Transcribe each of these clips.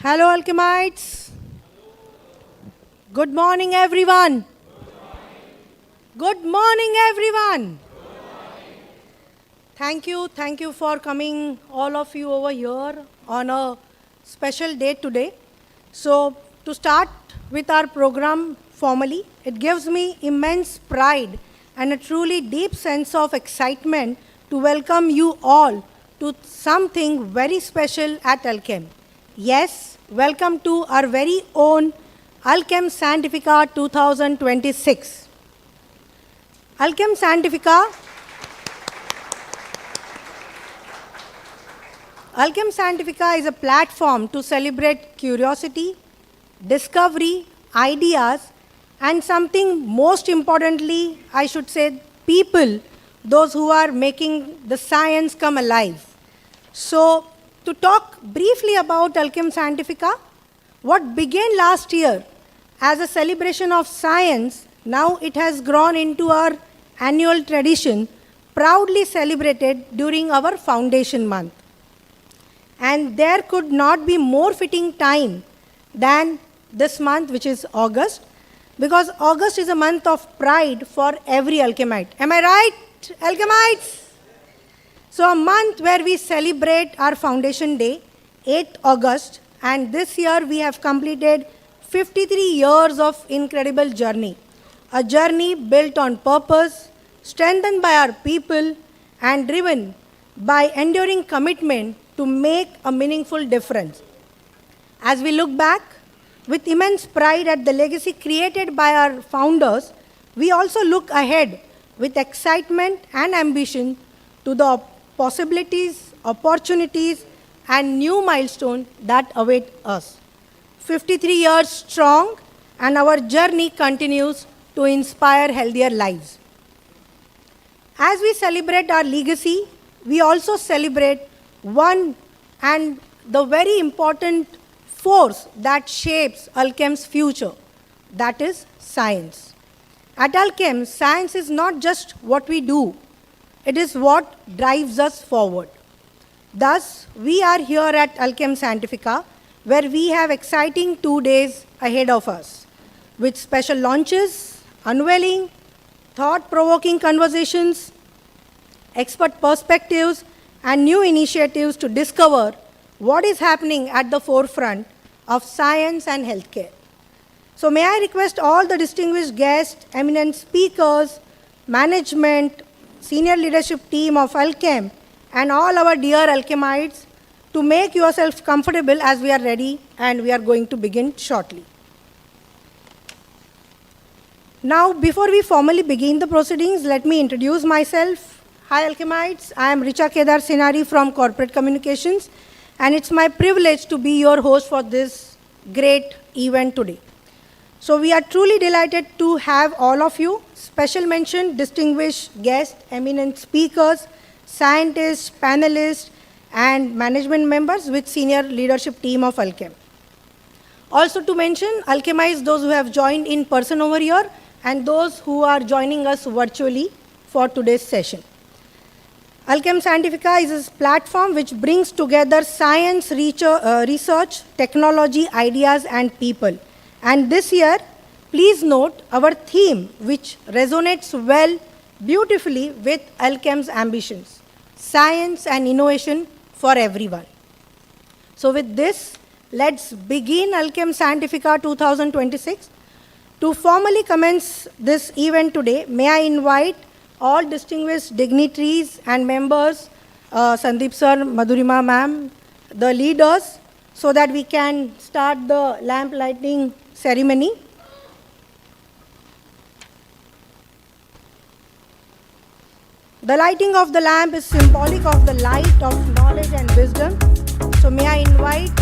Hello, Alchemites. Good morning, everyone. Good morning, everyone. Thank you for coming, all of you over here on a special day today. So, to start with our program formally, it gives me immense pride and a truly deep sense of excitement to welcome you all to something very special at Alkem. Yes, welcome to our very own Alkem Scientifica 2026. Alkem Scientifica is a platform to celebrate curiosity, discovery, ideas, and something most importantly, I should say, people, those who are making the science come alive. So, to talk briefly about Alkem Scientifica, what began last year as a celebration of science, now it has grown into our annual tradition, proudly celebrated during our foundation month. And there could not be more fitting time than this month, which is August, because August is a month of pride for every alchemite. Am I right, alchemites? So a month where we celebrate our foundation day, 8th August, and this year we have completed 53 years of incredible journey. A journey built on purpose, strengthened by our people, and driven by enduring commitment to make a meaningful difference. As we look back with immense pride at the legacy created by our founders, we also look ahead with excitement and ambition to the possibilities, opportunities, and new milestones that await us. 53 years strong, and our journey continues to inspire healthier lives. As we celebrate our legacy, we also celebrate one and the very important force that shapes Alchem's future, that is science. At Alchem, science is not just what we do, it is what drives us forward. Thus, we are here at Alkem Scientifica, where we have exciting 2 days ahead of us, with special launches, unveiling, thought-provoking conversations, expert perspectives, and new initiatives to discover what is happening at the forefront of science and healthcare. So may I request all the distinguished guests, eminent speakers, management, senior leadership team of Alkem, and all our dear alchemites to make yourselves comfortable as we are ready and we are going to begin shortly. Now, before we formally begin the proceedings, let me introduce myself. Hi alchemites, I am Richa Kedar Sinari from Corporate Communications, and it's my privilege to be your host for this great event today. So we are truly delighted to have all of you. Special mention, distinguished guests, eminent speakers, scientists, panelists, and management members with senior leadership team of Alkem. Also to mention, alchemize those who have joined in person over here and those who are joining us virtually for today's session. Alkem Scientifica is a platform which brings together science, research, technology, ideas, and people. And this year, please note our theme, which resonates well, beautifully with Alchem's ambitions, science and innovation for everyone. So with this, let's begin Alkem Scientifica 2026. To formally commence this event today, may I invite all distinguished dignitaries and members, Sandeep sir, Madhurima ma'am, the leaders, so that we can start the lamp lighting ceremony. The lighting of the lamp is symbolic of the light of knowledge and wisdom. So may I invite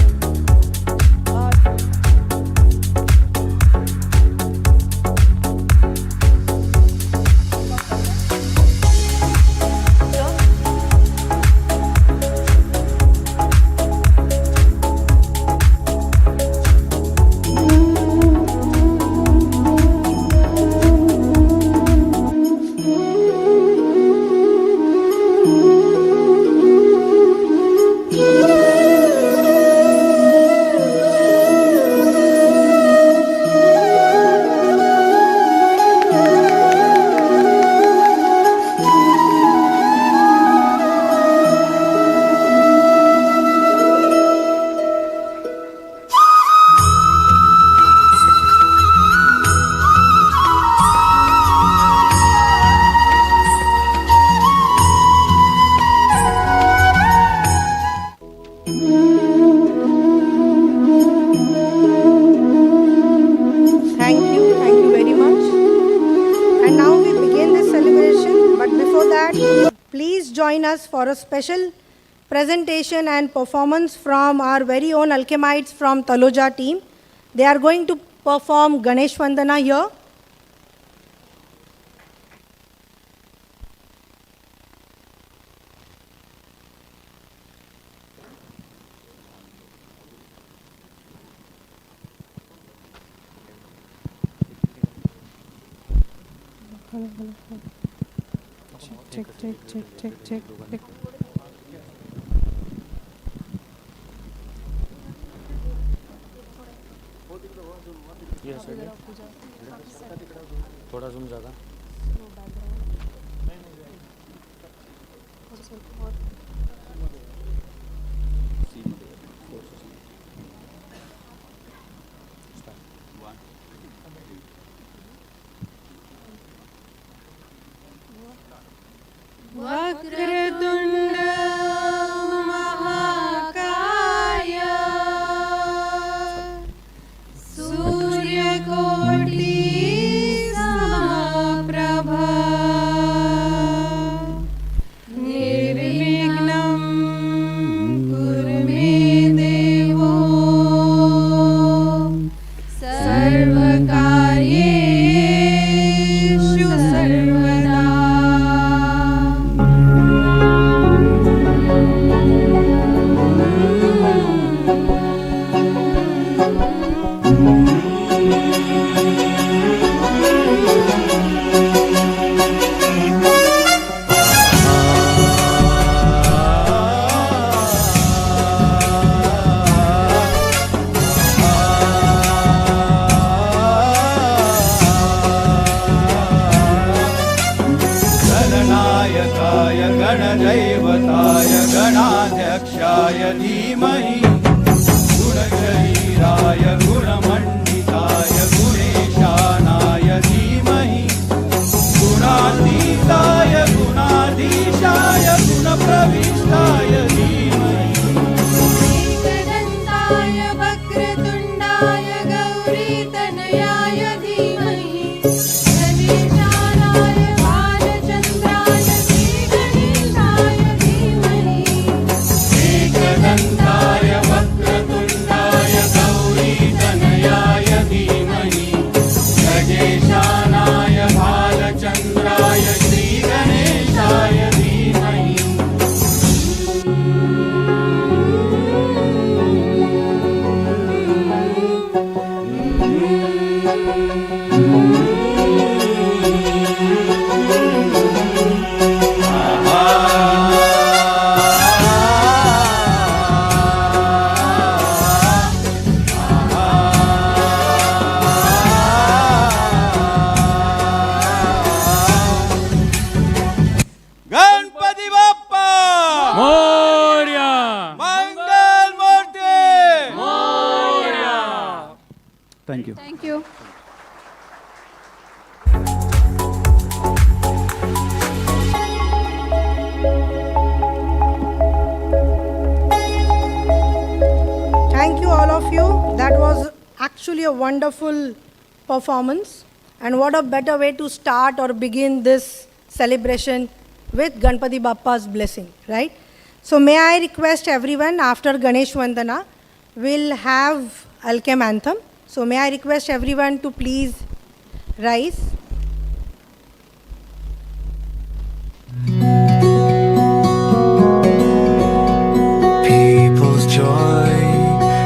Thank you very much. And now we begin this celebration. But before that, please join us for a special presentation and performance from our very own Alchemites from Taloja team. They are going to perform Ganesh Vandana here. Check. थोड़ा zoom ज़्यादा वक्रतुण्ड महाकाय सूर्यकोटि समप्रभा निर्विघ्नं कुरु मे देवो सर्वकार्येषु सर्वदा। गणनायकाय गणदैवताय गणाध्यक्षाय धीमहि गुणशरीराय गुणमण्डिताय गुणेशानाय धीमहि गुणातीताय गुणाधीशाय गुणप्रविष्टाय धीमहि एकदन्ताय वक्रतुण्डाय गौरीतनयाय धीमहि गणेशानाय भालचन्द्राय श्रीगणेशाय धीमहि एकदन्ताय वक्रतुण्डाय गौरीतनयाय धीमहि गणेशानाय भालचन्द्राय श्रीगणेशाय धीमहि गणपति बाप्पा मोरया मंगल मूर्ति thank you Thank you. Thank you, all of you. That was actually a wonderful performance. And what a better way to start or begin this celebration with Ganpati Bappa's blessing, right? So may I request everyone, after Ganesh Vandana, we'll have Alkem anthem. So may I request everyone to please rise. People's joy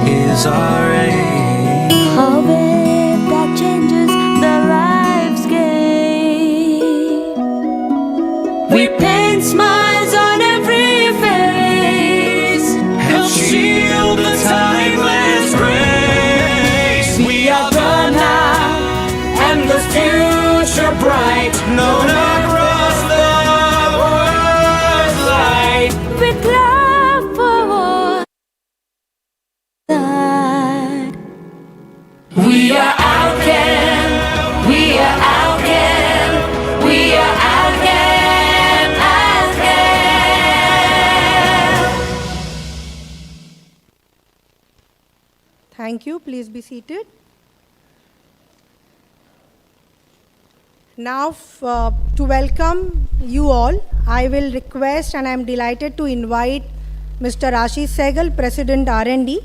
is our aim. A wave that changes their lives gain. We paint smiles on every face. Help shield the timeless grace. We are the now and the future bright. Known across the world's light. With love for all that. We are Alkem. We are Alkem. We are Alkem. Alkem. Thank you. Please be seated. Now, to welcome you all, I will request and I am delighted to invite Mr. Ashish Sehgal, President R&D,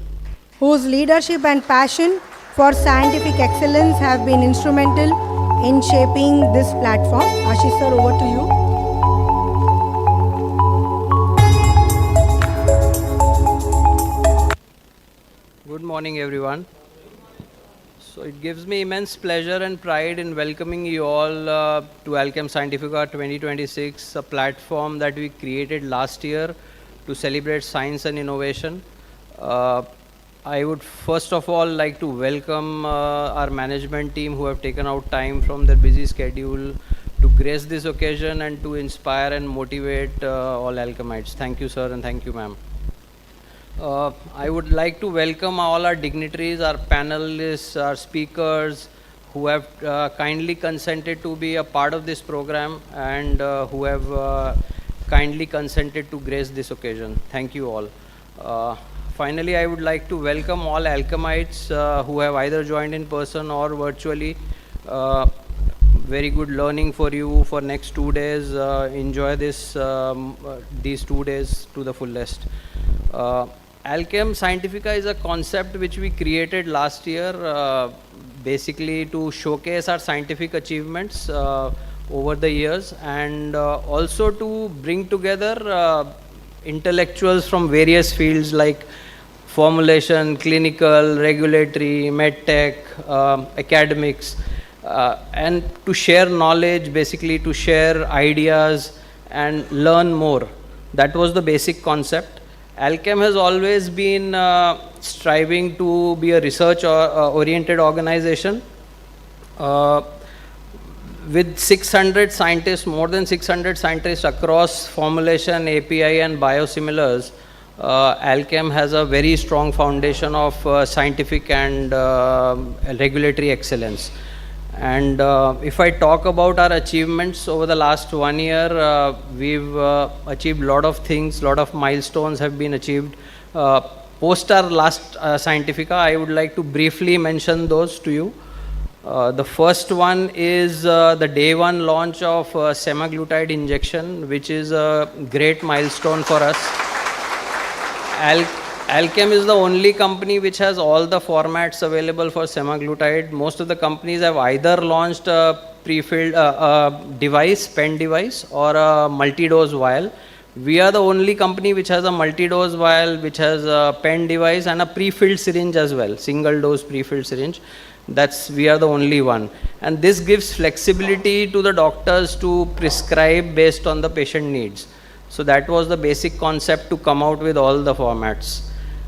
whose leadership and passion for scientific excellence have been instrumental in shaping this platform. Ashish sir, over to you. Good morning, everyone. So it gives me immense pleasure and pride in welcoming you all to Alkem Scientifica 2026, a platform that we created last year to celebrate science and innovation. I would first of all like to welcome our management team who have taken out time from their busy schedule to grace this occasion and to inspire and motivate all Alchemites. Thank you, sir, and thank you, ma'am. I would like to welcome all our dignitaries, our panelists, our speakers who have kindly consented to be a part of this program and who have kindly consented to grace this occasion. Thank you all. Finally, I would like to welcome all Alchemites who have either joined in person or virtually. Very good learning for you for next 2 days. Enjoy these 2 days to the fullest. Alkem Scientifica is a concept which we created last year basically to showcase our scientific achievements over the years and also to bring together intellectuals from various fields like formulation, clinical, regulatory, medtech, academics, and to share knowledge, basically to share ideas and learn more. That was the basic concept. Alkem has always been striving to be a research-oriented organization. With 600 scientists, more than 600 scientists across formulation, API and biosimilars, Alkem has a very strong foundation of scientific and regulatory excellence. And if I talk about our achievements over the last 1 year, we've achieved a lot of things, lot of milestones have been achieved. Post our last Scientifica, I would like to briefly mention those to you. The first one is the day 1 launch of semaglutide injection, which is a great milestone for us. Alkem is the only company which has all the formats available for semaglutide. Most of the companies have either launched a pre-filled device, pen device, or a multi-dose vial. We are the only company which has a multi-dose vial, which has a pen device and a pre-filled syringe as well, single-dose pre-filled syringe. We are the only one. And this gives flexibility to the doctors to prescribe based on the patient needs. So that was the basic concept to come out with all the formats.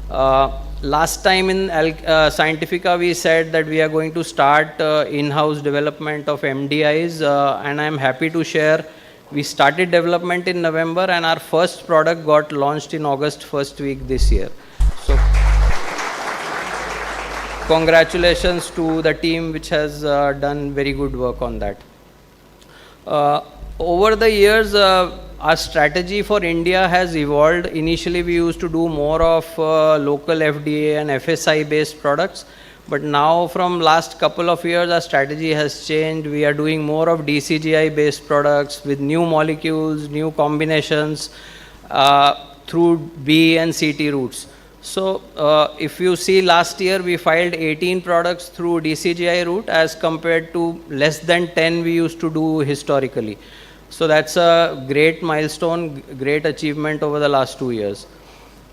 Last time in Scientifica, we said that we are going to start in-house development of MDIs, and I am happy to share we started development in November and our first product got launched in August first week this year. So congratulations to the team which has done very good work on that. Over the years, our strategy for India has evolved. Initially, we used to do more of local FDA and FSI based products. But now from last couple of years, our strategy has changed. We are doing more of DCGI based products with new molecules, new combinations through B and CT routes. So if you see last year, we filed 18 products through DCGI route as compared to less than 10 we used to do historically. So that's a great milestone, great achievement over the last 2 years.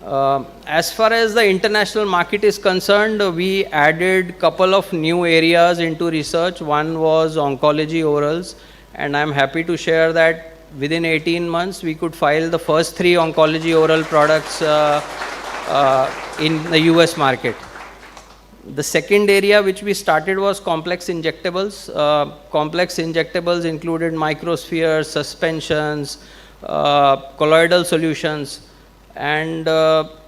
As far as the international market is concerned, we added couple of new areas into research. One was oncology orals, and I'm happy to share that within 18 months, we could file the first 3 oncology oral products in the US market. The second area which we started was complex injectables. Complex injectables included microspheres, suspensions, colloidal solutions. And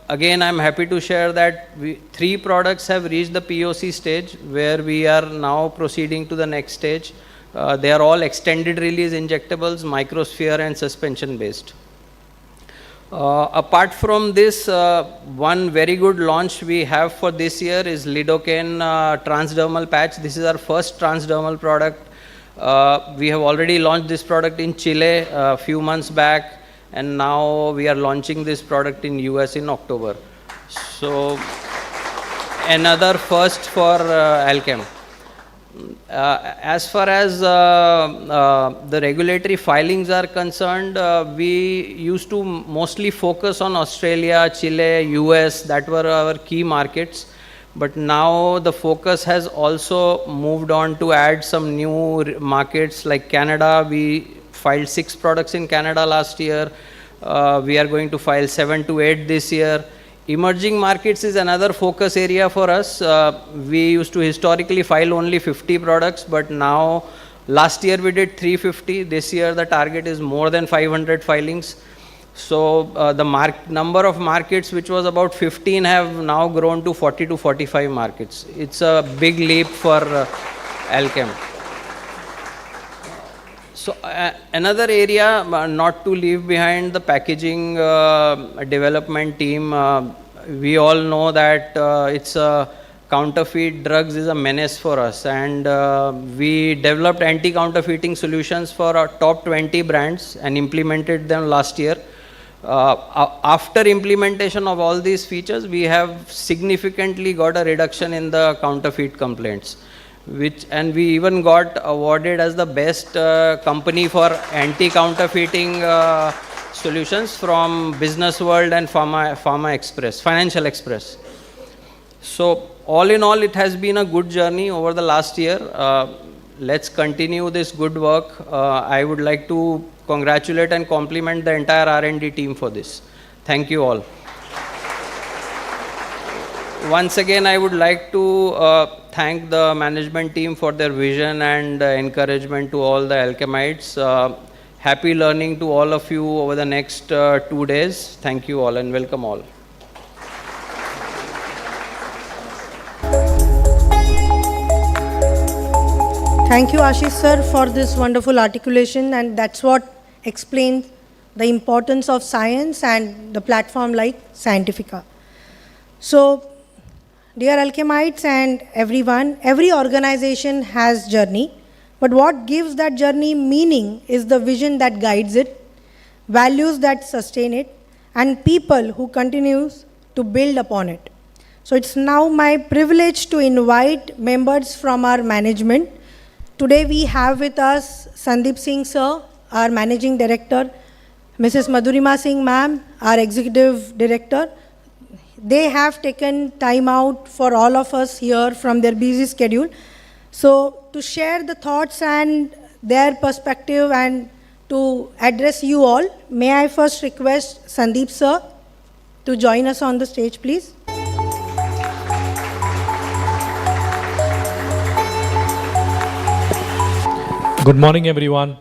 again, I'm happy to share that 3 products have reached the POC stage where we are now proceeding to the next stage. They are all extended release injectables, microsphere and suspension based. Apart from this, one very good launch we have for this year is Lidocaine transdermal patch. This is our first transdermal product. We have already launched this product in Chile a few months back, and now we are launching this product in US in October. So another first for Alkem. As far as the regulatory filings are concerned, we used to mostly focus on Australia, Chile, US, that were our key markets. But now the focus has also moved on to add some new markets like Canada. We filed 6 products in Canada last year. We are going to file 7 to 8 this year. Emerging markets is another focus area for us. We used to historically file only 50 products, but now last year we did 350. This year the target is more than 500 filings. So the number of markets, which was about 15, have now grown to 40 to 45 markets. It's a big leap for Alkem. So another area, not to leave behind the packaging development team. We all know that counterfeit drugs is a menace for us, and we developed anti-counterfeiting solutions for our top 20 brands and implemented them last year. After implementation of all these features, we have significantly got a reduction in the counterfeit complaints. And we even got awarded as the best company for anti-counterfeiting solutions from Business World and Financial Express. So all in all, it has been a good journey over the last year. Let's continue this good work. I would like to congratulate and compliment the entire R&D team for this. Thank you all. Once again, I would like to thank the management team for their vision and encouragement to all the Alchemites. Happy learning to all of you over the next 2 days. Thank you all and welcome all. Thank you, Ashish sir, for this wonderful articulation, and that's what explains the importance of science and the platform like Scientifica. So, dear Alchemites and everyone, every organization has journey, but what gives that journey meaning is the vision that guides it, values that sustain it, and people who continues to build upon it. So it's now my privilege to invite members from our management. Today we have with us Sandeep Singh sir, our Managing Director, Mrs. Madhurima Singh ma'am, our Executive Director. They have taken time out for all of us here from their busy schedule. So to share the thoughts and their perspective and to address you all, may I first request Sandeep sir to join us on the stage, please. Good morning, everyone.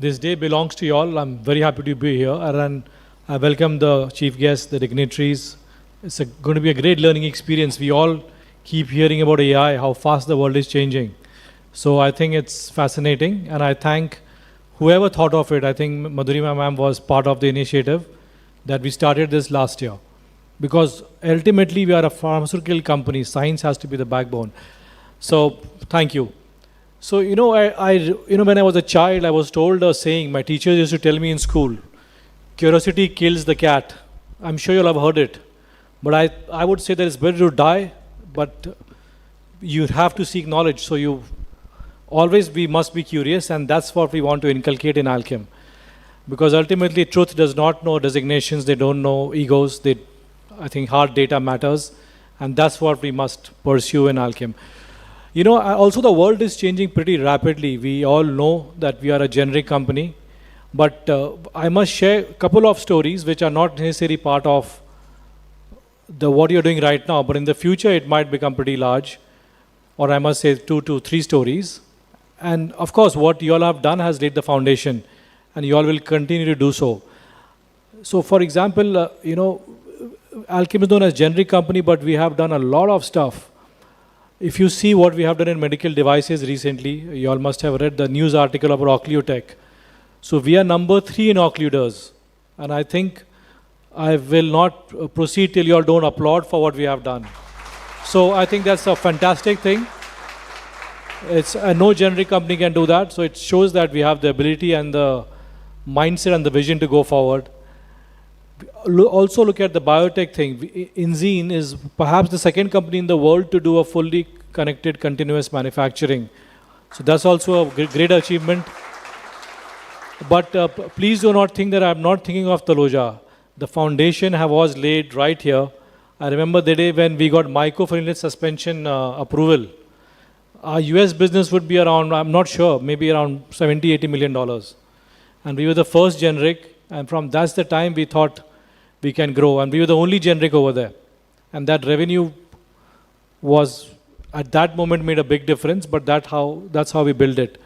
This day belongs to you all. I'm very happy to be here, and I welcome the chief guests, the dignitaries. It's going to be a great learning experience. We all keep hearing about AI, how fast the world is changing. So I think it's fascinating, and I thank whoever thought of it. I think Madhurima ma'am was part of the initiative that we started this last year. Because ultimately we are a pharmaceutical company. Science has to be the backbone. So thank you. So, when I was a child, I was told a saying, my teachers used to tell me in school, curiosity kills the cat. I'm sure you'll have heard it. But I would say that it's better to die, but you have to seek knowledge. So we must be curious, and that's what we want to inculcate in Alkem. Because ultimately, truth does not know designations, they don't know egos. I think hard data matters, and that's what we must pursue in Alkem. Also the world is changing pretty rapidly. We all know that we are a generic company, but I must share a couple of stories which are not necessarily part of what you're doing right now, but in the future it might become pretty large, or I must say 2 to 3 stories. And of course, what you all have done has laid the foundation, and you all will continue to do so. So for example, Alkem is known as generic company, but we have done a lot of stuff. If you see what we have done in medical devices recently, you all must have read the news article about Occlutech. So we are number 3 in occluders And I think I will not proceed till you all don't applaud for what we have done. So I think that's a fantastic thing. It's no generic company can do that. So it shows that we have the ability and the mindset and the vision to go forward. Also look at the biotech thing. Inzine is perhaps the second company in the world to do a fully connected continuous manufacturing. So that's also a great achievement. But please do not think that I'm not thinking of Taloja. The foundation was laid right here. I remember the day when we got mycophenolate suspension approval. Our US business would be around, I'm not sure, maybe around $70-80 million. And we were the first generic, and from that's the time we thought we can grow. And we were the only generic over there. And that revenue was, at that moment, made a big difference, but that's how we built it.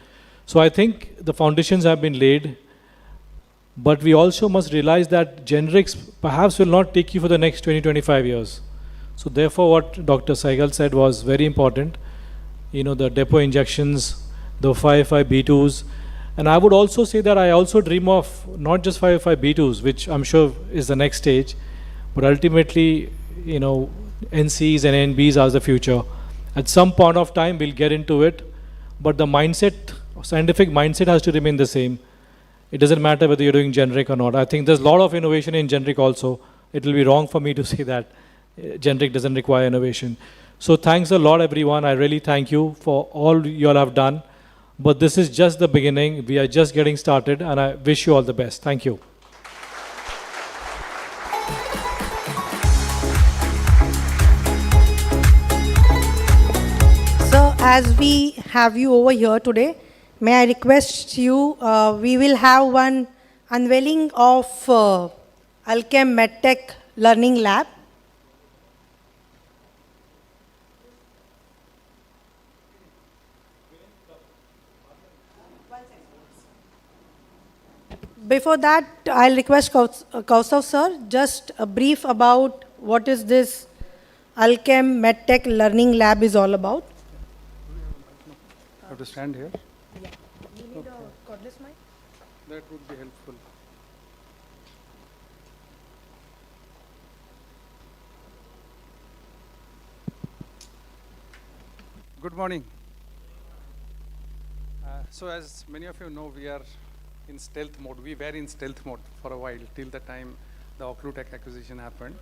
So I think the foundations have been laid, but we also must realize that generics perhaps will not take you for the next 20-25 years. So therefore, what Dr. Saigal said was very important. You know, the depot injections, the 505B2s. And I would also say that I also dream of not just 505B2s, which I'm sure is the next stage, but ultimately, you know, NCs and NBs are the future. At some point of time, we'll get into it, but the mindset, scientific mindset has to remain the same. It doesn't matter whether you're doing generic or not. I think there's a lot of innovation in generic also. It will be wrong for me to say that generic doesn't require innovation. So thanks a lot, everyone. I really thank you for all you all have done. But this is just the beginning. We are just getting started, and I wish you all the best. Thank you. So as we have you over here today, may I request you, we will have one unveiling of Alkem MedTech Learning Lab. Before that, I'll request Kaustav sir, just a brief about what is this Alkem MedTech Learning Lab is all about. I have to stand here. Yeah. You need a cordless mic? That would be helpful. Good morning. So as many of you know, we are in stealth mode. We were in stealth mode for a while till the time the Occlutech acquisition happened.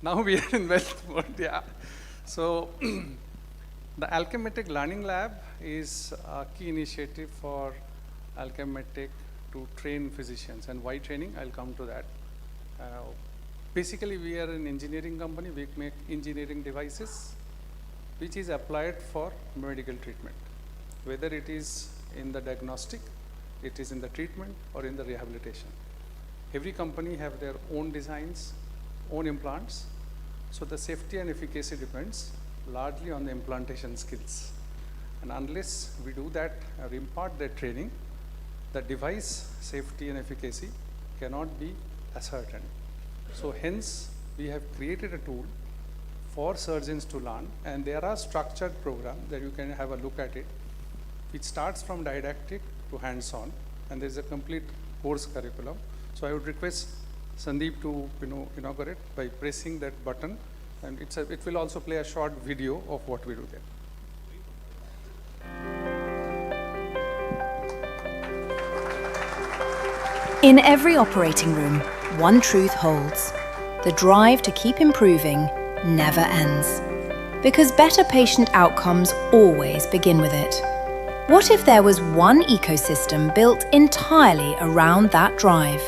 Now we are in wealth mode, yeah. So the Alkem MedTech Learning Lab is a key initiative for Alkem MedTech to train physicians. And why training? I'll come to that. Basically, we are an engineering company. We make engineering devices which is applied for medical treatment, whether it is in the diagnostic, it is in the treatment, or in the rehabilitation. Every company have their own designs, own implants. So the safety and efficacy depends largely on the implantation skills. And unless we do that or impart that training, the device safety and efficacy cannot be ascertained. So hence, we have created a tool for surgeons to learn, and there are structured programs that you can have a look at it, which starts from didactic to hands-on, and there is a complete course curriculum. So I would request Sandeep to inaugurate by pressing that button, and it will also play a short video of what we do there. In every operating room, one truth holds: the drive to keep improving never ends. Because better patient outcomes always begin with it. What if there was one ecosystem built entirely around that drive?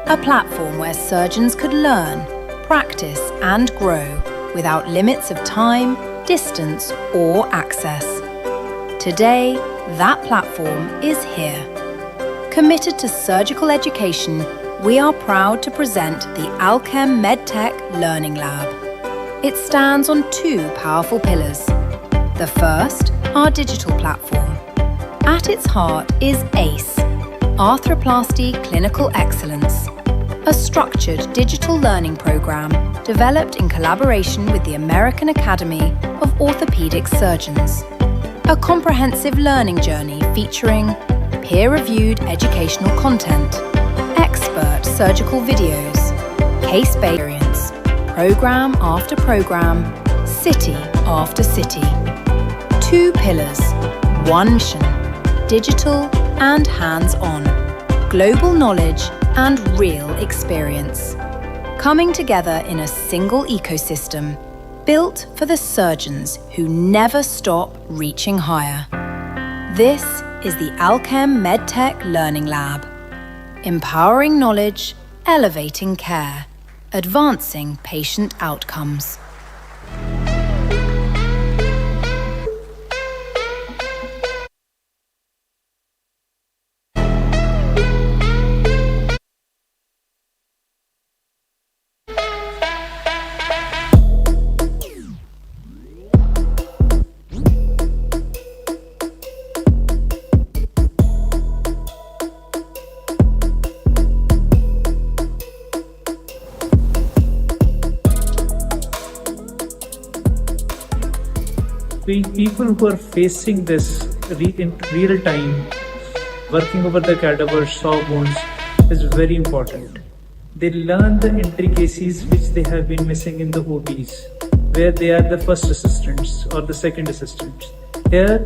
A platform where surgeons could learn, practice, and grow without limits of time, distance, or access. Today, that platform is here. Committed to surgical education, we are proud to present the Alkem MedTech Learning Lab. It stands on two powerful pillars. The first, our digital platform. At its heart is ACE, Arthroplasty Clinical Excellence, a structured digital learning program developed in collaboration with the American Academy of Orthopedic Surgeons. A comprehensive learning journey featuring peer-reviewed educational content, expert state-of-the-art surgical videos, case-based experience, program after program, city after city. 2 pillars, 1 mission, digital and hands-on, global knowledge and real experience. Coming together in a single ecosystem, built for the surgeons who never stop reaching higher. This is the Alkem MedTech Learning Lab. Empowering knowledge, elevating care, advancing patient outcomes. People who are facing this in real time, working over the cadaver, saw bones, is very important. They learn the intricacies which they have been missing in the OBs, where they are the first assistants or the second assistants. Here,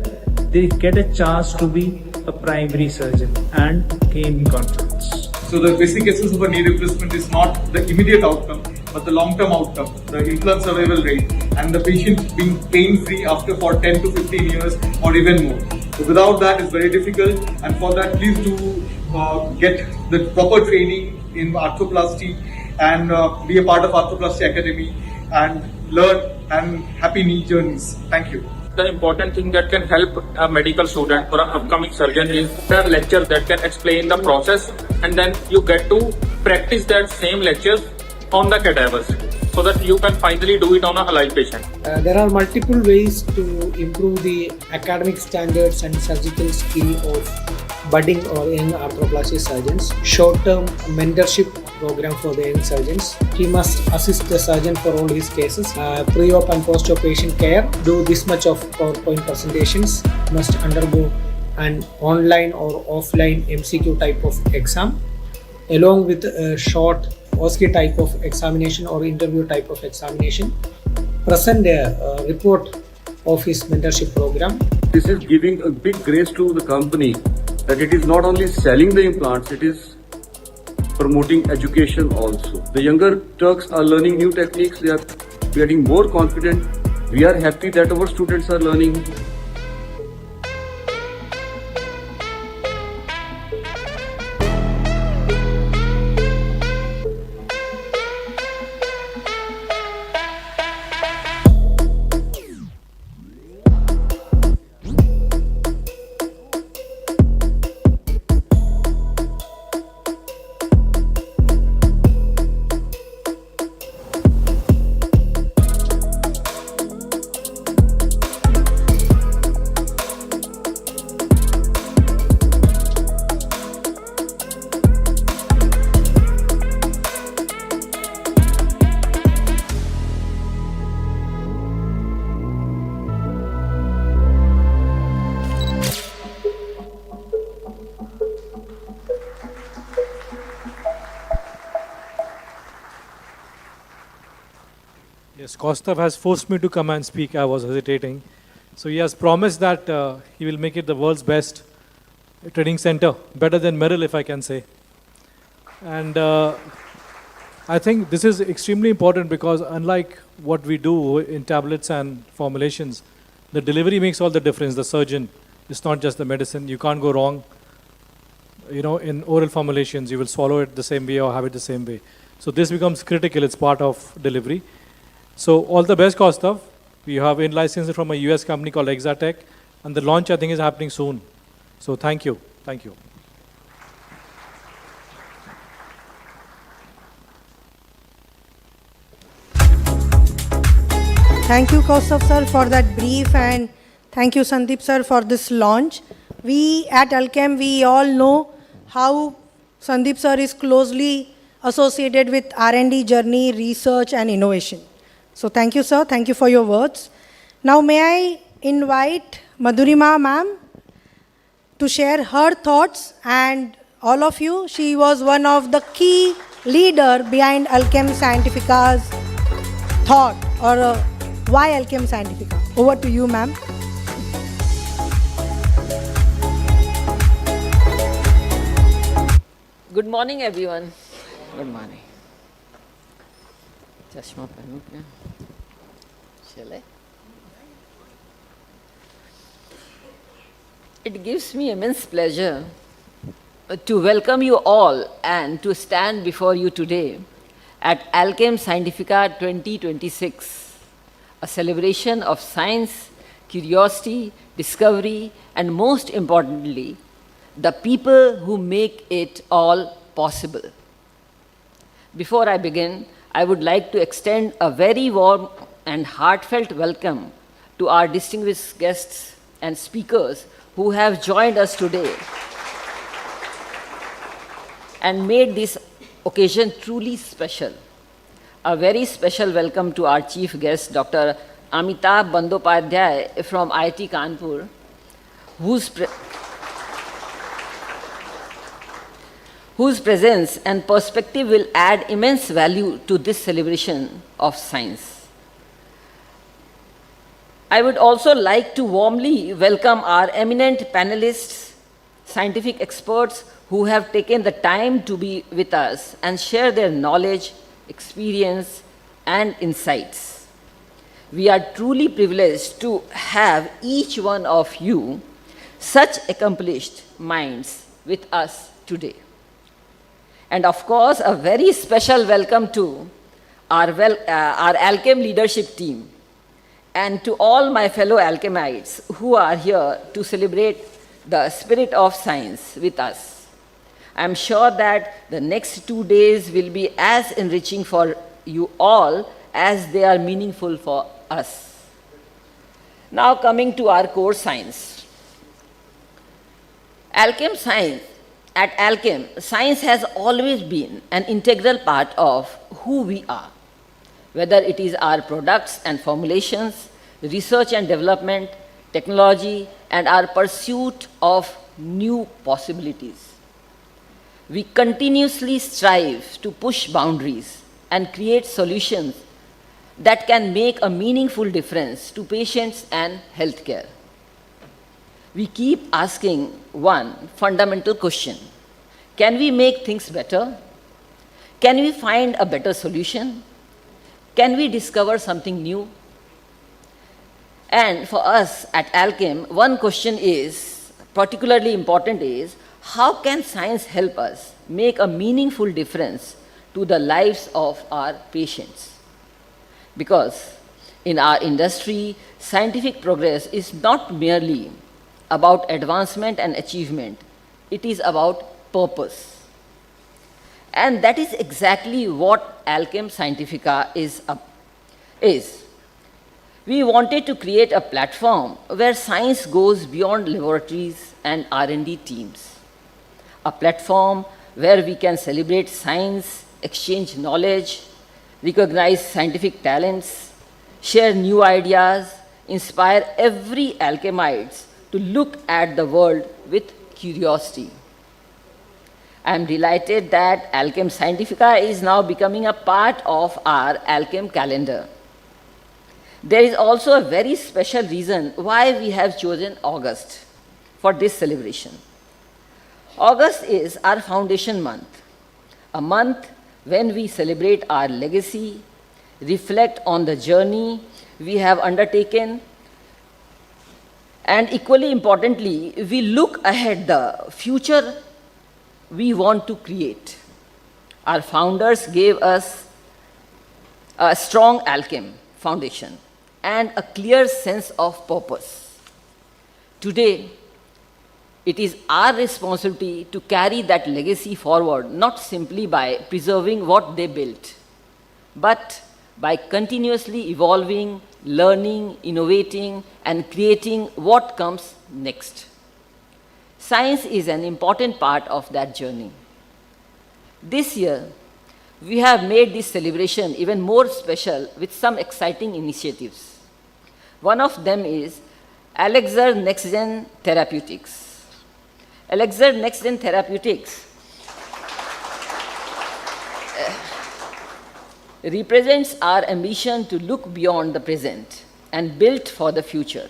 they get a chance to be a primary surgeon and gain confidence. So the basic essence of a knee replacement is not the immediate outcome, but the long-term outcome, the implant survival rate, and the patient being pain-free after for 10 to 15 years or even more. So without that, it's very difficult. And for that, please do get the proper training in arthroplasty and be a part of Arthroplasty Academy and learn and happy knee journeys. Thank you. The important thing that can help a medical student or an upcoming surgeon is the lecture that can explain the process, and then you get to practice that same lectures on the cadavers so that you can finally do it on a alive patient. There are multiple ways to improve the academic standards and surgical skill of budding or young arthroplasty surgeons. Short-term mentorship program for the young surgeons. He must assist the surgeon for all his cases. Pre-op and post-op patient care. Do this much of PowerPoint presentations. Must undergo an online or offline MCQ type of exam, along with a short OSCE type of examination or interview type of examination. Present a report of his mentorship program. This is giving a big grace to the company that it is not only selling the implants, it is promoting education also. The younger Turks are learning new techniques, they are getting more confident. We are happy that our students are learning. Yes, Kostav has forced me to come and speak. I was hesitating. So he has promised that he will make it the world's best training center, better than Merrill, if I can say. And I think this is extremely important because unlike what we do in tablets and formulations, the delivery makes all the difference. The surgeon, it's not just the medicine. You can't go wrong. You know, in oral formulations, you will swallow it the same way or have it the same way. So this becomes critical. It's part of delivery. So all the best, Kostav. We have in-licensed from a US company called Exatech, and the launch, I think, is happening soon. So thank you. Thank you. Thank you, Kaustav sir, for that brief, and thank you, Sandeep sir, for this launch. We at Alkem, we all know how Sandeep sir is closely associated with R&D journey, research and innovation. So thank you, sir. Thank you for your words. Now may I invite Madhurima ma'am to share her thoughts and all of you. She was one of the key leader behind Alkem Scientifica's thought, or why Alkem Scientifica. Over to you, ma'am. Good morning, everyone. Good morning. चश्मा पहनूं क्या? चले? It gives me immense pleasure to welcome you all and to stand before you today at Alkem Scientifica 2026, a celebration of science, curiosity, discovery, and most importantly, the people who make it all possible. Before I begin, I would like to extend a very warm and heartfelt welcome to our distinguished guests and speakers who have joined us today and made this occasion truly special. A very special welcome to our chief guest, Dr. Amitabh Bandyopadhyay from IIT Kanpur, whose presence and perspective will add immense value to this celebration of science. I would also like to warmly welcome our eminent panelists, scientific experts who have taken the time to be with us and share their knowledge, experience, and insights. We are truly privileged to have each one of you, such accomplished minds, with us today. And of course, a very special welcome to our Alkem leadership team and to all my fellow Alchemites who are here to celebrate the spirit of science with us. I'm sure that the next 2 days will be as enriching for you all as they are meaningful for us. Now coming to our core science. At Alkem, science has always been an integral part of who we are, whether it is our products and formulations, research and development, technology, and our pursuit of new possibilities. We continuously strive to push boundaries and create solutions that can make a meaningful difference to patients and healthcare. We keep asking one fundamental question: can we make things better? Can we find a better solution? Can we discover something new? And for us at Alkem, one question is particularly important is, how can science help us make a meaningful difference to the lives of our patients? Because in our industry, scientific progress is not merely about advancement and achievement, it is about purpose. And that is exactly what Alkem Scientifica is. We wanted to create a platform where science goes beyond laboratories and R&D teams. A platform where we can celebrate science, exchange knowledge, recognize scientific talents, share new ideas, inspire every Alchemite to look at the world with curiosity. I am delighted that Alkem Scientifica is now becoming a part of our Alkem calendar. There is also a very special reason why we have chosen August for this celebration. August is our foundation month, a month when we celebrate our legacy, reflect on the journey we have undertaken, and equally importantly, we look ahead the future we want to create. Our founders gave us a strong Alkem foundation and a clear sense of purpose. Today, it is our responsibility to carry that legacy forward, not simply by preserving what they built, but by continuously evolving, learning, innovating, and creating what comes next. Science is an important part of that journey. This year, we have made this celebration even more special with some exciting initiatives. One of them is Elixir Next Gen Therapeutics. Elixir Next Gen Therapeutics represents our ambition to look beyond the present and build for the future.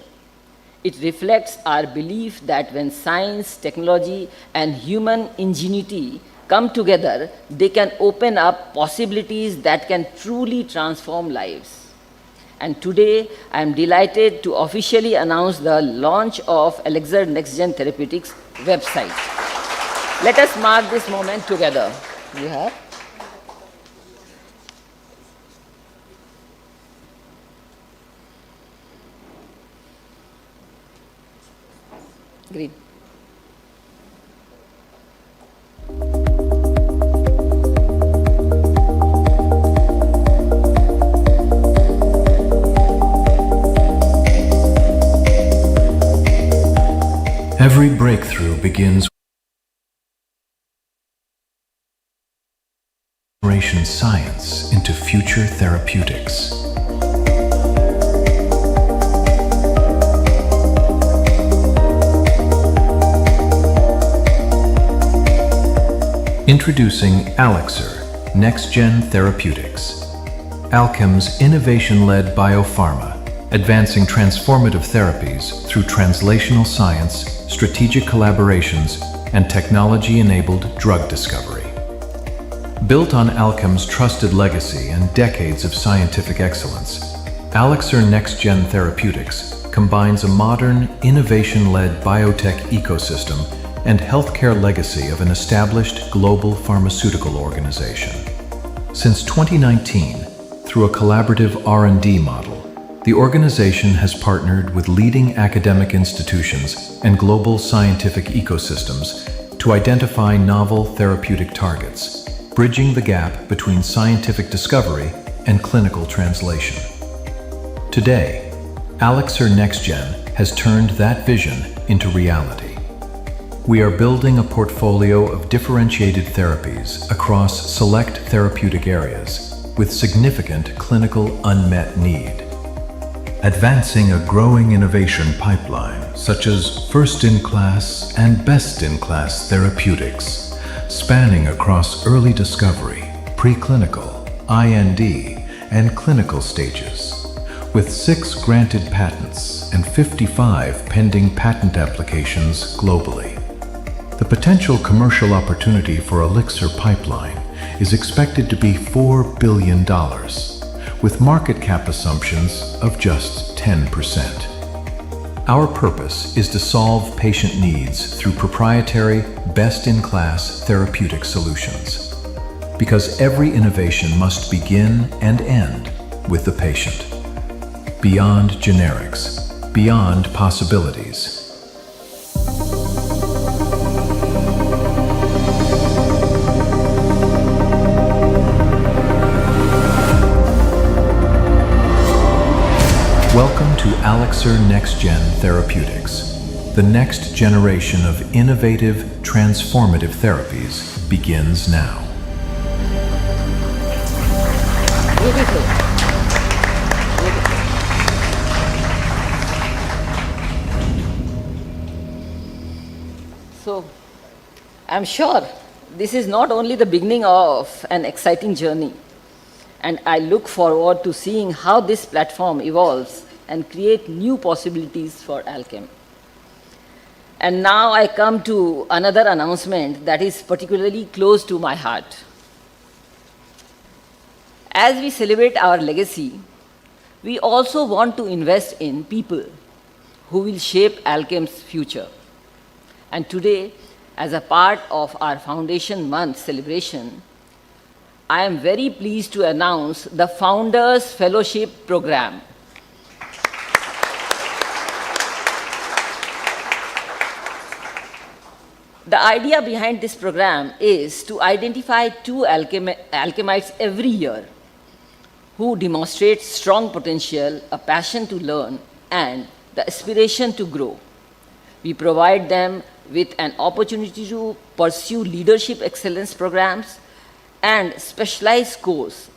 It reflects our belief that when science, technology, and human ingenuity come together, they can open up possibilities that can truly transform lives. And today, I am delighted to officially announce the launch of Elixir NextGen Therapeutics website. Let us mark this moment together. You have? Green. Every breakthrough begins with science into future therapeutics. Introducing Alixir NextGen Therapeutics, Alkem's innovation-led biopharma, advancing transformative therapies through translational science, strategic collaborations, and technology-enabled drug discovery. Built on Alkem's trusted legacy and decades of scientific excellence, Alixir NextGen Therapeutics combines a modern, innovation-led biotech ecosystem and healthcare legacy of an established global pharmaceutical organization. Since 2019, through a collaborative R&D model, the organization has partnered with leading academic institutions and global scientific ecosystems to identify novel therapeutic targets, bridging the gap between scientific discovery and clinical translation. Today, Alixir NextGen has turned that vision into reality. We are building a portfolio of differentiated therapies across select therapeutic areas with significant clinical unmet need. Advancing a growing innovation pipeline such as first-in-class and best-in-class therapeutics, spanning across early discovery, preclinical, IND, and clinical stages, with 6 granted patents and 55 pending patent applications globally. The potential commercial opportunity for Elixir pipeline is expected to be $4 billion, with market cap assumptions of just 10%. Our purpose is to solve patient needs through proprietary, best-in-class therapeutic solutions. Because every innovation must begin and end with the patient. Beyond generics, beyond possibilities. Welcome to Alixir NextGen Therapeutics. The next generation of innovative, transformative therapies begins now. Beautiful. So, I'm sure this is not only the beginning of an exciting journey, and I look forward to seeing how this platform evolves and create new possibilities for Alkem. And now I come to another announcement that is particularly close to my heart. As we celebrate our legacy, we also want to invest in people who will shape Alkem's future. And today, as a part of our Foundation Month celebration, I am very pleased to announce the Founders Fellowship Program. The idea behind this program is to identify 2 alchemites every year who demonstrate strong potential, a passion to learn, and the aspiration to grow. We provide them with an opportunity to pursue leadership excellence programs and specialized course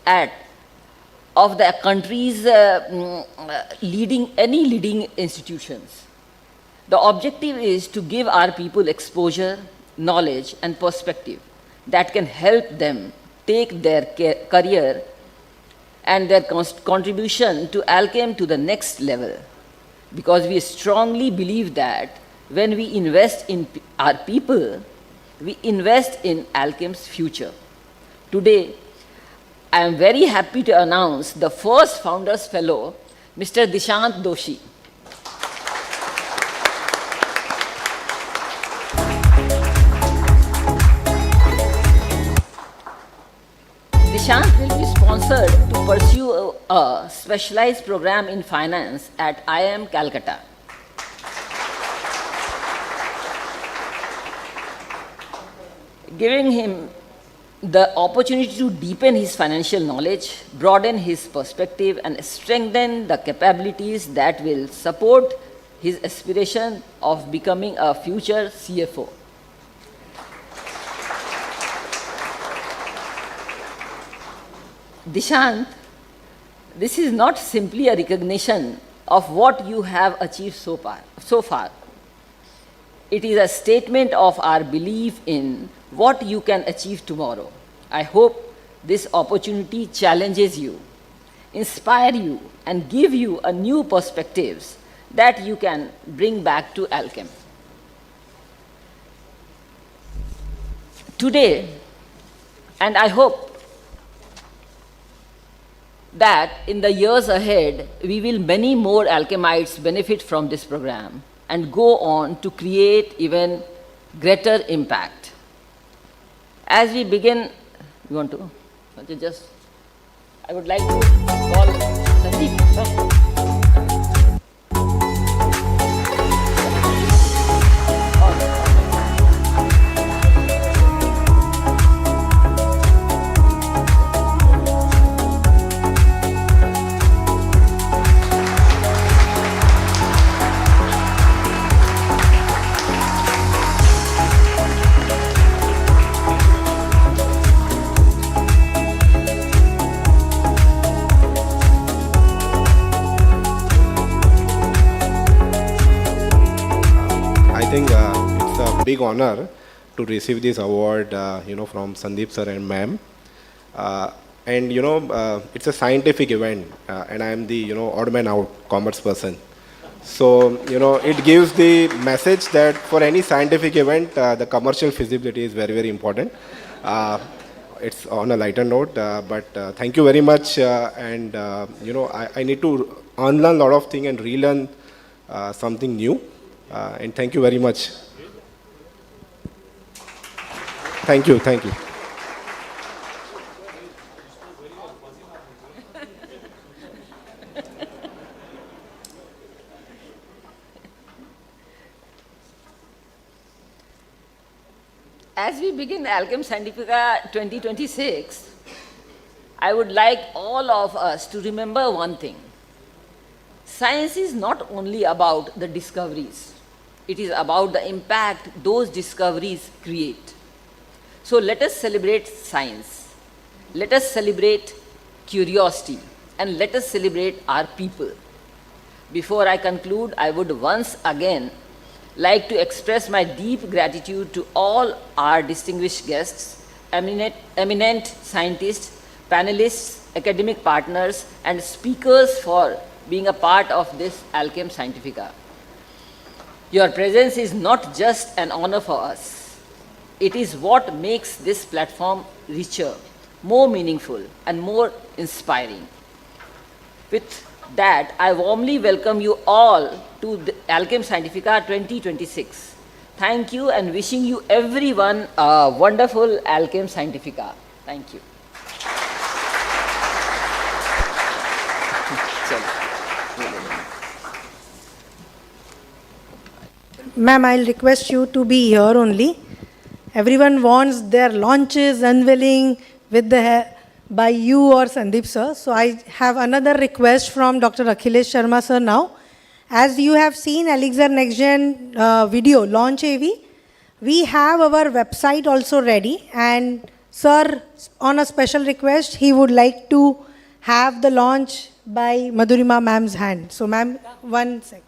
of the country's leading institutions. The objective is to give our people exposure, knowledge, and perspective that can help them take their career and their contribution to Alkem to the next level. Because we strongly believe that when we invest in our people, we invest in Alkem's future. Today, I am very happy to announce the first Founders Fellow, Mr. Dishant Doshi. Dishant will be sponsored to pursue a specialized program in finance at IIM Calcutta. Giving him the opportunity to deepen his financial knowledge, broaden his perspective, and strengthen the capabilities that will support his aspiration of becoming a future CFO. Dishant, this is not simply a recognition of what you have achieved so far. It is a statement of our belief in what you can achieve tomorrow. I hope this opportunity challenges you, inspire you, and give you a new perspectives that you can bring back to Alkem. Today, and I hope that in the years ahead, we will many more Alchemites benefit from this program and go on to create even greater impact. As we begin, you want to? I would like to call Sandeep. I think it's a big honor to receive this award, from Sandeep sir and ma'am. And it's a scientific event, and I am the odd man out commerce person. So it gives the message that for any scientific event, the commercial feasibility is very, very important. It's on a lighter note, but thank you very much. And I need to unlearn a lot of things and relearn something new. And thank you very much. Thank you. As we begin Alkem Scientifica 2026, I would like all of us to remember one thing. Science is not only about the discoveries, it is about the impact those discoveries create. So let us celebrate science, let us celebrate curiosity, and let us celebrate our people. Before I conclude, I would once again like to express my deep gratitude to all our distinguished guests, eminent scientists, panelists, academic partners, and speakers for being a part of this Alkem Scientifica. Your presence is not just an honor for us. It is what makes this platform richer, more meaningful, and more inspiring. With that, I warmly welcome you all to the Alkem Scientifica 2026. Thank you, and wishing you everyone a wonderful Alkem Scientifica. Thank you. Ma'am, I'll request you to be here only. Everyone wants their launches, unveiling by you or Sandeep sir. So I have another request from Dr. Akhilesh Sharma sir now. As you have seen Elixir NextGen video, Launch AV, we have our website also ready. And sir, on a special request, he would like to have the launch by Madhurima ma'am's hand. So ma'am, one sec.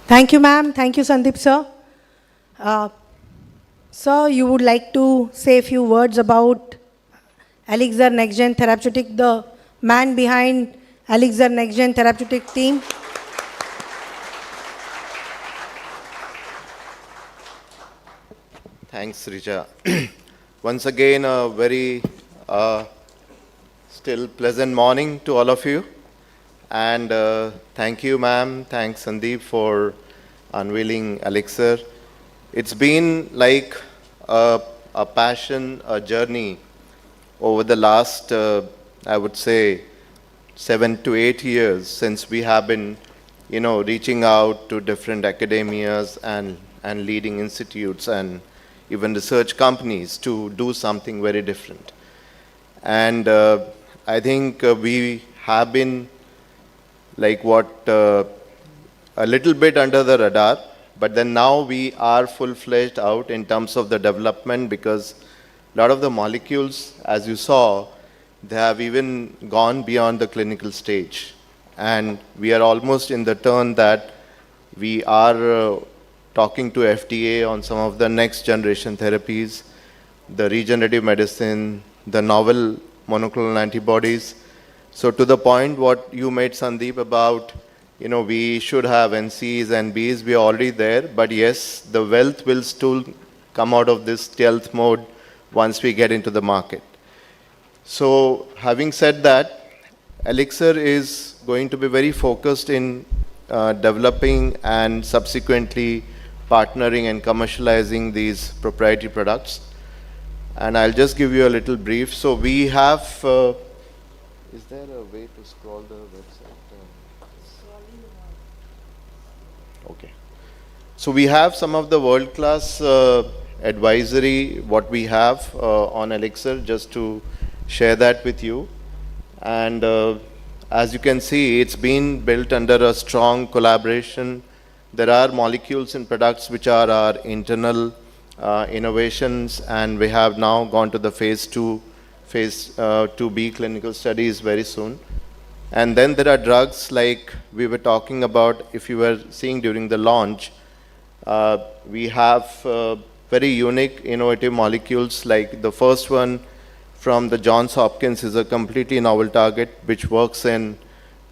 Thank you, ma'am. Thank you, Sandeep, sir. Sir, you would like to say a few words about Elixir NextGen Therapeutic, the man behind Elixir NextGen Therapeutic team. Thanks, Richa. Once again, a very still pleasant morning to all of you. And thank you, ma'am. Thanks, Sandeep, for unveiling Elixir. It's been like a passion, a journey over the last, I would say, 7 to 8 years since we have been, reaching out to different academias and leading institutes and even research companies to do something very different. And I think we have been like a little bit under the radar, but then now we are full-fledged out in terms of the development, because a lot of the molecules, as you saw, they have even gone beyond the clinical stage. And we are almost in the turn that we are talking to FDA on some of the next generation therapies, the regenerative medicine, the novel monoclonal antibodies. So to the point what you made, Sandeep, about, we should have NCs and Bs, we are already there. But yes, the wealth will still come out of this stealth mode once we get into the market. So having said that, Elixir is going to be very focused in developing and subsequently partnering and commercializing these proprietary products. And I'll just give you a little brief. So we have, is there a way to scroll the website? Okay. So we have some of the world-class advisory, what we have on Elixir, just to share that with you. And as you can see, it's been built under a strong collaboration. There are molecules and products which are our internal innovations, and we have now gone to the phase 2B clinical studies very soon. And then there are drugs like we were talking about, if you were seeing during the launch, we have very unique, innovative molecules. Like the first one from the Johns Hopkins is a completely novel target which works in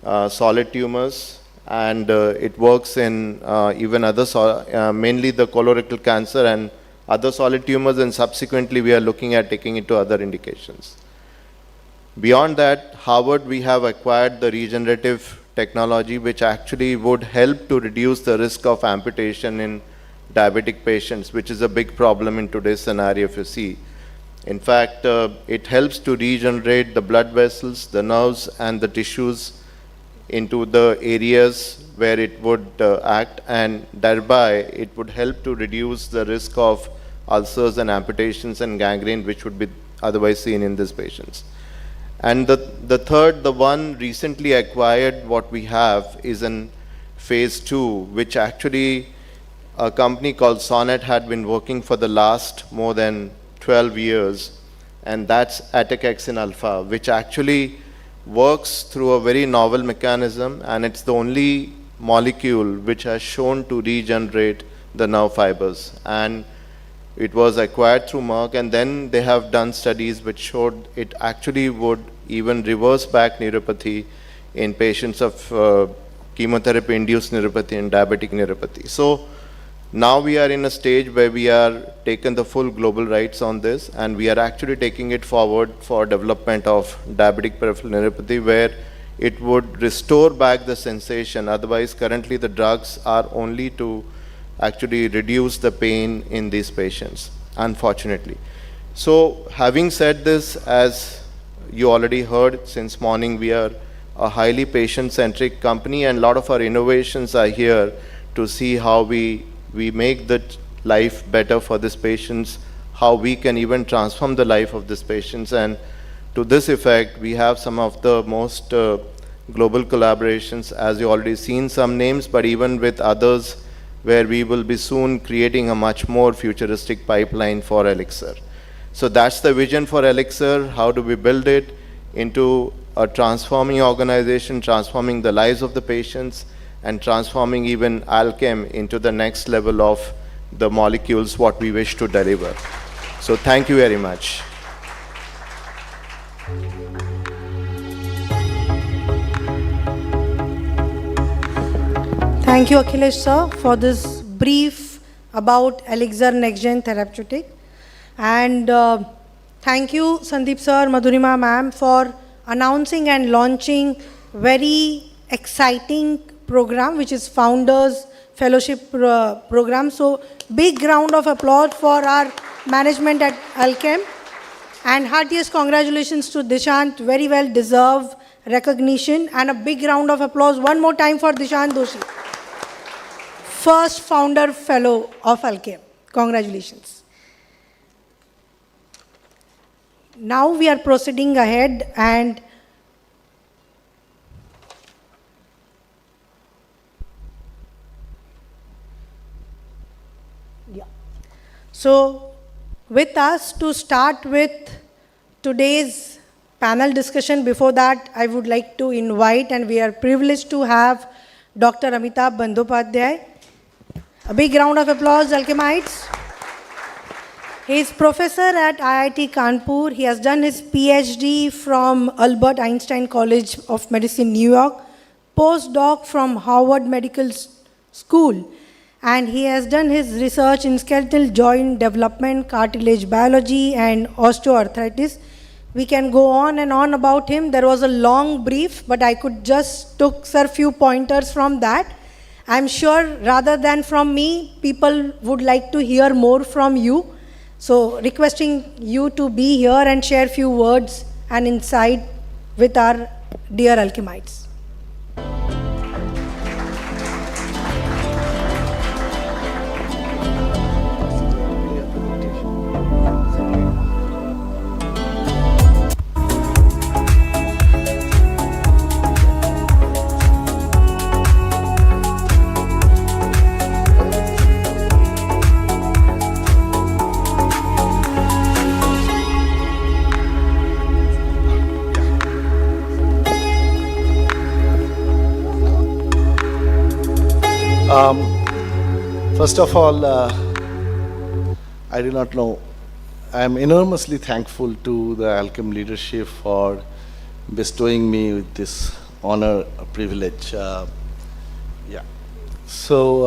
solid tumors, and it works in even other, mainly the colorectal cancer and other solid tumors, and subsequently we are looking at taking it to other indications. Beyond that, Harvard, we have acquired the regenerative technology which actually would help to reduce the risk of amputation in diabetic patients, which is a big problem in today's scenario if you see. In fact, it helps to regenerate the blood vessels, the nerves and the tissues into the areas where it would act, and thereby it would help to reduce the risk of ulcers and amputations and gangrene which would be otherwise seen in these patients. And the third, the one recently acquired, what we have is in phase 2, which actually a company called Sonnet had been working for the last more than 12 years, and that's Atacexin alpha, which actually works through a very novel mechanism, and it's the only molecule which has shown to regenerate the nerve fibers. And it was acquired through Merck, and then they have done studies which showed it actually would even reverse back neuropathy in patients of chemotherapy-induced neuropathy and diabetic neuropathy. So now we are in a stage where we are taking the full global rights on this, and we are actually taking it forward for development of diabetic peripheral neuropathy, where it would restore back the sensation. Otherwise, currently the drugs are only to actually reduce the pain in these patients, unfortunately. So having said this, as you already heard, since morning we are a highly patient-centric company, and a lot of our innovations are here to see how we make the life better for these patients, how we can even transform the life of these patients. And to this effect, we have some of the most global collaborations, as you already seen some names, but even with others, where we will be soon creating a much more futuristic pipeline for Elixir. So that's the vision for Elixir. How do we build it into a transforming organization, transforming the lives of the patients, and transforming even Alkem into the next level of the molecules what we wish to deliver. So thank you very much. Thank you, Akhilesh sir, for this brief about Elixir Next Gen Therapeutic. And thank you, Sandeep sir, Madhurima ma'am, for announcing and launching very exciting program, which is Founders Fellowship Program. So, big round of applause for our management at Alkem. And heartiest congratulations to Dishant, very well deserved recognition. And a big round of applause one more time for Dishant Doshi, first founder fellow of Alkem. Congratulations. Now we are proceeding ahead and so with us to start with today's panel discussion. Before that, I would like to invite, and we are privileged to have Dr. Amitabh Bandyopadhyay. A big round of applause, Alchemites. He is professor at IIT Kanpur. He has done his PhD from Albert Einstein College of Medicine, New York, postdoc from Harvard Medical School, and he has done his research in skeletal joint development, cartilage biology, and osteoarthritis. We can go on and on about him. There was a long brief, but I could just took a few pointers from that. I'm sure rather than from me, people would like to hear more from you. So requesting you to be here and share few words and insight with our dear Alchemites. First of all, I do not know. I am enormously thankful to the Alkem leadership for bestowing me with this honor, privilege. So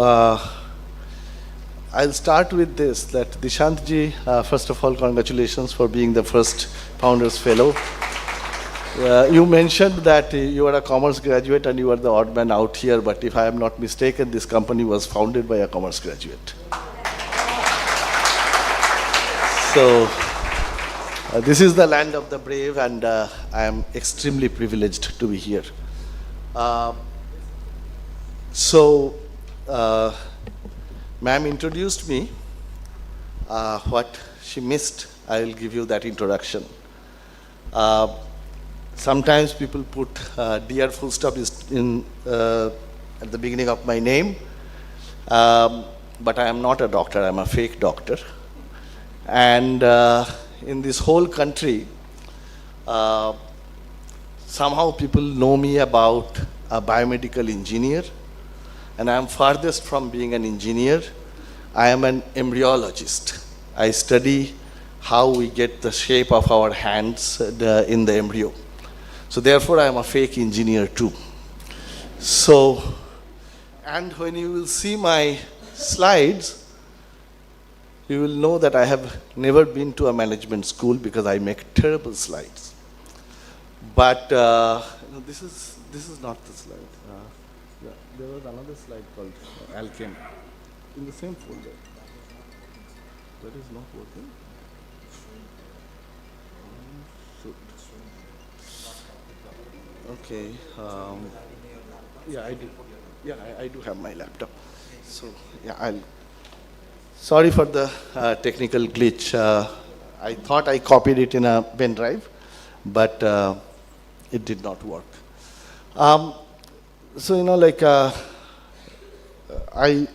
I'll start with this, that Dishant ji, first of all, congratulations for being the first Founders Fellow. You mentioned that you are a commerce graduate and you are the odd man out here, but if I am not mistaken, this company was founded by a commerce graduate. So this is the land of the brave, and I am extremely privileged to be here. Ma'am introduced me. What she missed, I will give you that introduction. Sometimes people put DR full stop in at the beginning of my name, but I am not a doctor, I am a fake doctor. And in this whole country, somehow people know me about a biomedical engineer, and I am farthest from being an engineer. I am an embryologist. I study how we get the shape of our hands in the embryo. So therefore, I am a fake engineer too. So, and when you will see my slides, you will know that I have never been to a management school because I make terrible slides. But this is not the slide. There was another slide called Alkem in the same folder. That is not working. Okay. Yeah, I do. Yeah, I do have my laptop. So yeah, sorry for the technical glitch. I thought I copied it in a pen drive, but it did not work. So I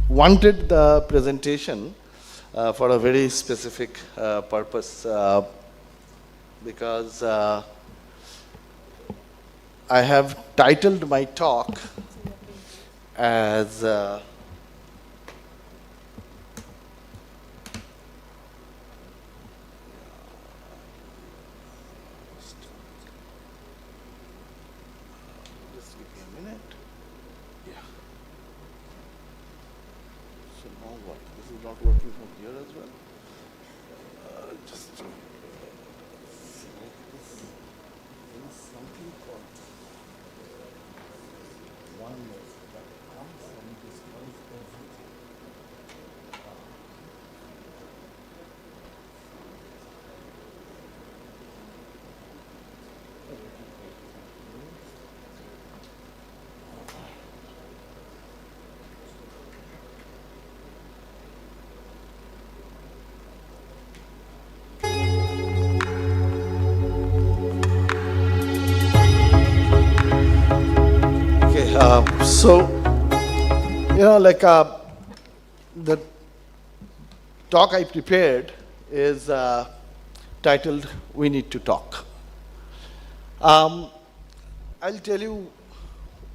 wanted the presentation for a very specific purpose because I have titled my talk as just give me a minute. Yeah. So now what? This is not working from here as well. Just select this. There is something called one more that comes and destroys everything. Okay, so, the talk I prepared is titled We Need to Talk. I'll tell you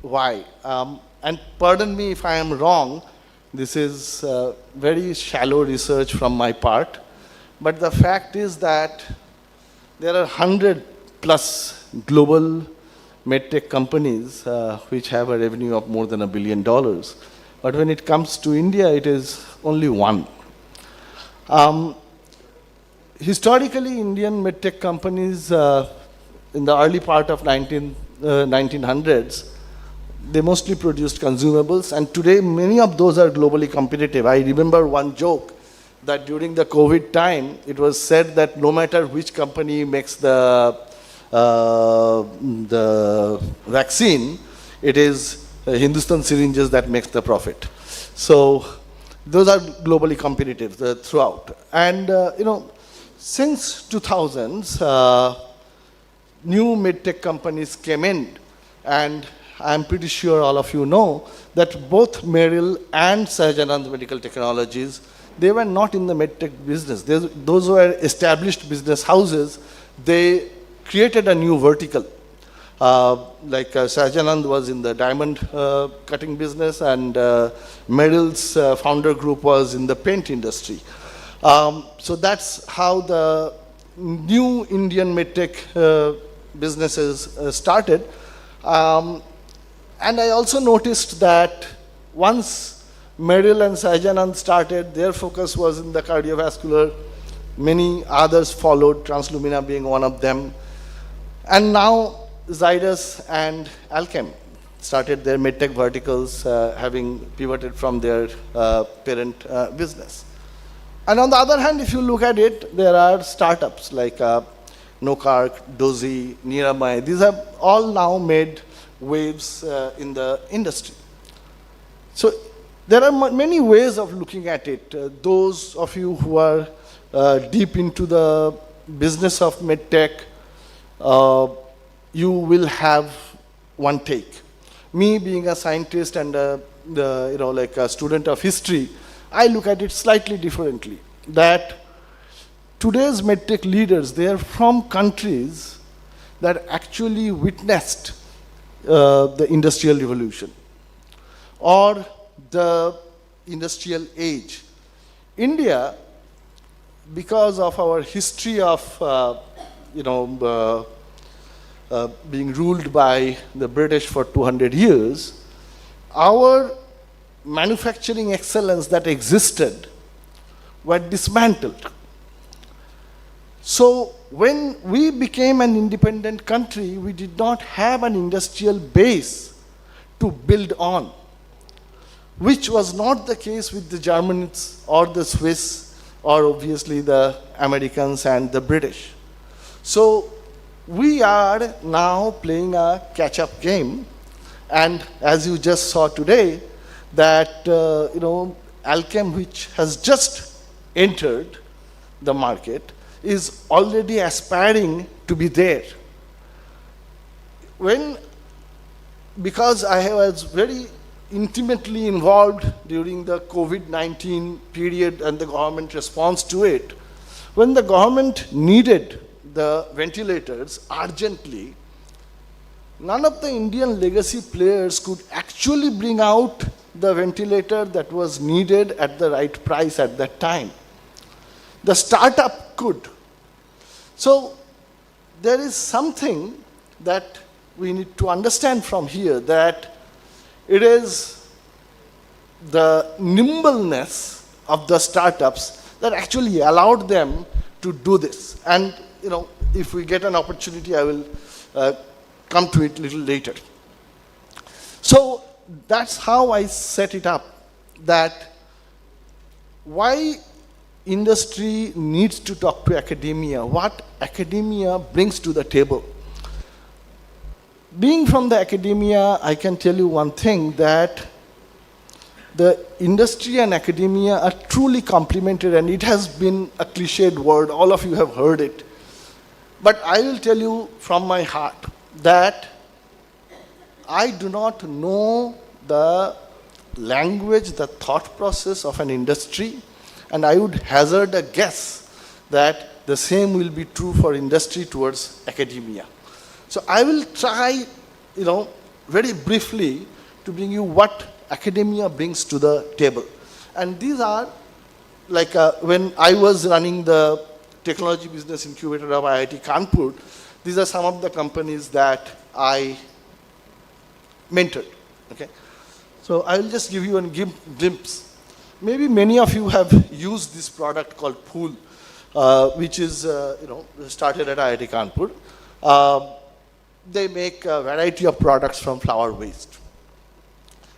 why. And pardon me if I am wrong, this is very shallow research from my part, but the fact is that there are 100 plus global medtech companies which have a revenue of more than $1 billion. But when it comes to India, it is only one. Historically, Indian medtech companies in the early part of 1900s, they mostly produced consumables, and today many of those are globally competitive. I remember one joke that during the COVID time, it was said that no matter which company makes the vaccine, it is Hindustan Syringes that makes the profit. So those are globally competitive throughout. And since 2000s, new medtech companies came in, and I'm pretty sure all of you know that both Merrill and Sahajanand Medical Technologies, they were not in the medtech business. Those were established business houses. They created a new vertical. Sahajanand was in the diamond cutting business, and Merrill's founder group was in the paint industry. So that's how the new Indian medtech businesses started. And I also noticed that once Merrill and Sahajanand started, their focus was in the cardiovascular. Many others followed, Translumina being one of them. And now Zydus and Alkem started their medtech verticals, having pivoted from their parent business. And on the other hand, if you look at it, there are startups like Nokark, Dozy, Niramay. These have all now made waves in the industry. So there are many ways of looking at it. Those of you who are deep into the business of medtech, you will have one take. Me being a scientist and a student of history, I look at it slightly differently. That today's medtech leaders, they are from countries that actually witnessed the industrial revolution or the industrial age. India, because of our history of being ruled by the British for 200 years, our manufacturing excellence that existed were dismantled. So when we became an independent country, we did not have an industrial base to build on, which was not the case with the Germans or the Swiss or obviously the Americans and the British. So we are now playing a catch-up game, and as you just saw today, that Alkem, which has just entered the market, is already aspiring to be there. Because I was very intimately involved during the COVID-19 period and the government response to it, when the government needed the ventilators urgently, none of the Indian legacy players could actually bring out the ventilator that was needed at the right price at that time. The startup could. So there is something that we need to understand from here, that it is the nimbleness of the startups that actually allowed them to do this. And if we get an opportunity, I will come to it a little later. So that's how I set it up, that why industry needs to talk to academia, what academia brings to the table. Being from the academia, I can tell you one thing, that the industry and academia are truly complementary, and it has been a cliched word, all of you have heard it. But I will tell you from my heart that I do not know the language, the thought process of an industry, and I would hazard a guess that the same will be true for industry towards academia. So I will try, very briefly to bring you what academia brings to the table. And these are, like when I was running the technology business incubator of IIT Kanpur, these are some of the companies that I mentored. Okay? So I will just give you a glimpse. Maybe many of you have used this product called Pool, which is started at IIT Kanpur. They make a variety of products from flower waste.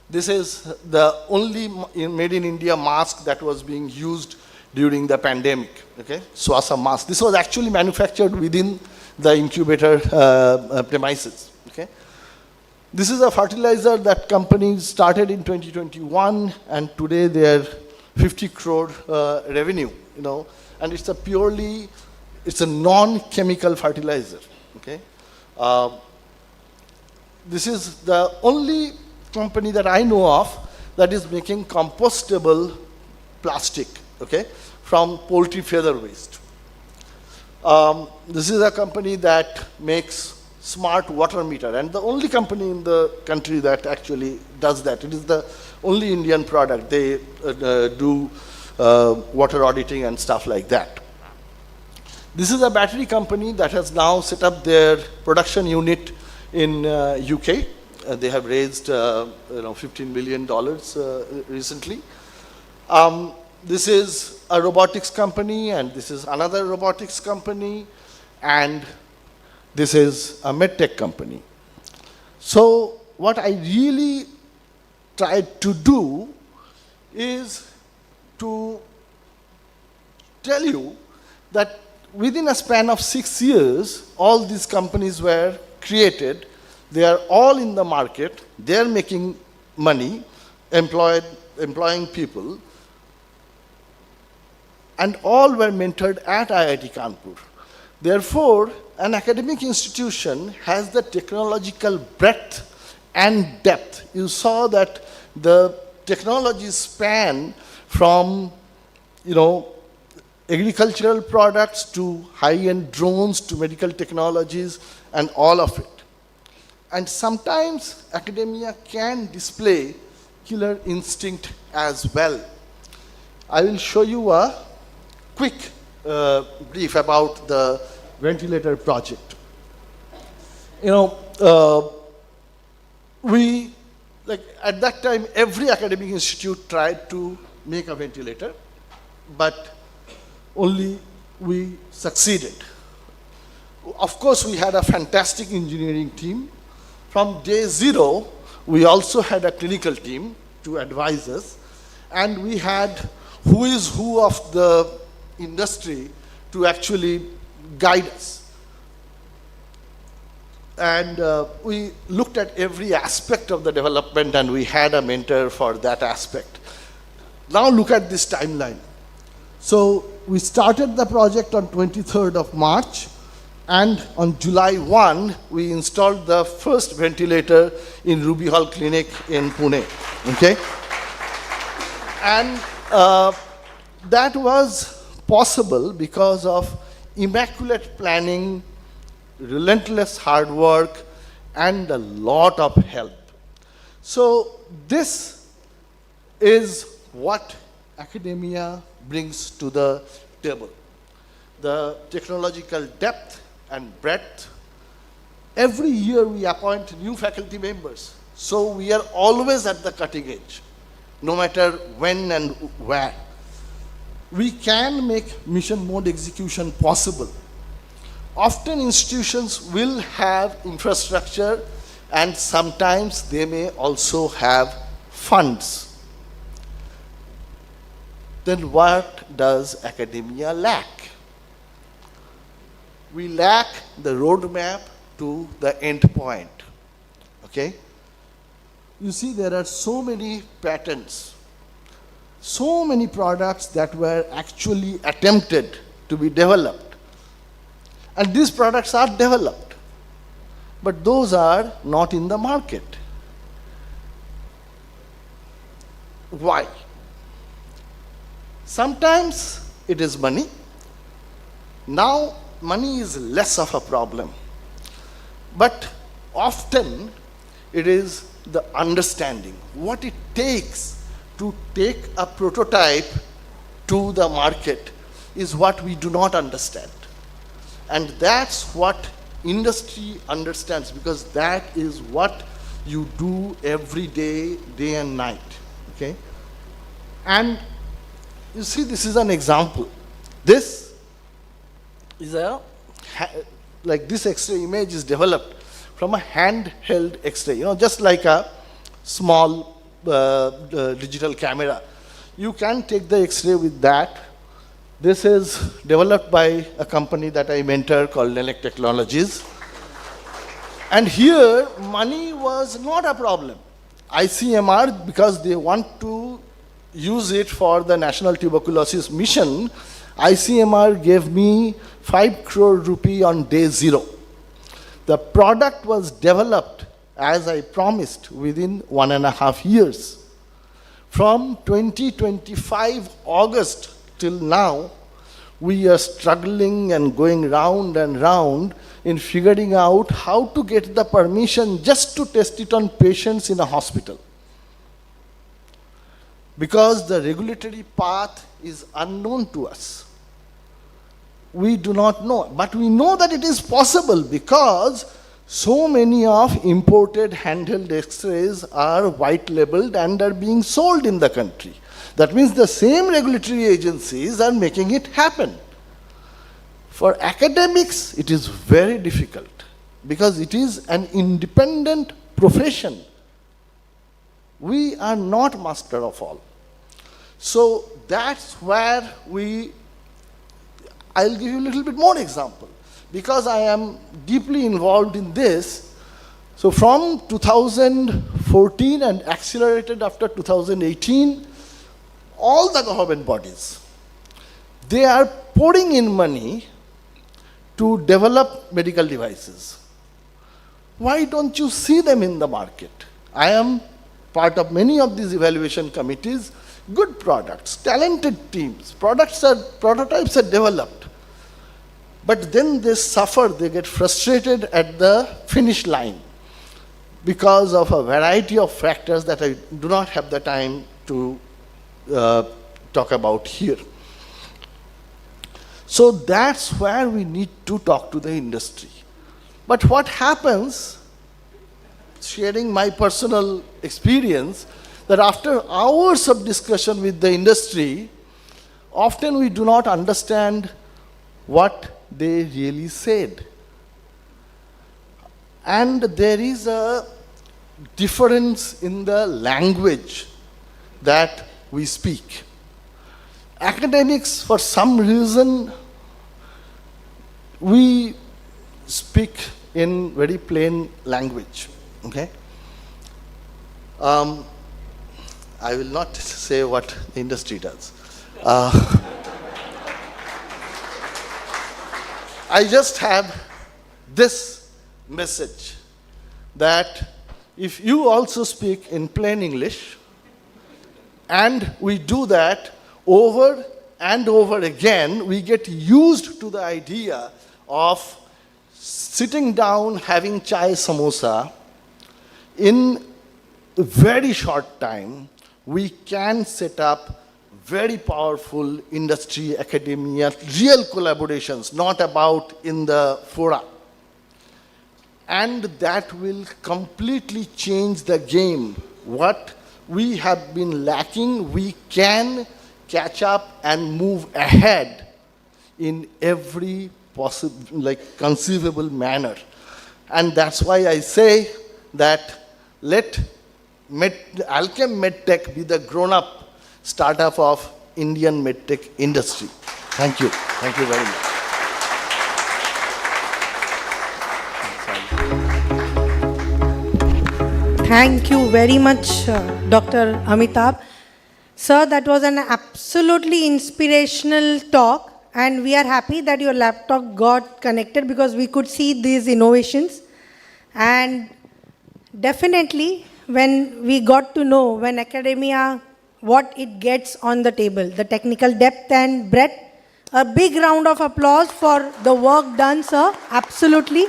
This is the only made in India mask that was being used during the pandemic. Okay, Swasa mask. This was actually manufactured within the incubator premises. Okay, this is a fertilizer that company started in 2021, and today they are 50 crore revenue. And it's a non-chemical fertilizer. Okay. This is the only company that I know of that is making compostable plastic, okay, from poultry feather waste. This is a company that makes smart water meter, and the only company in the country that actually does that. It is the only Indian product. They do water auditing and stuff like that. This is a battery company that has now set up their production unit in UK. They have raised $15 million recently. This is a robotics company, and this is another robotics company, and this is a medtech company. So what I really tried to do is to tell you that within a span of 6 years, all these companies were created. They are all in the market. They are making money, employing people, and all were mentored at IIT Kanpur. Therefore, an academic institution has the technological breadth and depth. You saw that the technologies span from, agricultural products to high-end drones to medical technologies and all of it. And sometimes academia can display killer instinct as well. I will show you a quick brief about the ventilator project. At that time, every academic institute tried to make a ventilator, but only we succeeded. Of course, we had a fantastic engineering team. From day zero, we also had a clinical team to advise us, and we had who is who of the industry to actually guide us. And we looked at every aspect of the development, and we had a mentor for that aspect. Now look at this timeline. So we started the project on 23rd of March, and on July 1, we installed the first ventilator in Ruby Hall Clinic in Pune. Okay? And that was possible because of immaculate planning, relentless hard work, and a lot of help. So this is what academia brings to the table. The technological depth and breadth. Every year we appoint new faculty members. So we are always at the cutting edge, no matter when and where. We can make mission mode execution possible. Often institutions will have infrastructure and sometimes they may also have funds. Then what does academia lack? We lack the roadmap to the end point. Okay? You see, there are so many patents, so many products that were actually attempted to be developed. And these products are developed, but those are not in the market. Why? Sometimes it is money. Now, money is less of a problem. But often it is the understanding, what it takes to take a prototype to the market is what we do not understand. And that's what industry understands, because that is what you do every day, day and night. Okay? And you see, this is an example. This is like this X-ray image is developed from a handheld X-ray, just like a small digital camera. You can take the X-ray with that. This is developed by a company that I mentor called Nelec Technologies. And here, money was not a problem. ICMR, because they want to use it for the National Tuberculosis Mission, ICMR gave me 5 crore rupee on day 0. The product was developed, as I promised, within 1.5 years. From 2025 August till now, we are struggling and going round and round in figuring out how to get the permission just to test it on patients in a hospital. Because the regulatory path is unknown to us. We do not know, but we know that it is possible because so many of imported handheld X-rays are white labeled and are being sold in the country. That means the same regulatory agencies are making it happen. For academics, it is very difficult because it is an independent profession. We are not master of all. So that's where I'll give you a little bit more example. Because I am deeply involved in this, so from 2014 and accelerated after 2018, all the government bodies, they are pouring in money to develop medical devices. Why don't you see them in the market? I am part of many of these evaluation committees. Good products, talented teams, prototypes are developed. But then they suffer, they get frustrated at the finish line because of a variety of factors that I do not have the time to talk about here. So that's where we need to talk to the industry. But what happens, sharing my personal experience, that after hours of discussion with the industry, often we do not understand what they really said. And there is a difference in the language that we speak. Academics, for some reason, we speak in very plain language. Okay? I will not say what the industry does. I just have this message that if you also speak in plain English, and we do that over and over again, we get used to the idea of sitting down, having chai samosa, in a very short time, we can set up very powerful industry, academia, real collaborations, not about in the fora. And that will completely change the game. What we have been lacking, we can catch up and move ahead in every possible, conceivable manner. And that's why I say that let Alkem MedTech be the grown-up startup of Indian MedTech industry. Thank you. Thank you very much. Thank you very much, Dr. Amitabh. Sir, that was an absolutely inspirational talk, and we are happy that your laptop got connected because we could see these innovations. And definitely, when we got to know, when academia, what it gets on the table, the technical depth and breadth, a big round of applause for the work done, sir. Absolutely.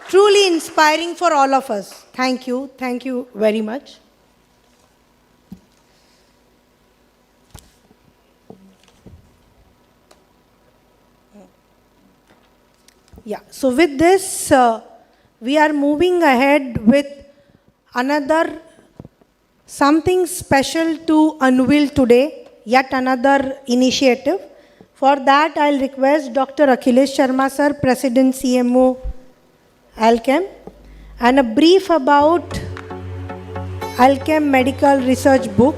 Truly inspiring for all of us. Thank you. Thank you very much. Yeah, so with this, we are moving ahead with another something special to unveil today, yet another initiative. For that, I'll request Dr. Akhilesh Sharma, sir, President CMO, Alkem, and a brief about Alkem Medical Research Book.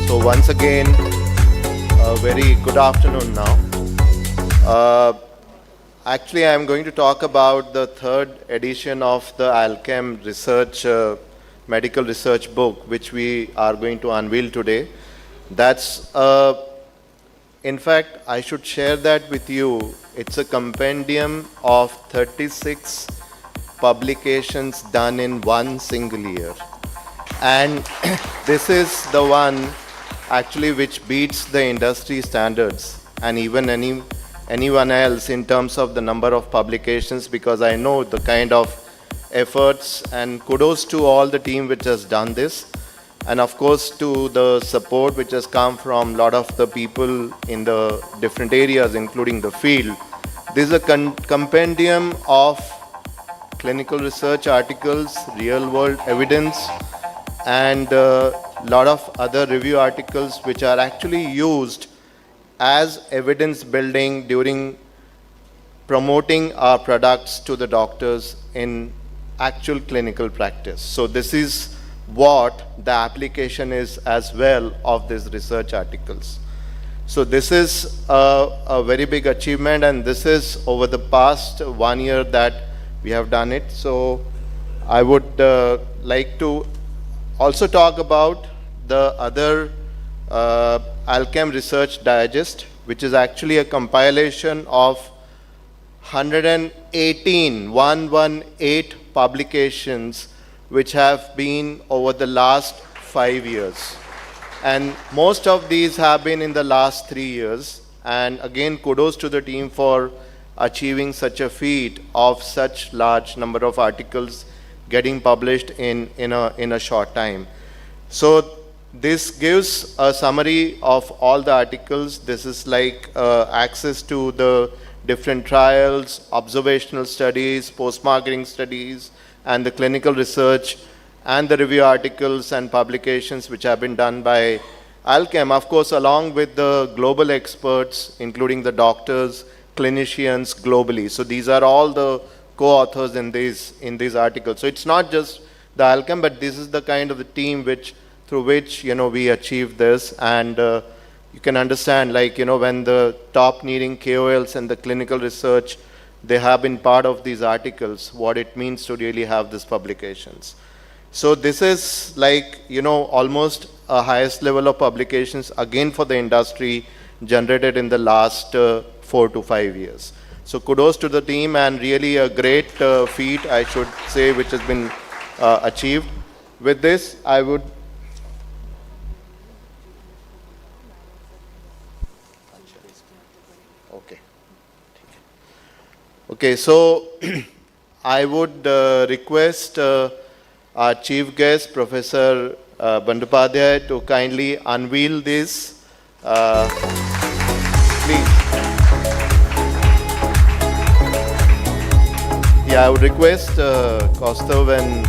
So once again, a very good afternoon now. Actually, I am going to talk about the third edition of the Alkem Research Medical Research Book, which we are going to unveil today. That's, in fact, I should share that with you. It's a compendium of 36 publications done in one single year. And this is the one actually which beats the industry standards and even anyone else in terms of the number of publications, because I know the kind of efforts, and kudos to all the team which has done this, and of course to the support which has come from a lot of the people in the different areas including the field. This is a compendium of clinical research articles, real world evidence, and a lot of other review articles which are actually used as evidence building during promoting our products to the doctors in actual clinical practice. So this is what the application is as well of these research articles. So this is a very big achievement, and this is over the past 1 year that we have done it. So I would like to also talk about the other Alkem Research Digest, which is actually a compilation of 118 publications which have been over the last 5 years. And most of these have been in the last 3 years. And again, kudos to the team for achieving such a feat of such large number of articles getting published in a short time. So this gives a summary of all the articles. This is like access to the different trials, observational studies, post-marketing studies, and the clinical research, and the review articles and publications which have been done by Alkem, of course, along with the global experts, including the doctors, clinicians globally. So these are all the co-authors in these articles. So it's not just the Alkem, but this is the kind of the team through which we achieve this. And you can understand, when the top leading KOLs and the clinical research, they have been part of these articles, what it means to really have these publications. So this is almost a highest level of publications again for the industry generated in the last 4 to 5 years. So kudos to the team, and really a great feat, I should say, which has been achieved. With this, I would Okay, so I would request our chief guest, Professor Bandopadhyay, to kindly unveil this. Please. Yeah, I would request Kaustav and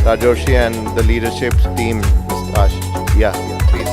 Rajoshi and the leadership team, Mr. Ashish. Yeah, please.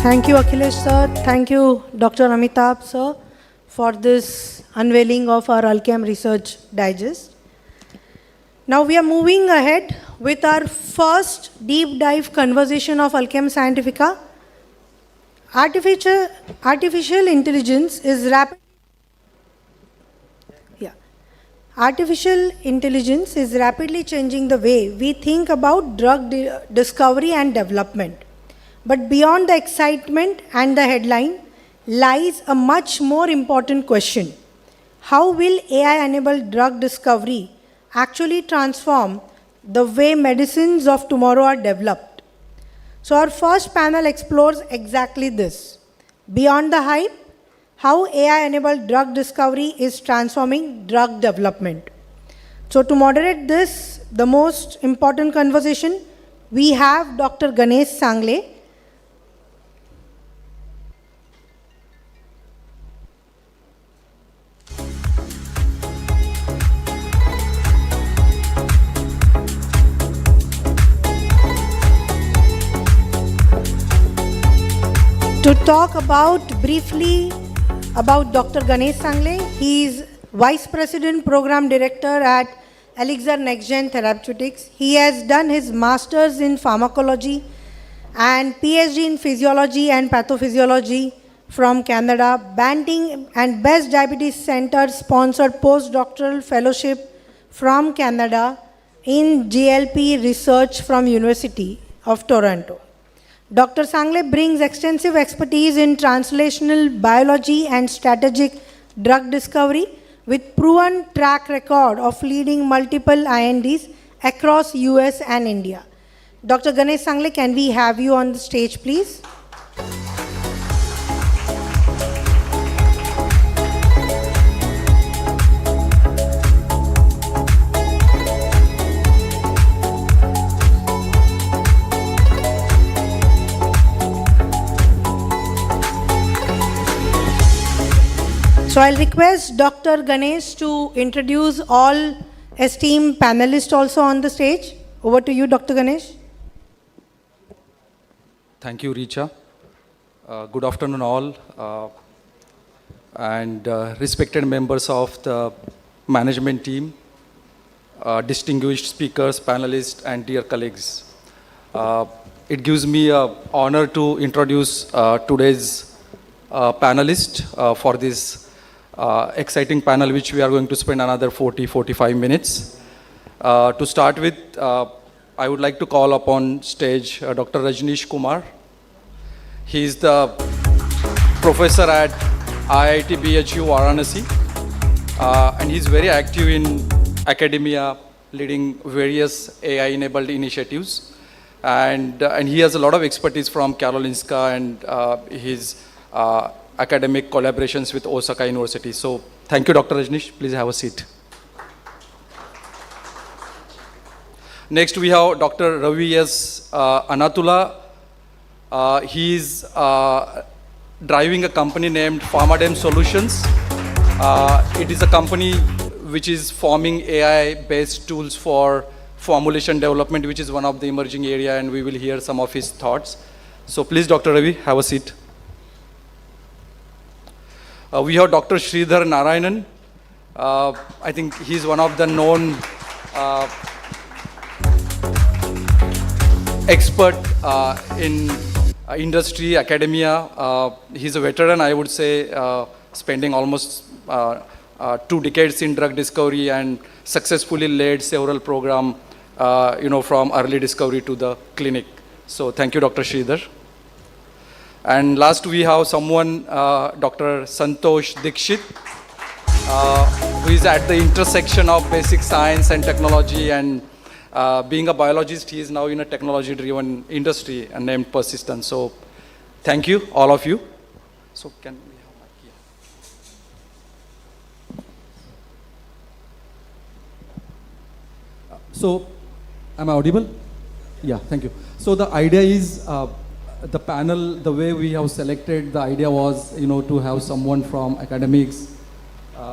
Thank you, Akhilesh sir. Thank you, Dr. Amitabh sir, for this unveiling of our Alkem Research Digest. Now we are moving ahead with our first deep dive conversation of Alkem Scientifica. Artificial intelligence is rapidly changing the way we think about drug discovery and development. But beyond the excitement and the headline lies a much more important question. How will AI-enabled drug discovery actually transform the way medicines of tomorrow are developed? So our first panel explores exactly this. Beyond the hype, how AI-enabled drug discovery is transforming drug development. So to moderate this, the most important conversation, we have Dr. Ganesh Sangle. To talk briefly about Dr. Ganesh Sangle, he is Vice President Program Director at Elixir NextGen Therapeutics. He has done his Masters in Pharmacology and PhD in Physiology and Pathophysiology from Canada. Banting and Best Diabetes Center sponsored postdoctoral fellowship from Canada in GLP research from University of Toronto. Dr. Sangle brings extensive expertise in translational biology and strategic drug discovery with proven track record of leading multiple INDs across US and India. Dr. Ganesh Sangle, can we have you on the stage, please? So I'll request Dr. Ganesh to introduce all esteemed panelists also on the stage. Over to you, Dr. Ganesh. Thank you, Richa. Good afternoon, all, and respected members of the management team, distinguished speakers, panelists, and dear colleagues. It gives me an honor to introduce today's panelist for this exciting panel, which we are going to spend another 40-45 minutes. To start with, I would like to call upon stage Dr. Rajneesh Kumar. He is the professor at IIT BHU Varanasi, and he's very active in academia, leading various AI-enabled initiatives. And he has a lot of expertise from Karolinska and his academic collaborations with Osaka University. So thank you, Dr. Rajneesh. Please have a seat. Next, we have Dr. Ravi S. Anatula. He is driving a company named Pharmadem Solutions. It is a company which is forming AI-based tools for formulation development, which is one of the emerging area, and we will hear some of his thoughts. So please, Dr. Ravi, have a seat. We have Dr. Sridhar Narayanan. I think he's one of the known expert in industry, academia. He's a veteran, I would say, spending almost 2 decades in drug discovery and successfully led several programs, from early discovery to the clinic. So thank you, Dr. Sridhar. And last we have someone, Dr. Santosh Dikshit, who is at the intersection of basic science and technology, and being a biologist, he is now in a technology-driven industry and named Persistence. So thank you, all of you. So can we have mic here? So, am I audible? Yeah, thank you. So the idea is, the panel, the way we have selected, the idea was, to have someone from academics,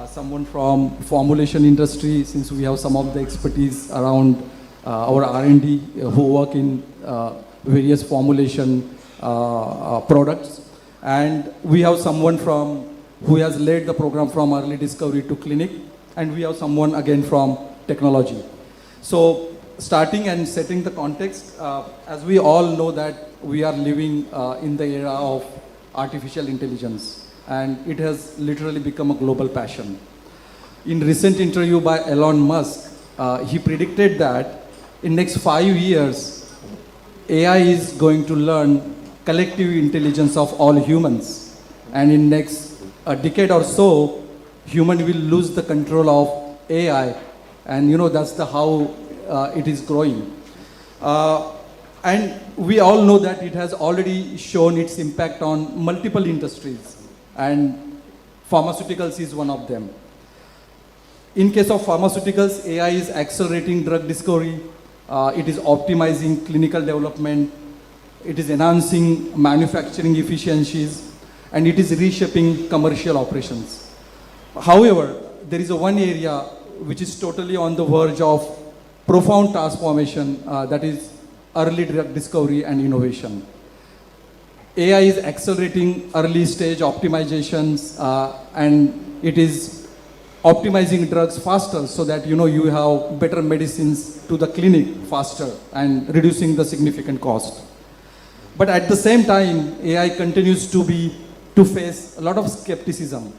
someone from formulation industry, since we have some of the expertise around our R&D who work in various formulation products. And we have someone who has led the program from early discovery to clinic, and we have someone again from technology. So starting and setting the context, as we all know that we are living in the era of artificial intelligence, and it has literally become a global passion. In recent interview by Elon Musk, he predicted that in next 5 years, AI is going to learn collective intelligence of all humans. And in next decade or so, human will lose the control of AI. And that's how it is growing. And we all know that it has already shown its impact on multiple industries, and pharmaceuticals is one of them. In case of pharmaceuticals, AI is accelerating drug discovery, it is optimizing clinical development, it is enhancing manufacturing efficiencies, and it is reshaping commercial operations. However, there is one area which is totally on the verge of profound transformation, that is early drug discovery and innovation. AI is accelerating early stage optimizations, and it is optimizing drugs faster so that you have better medicines to the clinic faster and reducing the significant cost. But at the same time, AI continues to face a lot of skepticism.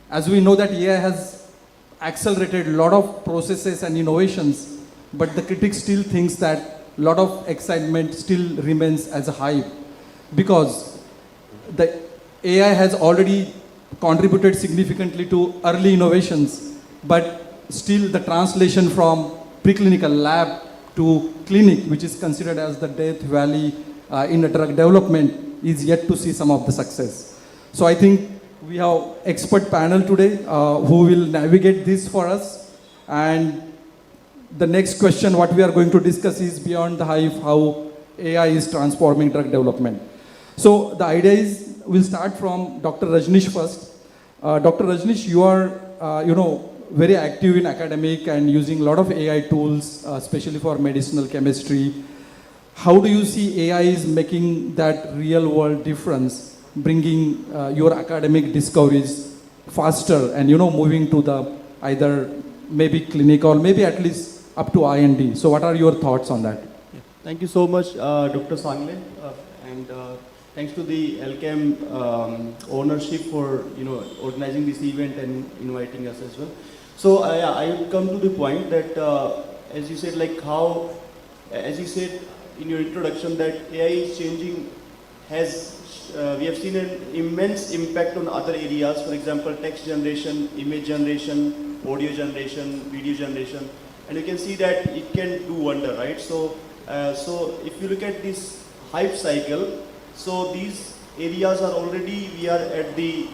As we know that AI has accelerated a lot of processes and innovations, but the critic still thinks that a lot of excitement still remains as a hype, because the AI has already contributed significantly to early innovations, but still the translation from preclinical lab to clinic, which is considered as the death valley in a drug development, is yet to see some of the success. So I think we have expert panel today who will navigate this for us. And the next question, what we are going to discuss is beyond the hype, how AI is transforming drug development. So the idea is, we'll start from Dr. Rajneesh first. Dr. Rajnish, you are, very active in academic and using a lot of AI tools, especially for medicinal chemistry. How do you see AI is making that real world difference, bringing your academic discoveries faster and, moving to the either maybe clinic or maybe at least up to IND? So what are your thoughts on that? Thank you so much, Dr. Sangle, and thanks to the Alkem ownership for organizing this event and inviting us as well. So I would come to the point that as you said, as you said in your introduction, that AI is changing. We have seen an immense impact on other areas. For example, text generation, image generation, audio generation, video generation, and you can see that it can do wonder, right? So if you look at this hype cycle, so these areas are already, we are at the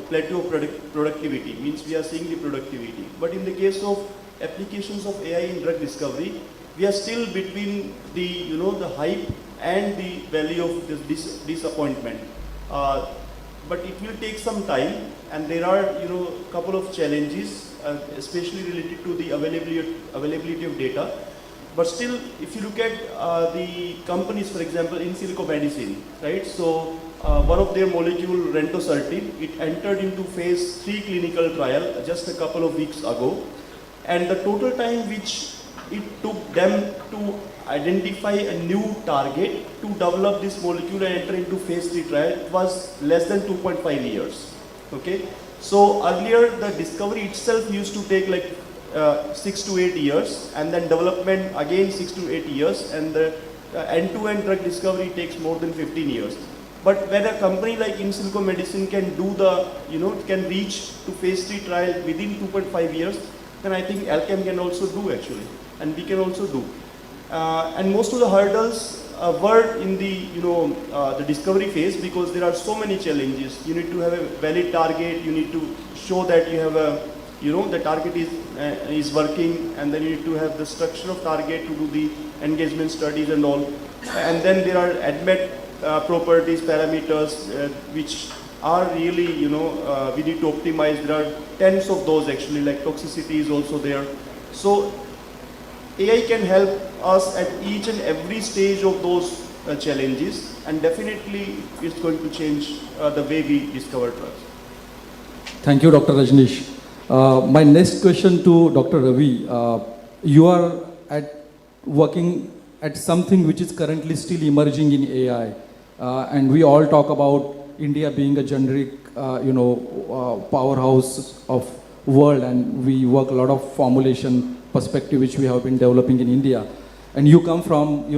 plateau of productivity, means we are seeing the productivity. But in the case of applications of AI in drug discovery, we are still between the the hype and the valley of this disappointment. But it will take some time, and there are couple of challenges, especially related to the availability of data. But still, if you look at the companies, for example, in silico medicine, right? So one of their molecule, rentosertib, it entered into phase 3 clinical trial just a couple of weeks ago, and the total time which it took them to identify a new target to develop this molecule and enter into phase 3 trial was less than 2.5 years. Okay, so earlier the discovery itself used to take like 6 to 8 years, and then development again 6 to 8 years, and the end-to-end drug discovery takes more than 15 years. But when a company like in silico medicine can do the, can reach to phase 3 trial within 2.5 years, then I think Alkem can also do actually, and we can also do. And most of the hurdles were in the, the discovery phase, because there are so many challenges. You need to have a valid target, you need to show that you have a, the target is working, and then you need to have the structure of target to do the engagement studies and all. And then there are ADMET properties, parameters, which are really, we need to optimize. There are tens of those actually, like toxicity is also there. So AI can help us at each and every stage of those challenges, and definitely it's going to change the way we discover drugs. Thank you, Dr. Rajnish. My next question to Dr. Ravi. You are working at something which is currently still emerging in AI, and we all talk about India being a generic, powerhouse of world, and we work a lot of formulation perspective which we have been developing in India. And you come from,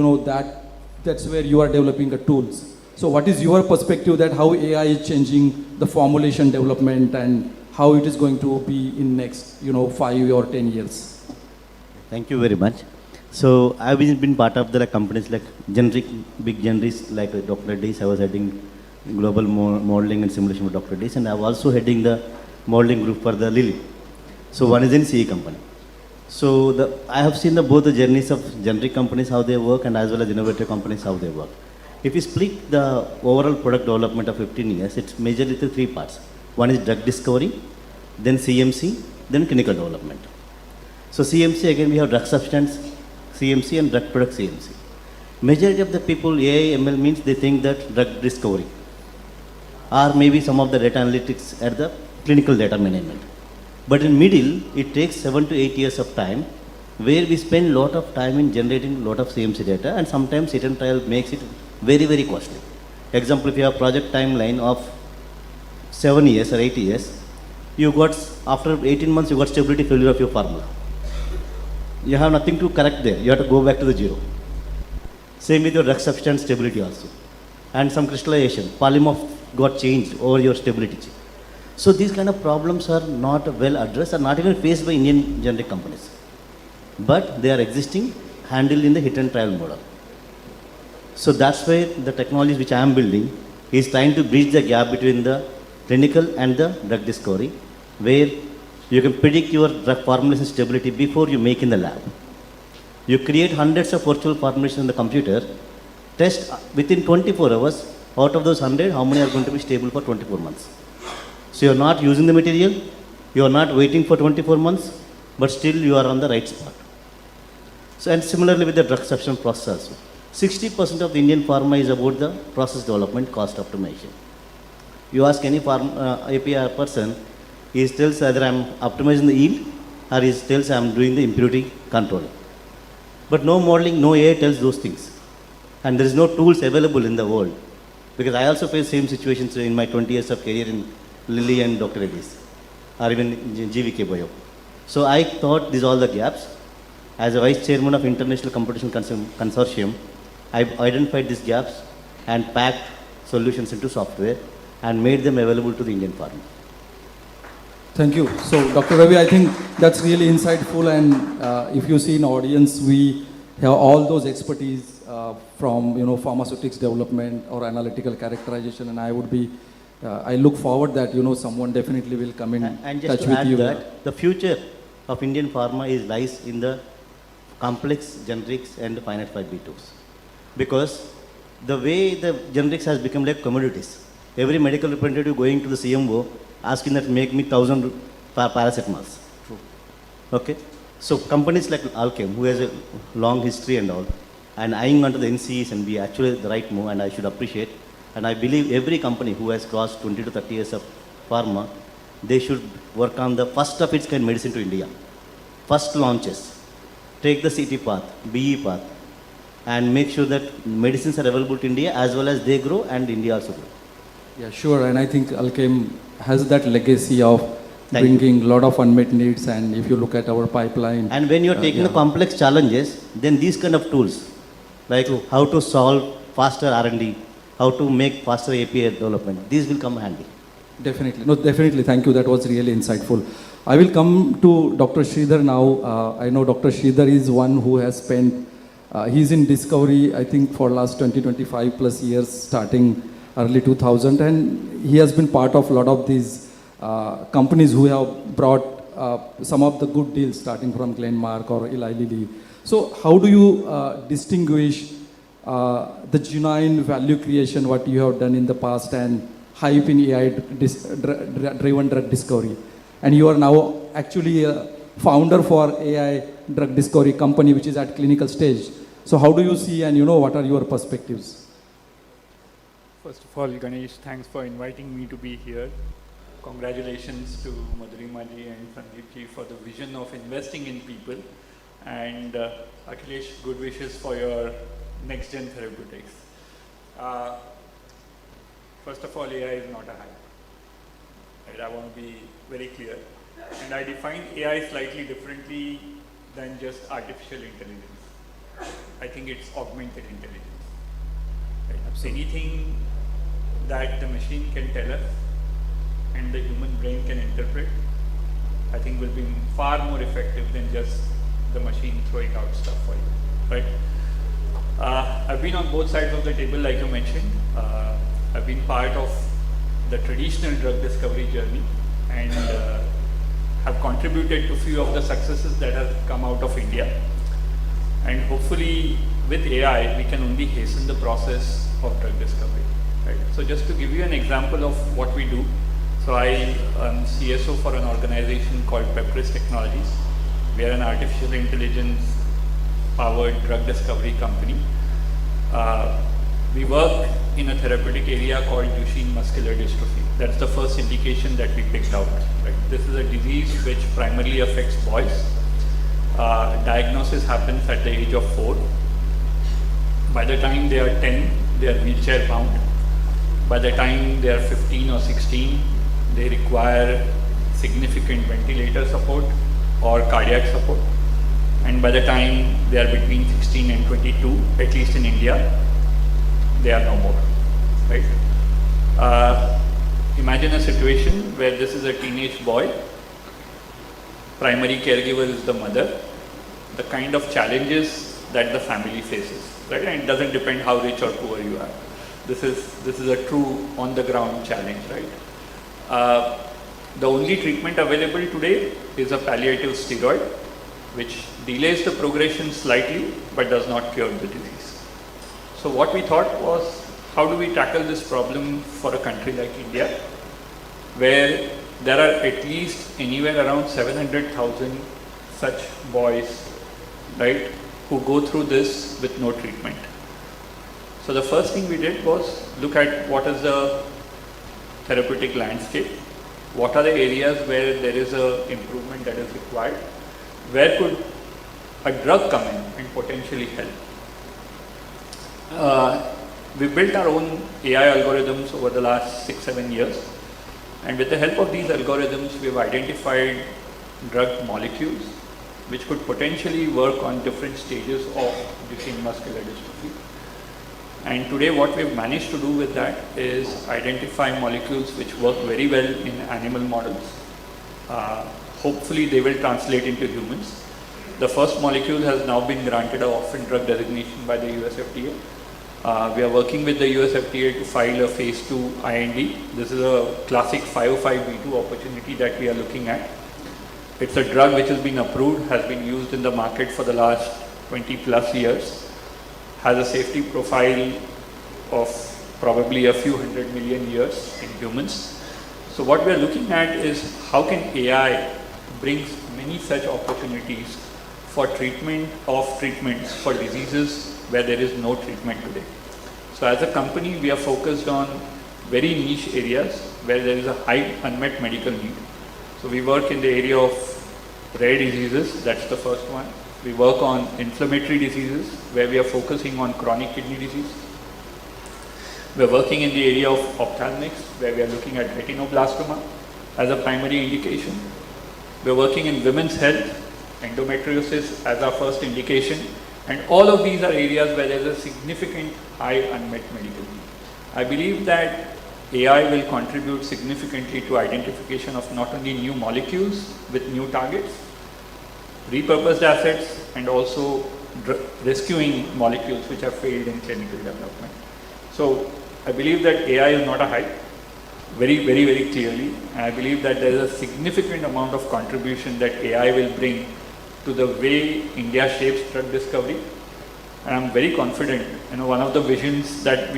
that's where you are developing the tools. So what is your perspective that how AI is changing the formulation development and how it is going to be in next, 5 or 10 years? Thank you very much. So I've been part of the companies like big generics like Dr. Days. I was heading global modeling and simulation with Dr. Days, and I was also heading the modeling group for the Lilly. So one is in CE company. So I have seen both the journeys of generic companies, how they work, and as well as innovative companies, how they work. If you split the overall product development of 15 years, it's majorly into 3 parts. One is drug discovery, then CMC, then clinical development. So CMC, again, we have drug substance CMC and drug product CMC. Majority of the people, AI, ML means they think that drug discovery, or maybe some of the data analytics at the clinical data management. But in middle, it takes 7 to 8 years of time, where we spend a lot of time in generating a lot of CMC data, and sometimes hit and trial makes it very, very costly. Example, if you have project timeline of 7 years or 8 years, you got, after 18 months, you got stability failure of your formula. You have nothing to correct there. You have to go back to the zero. Same with your drug substance stability also. And some crystallization, polymorph got changed over your stability. So these kind of problems are not well addressed, are not even faced by Indian generic companies. But they are existing, handled in the hit and trial model. So that's where the technologies which I am building is trying to bridge the gap between the clinical and the drug discovery, where you can predict your drug formulation stability before you make in the lab. You create hundreds of virtual formulations in the computer, test within 24 hours, out of those 100, how many are going to be stable for 24 months. So you are not using the material, you are not waiting for 24 months, but still you are on the right spot. So, and similarly with the drug substance process also. 60% of the Indian pharma is about the process development cost optimization. You ask any API person, he tells either I am optimizing the yield or he tells I am doing the impurity control. But no modeling, no AI tells those things. And there is no tools available in the world. Because I also face same situations in my 20 years of career in Lilly and Dr. Reddy's, or even in GVK Bio. So I thought these are all the gaps. As a vice chairman of International Competition Consortium, I've identified these gaps and packed solutions into software and made them available to the Indian farmer. Thank you. So, Dr. Ravi, I think that's really insightful, and if you see in audience, we have all those expertise from pharmaceutics development or analytical characterization, and I would be, I look forward that someone definitely will come in and touch just to with add you. That the future of Indian pharma lies in the complex generics and finite 5B2s, because the way the generics has become like commodities. Every medical representative going to the CMO asking that make me 1,000 paracetamols. Okay, so companies like Alkem, who has a long history and all, and eyeing onto the NCEs and be actually the right move, and I should appreciate. And I believe every company who has crossed 20 to 30 years of pharma, they should work on the first of its kind medicine to India. First launches, take the CT path, BE path, and make sure that medicines are available to India as well as they grow and India also grow. Yeah, sure. And I think Alkem has that legacy of bringing a lot of unmet needs. And if you look at our pipeline. And when you're taking the complex challenges, then these kind of tools, like how to solve faster R&D, how to make faster API development, these will come handy. Definitely. No, definitely. Thank you. That was really insightful. I will come to Dr. Sridhar now. I know Dr. Sridhar is one who has spent, he's in discovery, I think, for last 25 plus years, starting early 2000, and he has been part of a lot of these companies who have brought some of the good deals, starting from Glenmark or Eli Lilly. So how do you distinguish the genuine value creation, what you have done in the past, and hype in AI-driven drug discovery? And you are now actually a founder for AI drug discovery company, which is at clinical stage. So how do you see, and what are your perspectives? First of all, Ganesh, thanks for inviting me to be here. Congratulations to Madhurima ji and Sandeep ji for the vision of investing in people. And Akhilesh, good wishes for your next-gen therapeutics. First of all, AI is not a hype. Right? I want to be very clear. And I define AI slightly differently than just artificial intelligence. I think it's augmented intelligence. Right? Anything that the machine can tell us and the human brain can interpret, I think will be far more effective than just the machine throwing out stuff for you, right? I've been on both sides of the table, like you mentioned. I've been part of the traditional drug discovery journey and have contributed to a few of the successes that have come out of India. And hopefully with AI, we can only hasten the process of drug discovery. Right. So just to give you an example of what we do, so I am CSO for an organization called Pepris Technologies. We are an artificial intelligence powered drug discovery company. We work in a therapeutic area called Duchenne muscular dystrophy. That's the first indication that we picked out. Right. This is a disease which primarily affects boys. Diagnosis happens at the age of 4. By the time they are 10, they are wheelchair bound. By the time they are 15 or 16, they require significant ventilator support or cardiac support. And by the time they are between 16 and 22, at least in India, they are no more, right? Imagine a situation where this is a teenage boy, primary caregiver is the mother, the kind of challenges that the family faces, right? And it doesn't depend how rich or poor you are. This is a true on-the-ground challenge, right? The only treatment available today is a palliative steroid, which delays the progression slightly, but does not cure the disease. So what we thought was, how do we tackle this problem for a country like India? where there are at least anywhere around 700,000 such boys, right, who go through this with no treatment. So the first thing we did was look at what is the therapeutic landscape, what are the areas where there is a improvement that is required, where could a drug come in and potentially help. We built our own AI algorithms over the last 6-7 years, and with the help of these algorithms we have identified drug molecules which could potentially work on different stages of Duchenne muscular dystrophy. And today what we've managed to do with that is identify molecules which work very well in animal models. Hopefully they will translate into humans. The first molecule has now been granted an orphan drug designation by the US FDA. We are working with the US FDA to file a phase 2 IND. This is a classic 505(b)(2) opportunity that we are looking at. It's a drug which has been approved, has been used in the market for the last 20 plus years, has a safety profile of probably a few 100 million years in humans. So what we are looking at is how can AI bring many such opportunities for treatment of treatments for diseases where there is no treatment today. So as a company, we are focused on very niche areas where there is a high unmet medical need. So we work in the area of rare diseases, that's the first one. We work on inflammatory diseases where we are focusing on chronic kidney disease. We are working in the area of ophthalmics where we are looking at retinoblastoma as a primary indication. We are working in women's health, endometriosis as our first indication, and all of these are areas where there is a significant high unmet medical need. I believe that AI will contribute significantly to identification of not only new molecules with new targets, repurposed assets, and also rescuing molecules which have failed in clinical development. So I believe that AI is not a hype, very clearly. And I believe that there is a significant amount of contribution that AI will bring to the way India shapes drug discovery. And I'm very confident, one of the visions that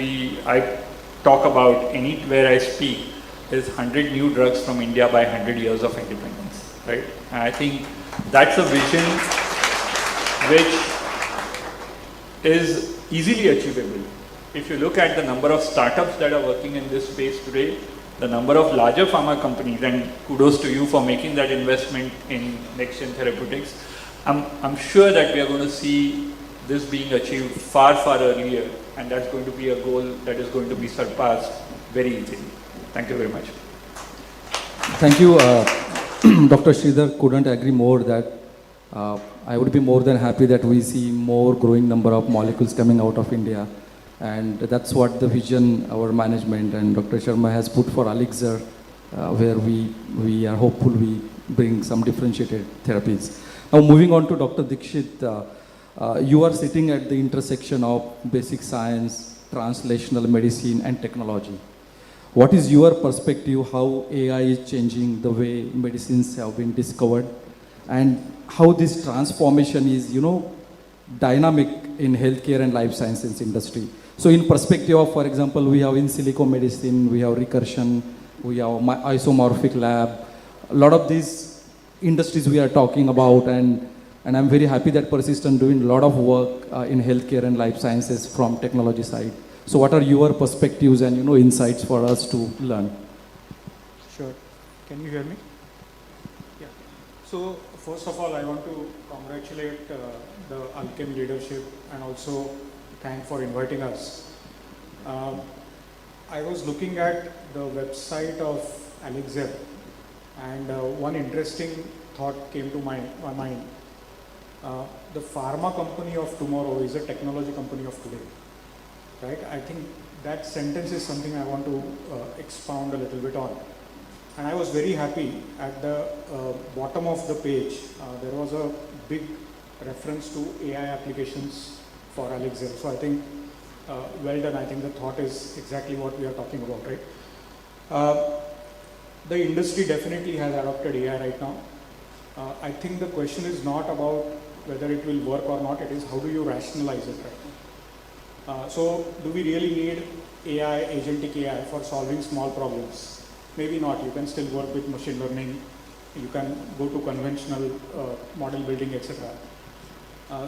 I talk about anywhere I speak is 100 new drugs from India by 100 years of independence, right? And I think that's a vision which is easily achievable. If you look at the number of startups that are working in this space today, the number of larger pharma companies, and kudos to you for making that investment in next-gen therapeutics, I'm sure that we are going to see this being achieved far earlier, and that's going to be a goal that is going to be surpassed very easily. Thank you very much. Thank you, Dr. Sridhar. Couldn't agree more that I would be more than happy that we see more growing number of molecules coming out of India. And that's what the vision our management and Dr. Sharma has put for Elixir, where we are hopeful we bring some differentiated therapies. Now moving on to Dr. Dikshit, you are sitting at the intersection of basic science, translational medicine and technology. What is your perspective how AI is changing the way medicines have been discovered and how this transformation is, dynamic in healthcare and life sciences industry? So in perspective of, for example, we have in silico medicine, we have recursion, we have isomorphic lab, a lot of these industries we are talking about, and I'm very happy that Persistent doing a lot of work in healthcare and life sciences from technology side. So what are your perspectives and insights for us to learn? Sure. Can you hear me? Yeah. So first of all, I want to congratulate the Alkem leadership and also thank for inviting us. I was looking at the website of Elixir, and one interesting thought came to my mind. The pharma company of tomorrow is a technology company of today, right? I think that sentence is something I want to expound a little bit on. And I was very happy at the bottom of the page, there was a big reference to AI applications for Elixir. So I think, well done. I think the thought is exactly what we are talking about, right? The industry definitely has adopted AI right now. I think the question is not about whether it will work or not, it is how do you rationalize it right now. So do we really need AI, agentic AI for solving small problems? maybe not. You can still work with machine learning. You can go to conventional model building, etc.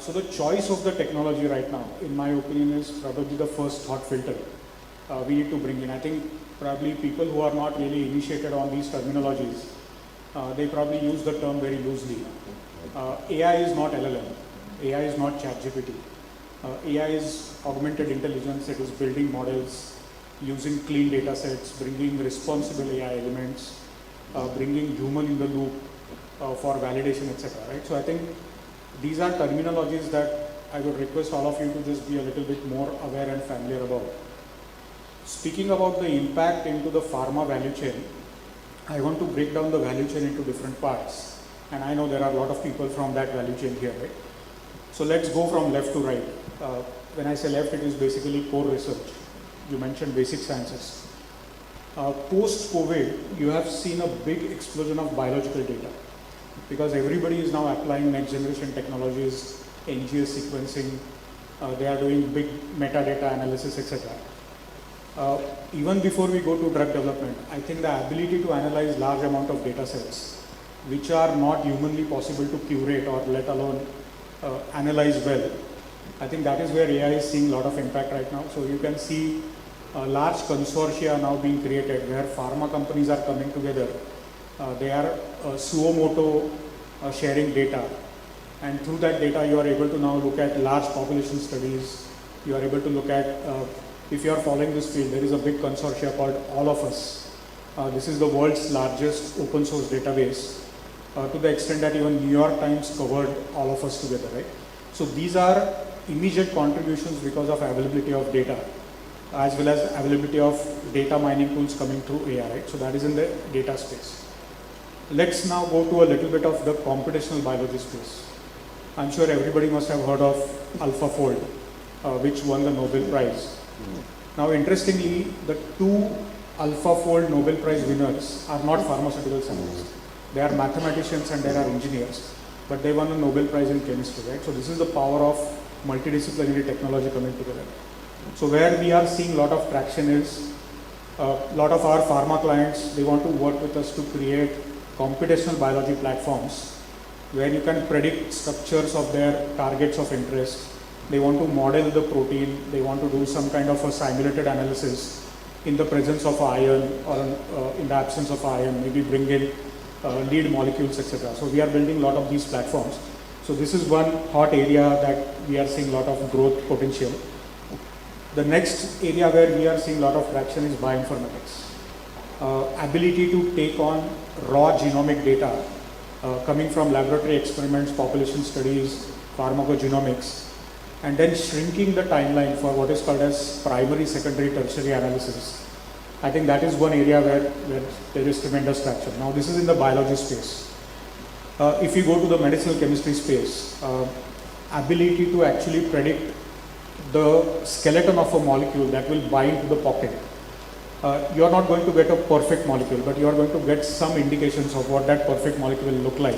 So the choice of the technology right now, in my opinion, is probably the first thought filter we need to bring in. I think probably people who are not really initiated on these terminologies, they probably use the term very loosely. AI is not LLM. AI is not ChatGPT. AI is augmented intelligence. It is building models, using clean data sets, bringing responsible AI elements, bringing human in the loop for validation, etc. Right? So I think these are terminologies that I would request all of you to just be a little bit more aware and familiar about. Speaking about the impact into the pharma value chain, I want to break down the value chain into different parts. And I know there are a lot of people from that value chain here, right? So let's go from left to right. When I say left, it is basically core research. You mentioned basic sciences. Post-COVID, you have seen a big explosion of biological data because everybody is now applying next generation technologies, NGS sequencing, they are doing big metadata analysis, etc. Even before we go to drug development, I think the ability to analyze large amount of data sets, which are not humanly possible to curate or let alone analyze well, I think that is where AI is seeing a lot of impact right now. So you can see large consortia now being created where pharma companies are coming together. They are suo moto sharing data, and through that data you are able to now look at large population studies. You are able to look at, if you are following this field, there is a big consortia called All of Us. This is the world's largest open source database, to the extent that even New York Times covered All of Us together, right? So these are immediate contributions because of availability of data, as well as availability of data mining tools coming through AI, right? So that is in the data space. Let's now go to a little bit of the computational biology space. I'm sure everybody must have heard of AlphaFold, which won the Nobel Prize. Now, interestingly, the two AlphaFold Nobel Prize winners are not pharmaceutical scientists. They are mathematicians and they are engineers, but they won a Nobel Prize in chemistry, right? So this is the power of multidisciplinary technology coming together. So where we are seeing a lot of traction is, a lot of our pharma clients, they want to work with us to create computational biology platforms where you can predict structures of their targets of interest. They want to model the protein. They want to do some kind of a simulated analysis in the presence of iron or in the absence of iron, maybe bring in lead molecules, etc. So we are building a lot of these platforms. So this is one hot area that we are seeing a lot of growth potential. The next area where we are seeing a lot of traction is bioinformatics. Ability to take on raw genomic data coming from laboratory experiments, population studies, pharmacogenomics, and then shrinking the timeline for what is called as primary, secondary, tertiary analysis. I think that is one area where there is tremendous traction. Now this is in the biology space. If you go to the medicinal chemistry space, ability to actually predict the skeleton of a molecule that will bind to the pocket. You are not going to get a perfect molecule, but you are going to get some indications of what that perfect molecule will look like.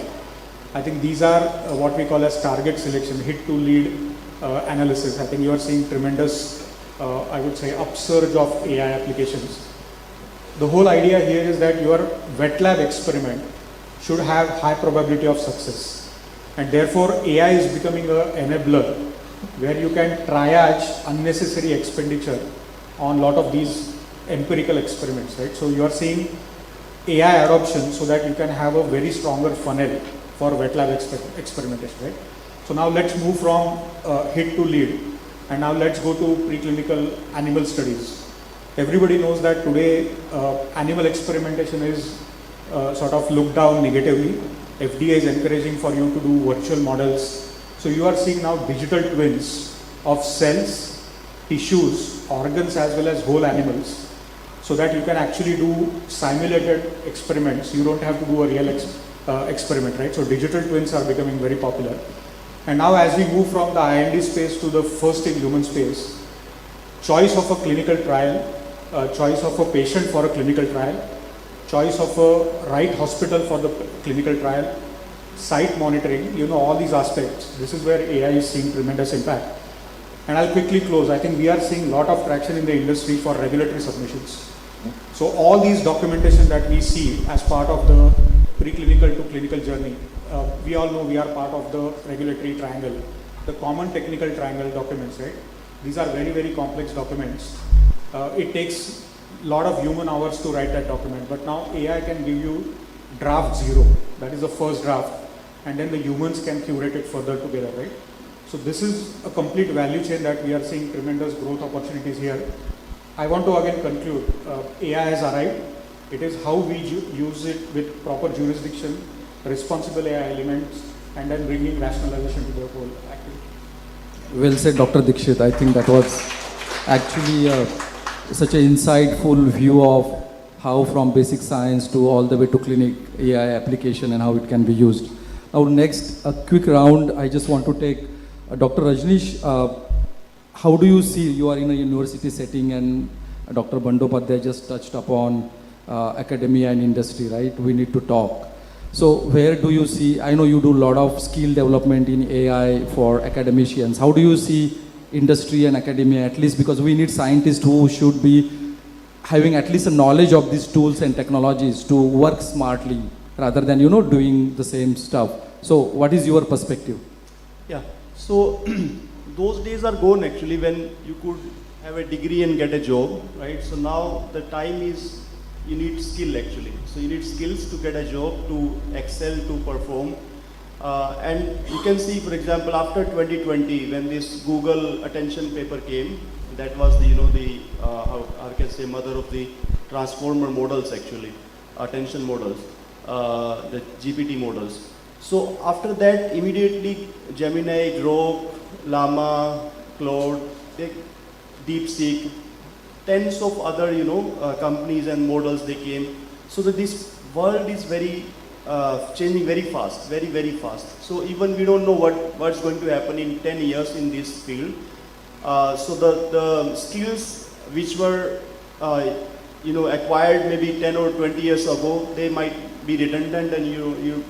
I think these are what we call as target selection, hit to lead analysis. I think you are seeing tremendous, I would say, upsurge of AI applications. The whole idea here is that your wet lab experiment should have high probability of success. And therefore, AI is becoming an enabler where you can triage unnecessary expenditure on a lot of these empirical experiments, right? So you are seeing AI adoption so that you can have a very stronger funnel for wet lab experimentation, right? So now let's move from hit to lead, and now let's go to preclinical animal studies. Everybody knows that today animal experimentation is sort of looked down negatively. FDA is encouraging for you to do virtual models. So you are seeing now digital twins of cells, tissues, organs as well as whole animals, so that you can actually do simulated experiments. You don't have to do a real experiment, right? So digital twins are becoming very popular. And now as we move from the IND space to the first in human space, choice of a clinical trial, choice of a patient for a clinical trial, choice of a right hospital for the clinical trial, site monitoring, you know, all these aspects. This is where AI is seeing tremendous impact. And I'll quickly close. I think we are seeing a lot of traction in the industry for regulatory submissions. So So all these documentation that we see as part of the preclinical to clinical journey, we all know we are part of the regulatory triangle, the common technical triangle documents, right? These are very, very complex documents. It takes a lot of human hours to write that document, but now AI can give you draft 0, that is the first draft, and then the humans can curate it further together, right? So this is a complete value chain that we are seeing tremendous growth opportunities here. I want to again conclude, AI has arrived. It is how we use it with proper jurisdiction, responsible AI elements, and then bringing rationalization to the whole activity. Well said, Dr. Dikshit. I think that was actually such an insightful view of how from basic science to all the way to clinic AI application and how it can be used. Now next, a quick round. I just want to take Dr. Rajneesh. How do you see, you are in a university setting and Dr. Bandopadhyay just touched upon academia and industry, right? We need to talk. So where do you see, I know you do a lot of skill development in AI for academicians. How do you see industry and academia, at least because we need scientists who should be having at least a knowledge of these tools and technologies to work smartly rather than, doing the same stuff. So what is your perspective? Yeah, so those days are gone actually when you could have a degree and get a job, right? So now the time is, you need skill actually. So you need skills to get a job, to excel, to perform. And you can see, for example, after 2020, when this Google attention paper came, that was the, how I can say, mother of the transformer models actually, attention models, the GPT models. So after that, immediately Gemini, Grok, Llama, Claude, DeepSeek, tens of other, companies and models they came. So that this world is very changing very fast, very, very fast. So even we don't know what's going to happen in 10 years in this field. So the skills which were, acquired maybe 10 or 20 years ago, they might be redundant, and you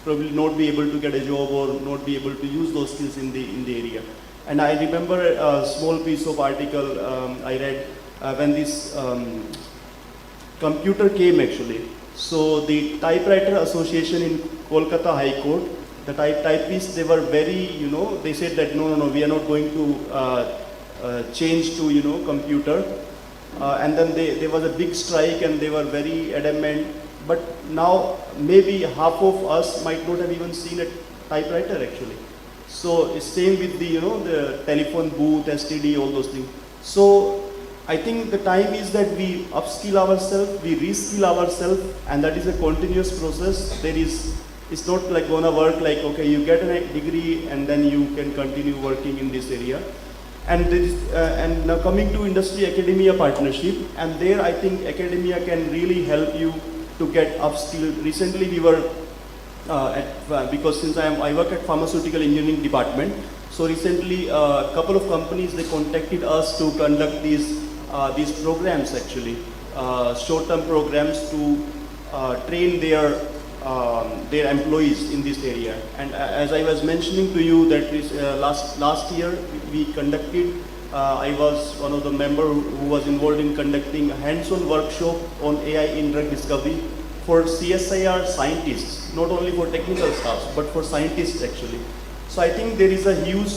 probably not be able to get a job or not be able to use those skills in the area. And I remember a small piece of article I read when this computer came actually. So the Typewriter Association in Kolkata High Court, the typists, they were very, they said that no, we are not going to change to, computer. And then there was a big strike and they were very adamant. But now maybe half of us might not have even seen a typewriter actually. So it's same with the, the telephone booth, STD, all those things. So I think the time is that we upskill ourselves, we reskill ourselves, and that is a continuous process. It's not like gonna work like, okay, you get a degree and then you can continue working in this area. And now coming to industry-academia partnership, and there I think academia can really help you to get upskilled. Recently we were, because since I work at pharmaceutical engineering department, so recently a couple of companies, they contacted us to conduct these programs actually, short-term programs to train their employees in this area. And as I was mentioning to you that this, last year we conducted, I was one of the members who was involved in conducting a hands-on workshop on AI in drug discovery for CSIR scientists, not only for technical staff, but for scientists actually. So I think there is a huge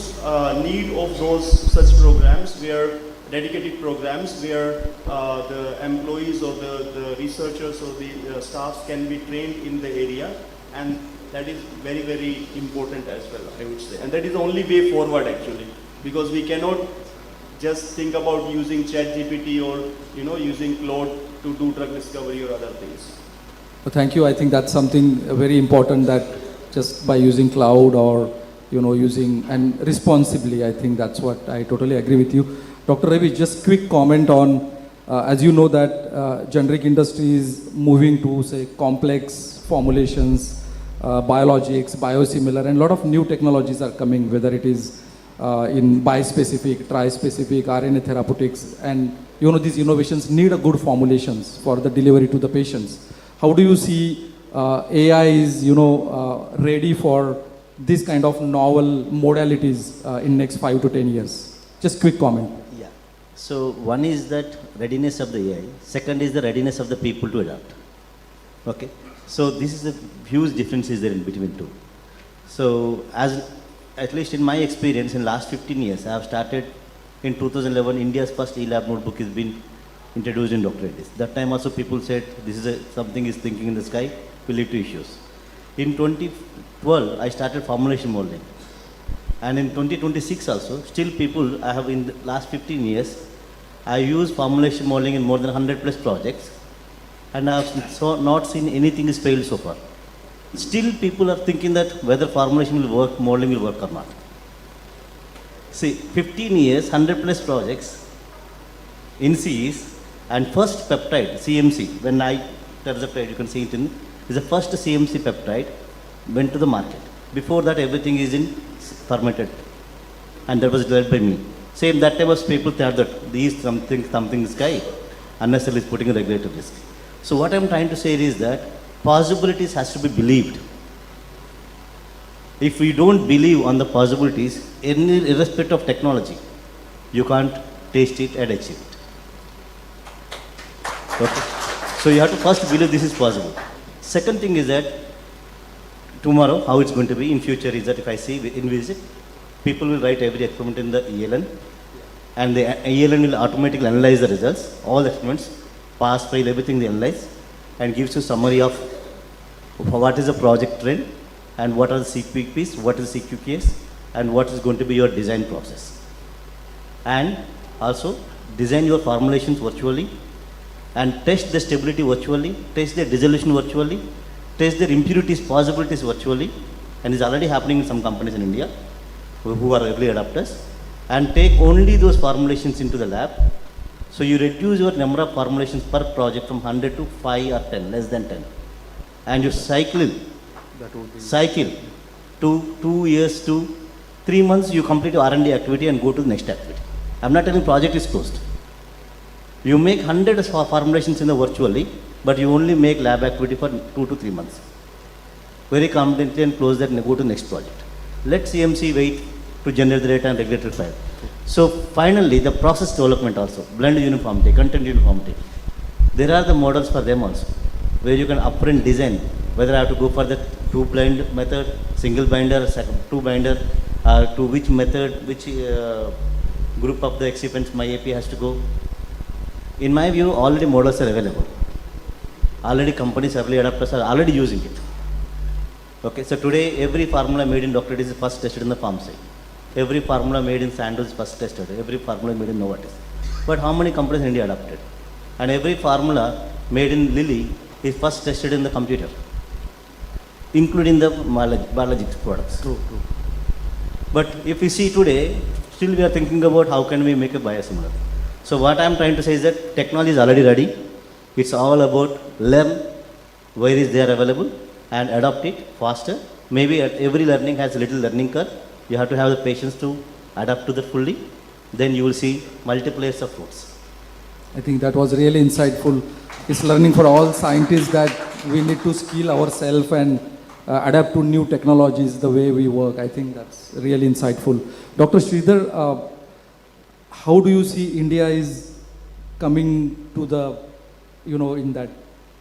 need of such programs, where dedicated programs where the employees or the researchers or the staff can be trained in the area, and that is very, very important as well, I would say. And that is the only way forward actually, because we cannot just think about using ChatGPT or using Claude to do drug discovery or other things. Well, thank you. I think that's something very important, that just by using cloud or using and responsibly, I think that's what I totally agree with you. Dr. Ravi, just quick comment on, as you know that generic industry is moving to say complex formulations, biologics, biosimilar, and a lot of new technologies are coming, whether it is in bispecific, trispecific, RNA therapeutics, and these innovations need a good formulations for the delivery to the patients. How do you see AI is ready for this kind of novel modalities in next 5 to 10 years? Just quick comment. So one is that readiness of the AI. Second is the readiness of the people to adapt. Okay. So this is a huge difference is there in between two. So as at least in my experience in last 15 years, I have started in 2011, India's first e-lab notebook has been introduced in Dr. Reddy's. That time also people said this is something is thinking in the sky, will lead to issues. In 2012, I started formulation molding. And in 2026 also, still people, I have in the last 15 years, I use formulation molding in more than 100 plus projects. And I have not seen anything is failed so far. Still people are thinking that whether formulation will work, molding will work or not. See, 15 years, 100 plus projects in CEs, and first peptide, CMC, when I terzepatide, you can see it in, is the first CMC peptide went to the market. Before that, everything is in fermented, and that was developed by me. Same that time was people thought that these something sky, unnecessarily is putting a regulated risk. So what I'm trying to say is that possibilities has to be believed. If we don't believe on the possibilities, irrespective of technology, you can't taste it and achieve it. Okay. So you have to first believe this is possible. Second thing is that tomorrow, how it's going to be in future is that if I see in visit, people will write every experiment in the ELN, and the ELN will automatically analyze the results, all the experiments, pass, fail, everything they analyze, and gives you summary of what is the project trend, and what are the CPPs, what is CQKs, and what is going to be your design process. And also design your formulations virtually, and test the stability virtually, test the dissolution virtually, test their impurities, possibilities virtually, and it's already happening in some companies in India who are early adopters, and take only those formulations into the lab. So you reduce your number of formulations per project from 100 to 5 or 10, less than 10. And you cycle to 2 years to 3 months, you complete your R&D activity and go to the next activity. I'm not telling project is closed. You make 100 formulations in the virtually, but you only make lab activity for 2 to 3 months. Very competently and close that and go to next project. Let CMC wait to generate the data and regulatory file. So finally, the process development also, blend uniformity, content uniformity. There are the models for them also, where you can upfront design, whether I have to go for the 2-blind method, single binder, 2 binder, to which method, which group of the excipients my AP has to go. In my view, already models are available. Already companies, early adopters are already using it. Okay, so today every formula made in Dr. is first tested in the pharmacy. Every formula made in Sandoz is first tested. Every formula made in Novartis. But how many companies in India adopted? And every formula made in Lilly is first tested in the computer, including the biologics products. True. But if we see today, still we are thinking about how can we make a biosimilar. So what I am trying to say is that technology is already ready. It's all about learn where is there available and adopt it faster. Maybe every learning has a little learning curve. You have to have the patience to adapt to that fully. Then you will see multipliers of fruits. I think that was really insightful. It's learning for all scientists that we need to skill ourselves and adapt to new technologies the way we work. I think that's really insightful. Dr. Sridhar, how do you see India is coming to the, in that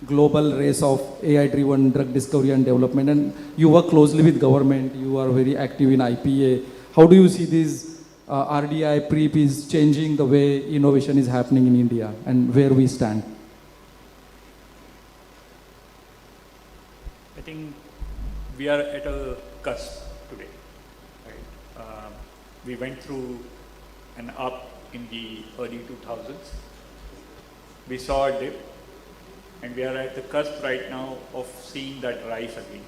global race of AI-driven drug discovery and development? And you work closely with government, you are very active in IPA. How do you see this RDI, PREP is changing the way innovation is happening in India and where we stand? I think we are at a cusp today. Right? We went through an up in the early 2000s. We saw a dip, and we are at the cusp right now of seeing that rise again.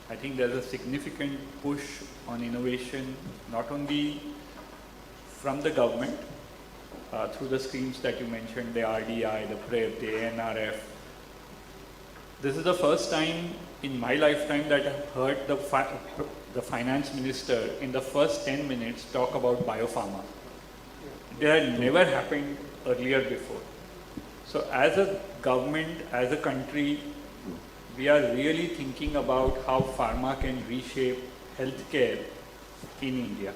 I think there's a significant push on innovation, not only from the government, through the schemes that you mentioned, the RDI, the PrEP, the ANRF. This is the first time in my lifetime that I've heard the finance minister in the first 10 minutes talk about biopharma. It had never happened earlier before. So as a government, as a country, we are really thinking about how pharma can reshape healthcare in India.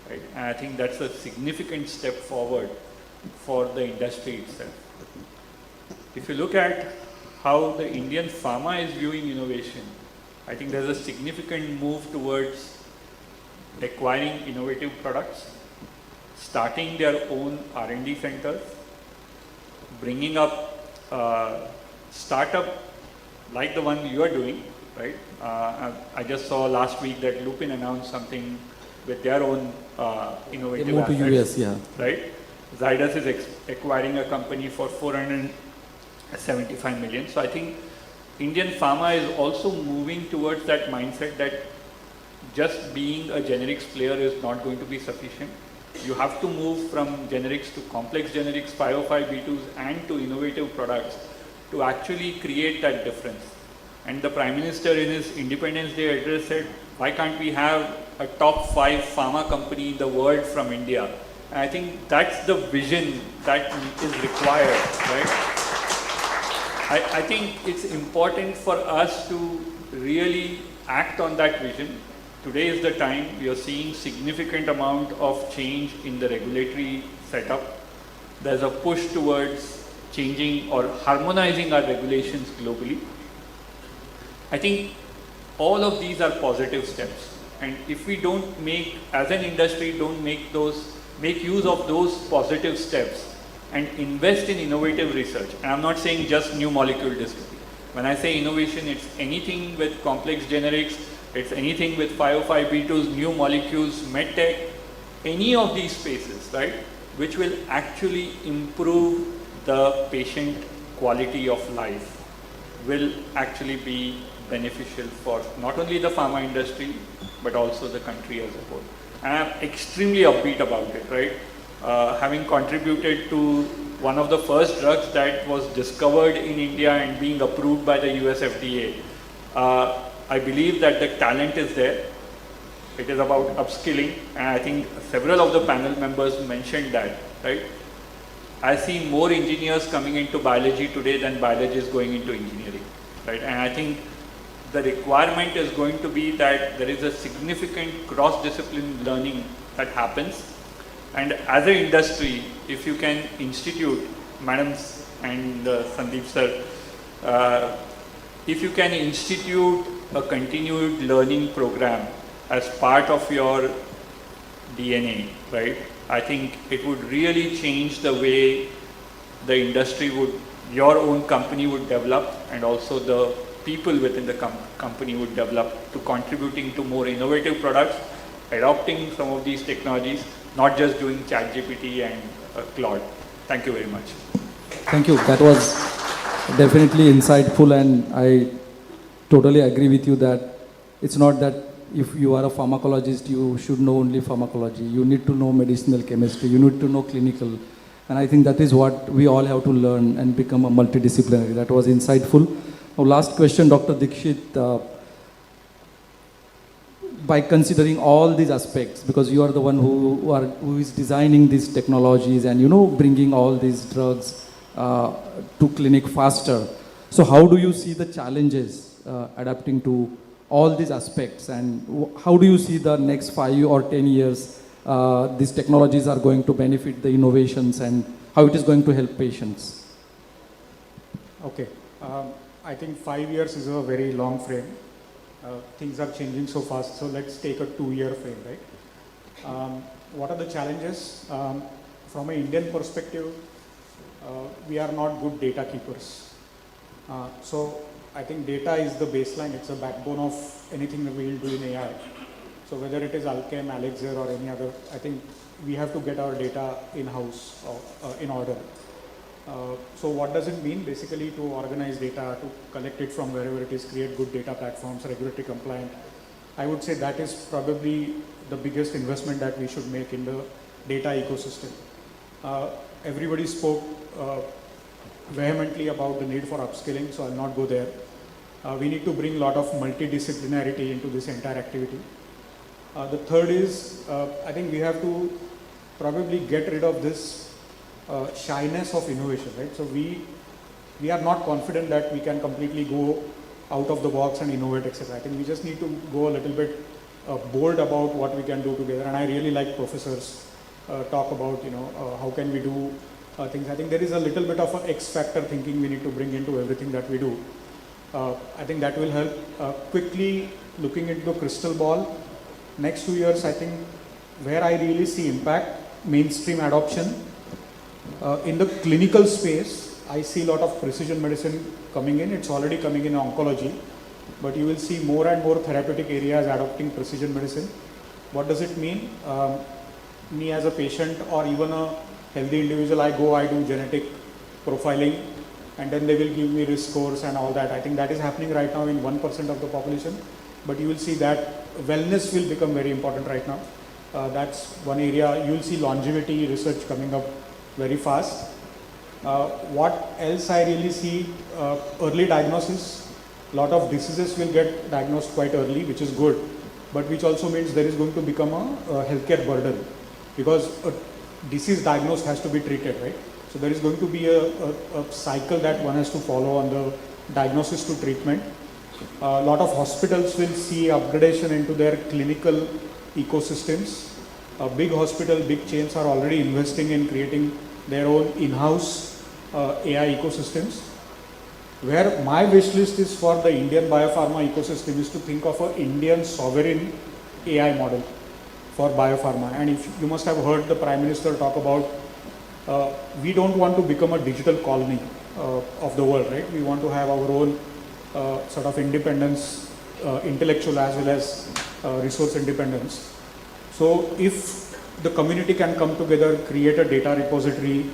right? And I think that's a significant step forward for the industry itself. If you look at how the Indian pharma is viewing innovation, I think there's a significant move towards acquiring innovative products, starting their own R&D centers, bringing up startup like the one you are doing, right? I just saw last week that Lupin announced something with their own innovative Move to assets, US, yeah. right? Zydus is acquiring a company for 475 million. So I think Indian pharma is also moving towards that mindset that just being a generics player is not going to be sufficient. You have to move from generics to complex generics, 505(b)(2)s and to innovative products to actually create that difference. And the Prime Minister in his Independence Day address said, why can't we have a top 5 pharma company in the world from India? And I think that's the vision that is required, right? I think it's important for us to really act on that vision. Today is the time. We are seeing significant amount of change in the regulatory setup. There's a push towards changing or harmonizing our regulations globally. I think all of these are positive steps. And if we don't make, as an industry, don't make use of those positive steps and invest in innovative research. And I'm not saying just new molecule discovery. When I say innovation, it's anything with complex generics, it's anything with 505(b)(2)s, new molecules, medtech, any of these spaces, right, which will actually improve the patient quality of life, will actually be beneficial for not only the pharma industry, but also the country as a whole. And I'm extremely upbeat about it, right? Having contributed to one of the first drugs that was discovered in India and being approved by the US FDA, I believe that the talent is there. It is about upskilling, and I think several of the panel members mentioned that, right? I see more engineers coming into biology today than biologists going into engineering, right? And I think the requirement is going to be that there is a significant cross-discipline learning that happens. And as an industry, if you can institute, madams and Sandeep sir, if you can institute a continued learning program as part of your DNA, right? I think it would really change the way the industry would, your own company would develop, and also the people within the company would develop to contributing to more innovative products, adopting some of these technologies, not just doing ChatGPT and Claude. Thank you very much. Thank you. That was definitely insightful, and I totally agree with you that it's not that if you are a pharmacologist, you should know only pharmacology. You need to know medicinal chemistry. You need to know clinical. And I think that is what we all have to learn and become a multidisciplinary. That was insightful. Now, last question, Dr. Dikshit. By considering all these aspects, because you are the one who is designing these technologies and, bringing all these drugs to clinic faster. So how do you see the challenges adapting to all these aspects, and how do you see the next 5 or 10 years these technologies are going to benefit the innovations and how it is going to help patients? Okay. I think 5 years is a very long frame. Things are changing so fast, so let's take a 2-year frame, right? What are the challenges? From an Indian perspective, we are not good data keepers. So I think data is the baseline, it's a backbone of anything that we will do in AI. So whether it is Alkem, Elixir or any other, I think we have to get our data in-house or in order. So what does it mean? Basically to organize data, to collect it from wherever it is, create good data platforms, regulatory compliant. I would say that is probably the biggest investment that we should make in the data ecosystem. Everybody spoke vehemently about the need for upskilling, so I'll not go there. We need to bring a lot of multidisciplinarity into this entire activity. The third is, I think we have to probably get rid of this shyness of innovation, right? So we are not confident that we can completely go out of the box and innovate, etc. I think we just need to go a little bit bold about what we can do together. And I really like professors talk about, how can we do things. I think there is a little bit of an X factor thinking we need to bring into everything that we do. I think that will help. Quickly looking into the crystal ball, next 2 years, I think where I really see impact, mainstream adoption. In the clinical space, I see a lot of precision medicine coming in. It's already coming in oncology, but you will see more and more therapeutic areas adopting precision medicine. What does it mean? Me as a patient or even a healthy individual, I do genetic profiling, and then they will give me risk scores and all that. I think that is happening right now in 1% of the population, but you will see that wellness will become very important right now. That's one area. You will see longevity research coming up very fast. What else I really see? Early diagnosis. A lot of diseases will get diagnosed quite early, which is good, but which also means there is going to become a healthcare burden, because a disease diagnosed has to be treated, right? So there is going to be a cycle that one has to follow on the diagnosis to treatment. A lot of hospitals will see upgradation into their clinical ecosystems. Big hospital, big chains are already investing in creating their own in-house AI ecosystems. Where my wish list is for the Indian biopharma ecosystem is to think of an Indian sovereign AI model for biopharma. And if you must have heard the Prime Minister talk about, we don't want to become a digital colony of the world, right? We want to have our own sort of independence, intellectual as well as resource independence. So if the community can come together, create a data repository,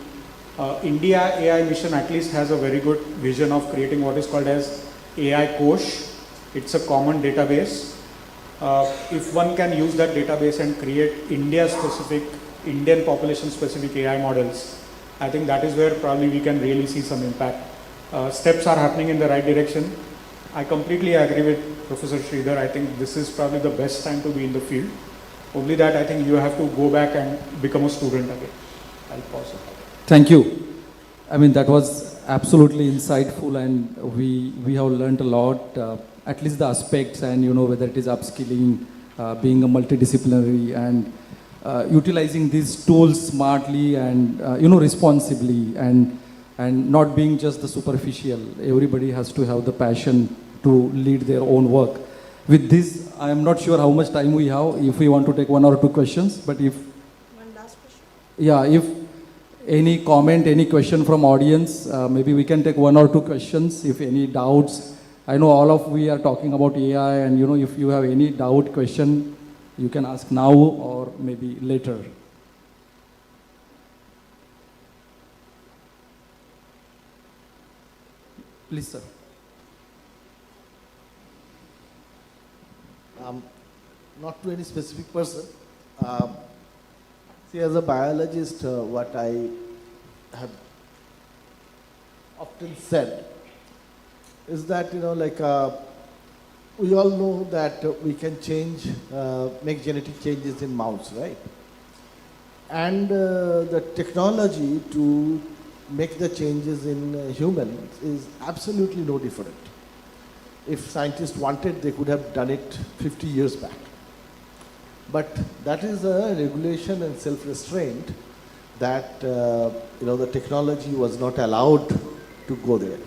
India AI mission at least has a very good vision of creating what is called as AI Kosh. It's a common database. If one can use that database and create India-specific, Indian population-specific AI models, I think that is where probably we can really see some impact. Steps are happening in the right direction. I completely agree with Professor Sridhar. I think this is probably the best time to be in the field. Only that I think you have to go back and become a student again. I'll pause it. Thank you. I mean, that was absolutely insightful, and we have learned a lot, at least the aspects, and whether it is upskilling, being a multidisciplinary, and utilizing these tools smartly and responsibly, and not being just the superficial. Everybody has to have the passion to lead their own work. With this, I am not sure how much time we have, if we want to take 1 or 2 questions, but if... One last question. Yeah, if any comment, any question from audience, maybe we can take 1 or 2 questions, if any doubts. I know all of we are talking about AI, and if you have any doubt, question, you can ask now or maybe later. Please, sir. Not to any specific person. See, as a biologist, what I have often said is that, we all know that we can change, make genetic changes in mouse, right? And the technology to make the changes in humans is absolutely no different. If scientists wanted, they could have done it 50 years back. But that is a regulation and self-restraint that the technology was not allowed to go there.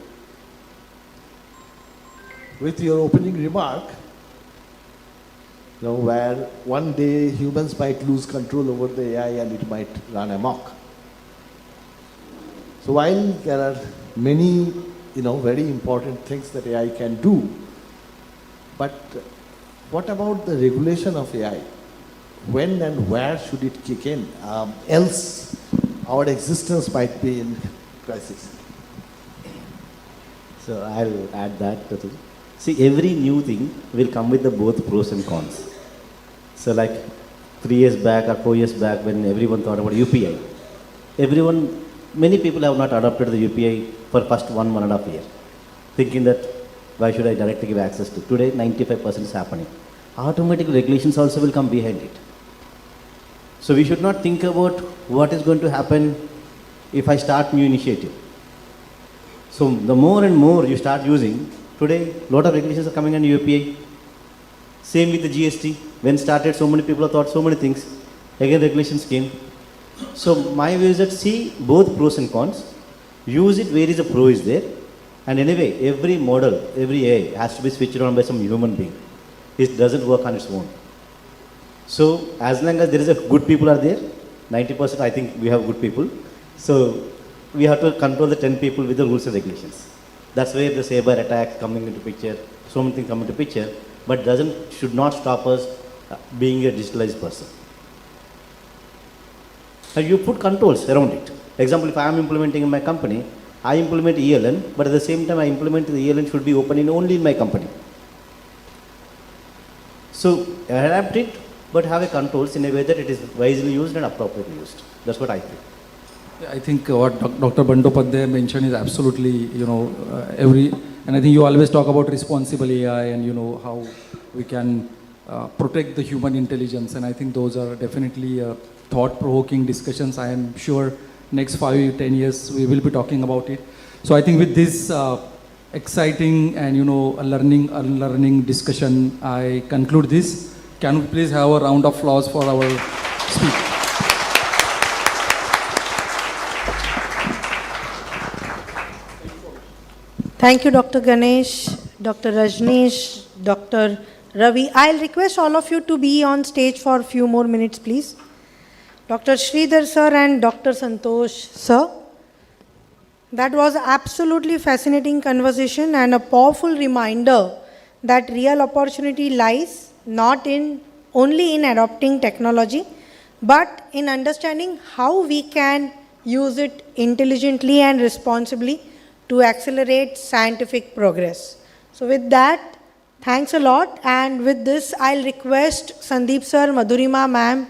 With your opening remark, where one day humans might lose control over the AI and it might run amok. So while there are many very important things that AI can do, but what about the regulation of AI? When and where should it kick in? Else our existence might be in crisis. So I'll add that. See, every new thing will come with both pros and cons. So like 3 years back or 4 years back, when everyone thought about UPI, many people have not adopted the UPI for first 1.5 years, thinking that why should I directly give access to? Today, 95% is happening. Automatic regulations also will come behind it. So we should not think about what is going to happen if I start new initiative. So the more and more you start using, today, a lot of regulations are coming on UPI. Same with the GST. When started, so many people thought so many things. Again, regulations came. So my view is that see both pros and cons. Use it where is the pro is there. And anyway, every model, every AI has to be switched on by some human being. It doesn't work on its own. So as long as there is a good people are there, 90% I think we have good people. So we have to control the 10 people with the rules and regulations. That's where the cyber attacks coming into picture, so many things come into picture, but should not stop us being a digitalized person. And you put controls around it. Example, if I am implementing in my company, I implement ELN, but at the same time I implement the ELN should be open only in my company. So adapt it, but have a controls in a way that it is wisely used and appropriately used. That's what I think. I think what Dr. Bandyopadhyay mentioned is absolutely, and I think you always talk about responsible AI and, how we can protect the human intelligence. And I think those are definitely thought-provoking discussions. I am sure next 5-10 years we will be talking about it. So I think with this exciting and, unlearning discussion, I conclude this. Can we please have a round of applause for our speaker? Thank you, Dr. Ganesh, Dr. Rajneesh, Dr. Ravi. I'll request all of you to be on stage for a few more minutes, please. Dr. Sridhar sir and Dr. Santosh sir. That was absolutely fascinating conversation and a powerful reminder that real opportunity lies not only in adopting technology, but in understanding how we can use it intelligently and responsibly to accelerate scientific progress. So with that, thanks a lot. And with this, I'll request Sandeep sir, Madhurima ma'am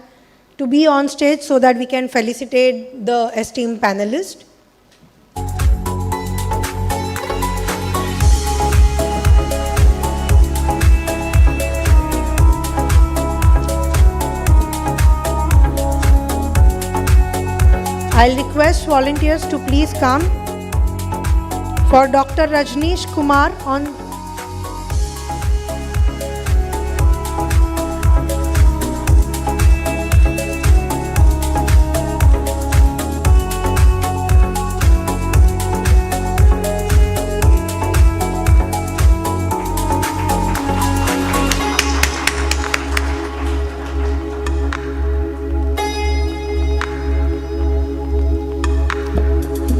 to be on stage so that we can felicitate the esteemed panelists. I'll request volunteers to please come. For Dr. Rajneesh Kumar on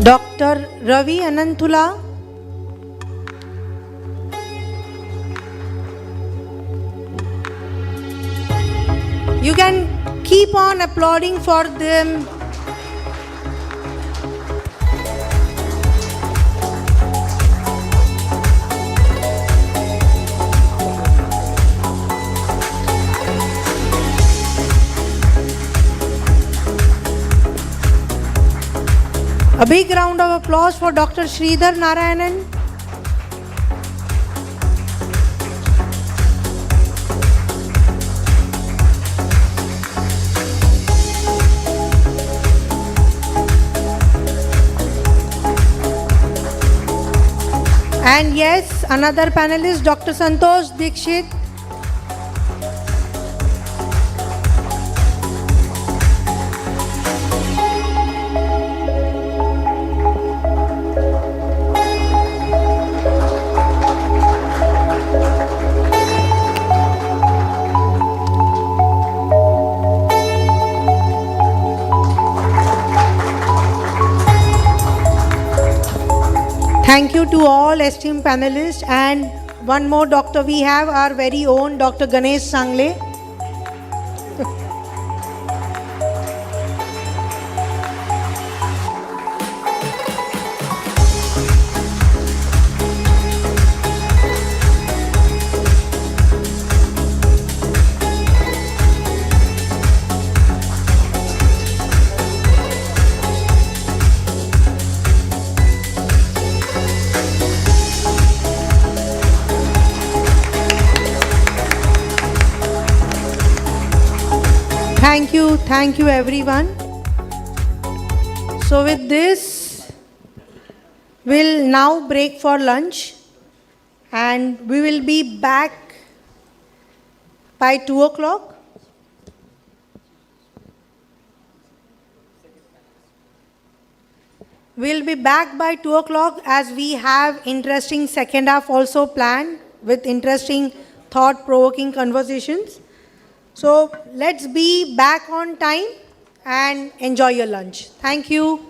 Dr. Ravi Ananthula. You can keep on applauding for them. A big round of applause for Dr. Sridhar Narayanan. And yes, another panelist, Dr. Santosh Dikshit. Thank you to all esteemed panelists, and one more doctor we have, our very own Dr. Ganesh Sangle. Thank you everyone. So with this, we'll now break for lunch and we will be back by 2 o'clock. We'll be back by 2 o'clock as we have interesting second half also planned with interesting thought-provoking conversations. So let's be back on time and enjoy your lunch. Thank you.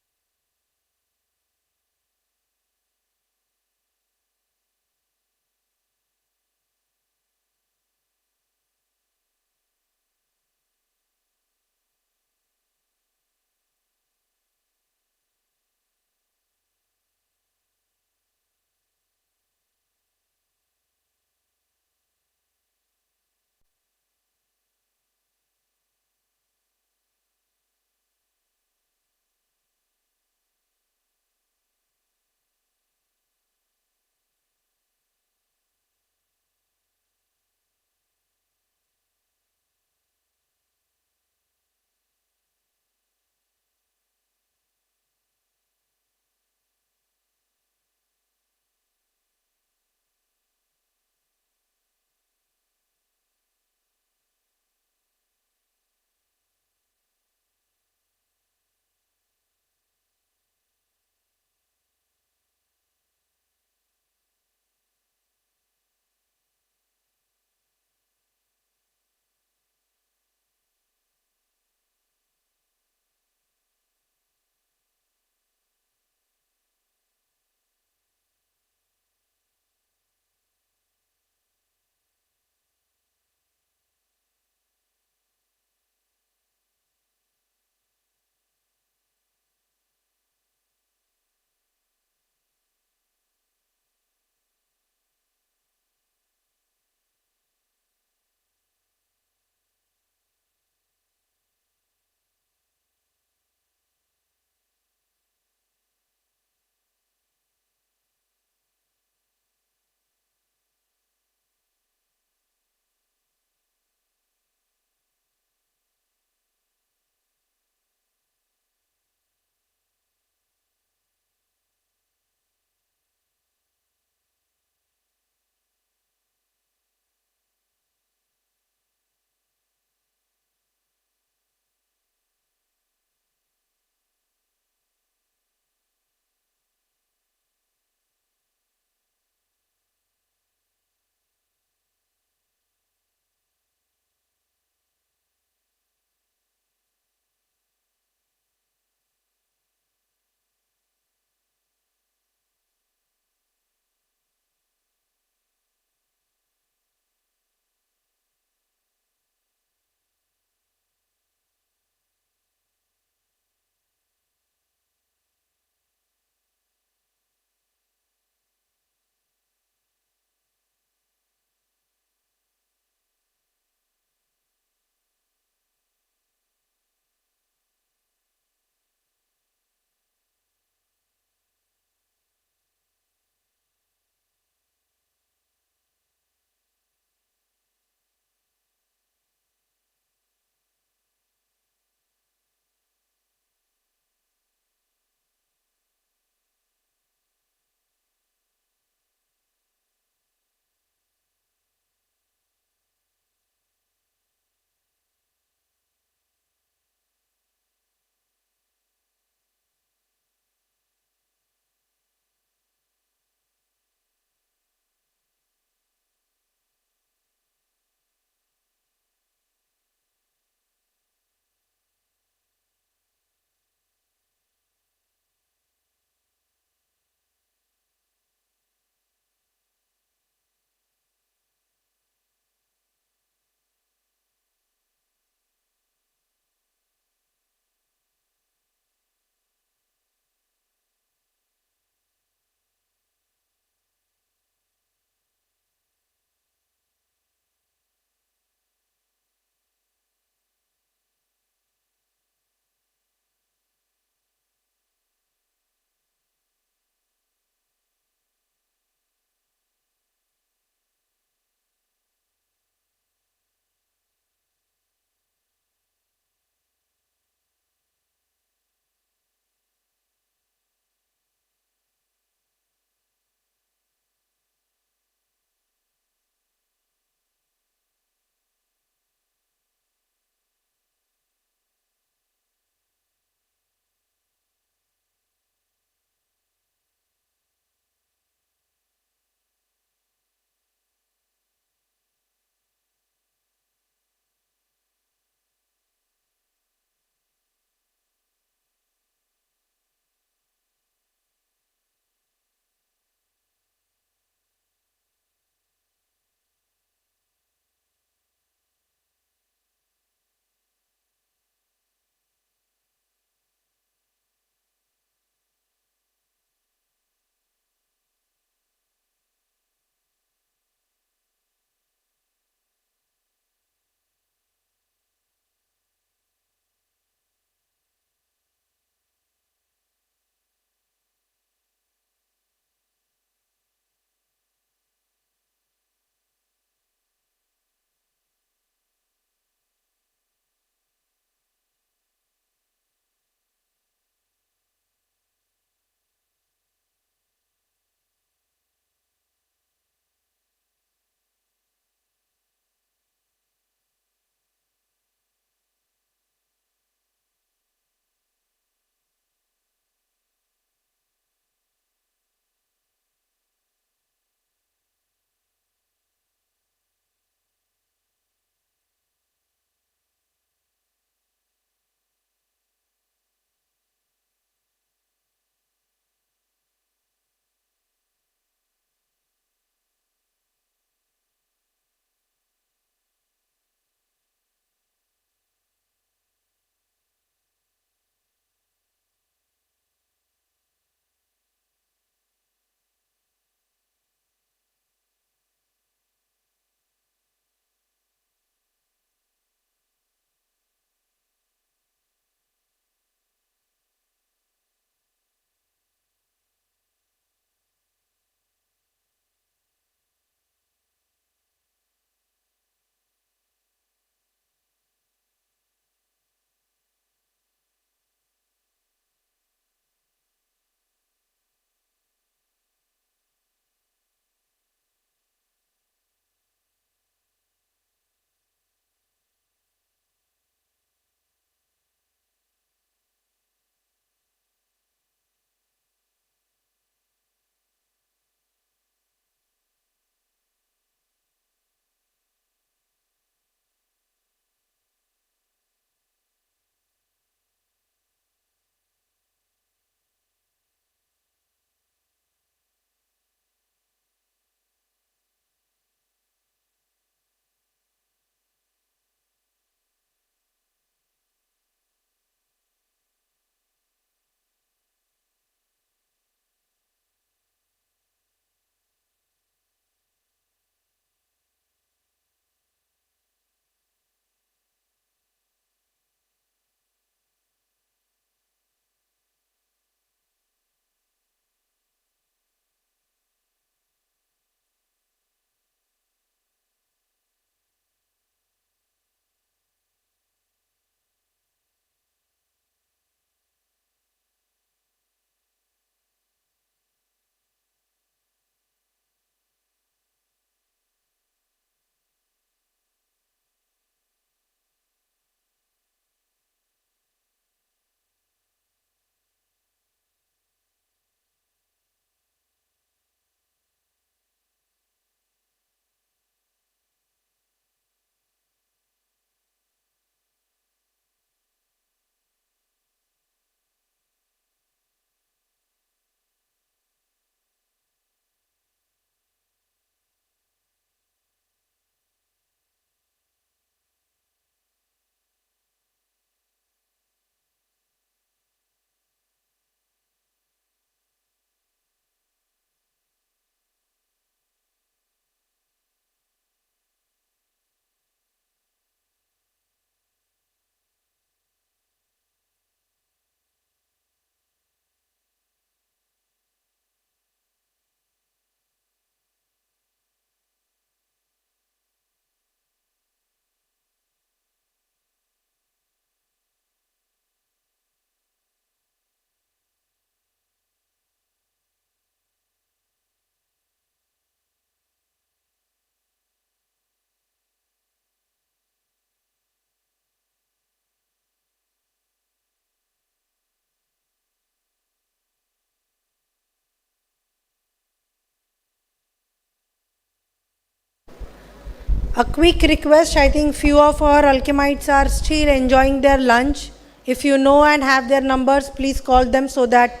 A quick request, I think few of our Alchemites are still enjoying their lunch. If you know and have their numbers, please call them so that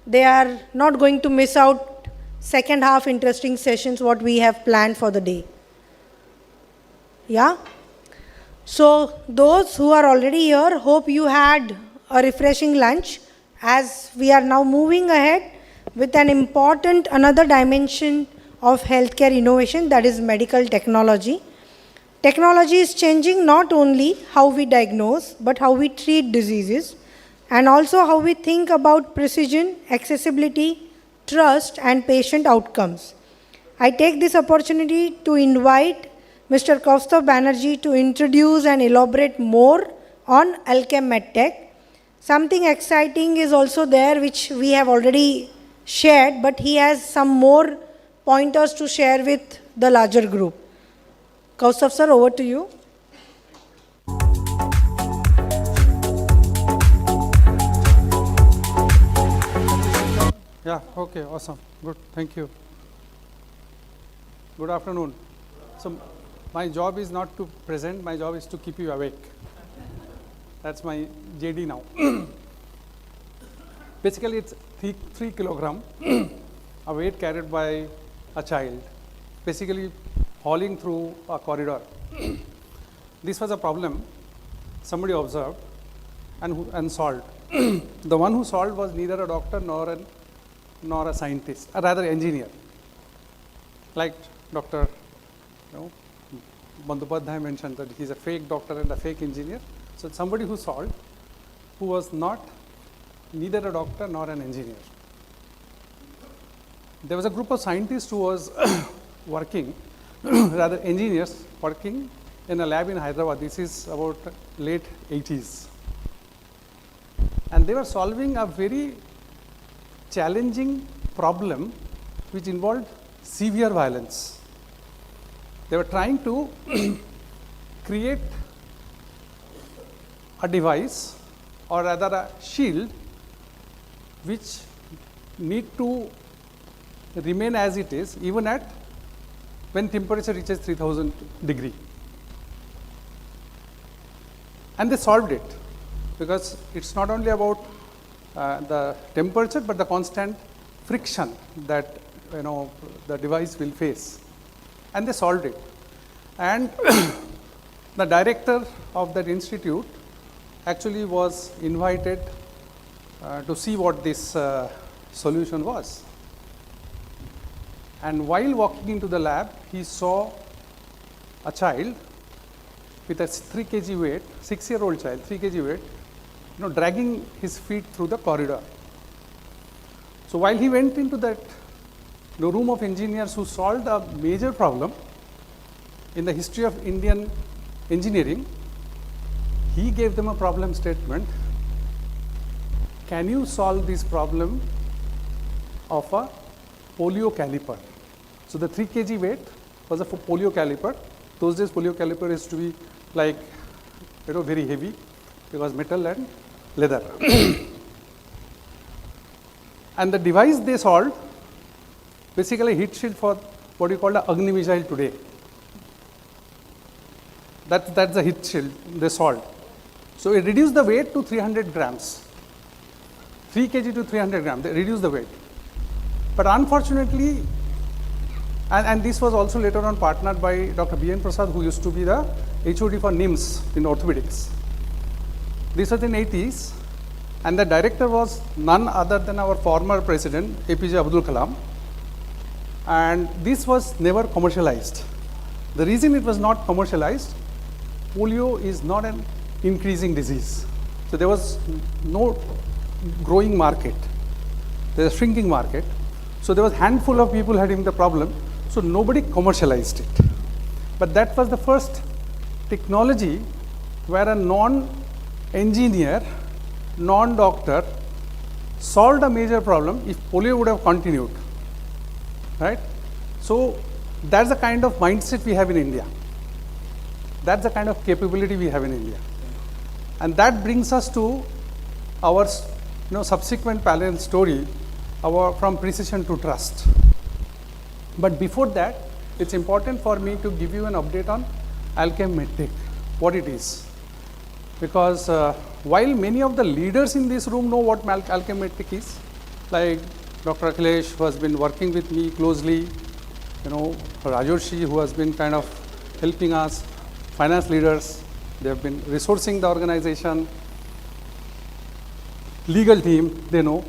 they are not going to miss out second half interesting sessions what we have planned for the day. Yeah? So those who are already here, hope you had a refreshing lunch, as we are now moving ahead with an important another dimension of healthcare innovation, that is medical technology. Technology is changing not only how we diagnose, but how we treat diseases, and also how we think about precision, accessibility, trust, and patient outcomes. I take this opportunity to invite Mr. Kaustav Banerjee to introduce and elaborate more on Alkem MedTech. Something exciting is also there which we have already shared, but he has some more pointers to share with the larger group. Kaustav sir, over to you. Yeah, okay, awesome. Good, thank you. Good afternoon. So, my job is not to present, my job is to keep you awake. That's my JD now. Basically, it's 3 kilogram, a weight carried by a child, basically hauling through a corridor. This was a problem somebody observed and solved. The one who solved was neither a doctor nor a scientist, or rather engineer, like Dr. Bandyopadhyay mentioned that he's a fake doctor and a fake engineer. So somebody who solved, who was not neither a doctor nor an engineer. There was a group of scientists who was working, rather engineers working in a lab in Hyderabad. This is about late 80s. And they were solving a very challenging problem which involved severe violence. They were trying to create a device, or rather a shield, which need to remain as it is even at when temperature reaches 3000 degree. And they solved it, because it's not only about the temperature but the constant friction that the device will face. And they solved it. And the director of that institute actually was invited to see what this solution was. And while walking into the lab, he saw a child with a 3 kg weight, 6-year-old child, 3 kg weight, dragging his feet through the corridor. So while he went into that room of engineers who solved a major problem in the history of Indian engineering, he gave them a problem statement. Can you solve this problem of a polio caliper? So the 3 kg weight was a polio caliper. Those days polio caliper used to be like, very heavy, because metal and leather. And the device they solved, basically heat shield for what you call the Agni missile today. That's the heat shield they solved. So it reduced the weight to 300 grams. 3 kg to 300 grams, they reduced the weight. But unfortunately, and this was also later on partnered by Dr. B.N. Prasad, who used to be the HOD for NIMS in orthopedics. This was in 80s, and the director was none other than our former president, APJ Abdul Kalam. And this was never commercialized. The reason it was not commercialized, polio is not an increasing disease. So there was no growing market. There's a shrinking market. So there was a handful of people having the problem. So nobody commercialized it. But that was the first technology where a non-engineer, non-doctor solved a major problem if polio would have continued. Right? So that's the kind of mindset we have in India. That's the kind of capability we have in India. And that brings us to our subsequent parallel story, from precision to trust. But before that, it's important for me to give you an update on Alkem MedTech, what it is. Because while many of the leaders in this room know what Alkem MedTech is, like Dr. Akhilesh, who has been working with me closely, Rajoshi, who has been kind of helping us, finance leaders, they have been resourcing the organization, legal team, they know,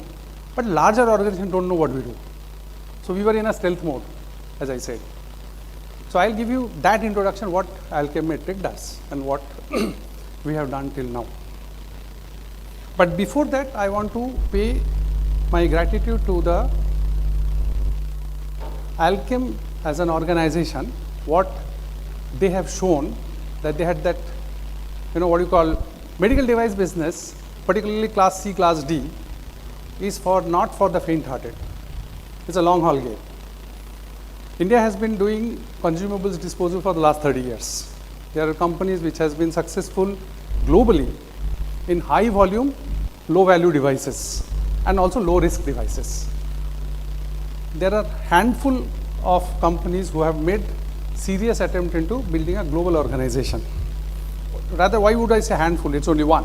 but larger organizations don't know what we do. So we were in a stealth mode, as I said. So I'll give you that introduction, what Alkem MedTech does and what we have done till now. But before that, I want to pay my gratitude to the Alkem as an organization, what they have shown that they had that, what you call medical device business, particularly class C, class D, is not for the faint-hearted. It's a long haul game. India has been doing consumables disposal for the last 30 years. There are companies which has been successful globally in high volume, low value devices and also low risk devices. There are handful of companies who have made serious attempt into building a global organization. Rather, why would I say handful? It's only one.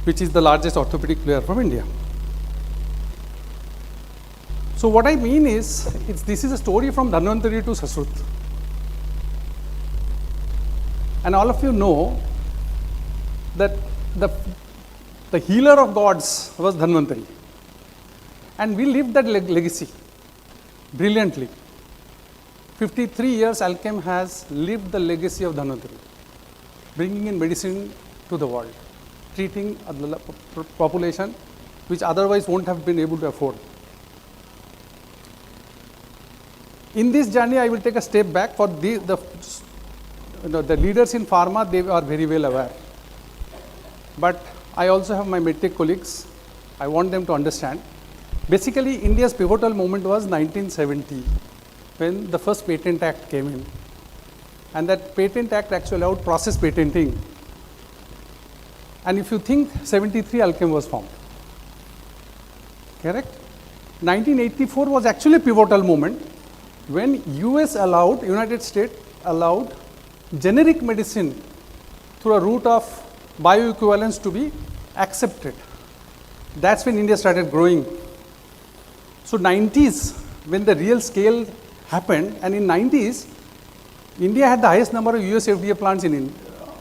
Which is the largest orthopedic player from India. So what I mean is, this is a story from Dhanvantari to Sasrut. And all of you know that the healer of gods was Dhanvantari. And we lived that legacy brilliantly. 53 years Alkem has lived the legacy of Dhanvantari, bringing in medicine to the world, treating a population which otherwise won't have been able to afford. In this journey, I will take a step back. For the leaders in pharma, they are very well aware. But I also have my medtech colleagues. I want them to understand. Basically, India's pivotal moment was 1970, when the first Patent Act came in. And that Patent Act actually allowed process patenting. And if you think, 73 Alkem was formed. Correct? 1984 was actually a pivotal moment when United States allowed generic medicine through a route of bioequivalence to be accepted. That's when India started growing. So 90s, when the real scale happened, and in 90s, India had the highest number of US FDA plants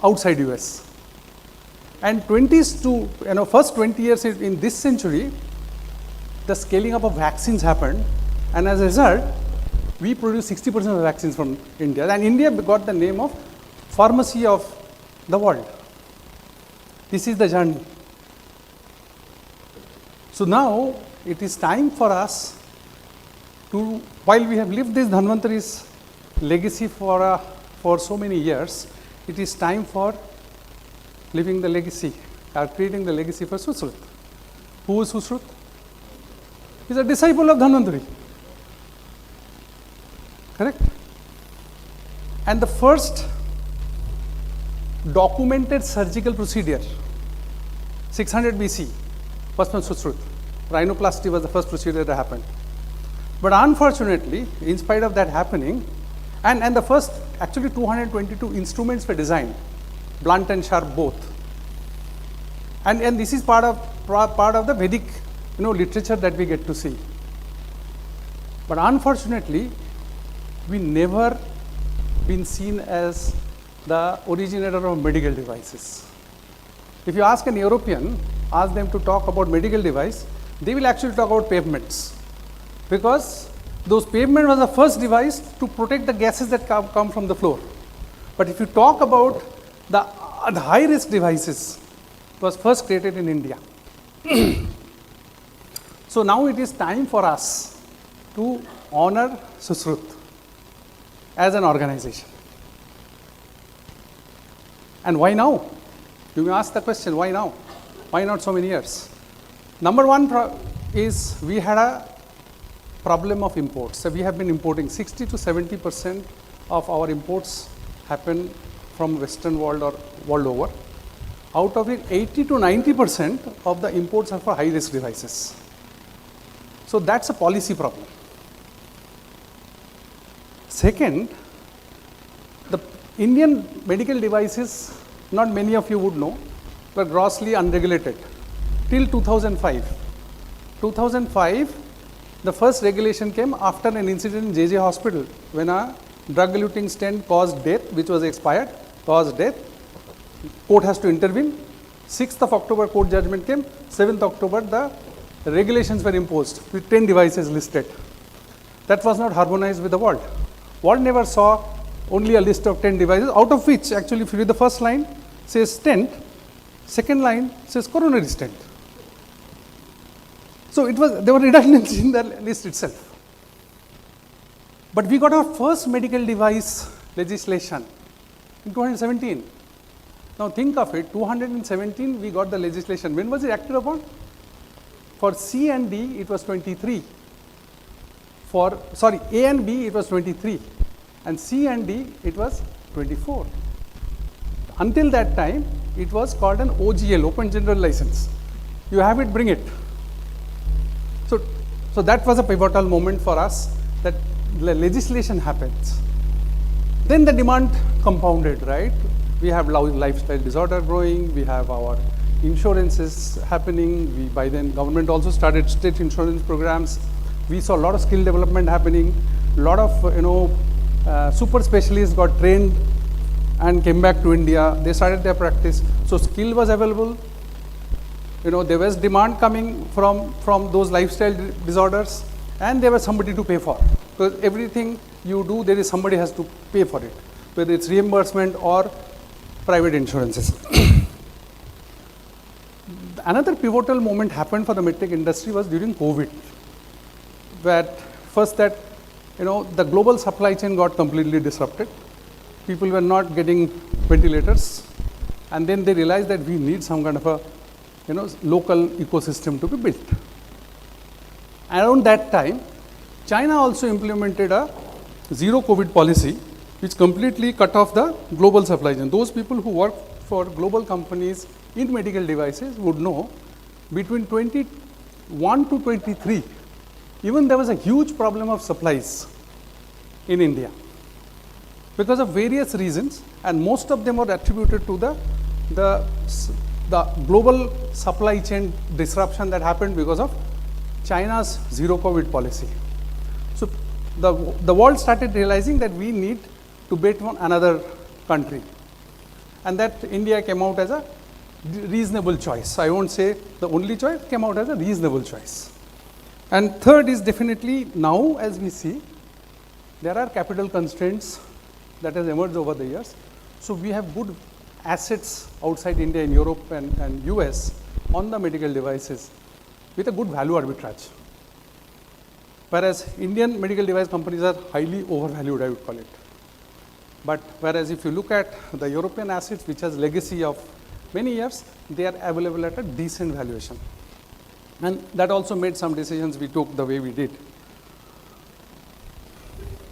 outside US. And 20s to, first 20 years in this century, the scaling up of vaccines happened, and as a result, we produce 60% of the vaccines from India, and India got the name of pharmacy of the world. This is the journey. So now it is time for us to, while we have lived this Dhanvantari's legacy for so many years, it is time for living the legacy, or creating the legacy for Susrut. Who is Susrut? He is a disciple of Dhanvantari. Correct? And the first documented surgical procedure, 600 BC, was from Susrut. Rhinoplasty was the first procedure that happened. But unfortunately, in spite of that happening, and the first, actually 222 instruments were designed, blunt and sharp both. And this is part of the Vedic literature that we get to see. But unfortunately, we never been seen as the originator of medical devices. If you ask an European, ask them to talk about medical device, they will actually talk about pavements. Because those pavement was the first device to protect the gases that come from the floor. But if you talk about the high risk devices, it was first created in India. So now it is time for us to honor Susrut as an organization. And why now? You may ask the question, why now? Why not so many years? Number one is we had a problem of imports. So we have been importing 60 to 70% of our imports happen from Western world or world over. Out of it, 80 to 90% of the imports are for high risk devices. So that's a policy problem. Second, The Indian medical devices, not many of you would know, were grossly unregulated till 2005. 2005, the first regulation came after an incident in JJ Hospital when a drug-eluting stent caused death, which was expired, caused death. Court has to intervene. 6th of October, court judgment came. 7th October, the regulations were imposed with 10 devices listed. That was not harmonized with the world. World never saw only a list of 10 devices, out of which, actually, if you read the first line, says stent, second line says coronary stent. So there were redundancies in the list itself. But we got our first medical device legislation in 2017. Now think of it, 217 we got the legislation. When was it acted upon? For C and D it was 23. A and B it was 23. And C and D it was 24. Until that time it was called an OGL, Open General License. You have it, bring it. So that was a pivotal moment for us, that the legislation happens. Then the demand compounded, right? We have lifestyle disorder growing, we have our insurances happening. By then government also started state insurance programs. We saw a lot of skill development happening. A lot of super specialists got trained and came back to India. They started their practice. So skill was available. There was demand coming from those lifestyle disorders, and there was somebody to pay for. Because everything you do, there is somebody has to pay for it, whether it's reimbursement or private insurances. Another pivotal moment happened for the medtech industry was during COVID, where first the global supply chain got completely disrupted. People were not getting ventilators, and then they realized that we need some kind of a local ecosystem to be built. Around that time, China also implemented a zero COVID policy, which completely cut off the global supply chain. Those people who work for global companies in medical devices would know between 21 to 23, even there was a huge problem of supplies in India because of various reasons, and most of them were attributed to the global supply chain disruption that happened because of China's zero COVID policy. So the world started realizing that we need to bet on another country, and that India came out as a reasonable choice. I won't say the only choice, came out as a reasonable choice. And third is definitely now, as we see, there are capital constraints that has emerged over the years. So we have good assets outside India, in Europe and US on the medical devices with a good value arbitrage. Whereas Indian medical device companies are highly overvalued, I would call it. But whereas if you look at the European assets, which has legacy of many years, they are available at a decent valuation. And that also made some decisions we took the way we did.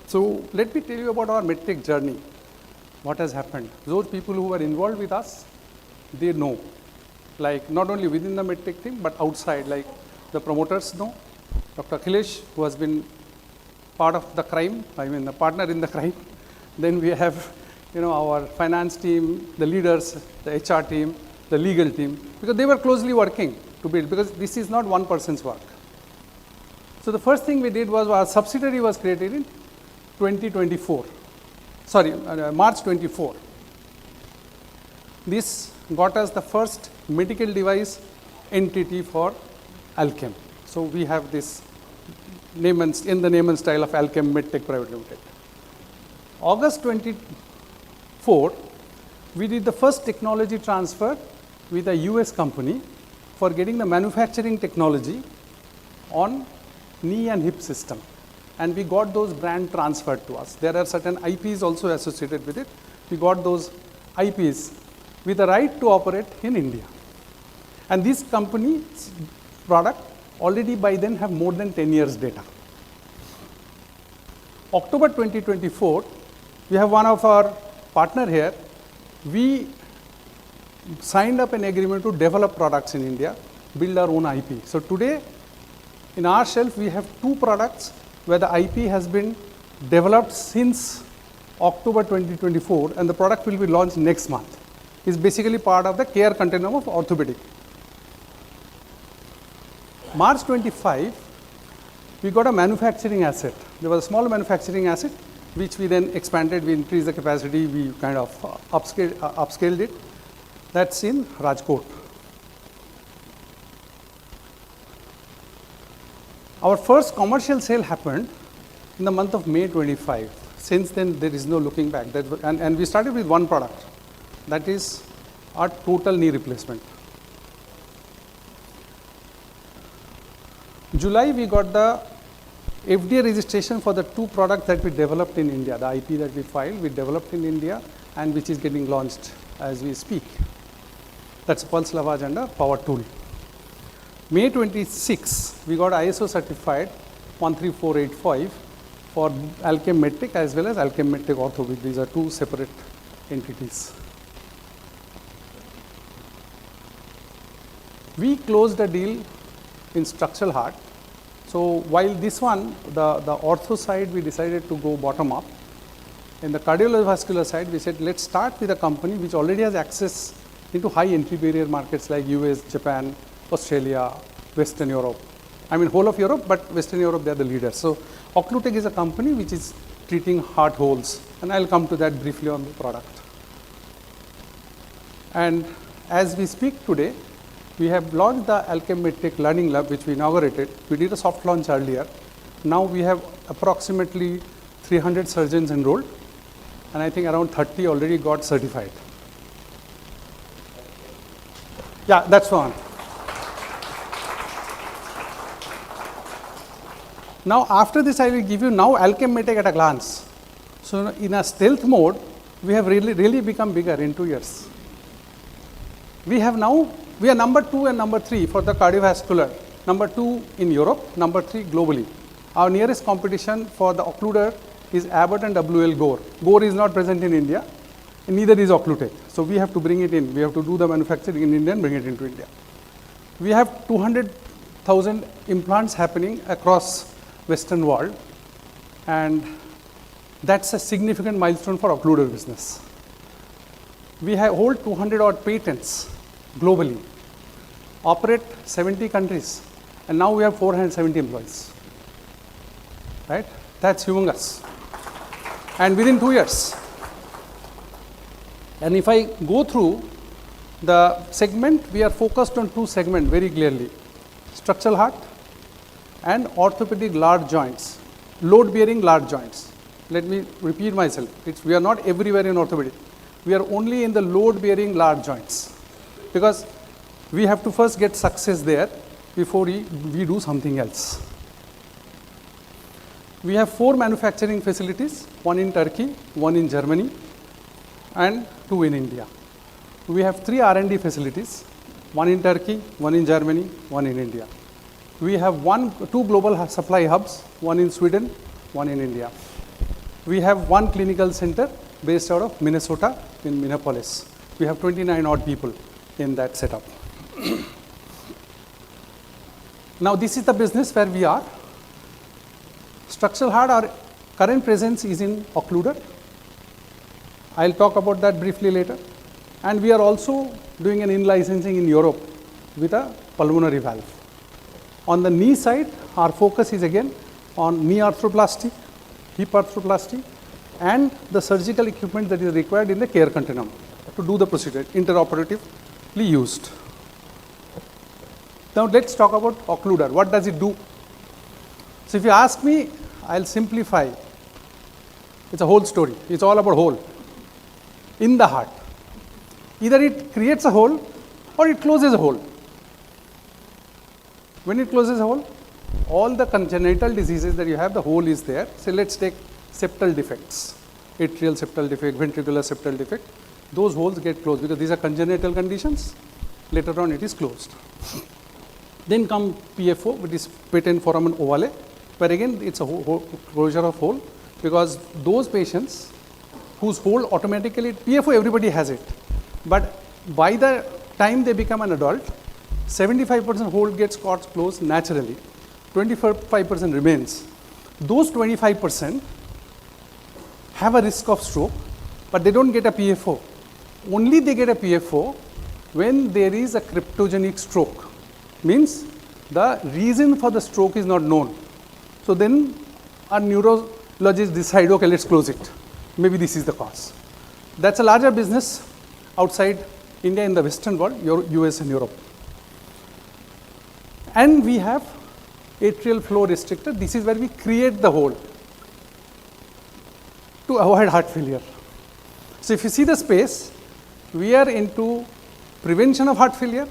So let me tell you about our medtech journey. What has happened? Those people who were involved with us, they know. Like not only within the medtech team, but outside, like the promoters know. Dr. Akhilesh, who has been part of the crime, the partner in the crime. Then we have, our finance team, the leaders, the HR team, the legal team, because they were closely working to build, because this is not one person's work. So the first thing we did was our subsidiary was created in 2024. March 24. This got us the first medical device entity for Alkem. So we have this name and style of Alkem Medtech Private Limited. August 24, we did the first technology transfer with a US company for getting the manufacturing technology on knee and hip system. And we got those brand transferred to us. There are certain IPs also associated with it. We got those IPs with the right to operate in India. And this company's product already by then have more than 10 years data. October 2024, we have one of our partner here. We signed up an agreement to develop products in India, build our own IP. So today, in our shelf, we have 2 products where the IP has been developed since October 2024, and the product will be launched next month. It's basically part of the care continuum of orthopedic. March 25, we got a manufacturing asset. There was a small manufacturing asset, which we then expanded, we increased the capacity, we kind of upscaled it. That's in Rajkot. Our first commercial sale happened in the month of May 25. Since then, there is no looking back. And we started with one product, that is our total knee replacement. July, we got the FDA registration for the two products that we developed in India. The IP that we filed, we developed in India, and which is getting launched as we speak. That's pulse lavage and a power tool. May 26, we got ISO certified 13485 for Alkem Medtech as well as Alkem Medtech Ortho. These are two separate entities. We closed a deal in structural heart. So while this one, the ortho side, we decided to go bottom up. In the cardiovascular side, we said, let's start with a company which already has access into high entry barrier markets like US, Japan, Australia, Western Europe. I mean, whole of Europe, but Western Europe, they are the leaders. So Occlutech is a company which is treating heart holes, and I'll come to that briefly on the product. And as we speak today, we have launched the Alkem Medtech Learning Lab, which we inaugurated. We did a soft launch earlier. Now we have approximately 300 surgeons enrolled, and I think around 30 already got certified. Yeah, that's one. Now, after this, I will give you now Alkem Medtech at a glance. So, in a stealth mode, we have really become bigger in 2 years. We are number 2 and number 3 for the cardiovascular. Number 2 in Europe, number 3 globally. Our nearest competition for the occluder is Abbott and WL Gore. Gore is not present in India, and neither is Occlutech. So we have to bring it in. We have to do the manufacturing in India and bring it into India. We have 200,000 implants happening across Western world, and that's a significant milestone for occluder business. We hold 200 odd patents globally, operate 70 countries, and now we have 470 employees. Right? That's humongous. And within 2 years. And if I go through the segment, we are focused on 2 segments very clearly: structural heart and orthopedic large joints, load-bearing large joints. Let me repeat myself. We are not everywhere in orthopedic. We are only in the load-bearing large joints, because we have to first get success there before we do something else. We have 4 manufacturing facilities, 1 in Turkey, 1 in Germany, and 2 in India. We have 3 R&D facilities, 1 in Turkey, 1 in Germany, 1 in India. We have 2 global supply hubs, 1 in Sweden, 1 in India. We have 1 clinical center based out of Minnesota in Minneapolis. We have 29 odd people in that setup. Now this is the business where we are. Structural heart, our current presence is in occluder. I'll talk about that briefly later. And we are also doing an in-licensing in Europe with a pulmonary valve. On the knee side, our focus is again on knee arthroplasty, hip arthroplasty, and the surgical equipment that is required in the care continuum to do the procedure, interoperatively used. Now let's talk about occluder. What does it do? So if you ask me, I'll simplify. It's a whole story. It's all about hole in the heart. Either it creates a hole or it closes a hole. When it closes a hole, all the congenital diseases that you have, the hole is there. So let's take septal defects, atrial septal defect, ventricular septal defect. Those holes get closed because these are congenital conditions. Later on it is closed. Then come PFO, which is patent foramen ovale, where again it's a closure of hole, because those patients whose hole automatically, PFO everybody has it, but by the time they become an adult, 75% hole gets closed naturally, 25% remains. Those 25% have a risk of stroke, but they don't get a PFO. Only they get a PFO when there is a cryptogenic stroke. Means the reason for the stroke is not known. So then our neurologists decide, okay, let's close it. Maybe this is the cause. That's a larger business outside India in the Western world, US and Europe. And we have atrial flow restrictor. This is where we create the hole to avoid heart failure. So if you see the space, we are into prevention of heart failure,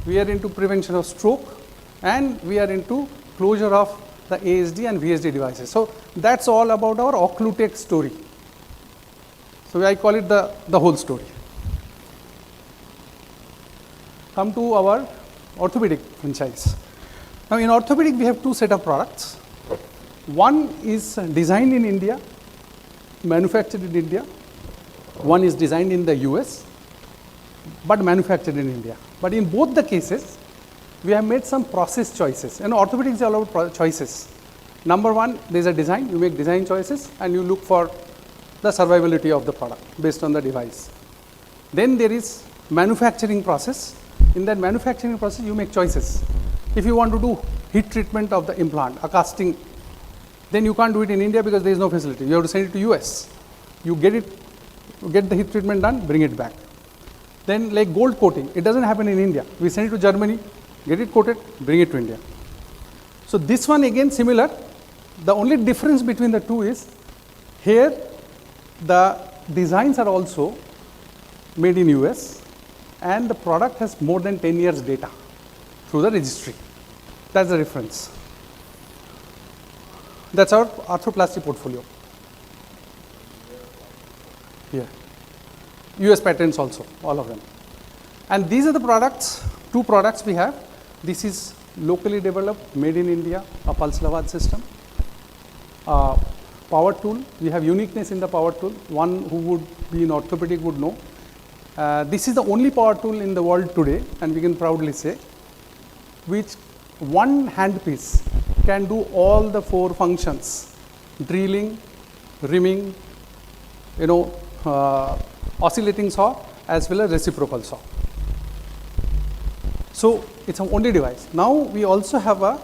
we are into prevention of stroke, and we are into closure of the ASD and VSD devices. So that's all about our Occlutech story. So I call it the whole story. Come to our orthopedic franchise. Now in orthopedic we have two set of products. One is designed in India, manufactured in India. One is designed in the US, but manufactured in India. But in both the cases, we have made some process choices. And orthopedics is all about choices. Number one, there is a design. You make design choices and you look for the survivability of the product based on the device. Then there is manufacturing process. In that manufacturing process, you make choices. If you want to do heat treatment of the implant, a casting, then you can't do it in India because there is no facility. You have to send it to US. You get the heat treatment done, bring it back. Then like gold coating, it doesn't happen in India. We send it to Germany, get it coated, bring it to India. So this one again similar. The only difference between the two is here the designs are also made in US and the product has more than 10 years data through the registry. That's the difference. That's our arthroplasty portfolio. Here. US patents also, all of them. And these are the products, two products we have. This is locally developed, made in India, a pulse lavage system. Power tool, we have uniqueness in the power tool. One who would be in orthopedic would know. This is the only power tool in the world today, and we can proudly say, which one handpiece can do all the 4 functions: drilling, rimming, oscillating saw, as well as reciprocal saw. So it's an only device. Now we also have a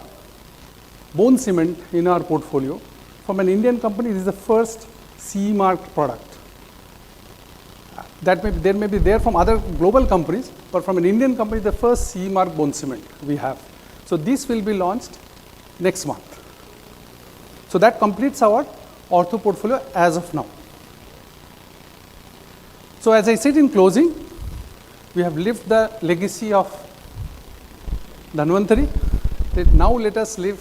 bone cement in our portfolio. From an Indian company, this is the first CE marked product. There may be there from other global companies, but from an Indian company, the first CE marked bone cement we have. So this will be launched next month. So that completes our ortho portfolio as of now. So as I said in closing, we have lived the legacy of Dhanvantari. Now let us lead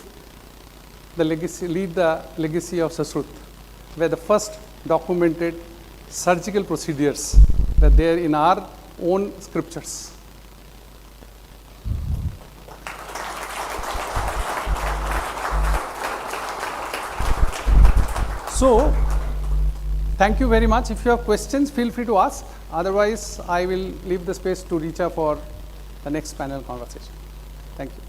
the legacy of Sasrut, where the first documented surgical procedures were there in our own scriptures. So, thank you very much. If you have questions, feel free to ask. Otherwise, I will leave the space to Richa for the next panel conversation. Thank you.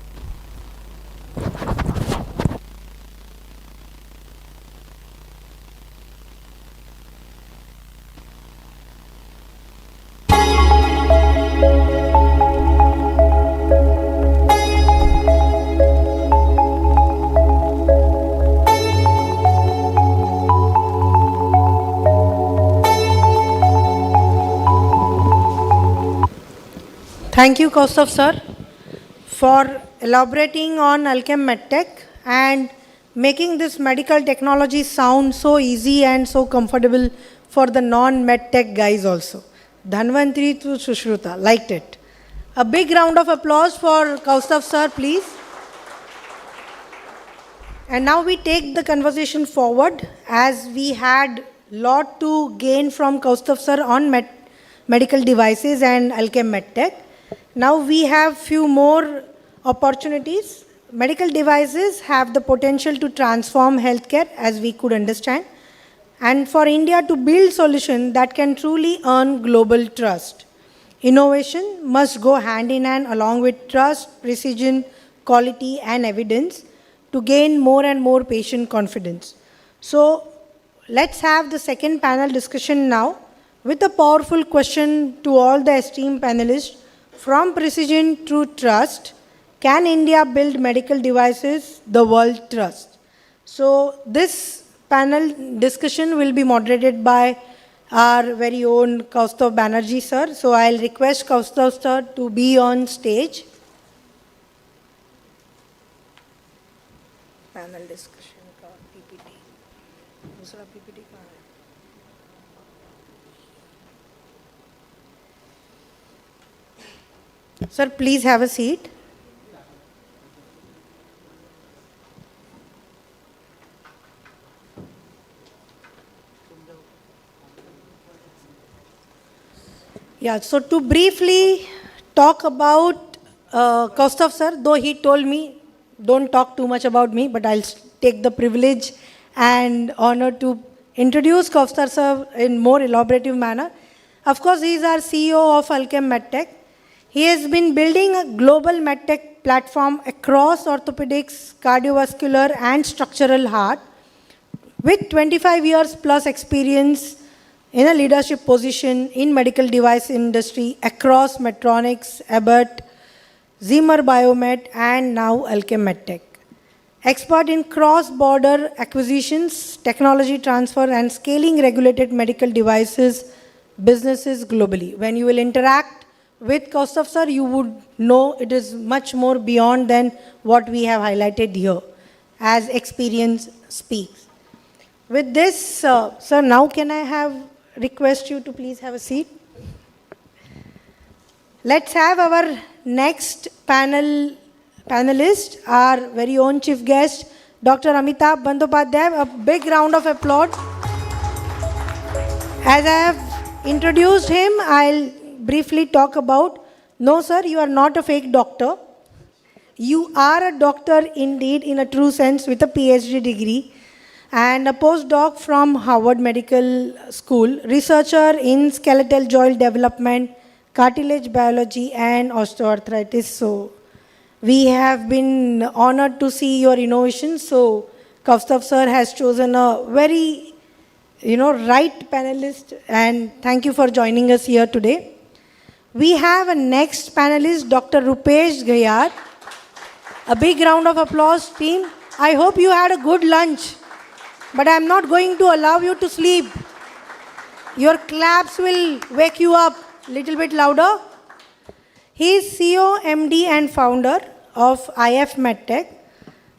Thank you, Kaustav sir, for elaborating on Alkem MedTech and making this medical technology sound so easy and so comfortable for the non-MedTech guys also. Dhanvantari to Sushruta, liked it. A big round of applause for Kaustav sir, please. And now we take the conversation forward, as we had lot to gain from Kaustav sir on medical devices and Alkem MedTech. Now we have few more opportunities. Medical devices have the potential to transform healthcare, as we could understand, and for India to build solutions that can truly earn global trust. Innovation must go hand in hand along with trust, precision, quality and evidence to gain more and more patient confidence. So let's have the second panel discussion now with a powerful question to all the esteemed panelists. From precision to trust, can India build medical devices the world trusts? So this panel discussion will be moderated by our very own Kaustav Banerjee sir. So I'll request Kaustav sir to be on stage. Panel discussion का PPT. दूसरा PPT कहाँ है? Sir, please have a seat. Yeah, so to briefly talk about Kaustav sir, though he told me don't talk too much about me, but I'll take the privilege and honor to introduce Kaustav sir in more elaborative manner. Of course, he is our CEO of Alkem MedTech. He has been building a global MedTech platform across orthopedics, cardiovascular and structural heart with 25 years plus experience in a leadership position in medical device industry across Medtronic, Abbott, Zimmer Biomet, and now Alkem MedTech. Expert in cross-border acquisitions, technology transfer, and scaling regulated medical devices businesses globally. When you will interact with Kaustav sir, you would know it is much more beyond than what we have highlighted here, as experience speaks. With this, sir, now can I request you to please have a seat? Let's have our next panelist, our very own chief guest, Dr. Amitabh Bandyopadhyay. A big round of applause. As I have introduced him, I'll briefly talk about, no sir, you are not a fake doctor. You are a doctor indeed in a true sense with a PhD degree and a postdoc from Harvard Medical School, researcher in skeletal joint development, cartilage biology and osteoarthritis. So we have been honored to see your innovations. So Kaustav sir has chosen a very, right panelist, and thank you for joining us here today. We have a next panelist, Dr. Rupesh Ghayar. A big round of applause, team. I hope you had a good lunch, but I'm not going to allow you to sleep. Your claps will wake you up. Little bit louder. He is CEO, MD and founder of IF MedTech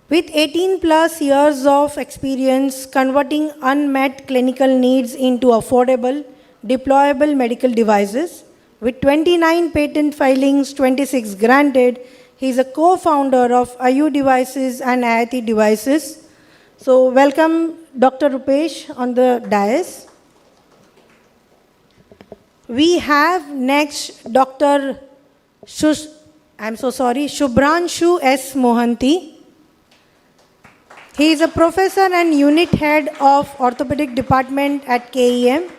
with 18 plus years of experience converting unmet clinical needs into affordable, deployable medical devices. With 29 patent filings, 26 granted, he is a co-founder of IU Devices and IIT Devices. So welcome Dr. Rupesh on the dais. We have next Dr. Shubhranshu S. Mohanty. He is a professor and unit head of orthopedic department at KEM.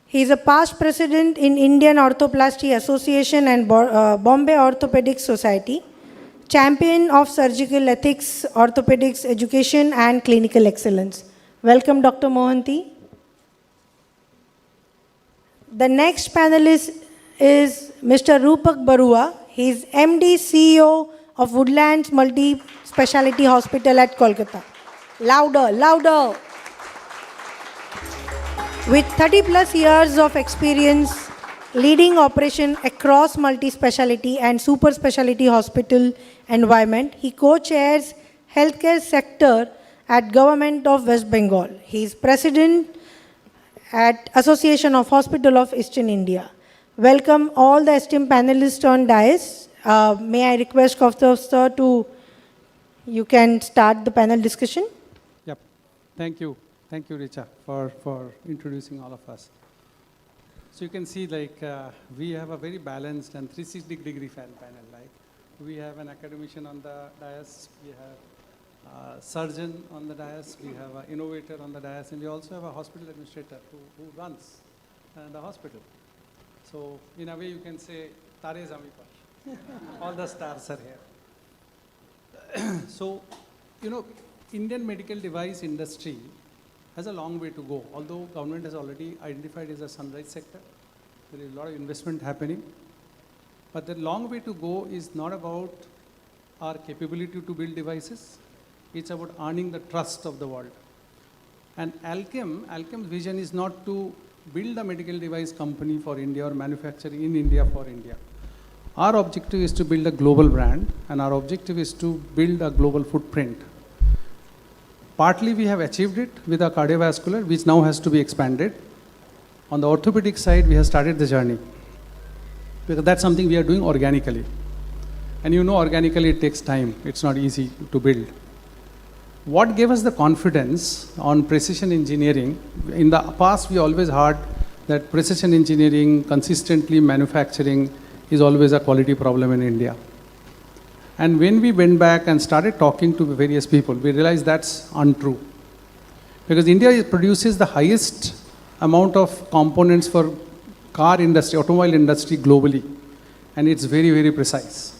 He is a past president in Indian Orthoplasty Association and Bombay Orthopedic Society, champion of surgical ethics, orthopedics education and clinical excellence. Welcome Dr. Mohanty. The next panelist is Mr. Rupak Barua. He is MD CEO of Woodlands Multi-Speciality Hospital at Kolkata. Louder, louder. With 30 plus years of experience leading operation across multi-speciality and super specialty hospital environment, he co-chairs healthcare sector at Government of West Bengal. He is president at Association of Hospital of Eastern India. Welcome all the esteemed panelists on dais. May I request Kaustav sir you can start the panel discussion. Yep. Thank you. Thank you, Richa, for introducing all of us. So you can see we have a very balanced and 360-degree panel. We have an academician on the dais, we have a surgeon on the dais, we have an innovator on the dais, and we also have a hospital administrator who runs the hospital. So in a way you can say, Tare Zami Par. All the stars are here. So, Indian medical device industry has a long way to go, although government has already identified it as a sunrise sector. There is a lot of investment happening. But the long way to go is not about our capability to build devices. It's about earning the trust of the world. And Alkem's vision is not to build a medical device company for India or manufacture in India for India. Our objective is to build a global brand, and our objective is to build a global footprint. Partly we have achieved it with our cardiovascular, which now has to be expanded. On the orthopedic side, we have started the journey, because that's something we are doing organically. And you know, organically it takes time. It's not easy to build. What gave us the confidence on precision engineering? In the past, we always heard that precision engineering, consistently manufacturing is always a quality problem in India. And when we went back and started talking to various people, we realized that's untrue. Because India produces the highest amount of components for car industry, automobile industry globally. And it's very, very precise.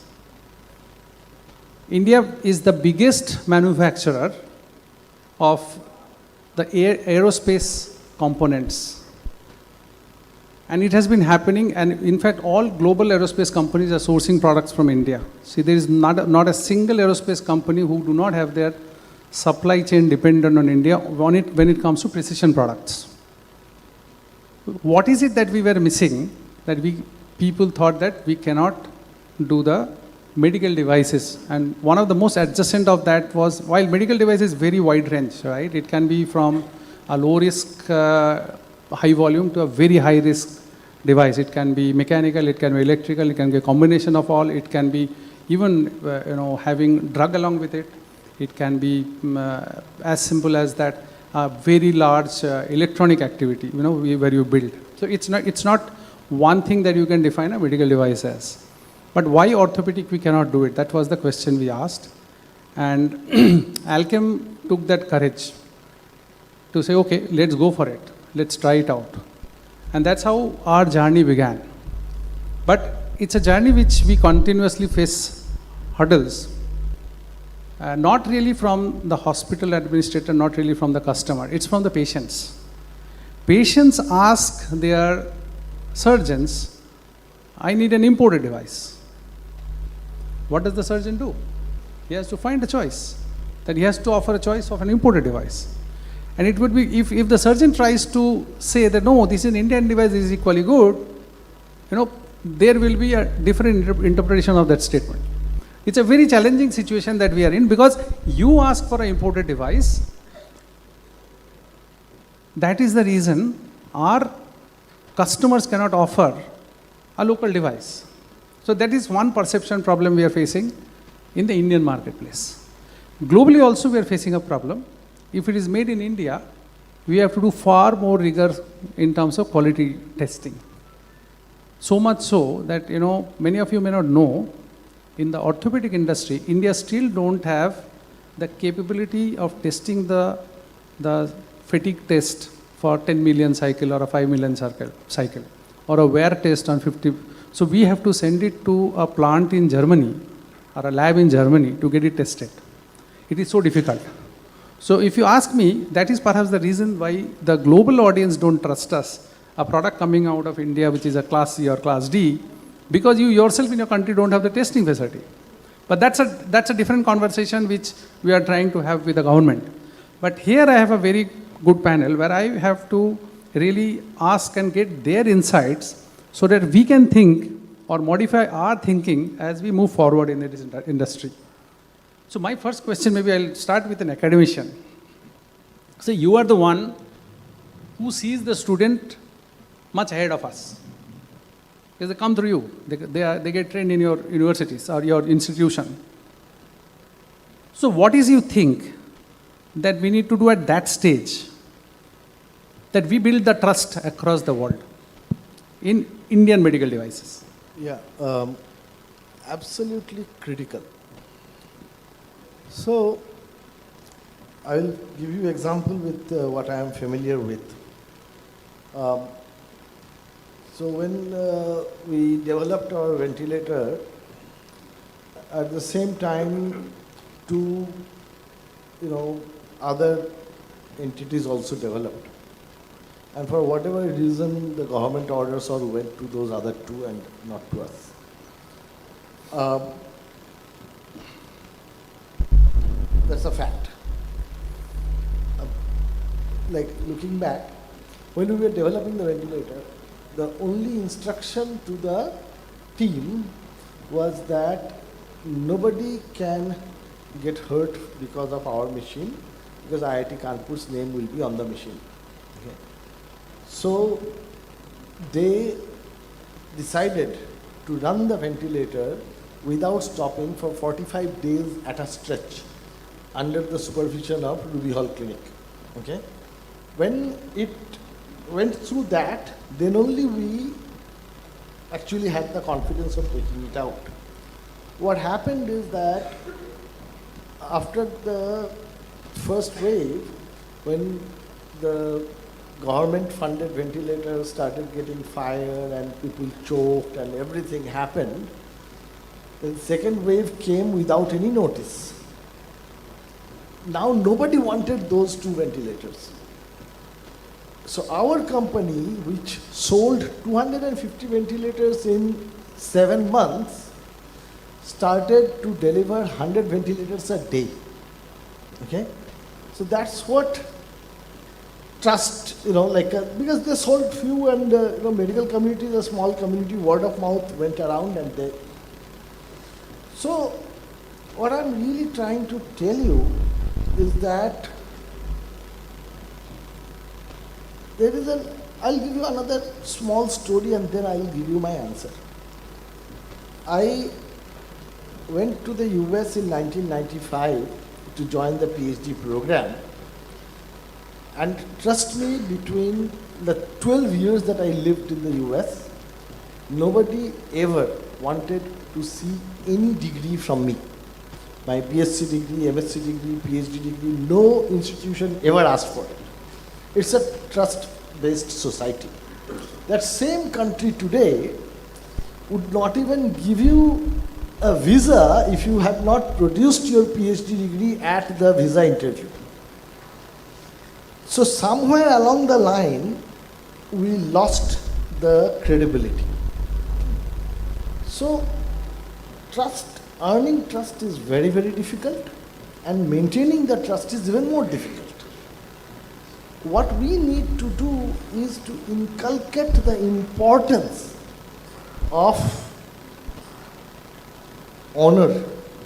India is the biggest manufacturer of the aerospace components. And it has been happening, and in fact, all global aerospace companies are sourcing products from India. See, there is not a single aerospace company who do not have their supply chain dependent on India when it comes to precision products. What is it that we were missing, that people thought that we cannot do the medical devices? And one of the most adjacent of that was, while medical device is very wide range, right? It can be from a low risk, high volume to a very high risk device. It can be mechanical, it can be electrical, it can be a combination of all. It can be even having drug along with it. It can be as simple as that, very large electronic activity, where you build. So it's not one thing that you can define a medical device as. But why orthopedic we cannot do it? That was the question we asked. And Alkem took that courage to say, okay, let's go for it. Let's try it out. And that's how our journey began. But it's a journey which we continuously face hurdles. Not really from the hospital administrator, not really from the customer. It's from the patients. Patients ask their surgeons, I need an imported device. What does the surgeon do? He has to find a choice. That he has to offer a choice of an imported device. And it would be, if the surgeon tries to say that, no, this is an Indian device, this is equally good, there will be a different interpretation of that statement. It's a very challenging situation that we are in, because you ask for an imported device. That is the reason our customers cannot offer a local device. So that is one perception problem we are facing in the Indian marketplace. Globally also we are facing a problem. If it is made in India, we have to do far more rigor in terms of quality testing. So much so that, many of you may not know, in the orthopedic industry, India still don't have the capability of testing the fatigue test for 10 million cycle or a 5 million cycle or a wear test on 50. So we have to send it to a plant in Germany or a lab in Germany to get it tested. It is so difficult. So if you ask me, that is perhaps the reason why the global audience don't trust us, a product coming out of India which is a class C or class D, because you yourself in your country don't have the testing facility. But that's a different conversation which we are trying to have with the government. But here I have a very good panel where I have to really ask and get their insights so that we can think or modify our thinking as we move forward in this industry. So my first question, maybe I'll start with an academician. So you are the one who sees the student much ahead of us. Because they come through you. They get trained in your universities or your institution. So what is you think that we need to do at that stage that we build the trust across the world in Indian medical devices? Yeah, absolutely critical. So I will give you example with what I am familiar with. So when we developed our ventilator, at the same time, two other entities also developed. And for whatever reason, the government orders all went to those other two and not to us. That's a fact. Like looking back, when we were developing the ventilator, the only instruction to the team was that nobody can get hurt because of our machine, because IIT Kanpur's name will be on the machine. Okay. So they decided to run the ventilator without stopping for 45 days at a stretch under the supervision of Ruby Hall Clinic. Okay. When it went through that, then only we actually had the confidence of taking it out. What happened is that after the first wave, when the government funded ventilators started getting fire and people choked and everything happened, the second wave came without any notice. Now nobody wanted those two ventilators. So our company, which sold 250 ventilators in 7 months, started to deliver 100 ventilators a day. Okay? So that's what trust, because they sold few and medical community is a small community, word of mouth went around and they. So what I'm really trying to tell you is that there is I'll give you another small story and then I'll give you my answer. I went to the US in 1995 to join the PhD program. And trust me, between the 12 years that I lived in the US, nobody ever wanted to see any degree from me. My BSc degree, MSc degree, PhD degree, no institution ever asked for it. It's a trust-based society. That same country today would not even give you a visa if you have not produced your PhD degree at the visa interview. So somewhere along the line, we lost the credibility. So earning trust is very, very difficult, and maintaining the trust is even more difficult. What we need to do is to inculcate the importance of honor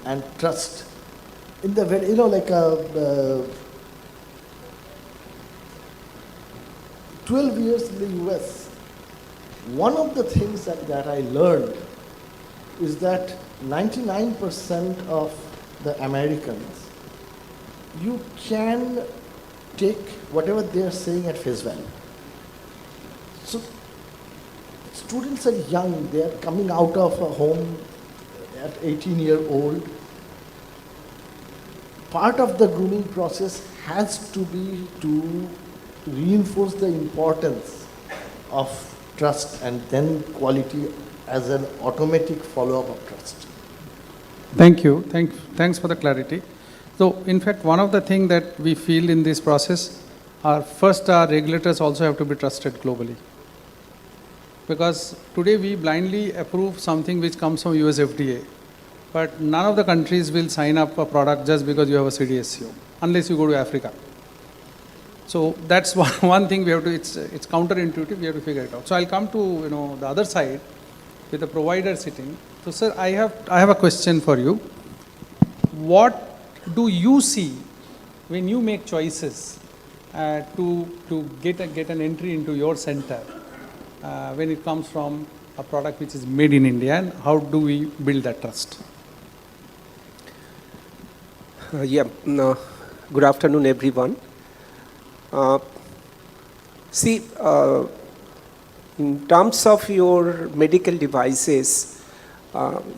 and trust in the very, 12 years in the US, one of the things that I learned is that 99% of the Americans, you can take whatever they are saying at face value. So students are young, they are coming out of a home at 18-year-old. Part of the grooming process has to be to reinforce the importance of trust and then quality as an automatic follow-up of trust. Thank you. Thanks for the clarity. So, in fact, one of the things that we feel in this process are first, our regulators also have to be trusted globally. Because today we blindly approve something which comes from US FDA, but none of the countries will sign up a product just because you have a CDSCO, unless you go to Africa. So that's one thing we have to, it's counterintuitive, we have to figure it out. So I'll come to the other side with the provider sitting. So sir, I have a question for you. What do you see when you make choices to get an entry into your center when it comes from a product which is made in India, and how do we build that trust? Good afternoon, everyone. In terms of your medical devices,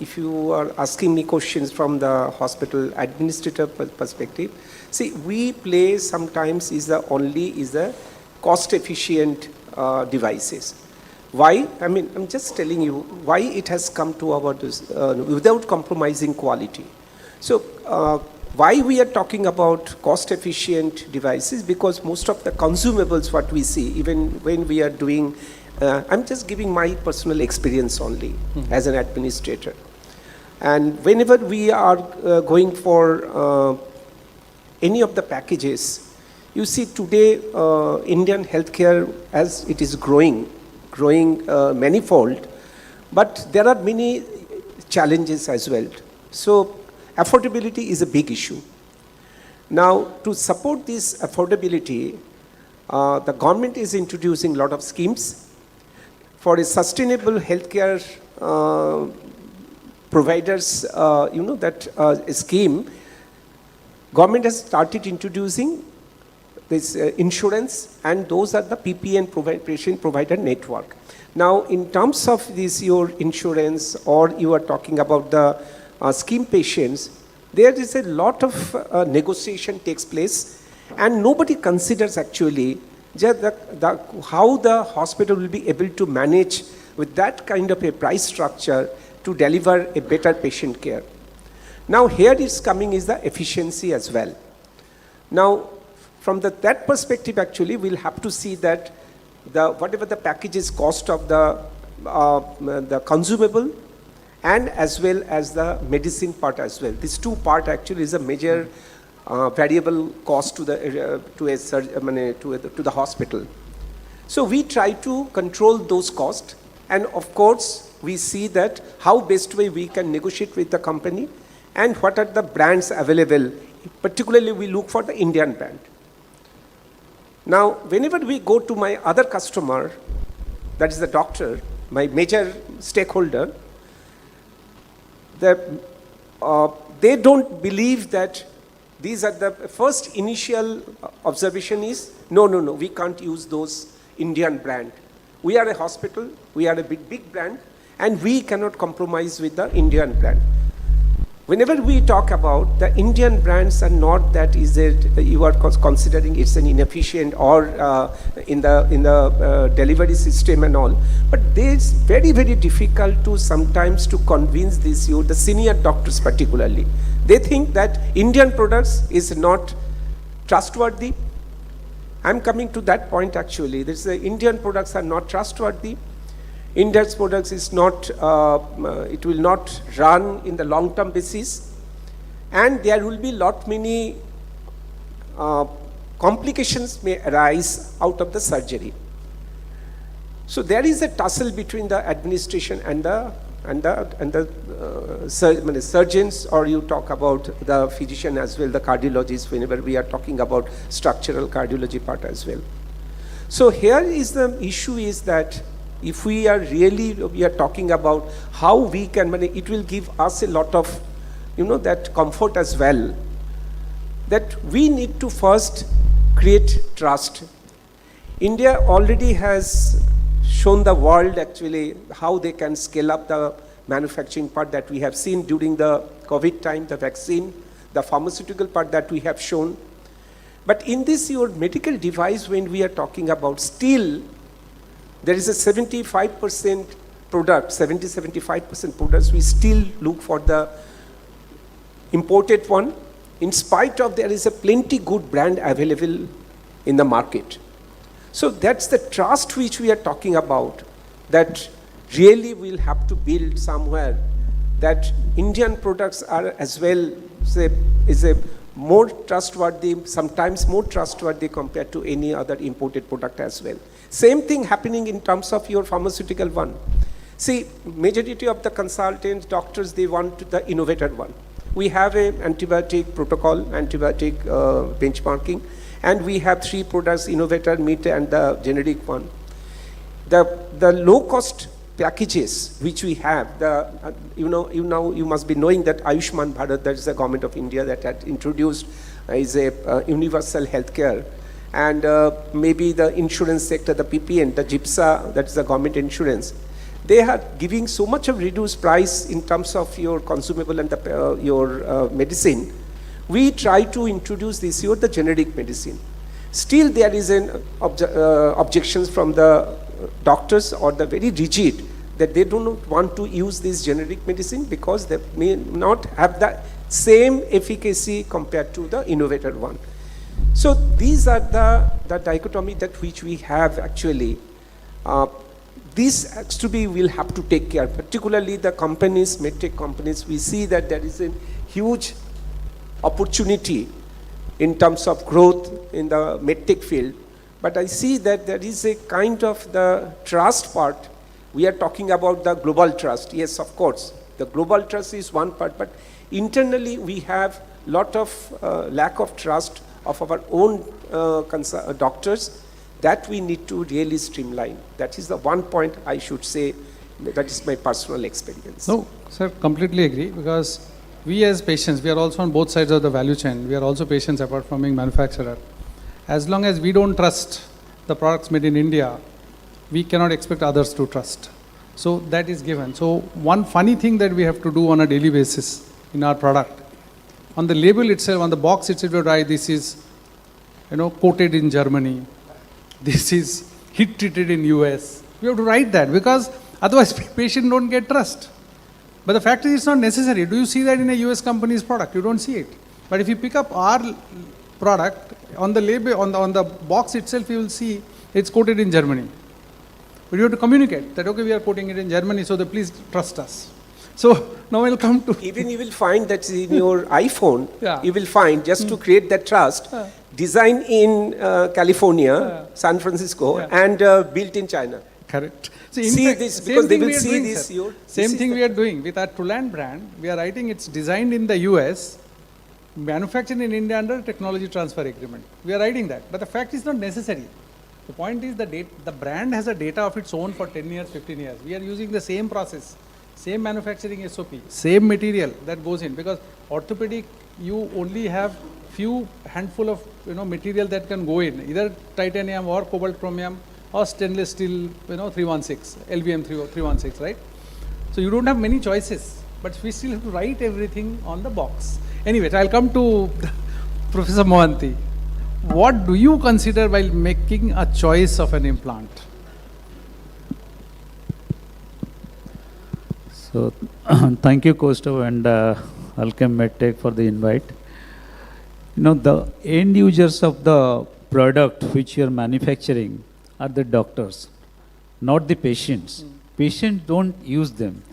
if you are asking me questions from the hospital administrator perspective, we play sometimes is the cost efficient devices. Why? I mean, I'm just telling you why it has come to our without compromising quality. So Why we are talking about cost-efficient devices? Because most of the consumables what we see, even when we are doing, I'm just giving my personal experience only as an administrator. And whenever we are going for any of the packages, you see today Indian healthcare as it is growing manifold, but there are many challenges as well. So affordability is a big issue. Now, to support this affordability, the government is introducing a lot of schemes for a sustainable healthcare providers. That scheme, government has started introducing this insurance, and those are the PPN patient provider network. Now, in terms of this, your insurance, or you are talking about the scheme patients, there is a lot of negotiation takes place, and nobody considers actually how the hospital will be able to manage with that kind of a price structure to deliver a better patient care. Now, here is coming is the efficiency as well. Now, from that perspective, actually, we'll have to see that whatever the packages cost of the consumable, and as well as the medicine part as well. These two part actually is a major variable cost to the hospital. So we try to control those costs, and of course we see that how best way we can negotiate with the company and what are the brands available. Particularly we look for the Indian brand. Now, whenever we go to my other customer, that is the doctor, my major stakeholder, they don't believe that these are the first initial observation is, no, we can't use those Indian brand. We are a hospital, we are a big brand, and we cannot compromise with the Indian brand. Whenever we talk about the Indian brands are not that is it you are considering it's an inefficient or in the delivery system and all, but it's very difficult to sometimes to convince the senior doctors particularly. They think that Indian products is not trustworthy. I'm coming to that point actually. The Indian products are not trustworthy. India's products is not, it will not run in the long-term basis, and there will be many complications may arise out of the surgery. So there is a tussle between the administration and the surgeons, or you talk about the physician as well, the cardiologist, whenever we are talking about structural cardiology part as well. So here is the issue is that if we are talking about how we can, it will give us a lot of, that comfort as well, that we need to first create trust. India already has shown the world actually how they can scale up the manufacturing part that we have seen during the COVID time, the vaccine, the pharmaceutical part that we have shown. But in this, your medical device, when we are talking about, still there is a 75% product, 75% products, we still look for the imported one, in spite of there is a plenty good brand available in the market. So that's the trust which we are talking about, that really we'll have to build somewhere, that Indian products are as well, is a more trustworthy, sometimes more trustworthy compared to any other imported product as well. Same thing happening in terms of your pharmaceutical one. See, majority of the consultants, doctors, they want the innovator one. We have an antibiotic protocol, antibiotic benchmarking, and we have 3 products, innovator, mid, and the generic one. The low-cost packages which we have, you must be knowing that Ayushman Bharat, that is the government of India that had introduced is a universal healthcare, and maybe the insurance sector, the PPN, the GIPSA, that is the government insurance, they are giving so much of reduced price in terms of your consumable and your medicine. We try to introduce this year the generic medicine. Still there is an objections from the doctors or the very rigid that they do not want to use this generic medicine because they may not have the same efficacy compared to the innovator one. So these are the dichotomy that which we have actually. This has to be, we'll have to take care, particularly the companies, medtech companies. We see that there is a huge opportunity in terms of growth in the medtech field. But I see that there is a kind of the trust part. We are talking about the global trust. Yes, of course, the global trust is one part, but internally we have lot of lack of trust of our own doctors that we need to really streamline. That is the one point I should say, that is my personal experience. No, sir, completely agree, because we as patients, we are also on both sides of the value chain. We are also patients apart from being manufacturer. As long as we don't trust the products made in India, we cannot expect others to trust. So that is given. So one funny thing that we have to do on a daily basis in our product, on the label itself, on the box itself, you write this is, coated in Germany. This is heat treated in US. We have to write that, because otherwise patient don't get trust. But the fact is it's not necessary. Do you see that in a US company's product? You don't see it. But if you pick up our product, on the label, on the box itself, you will see it's coated in Germany. But you have to communicate that, okay, we are coating it in Germany, so please trust us. So now we'll come to... Even you will find that in your iPhone, yeah. You will find, just to create that trust, designed in California, San Francisco, and built in China. Correct. See this, because they will see this. Same thing we are doing with our Truland brand. We are writing it's designed in the US, manufactured in India under technology transfer agreement. We are writing that. But the fact is not necessary. The point is the brand has a data of its own for 10 years, 15 years. We are using the same process, same manufacturing SOP, same material that goes in, because orthopedic, you only have few handful of material that can go in, either titanium or cobalt chromium or stainless steel 316, LVM 316, right? So you don't have many choices, but we still have to write everything on the box. Anyway, I'll come to Professor Mohanty. What do you consider while making a choice of an implant? So, thank you, Kostov and Alkem MedTech for the invite. The end users of the product which you are manufacturing are the doctors, not the patients. Patients don't use them.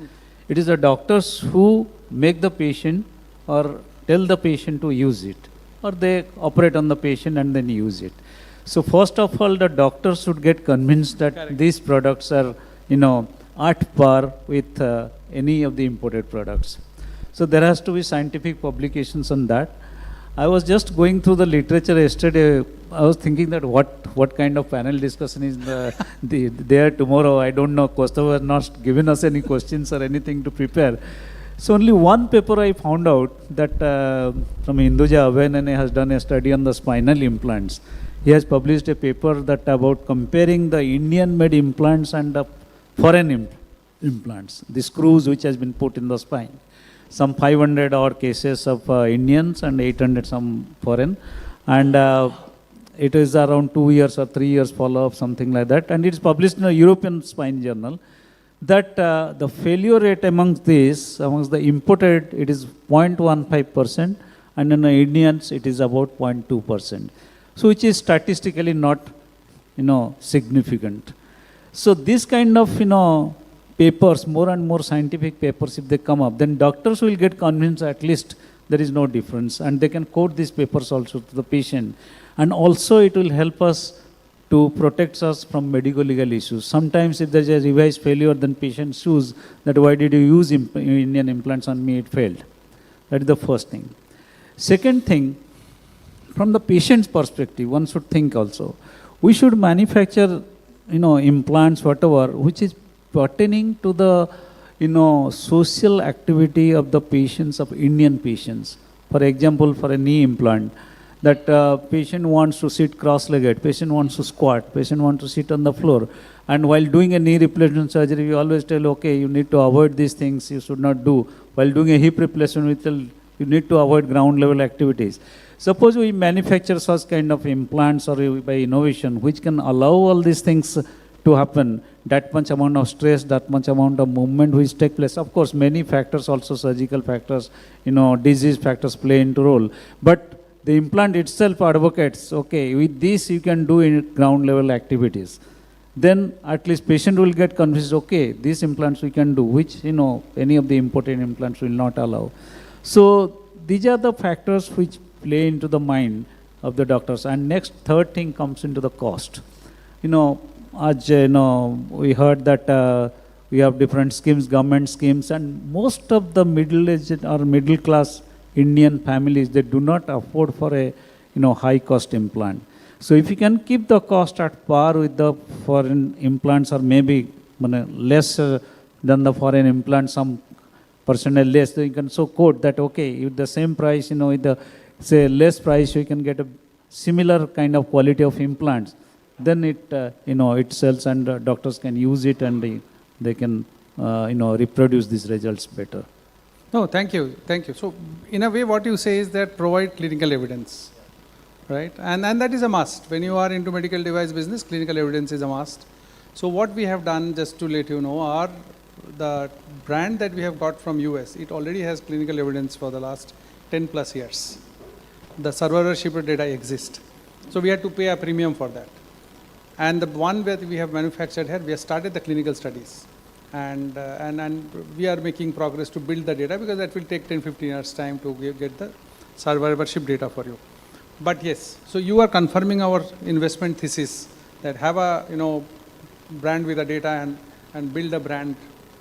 It is the doctors who make the patient or tell the patient to use it, or they operate on the patient and then use it. So first of all, the doctors should get convinced that Correct. These products are, at par with any of the imported products. So there has to be scientific publications on that. I was just going through the literature yesterday. I was thinking that what kind of panel discussion is there tomorrow. I don't know. Kostov has not given us any questions or anything to prepare. So only one paper I found out that from Hinduja Abhay has done a study on the spinal implants. He has published a paper that about comparing the Indian-made implants and the foreign implants, the screws which has been put in the spine. Some 500 odd cases of Indians and 800 some foreign. And it is around 2 years or 3 years follow-up, something like that. And it's published in a European Spine Journal. That the failure rate amongst the imported, it is 0.15%, and in the Indians, it is about 0.2%. So which is statistically not, significant. So this kind of, papers, more and more scientific papers, if they come up, then doctors will get convinced at least there is no difference, and they can quote these papers also to the patient. And also it will help us to protect us from medical legal issues. Sometimes if there is a revised failure, then patient sues that why did you use Indian implants on me, it failed. That is the first thing. Second thing, from the patient's perspective, one should think also, we should manufacture, implants, whatever, which is pertaining to the, social activity of the patients, of Indian patients. For example, for a knee implant, that patient wants to sit cross-legged, patient wants to squat, patient wants to sit on the floor. And while doing a knee replacement surgery, we always tell, okay, you need to avoid these things, you should not do. While doing a hip replacement, we tell, you need to avoid ground level activities. Suppose we manufacture such kind of implants or by innovation, which can allow all these things to happen, that much amount of stress, that much amount of movement which take place. Of course, many factors also, surgical factors, disease factors play into role. But the implant itself advocates, okay, with this you can do in ground level activities. Then at least patient will get convinced, okay, these implants we can do, which, any of the imported implants will not allow. So these are the factors which play into the mind of the doctors. And next, third thing comes into the cost. As we heard that we have different schemes, government schemes, and most of the middle-aged or middle-class Indian families, they do not afford for a high-cost implant. So if you can keep the cost at par with the foreign implants, or maybe less than the foreign implants, some percentage less, then you can so quote that, okay, with the same price, with the say less price, you can get a similar kind of quality of implants. Then it sells, and doctors can use it, and they can reproduce these results better. No, thank you. So in a way, what you say is that provide clinical evidence, right? And that is a must. When you are into medical device business, clinical evidence is a must. So what we have done, just to let you know, are the brand that we have got from US, it already has clinical evidence for the last 10 plus years. The survivorship data exists. So we had to pay a premium for that. And the one that we have manufactured here, we have started the clinical studies. And we are making progress to build the data, because that will take 10-15 years time to get the survivorship data for you. But yes, so you are confirming our investment thesis that have a brand with the data and build a brand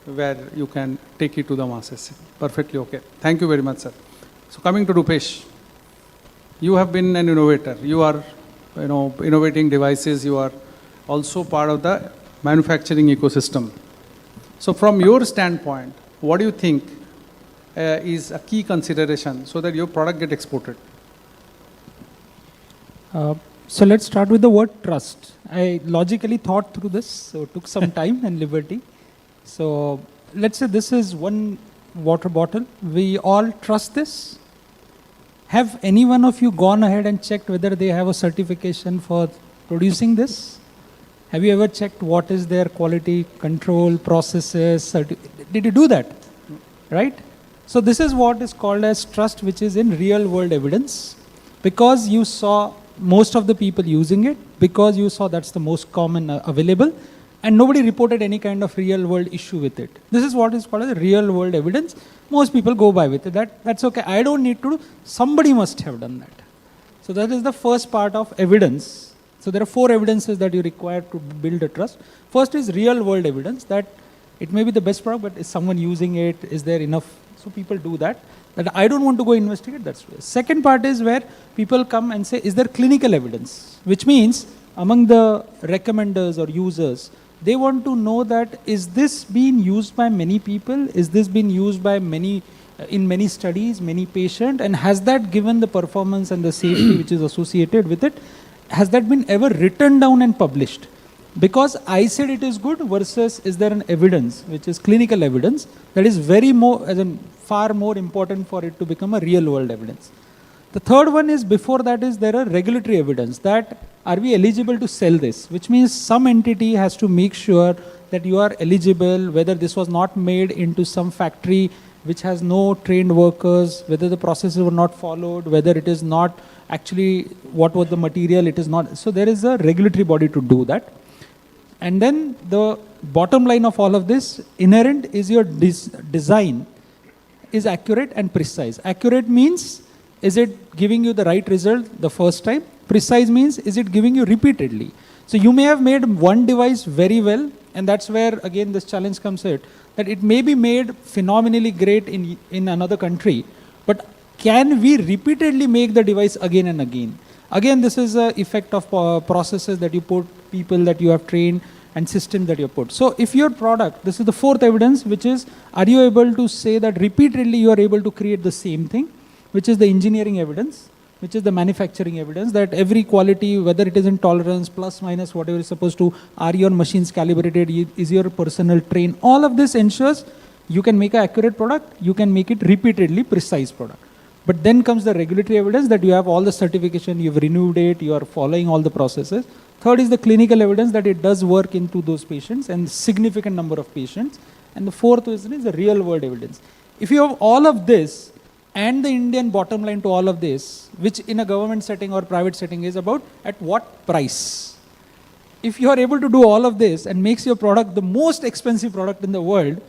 where you can take it to the masses. Perfectly okay. Thank you very much, sir. So coming to Rupesh, you have been an innovator. You are innovating devices. You are also part of the manufacturing ecosystem. So from your standpoint, what do you think is a key consideration so that your product get exported? So let's start with the word trust. I logically thought through this, so took some time and liberty. So let's say this is one water bottle. We all trust this. Have any one of you gone ahead and checked whether they have a certification for producing this? Have you ever checked what is their quality control processes? Did you do that? Right? So this is what is called as trust, which is in real world evidence. Because you saw most of the people using it, because you saw that's the most common available, and nobody reported any kind of real world issue with it. This is what is called as real world evidence. Most people go by with it. That's okay. I don't need to do. Somebody must have done that. So that is the first part of evidence. So there are 4 evidences that you require to build a trust. First is real world evidence, that it may be the best product, but is someone using it? Is there enough? So people do that. That I don't want to go investigate, that's true. Second part is where people come and say, is there clinical evidence? Which means among the recommenders or users, they want to know that is this being used by many people? Is this being used by many, in many studies, many patients? And has that given the performance and the safety which is associated with it? Has that been ever written down and published? Because I said it is good versus is there an evidence, which is clinical evidence, that is far more important for it to become a real world evidence. The third one is, before that is there are regulatory evidence that are we eligible to sell this, which means some entity has to make sure that you are eligible, whether this was not made into some factory which has no trained workers, whether the processes were not followed, whether it is not actually what was the material, it is not. So there is a regulatory body to do that. And then the bottom line of all of this, inherent is your design is accurate and precise. Accurate means, is it giving you the right result the first time? Precise means, is it giving you repeatedly? So you may have made one device very well, and that's where again this challenge comes in, that it may be made phenomenally great in another country, but can we repeatedly make the device again and again? Again, this is an effect of processes that you put, people that you have trained, and systems that you have put. So if your product, this is the fourth evidence, which is, are you able to say that repeatedly you are able to create the same thing, which is the engineering evidence, which is the manufacturing evidence, that every quality, whether it is in tolerance, plus, minus, whatever is supposed to, are your machines calibrated, is your personnel trained, all of this ensures you can make an accurate product, you can make it repeatedly precise product. But then comes the regulatory evidence that you have all the certification, you've renewed it, you are following all the processes. Third is the clinical evidence that it does work into those patients and significant number of patients. And the fourth is the real world evidence. If you have all of this and the Indian bottom line to all of this, which in a government setting or private setting is about at what price. If you are able to do all of this and makes your product the most expensive product in the world,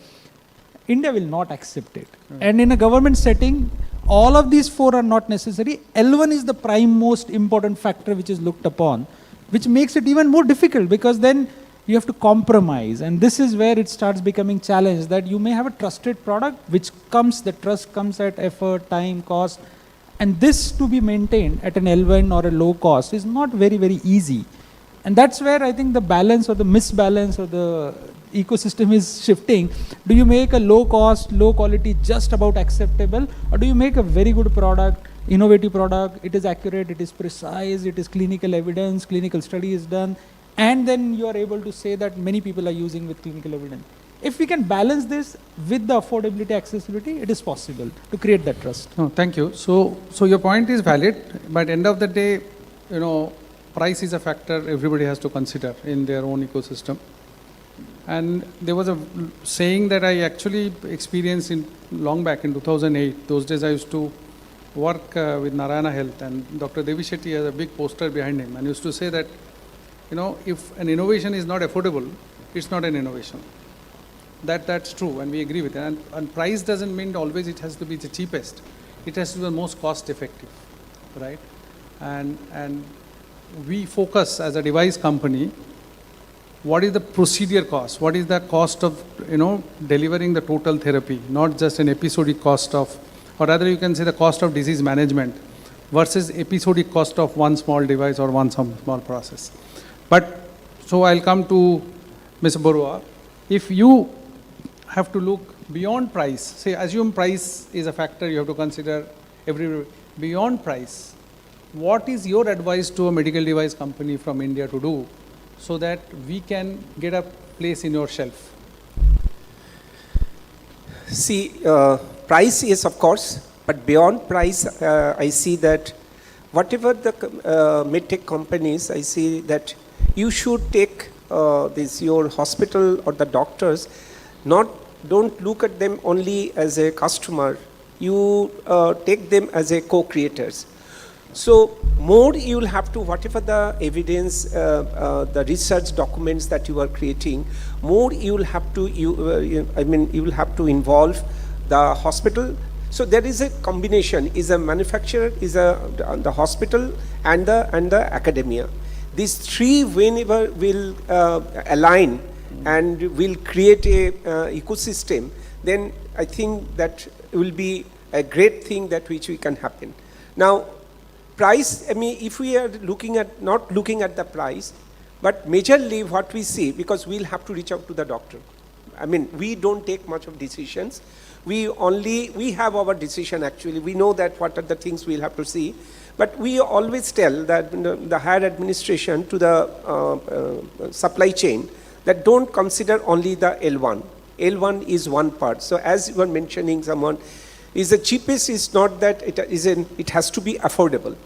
India will not accept it. And in a government setting, all of these four are not necessary. L1 is the prime most important factor which is looked upon, which makes it even more difficult because then you have to compromise. And this is where it starts becoming challenged, that you may have a trusted product, which comes, the trust comes at effort, time, cost. And this to be maintained at an L1 or a low cost is not very, very easy. And that's where I think the balance or the misbalance or the ecosystem is shifting. Do you make a low cost, low quality just about acceptable, or do you make a very good product, innovative product, it is accurate, it is precise, it is clinical evidence, clinical study is done, and then you are able to say that many people are using with clinical evidence. If we can balance this with the affordability, accessibility, it is possible to create that trust. No, thank you. So your point is valid, but end of the day, price is a factor everybody has to consider in their own ecosystem. And there was a saying that I actually experienced long back in 2008. Those days I used to work with Narayana Health, and Dr. Devi Shetty has a big poster behind him and used to say that, if an innovation is not affordable, it's not an innovation. That's true, and we agree with it. And price doesn't mean always it has to be the cheapest. It has to be the most cost effective, right? And we focus as a device company, what is the procedure cost? What is the cost of, delivering the total therapy, not just an episodic cost of, or rather you can say the cost of disease management versus episodic cost of one small device or one small process. But, so I'll come to Ms. Barua. If you have to look beyond price, say assume price is a factor you have to consider beyond price, what is your advice to a medical device company from India to do so that we can get a place in your shelf? See, price is of course, but beyond price, I see that whatever the medtech companies, I see that you should take your hospital or the doctors, don't look at them only as a customer, you take them as a co-creators. So more you will have to, whatever the evidence, the research documents that you are creating, more you will have to, you will have to involve the hospital. So there is a combination, is a manufacturer, is the hospital and the academia. These three whenever will align and will create a ecosystem, then I think that will be a great thing that which we can happen. Now, price, if we are not looking at the price, but majorly what we see, because we'll have to reach out to the doctor. We don't take much of decisions. We have our decision actually. We know that what are the things we'll have to see. But we always tell that the higher administration to the supply chain that don't consider only the L1. L1 is one part. So as you were mentioning, someone is the cheapest is not that it has to be affordable.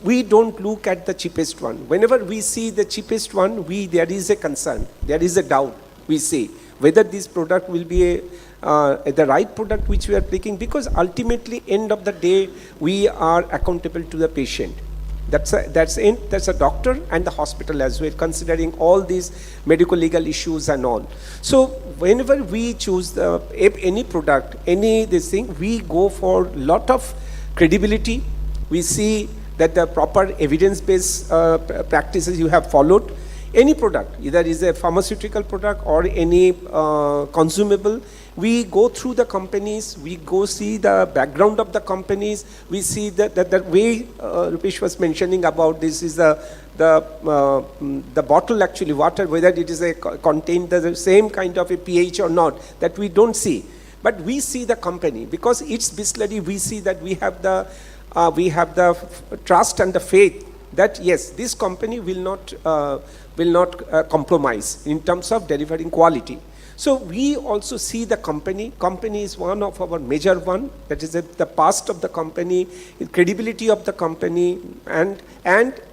We don't look at the cheapest one. Whenever we see the cheapest one, there is a concern, there is a doubt. We say whether this product will be the right product which we are picking, because ultimately end of the day we are accountable to the patient. That's a doctor and the hospital as well, considering all these medical legal issues and all. So whenever we choose any product, this thing, we go for lot of credibility. We see that the proper evidence-based practices you have followed. Any product, either is a pharmaceutical product or any consumable, we go through the companies, we go see the background of the companies, we see that the way Rupesh was mentioning about this is the bottle actually, water, whether it is contained the same kind of a pH or not, that we don't see. But we see the company, because it's Bisleri, we see that we have the trust and the faith that yes, this company will not compromise in terms of delivering quality. So we also see the company. Company is one of our major one. That is the past of the company, credibility of the company, and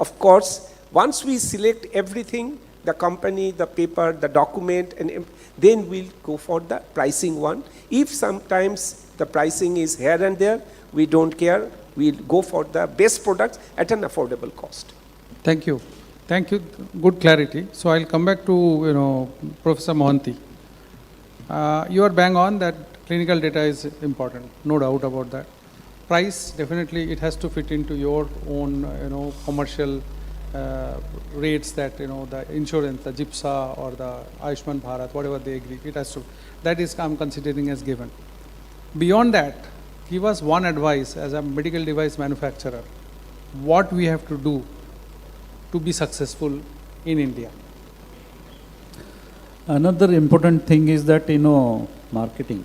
of course, once we select everything, the company, the paper, the document, and then we'll go for the pricing one. If sometimes the pricing is here and there, we don't care. We'll go for the best products at an affordable cost. Thank you. Thank you. Good clarity. So I'll come back to Professor Mohanty. You are bang on that clinical data is important, no doubt about that. Price, definitely it has to fit into your own commercial rates that the insurance, the GIPSA or the Ayushman Bharat, whatever they agree, it has to. That is I'm considering as given. Beyond that, give us one advice as a medical device manufacturer, what we have to do to be successful in India. Another important thing is that, marketing,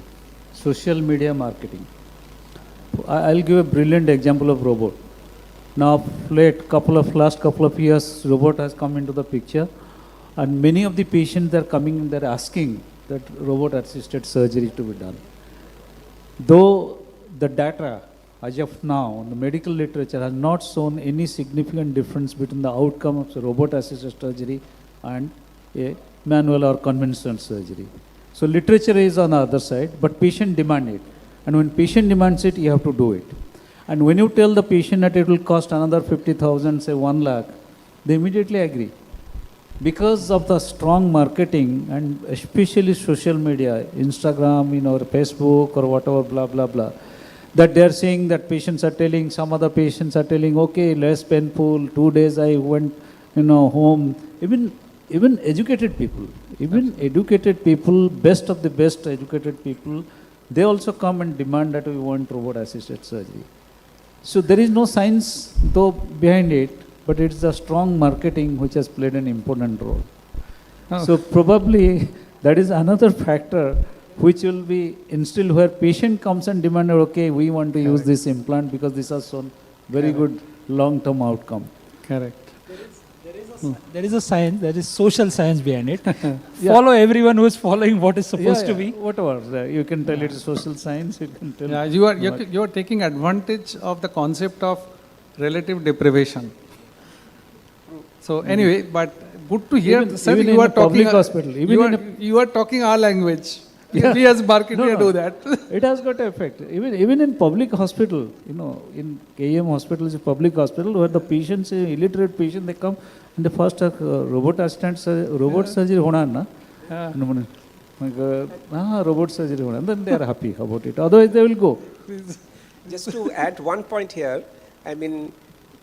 social media marketing. I'll give a brilliant example of robot. Now, last couple of years, robot has come into the picture, and many of the patients that are coming and they're asking that robot-assisted surgery to be done. Though the data, as of now, the medical literature has not shown any significant difference between the outcome of the robot-assisted surgery and a manual or conventional surgery. So literature is on the other side, but patient demand it. And when patient demands it, you have to do it. And when you tell the patient that it will cost another 50,000, say 1 lakh, they immediately agree. Because of the strong marketing and especially social media, Instagram, or Facebook or whatever, blah, blah, blah, that they are saying that patients are telling, some other patients are telling, okay, less painful, 2 days I went, home. Even educated people, best of the best educated people, they also come and demand that we want robot-assisted surgery. So there is no science though behind it, but it's the strong marketing which has played an important role. Oh. So probably that is another factor which will be instilled where patient comes and demand, okay, we want to use this implant because this has shown very good long-term outcome. Correct. There is a science, there is social science behind it. Follow everyone who is following what is supposed to be. Whatever. You can tell it is social science, you can tell. Yeah, you are taking advantage of the concept of relative deprivation. So anyway, but good to hear. Even you are talking hospital. You are talking our language. Yeah. We as marketer do that. It has got an effect. Even in public hospital, in KM hospital is a public hospital where the patients, illiterate patient, they come and they first have robot surgery honar na. Robot surgery honar. Then they are happy about it. Otherwise they will go. Just to add one point here,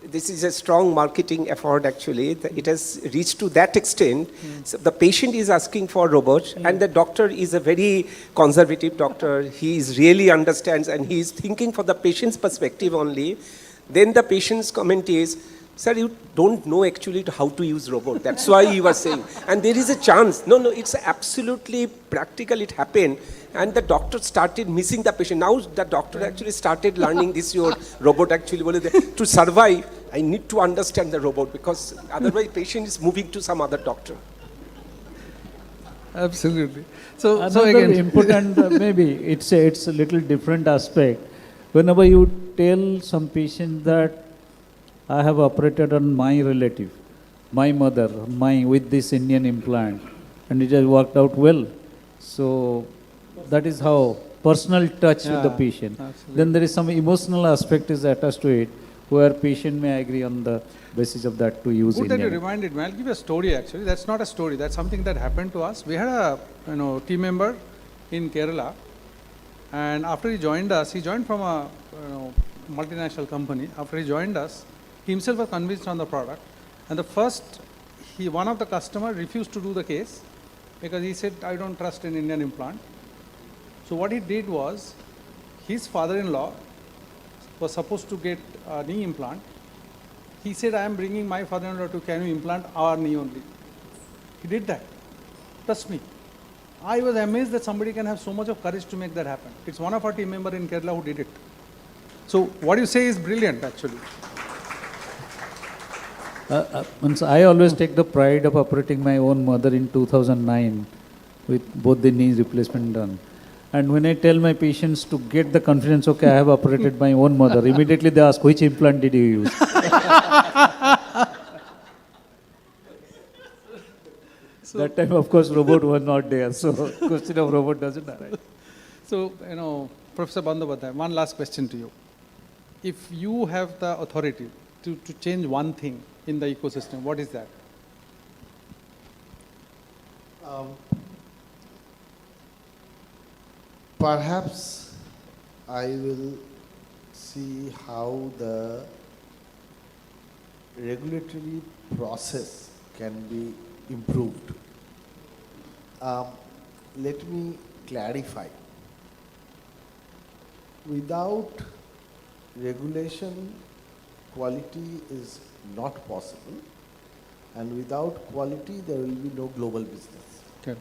this is a strong marketing effort actually. It has reached to that extent. So the patient is asking for robots and the doctor is a very conservative doctor. He really understands and he is thinking for the patient's perspective only. Then the patient's comment is, sir, you don't know actually how to use robot. That's why you were saying. And there is a chance. No, it's absolutely practical. It happened. And the doctor started missing the patient. Now the doctor actually started learning this, your robot actually, to survive, I need to understand the robot because otherwise patient is moving to some other doctor. Absolutely. So again, important, maybe it's a little different aspect. Whenever you tell some patient that I have operated on my relative, my mother, with this Indian implant, and it has worked out well. So that is how personal touch with the patient. Absolutely. Then there is some emotional aspect is attached to it, where patient may agree on the basis of that to use. Good that you reminded me. I'll give you a story actually. That's not a story. That's something that happened to us. We had a team member in Kerala, and after he joined us, he joined from a multinational company. After he joined us, he himself was convinced on the product, and one of the customer refused to do the case because he said, I don't trust an Indian implant. So what he did was, his father-in-law was supposed to get a knee implant. He said, I am bringing my father-in-law to can you implant our knee only. He did that. Trust me. I was amazed that somebody can have so much of courage to make that happen. It's one of our team members in Kerala who did it. So what you say is brilliant actually. I always take the pride of operating my own mother in 2009. with both the knees replacement done. And when I tell my patients to get the confidence, okay, I have operated my own mother, immediately they ask, which implant did you use? That time, of course, robot was not there, so question of robot doesn't arise. So, Professor Bandyopadhyay, one last question to you. If you have the authority to change one thing in the ecosystem, what is that? Perhaps I will see how the regulatory process can be improved. Let me clarify. Without regulation, quality is not possible, and without quality, there will be no global business. Okay.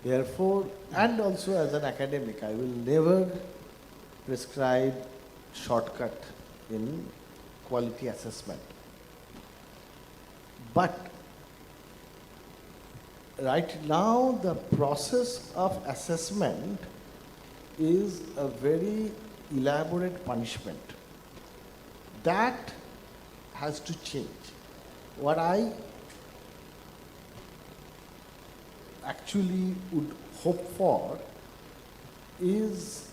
Therefore, and also as an academic, I will never prescribe shortcut in quality assessment. But right now, the process of assessment is a very elaborate punishment. That has to change. What I actually would hope for is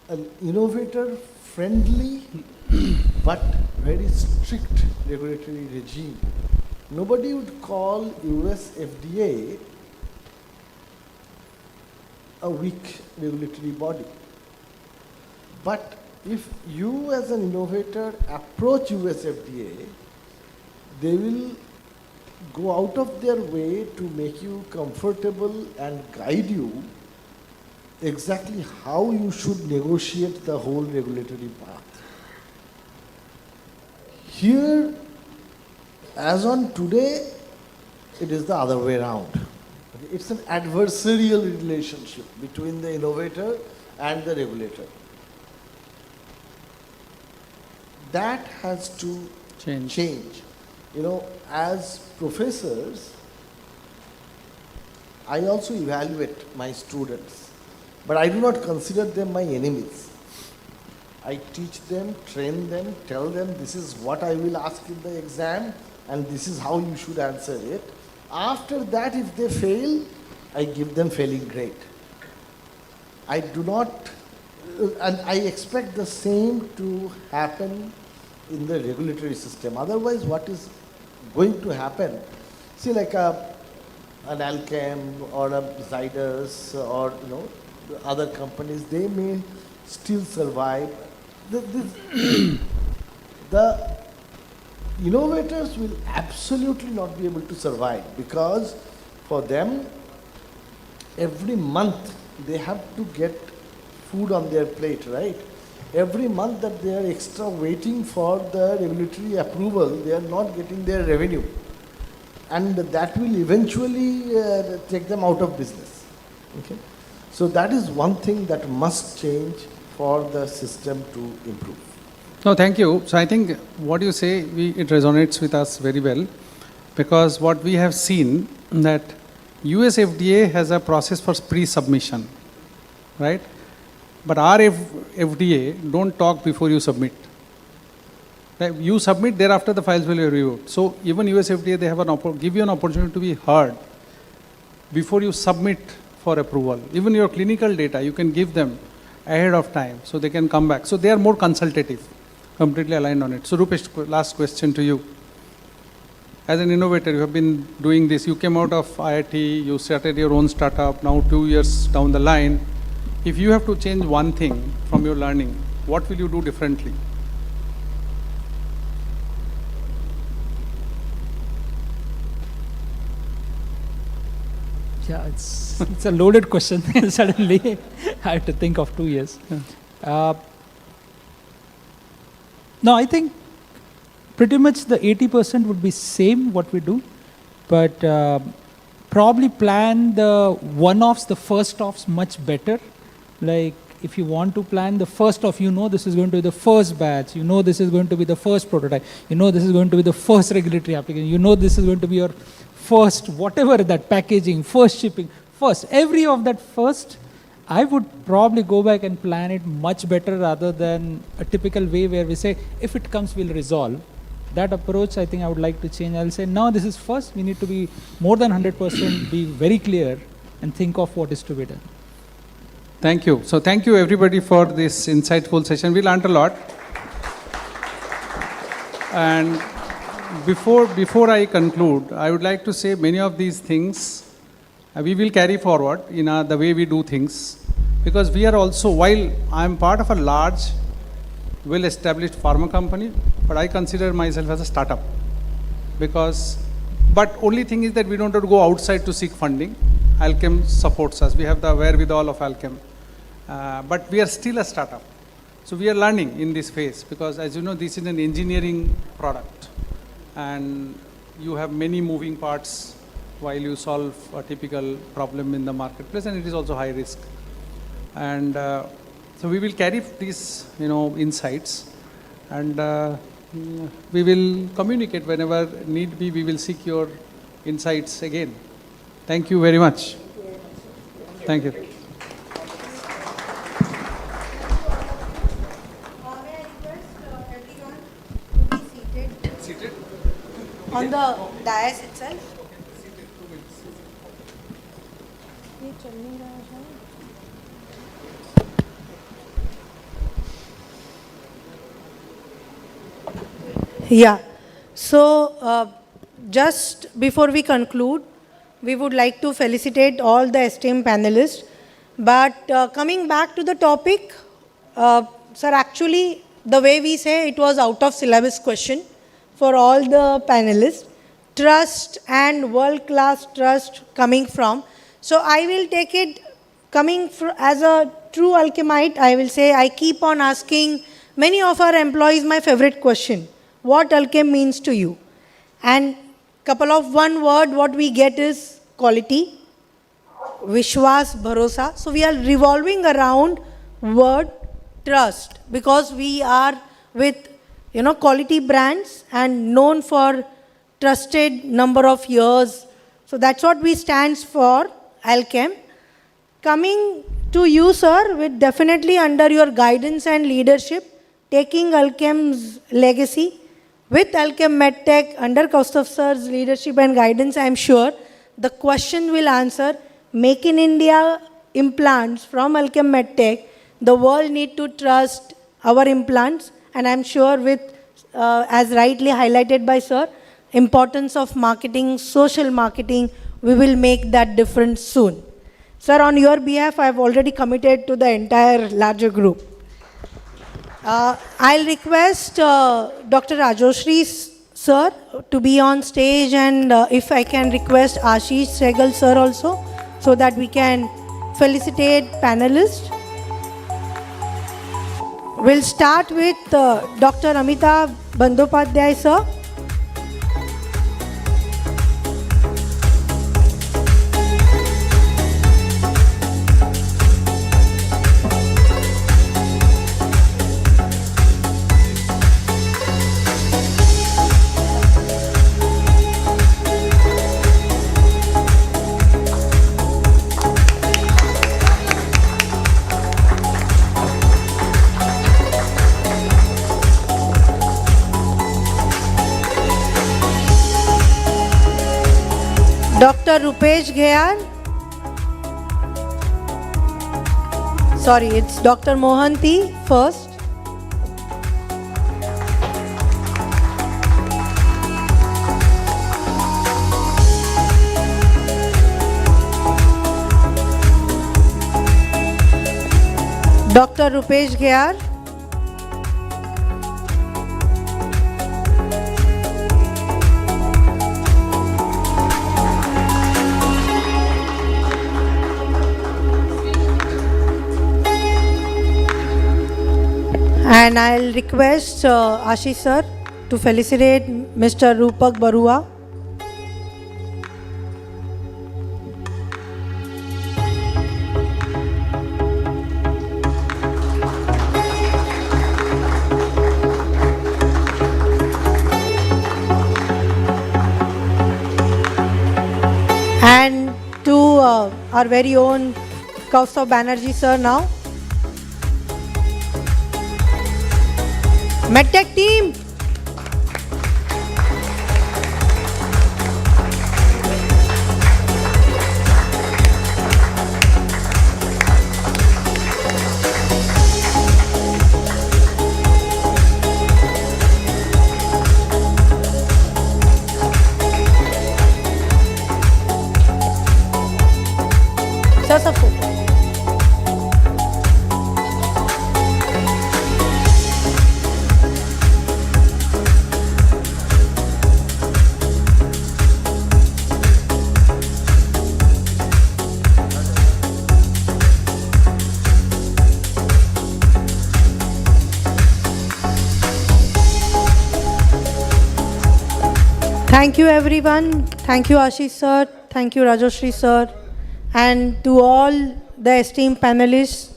an innovator-friendly but very strict regulatory regime. Nobody would call US FDA a weak regulatory body. But if you as an innovator approach US FDA, they will go out of their way to make you comfortable and guide you exactly how you should negotiate the whole regulatory path. Here, as on today, it is the other way around. It's an adversarial relationship between the innovator and the regulator. That has to change. As professors, I also evaluate my students, but I do not consider them my enemies. I teach them, train them, tell them this is what I will ask in the exam and this is how you should answer it. After that, if they fail, I give them failing grade. I do not, and I expect the same to happen in the regulatory system. Otherwise, what is going to happen? See, like an Alkem or a Zydus or other companies, they may still survive. The innovators will absolutely not be able to survive because for them, every month they have to get food on their plate, right? Every month that they are extra waiting for the regulatory approval, they are not getting their revenue. And that will eventually take them out of business. Okay? So that is one thing that must change for the system to improve. No, thank you. So I think what you say, it resonates with us very well, because what we have seen that US FDA has a process for pre-submission, right? But our FDA don't talk before you submit. Right? You submit, thereafter the files will be reviewed. So even US FDA, they have give you an opportunity to be heard before you submit for approval. Even your clinical data, you can give them ahead of time so they can come back. So they are more consultative, completely aligned on it. So Rupesh, last question to you. As an innovator, you have been doing this. You came out of IIT, you started your own startup, now 2 years down the line. If you have to change one thing from your learning, what will you do differently? Yeah, it's a loaded question. Suddenly, I had to think of 2 years. No, I think pretty much the 80% would be same what we do, but probably plan the one-offs, the first-offs much better. Like if you want to plan the first off, this is going to be the first batch, this is going to be the first prototype, this is going to be the first regulatory application, this is going to be your first, whatever that packaging, first shipping, first, every of that first, I would probably go back and plan it much better rather than a typical way where we say, if it comes, we'll resolve. That approach, I think I would like to change. I'll say, no, this is first, we need to be more than 100%, be very clear and think of what is to be done. Thank you. So thank you everybody for this insightful session. We learned a lot. And before I conclude, I would like to say many of these things we will carry forward in the way we do things, because we are also, while I am part of a large, well-established pharma company, but I consider myself as a startup. But only thing is that we don't have to go outside to seek funding. Alkem supports us. We have the wherewithal of Alkem. But we are still a startup. So we are learning in this phase, because as you know, this is an engineering product. And you have many moving parts while you solve a typical problem in the marketplace, and it is also high risk. And so we will carry these, insights, and we will communicate whenever need be. We will seek your insights again. Thank you very much. Thank you. On the dais itself. Yeah. So, just before we conclude, we would like to felicitate all the esteemed panelists. But coming back to the topic, sir, actually, the way we say, it was out of syllabus question for all the panelists. Trust and world-class trust coming from. So I will take it coming as a true alchemite, I will say I keep on asking many of our employees my favorite question. What Alkem means to you? And couple of one word what we get is quality, Vishwas, Bharosa. So we are revolving around word trust, because we are with quality brands and known for trusted number of years. So that's what we stands for, Alkem. Coming to you, sir, with definitely under your guidance and leadership, taking Alkem's legacy, with Alkem MedTech, under Kaustubh sir's leadership and guidance, I am sure the question will answer. Make in India implants from Alkem MedTech, the world need to trust our implants, and I am sure with, as rightly highlighted by sir, importance of marketing, social marketing, we will make that difference soon. Sir, on your behalf, I have already committed to the entire larger group. I'll request Dr. Rajoshri sir to be on stage, and if I can request Ashish Sehgal sir also, so that we can felicitate panelists. We'll start with Dr. Amita Bandyopadhyay sir. Dr. Rupesh Ghayar. Sorry, it's Dr. Mohanty first. Dr. Rupesh Ghayar. And I'll request Ashish sir to felicitate Mr. Rupak Barua. And to our very own Kaustav Banerjee sir now. MedTech team. Thank you everyone. Thank you Ashish sir. Thank you Rajoshri sir. And to all the esteemed panelists.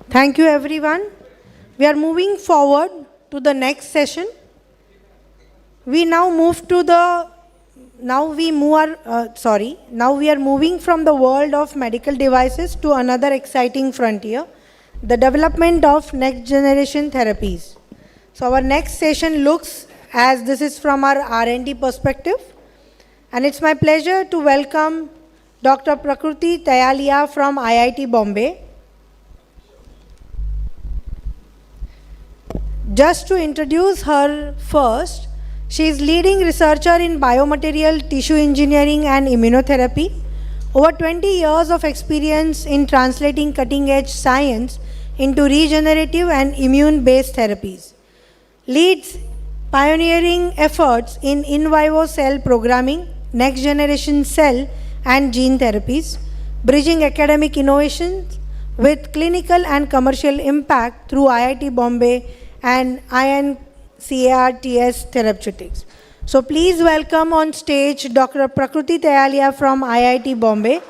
Thank you everyone. We are moving forward to the next session. We now move to the, now we are moving from the world of medical devices to another exciting frontier, the development of next generation therapies. So our next session looks as this is from our R&D perspective. And it's my pleasure to welcome Dr. Prakriti Tayalia from IIT Bombay. Just to introduce her first, she is leading researcher in biomaterial, tissue engineering and immunotherapy. Over 20 years of experience in translating cutting-edge science into regenerative and immune-based therapies. Leads pioneering efforts in vivo cell programming, next-generation cell and gene therapies, bridging academic innovations with clinical and commercial impact through IIT Bombay and INCARTS Therapeutics. So please welcome on stage Dr. Prakriti Tayalia from IIT Bombay.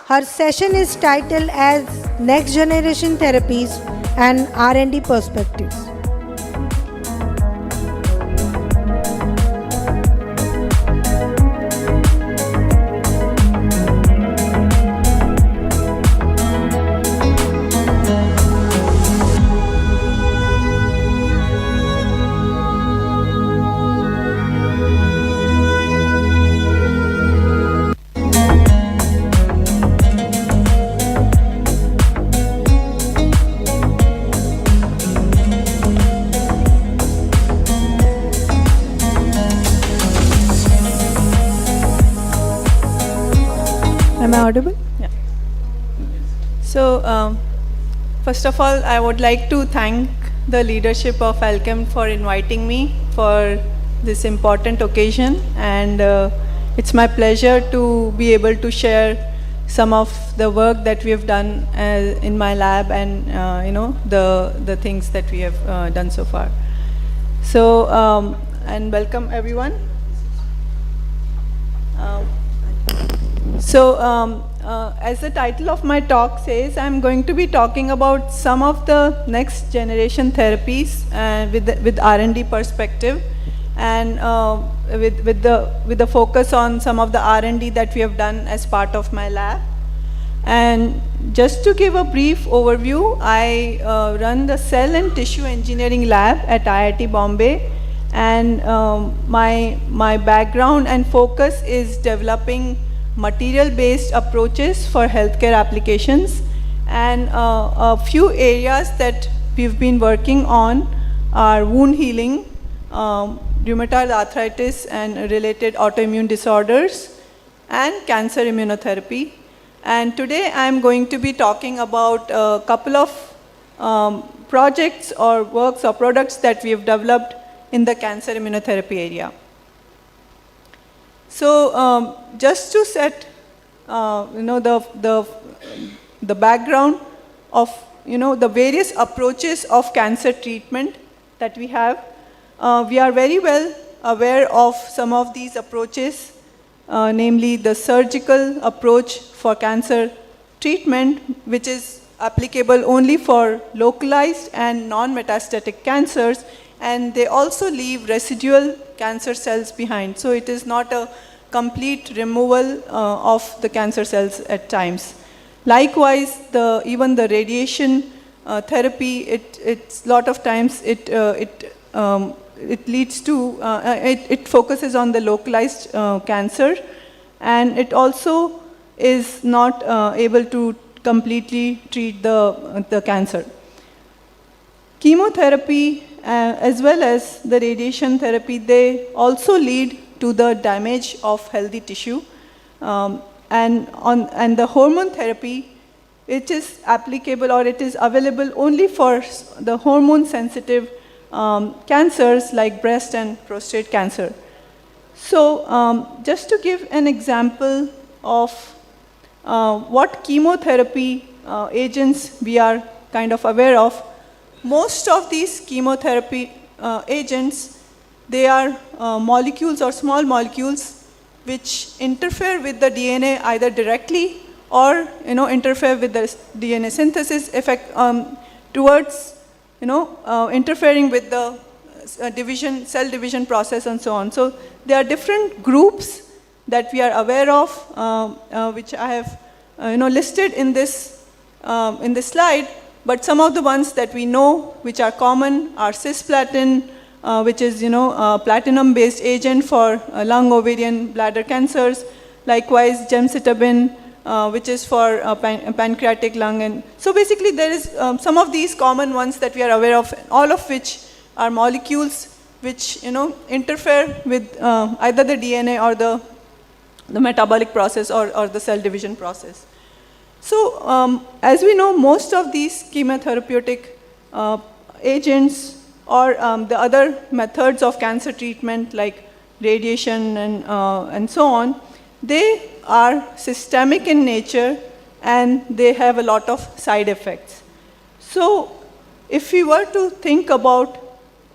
Her session is titled as Next Generation Therapies and R&D Perspectives. Am I audible? Yeah. So, first of all, I would like to thank the leadership of Alkem for inviting me for this important occasion, and it's my pleasure to be able to share some of the work that we have done in my lab and the things that we have done so far. So, and welcome everyone. As the title of my talk says, I'm going to be talking about some of the next generation therapies with R&D perspective, and with the focus on some of the R&D that we have done as part of my lab. And just to give a brief overview, I run the Cell and Tissue Engineering Lab at IIT Bombay, and my background and focus is developing material-based approaches for healthcare applications, and a few areas that we've been working on are wound healing, rheumatoid arthritis and related autoimmune disorders, and cancer immunotherapy. And today I'm going to be talking about a couple of projects or works or products that we have developed in the cancer immunotherapy area. So just to set the background of the various approaches of cancer treatment that we have, we are very well aware of some of these approaches, namely the surgical approach for cancer treatment, which is applicable only for localized and non-metastatic cancers, and they also leave residual cancer cells behind. So it is not a complete removal of the cancer cells at times. Likewise, even the radiation therapy, it's lot of times it leads to, it focuses on the localized cancer, and it also is not able to completely treat the cancer. Chemotherapy as well as the radiation therapy, they also lead to the damage of healthy tissue. And the hormone therapy, it is applicable or it is available only for the hormone-sensitive cancers like breast and prostate cancer. So just to give an example of what chemotherapy agents we are kind of aware of, most of these chemotherapy agents, they are molecules or small molecules which interfere with the DNA either directly or interfere with the DNA synthesis effect towards interfering with the cell division process and so on. So there are different groups that we are aware of, which I have listed in this slide. But some of the ones that we know, which are common, are cisplatin, which is a platinum-based agent for lung, ovarian, bladder cancers. Likewise, gemcitabine, which is for pancreatic, lung, and so basically there is some of these common ones that we are aware of, all of which are molecules which interfere with either the DNA or the metabolic process or the cell division process. So as we know, most of these chemotherapeutic agents or the other methods of cancer treatment like radiation and so on, they are systemic in nature and they have a lot of side effects. So if we were to think about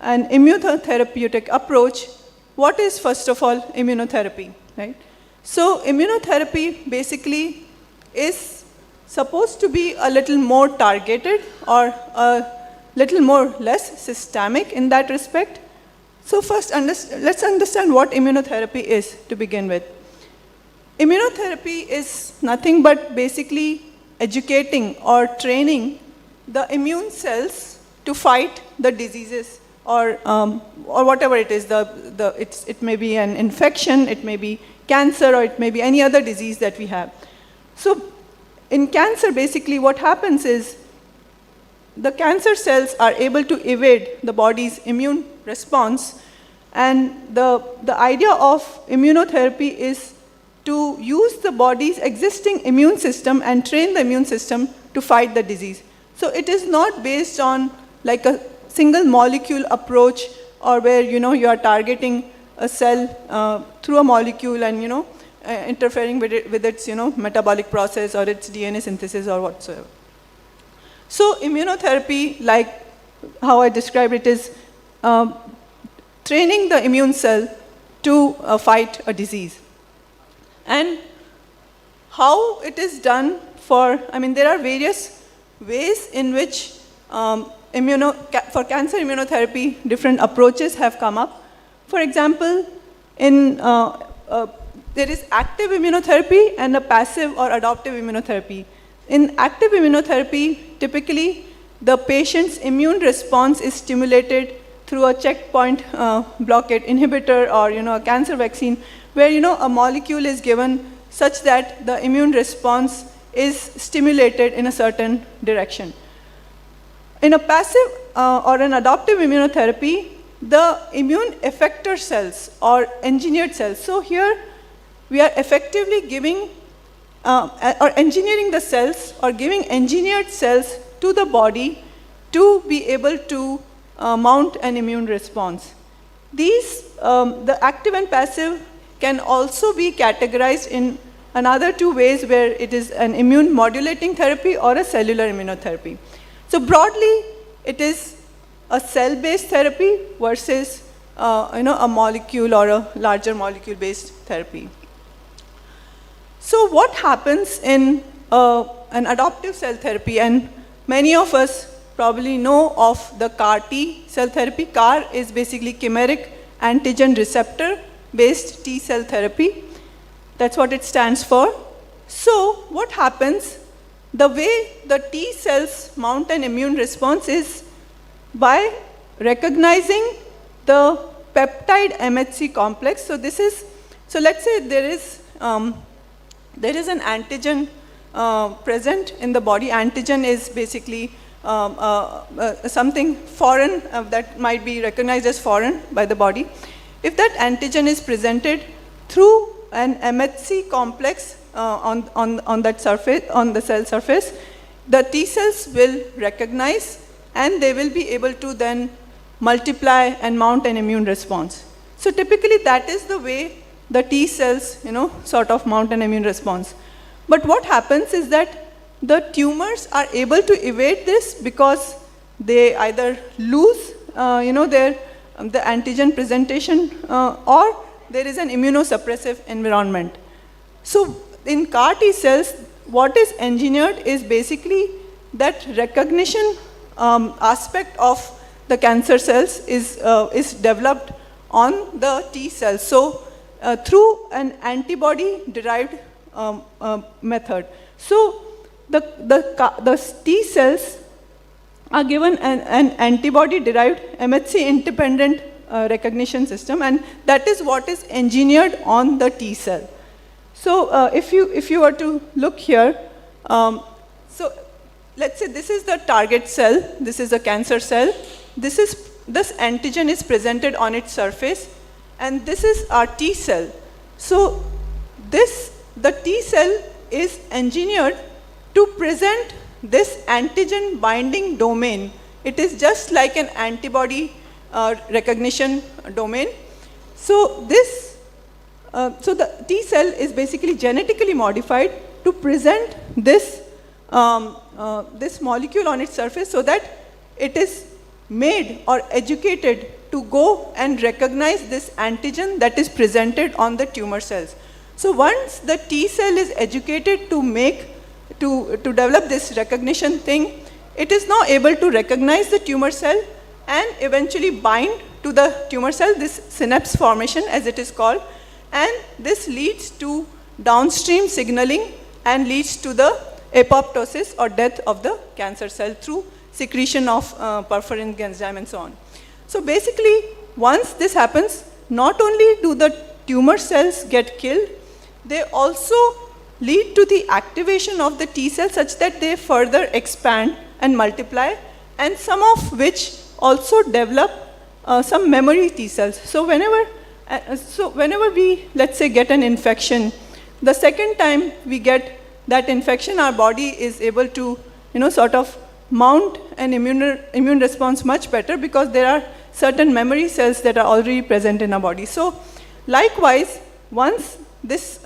an immunotherapeutic approach, what is first of all immunotherapy, right? So immunotherapy basically is supposed to be a little more targeted or a little more less systemic in that respect. So first, let's understand what immunotherapy is to begin with. Immunotherapy is nothing but basically educating or training the immune cells to fight the diseases or whatever it is. It may be an infection, it may be cancer, or it may be any other disease that we have. So in cancer, basically what happens is the cancer cells are able to evade the body's immune response, and the idea of immunotherapy is to use the body's existing immune system and train the immune system to fight the disease. So it is not based on like a single molecule approach or where you are targeting a cell through a molecule and interfering with its metabolic process or its DNA synthesis or whatsoever. So immunotherapy, like how I described it, is training the immune cell to fight a disease. And how it is done there are various ways in which for cancer immunotherapy, different approaches have come up. For example, there is active immunotherapy and a passive or adaptive immunotherapy. In active immunotherapy, typically the patient's immune response is stimulated through a checkpoint blockade inhibitor or a cancer vaccine, where a molecule is given such that the immune response is stimulated in a certain direction. In a passive or an adaptive immunotherapy, the immune effector cells or engineered cells. So here we are effectively giving or engineering the cells or giving engineered cells to the body to be able to mount an immune response. These, the active and passive, can also be categorized in another two ways, where it is an immune modulating therapy or a cellular immunotherapy. So broadly, it is a cell-based therapy versus a molecule or a larger molecule-based therapy. So what happens in an adoptive cell therapy, and many of us probably know of the CAR-T cell therapy. CAR is basically chimeric antigen receptor based T cell therapy. That's what it stands for. So what happens, the way the T cells mount an immune response is by recognizing the peptide MHC complex. So this is, so let's say there is an antigen present in the body. Antigen is basically something foreign that might be recognized as foreign by the body. If that antigen is presented through an MHC complex on that surface, on the cell surface, the T cells will recognize and they will be able to then multiply and mount an immune response. So typically that is the way the T cells, sort of mount an immune response. But what happens is that the tumors are able to evade this because they either lose, the antigen presentation, or there is an immunosuppressive environment. So in CAR T cells, what is engineered is basically that recognition aspect of the cancer cells is developed on the T cells. So through an antibody-derived method. So the T cells are given an antibody-derived MHC-independent recognition system, and that is what is engineered on the T cell. So if you were to look here, so let's say this is the target cell, this is a cancer cell, this antigen is presented on its surface, and this is our T cell. So the T cell is engineered to present this antigen binding domain. It is just like an antibody recognition domain. So the T cell is basically genetically modified to present this molecule on its surface so that it is made or educated to go and recognize this antigen that is presented on the tumor cells. So once the T cell is educated to develop this recognition thing, it is now able to recognize the tumor cell and eventually bind to the tumor cell, this synapse formation as it is called, and this leads to downstream signaling and leads to the apoptosis or death of the cancer cell through secretion of perforin enzyme and so on. So basically, once this happens, not only do the tumor cells get killed, they also lead to the activation of the T cells such that they further expand and multiply, and some of which also develop some memory T cells. So whenever we, let's say, get an infection, the second time we get that infection, our body is able to, sort of mount an immune response much better because there are certain memory cells that are already present in our body. So likewise, once this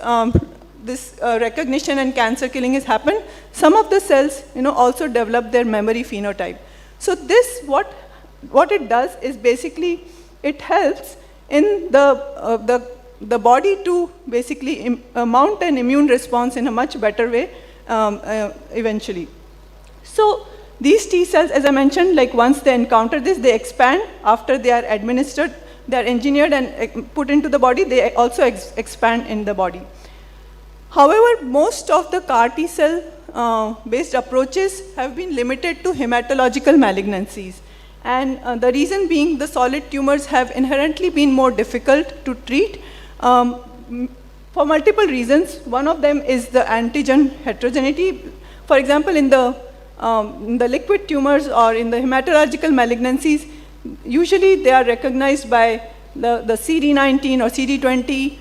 recognition and cancer killing has happened, some of the cells, also develop their memory phenotype. So this, what it does is basically, it helps in the body to basically mount an immune response in a much better way eventually. So these T cells, as I mentioned, like once they encounter this, they expand. After they are administered, they are engineered and put into the body, they also expand in the body. However, most of the CAR T cell based approaches have been limited to hematological malignancies. And the reason being, the solid tumors have inherently been more difficult to treat for multiple reasons. One of them is the antigen heterogeneity. For example, in the liquid tumors or in the hematological malignancies, usually they are recognized by the CD19 or CD20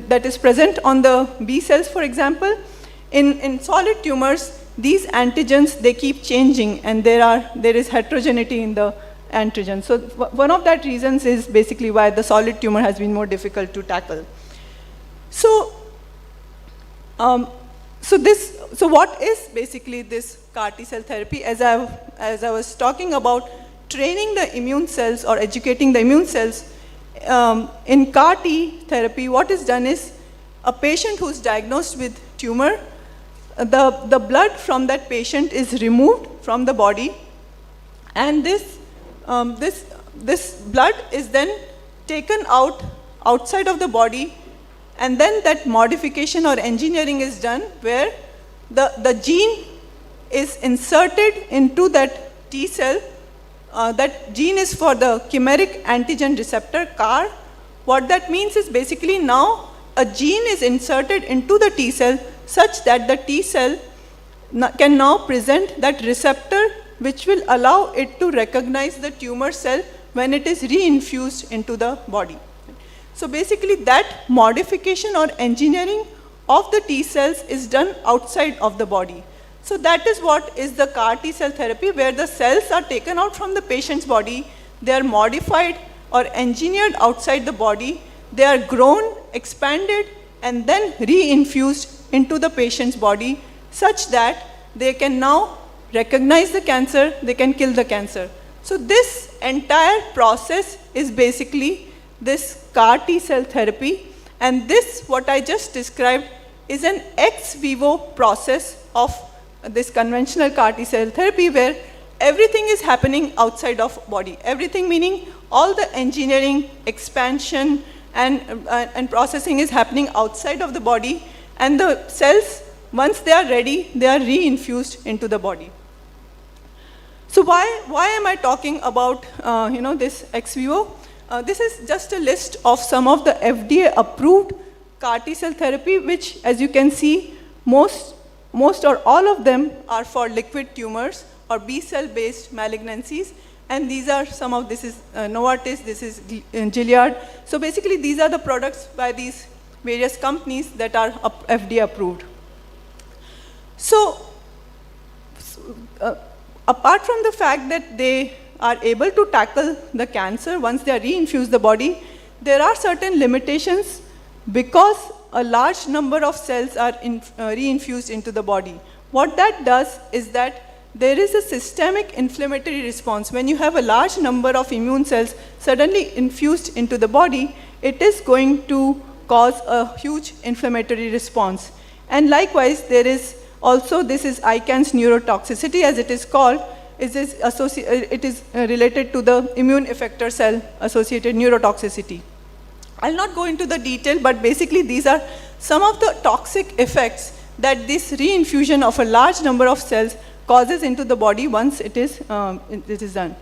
that is present on the B cells, for example. In solid tumors, these antigens, they keep changing, and there is heterogeneity in the antigen. So one of that reasons is basically why the solid tumor has been more difficult to tackle. So, so what is basically this CAR T-cell therapy? As I was talking about training the immune cells or educating the immune cells, in CAR T therapy, what is done is a patient who's diagnosed with tumor, the blood from that patient is removed from the body, and this blood is then taken outside of the body, and then that modification or engineering is done where the gene is inserted into that T cell. That gene is for the chimeric antigen receptor, CAR. What that means is basically now a gene is inserted into the T cell such that the T cell can now present that receptor which will allow it to recognize the tumor cell when it is reinfused into the body. So basically that modification or engineering of the T cells is done outside of the body. So that is what is the CAR T-cell therapy, where the cells are taken out from the patient's body, they are modified or engineered outside the body, they are grown, expanded, and then reinfused into the patient's body such that they can now recognize the cancer, they can kill the cancer. So this entire process is basically this CAR T-cell therapy, and this, what I just described, is an ex vivo process of this conventional CAR T-cell therapy where everything is happening outside of body. Everything meaning all the engineering, expansion, and processing is happening outside of the body, and the cells, once they are ready, they are reinfused into the body. So why am I talking about this ex vivo? This is just a list of some of the FDA approved CAR T-cell therapy, which, as you can see, most or all of them are for liquid tumors or B-cell based malignancies. And these are some of, this is Novartis, this is Gilead. So basically these are the products by these various companies that are FDA approved. So apart from the fact that they are able to tackle the cancer once they are reinfused the body, there are certain limitations because a large number of cells are reinfused into the body. What that does is that there is a systemic inflammatory response. When you have a large number of immune cells suddenly infused into the body, it is going to cause a huge inflammatory response. And likewise, there is also, this is ICANS neurotoxicity, as it is called. It is related to the immune effector cell associated neurotoxicity. I'll not go into the detail, but basically these are some of the toxic effects that this reinfusion of a large number of cells causes into the body once it is done.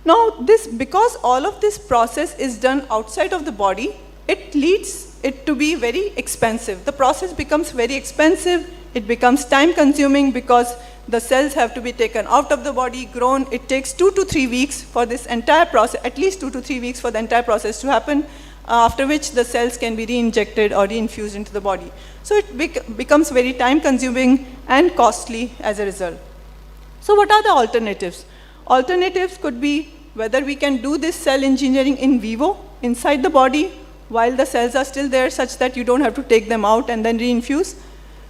Now, because all of this process is done outside of the body, it leads it to be very expensive. The process becomes very expensive, it becomes time consuming because the cells have to be taken out of the body, grown. It takes 2 to 3 weeks for this entire process, at least 2 to 3 weeks for the entire process to happen, after which the cells can be re-injected or reinfused into the body. So it becomes very time consuming and costly as a result. So what are the alternatives? Alternatives could be whether we can do this cell engineering in vivo, inside the body, while the cells are still there such that you don't have to take them out and then reinfuse.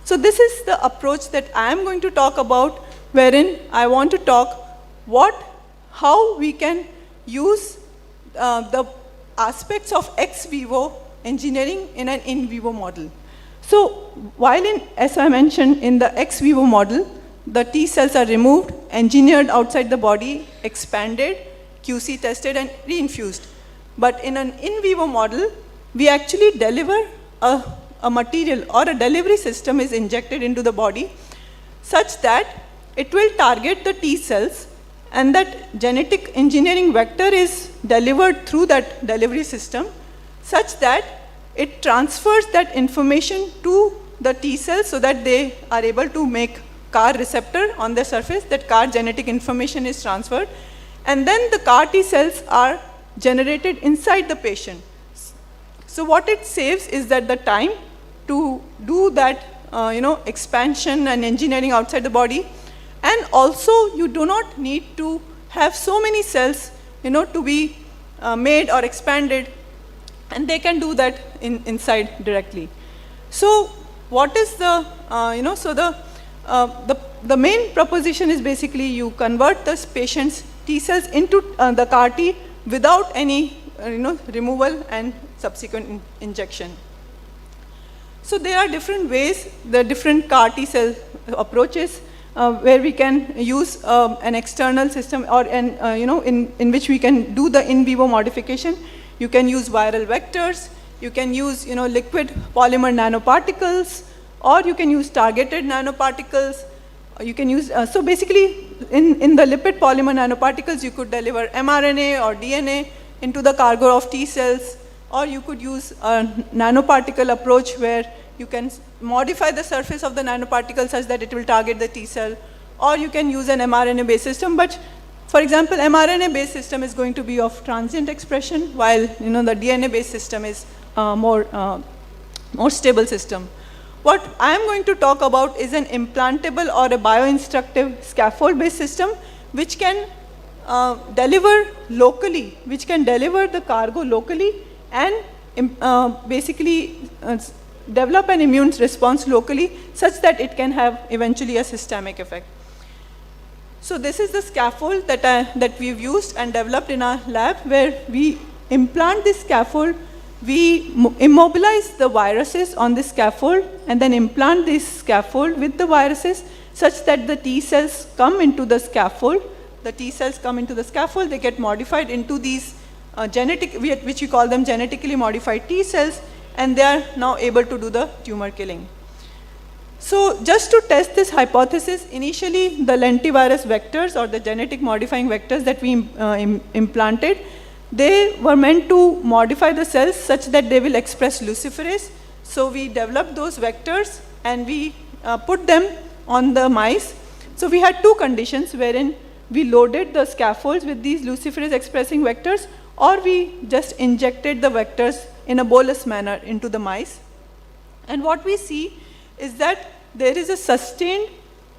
So this is the approach that I am going to talk about, wherein I want to talk how we can use the aspects of ex vivo engineering in an in vivo model. So while as I mentioned, in the ex vivo model, the T cells are removed, engineered outside the body, expanded, QC tested, and reinfused. But in an in vivo model, we actually deliver a material or a delivery system is injected into the body such that it will target the T cells, and that genetic engineering vector is delivered through that delivery system such that it transfers that information to the T cells so that they are able to make CAR receptor on the surface. That CAR genetic information is transferred, and then the CAR T cells are generated inside the patient. So what it saves is that the time to do that expansion and engineering outside the body. And also, you do not need to have so many cells, to be made or expanded, and they can do that inside directly. So, what is the, the main proposition is basically you convert the patient's T cells into the CAR T without any, removal and subsequent injection. So there are different ways, the different CAR T cell approaches where we can use an external system or in which we can do the in vivo modification. You can use viral vectors, you can use liquid polymer nanoparticles, or you can use targeted nanoparticles. You can use, so basically in the lipid polymer nanoparticles you could deliver mRNA or DNA into the cargo of T cells, or you could use a nanoparticle approach where you can modify the surface of the nanoparticle such that it will target the T cell, or you can use an mRNA-based system. But for example, mRNA-based system is going to be of transient expression, while the DNA-based system is more stable system. What I am going to talk about is an implantable or a bioinstructive scaffold-based system which can deliver locally, which can deliver the cargo locally and basically develop an immune response locally such that it can have eventually a systemic effect. So this is the scaffold that we've used and developed in our lab, where we implant this scaffold, we immobilize the viruses on this scaffold and then implant this scaffold with the viruses such that the T cells come into the scaffold. The T cells come into the scaffold, they get modified into these which we call them genetically modified T cells, and they are now able to do the tumor killing. So just to test this hypothesis, initially the lentivirus vectors or the genetic modifying vectors that we implanted, they were meant to modify the cells such that they will express luciferase. So we developed those vectors and we put them on the mice. So we had two conditions wherein we loaded the scaffolds with these luciferase expressing vectors, or we just injected the vectors in a bolus manner into the mice. And what we see is that there is a sustained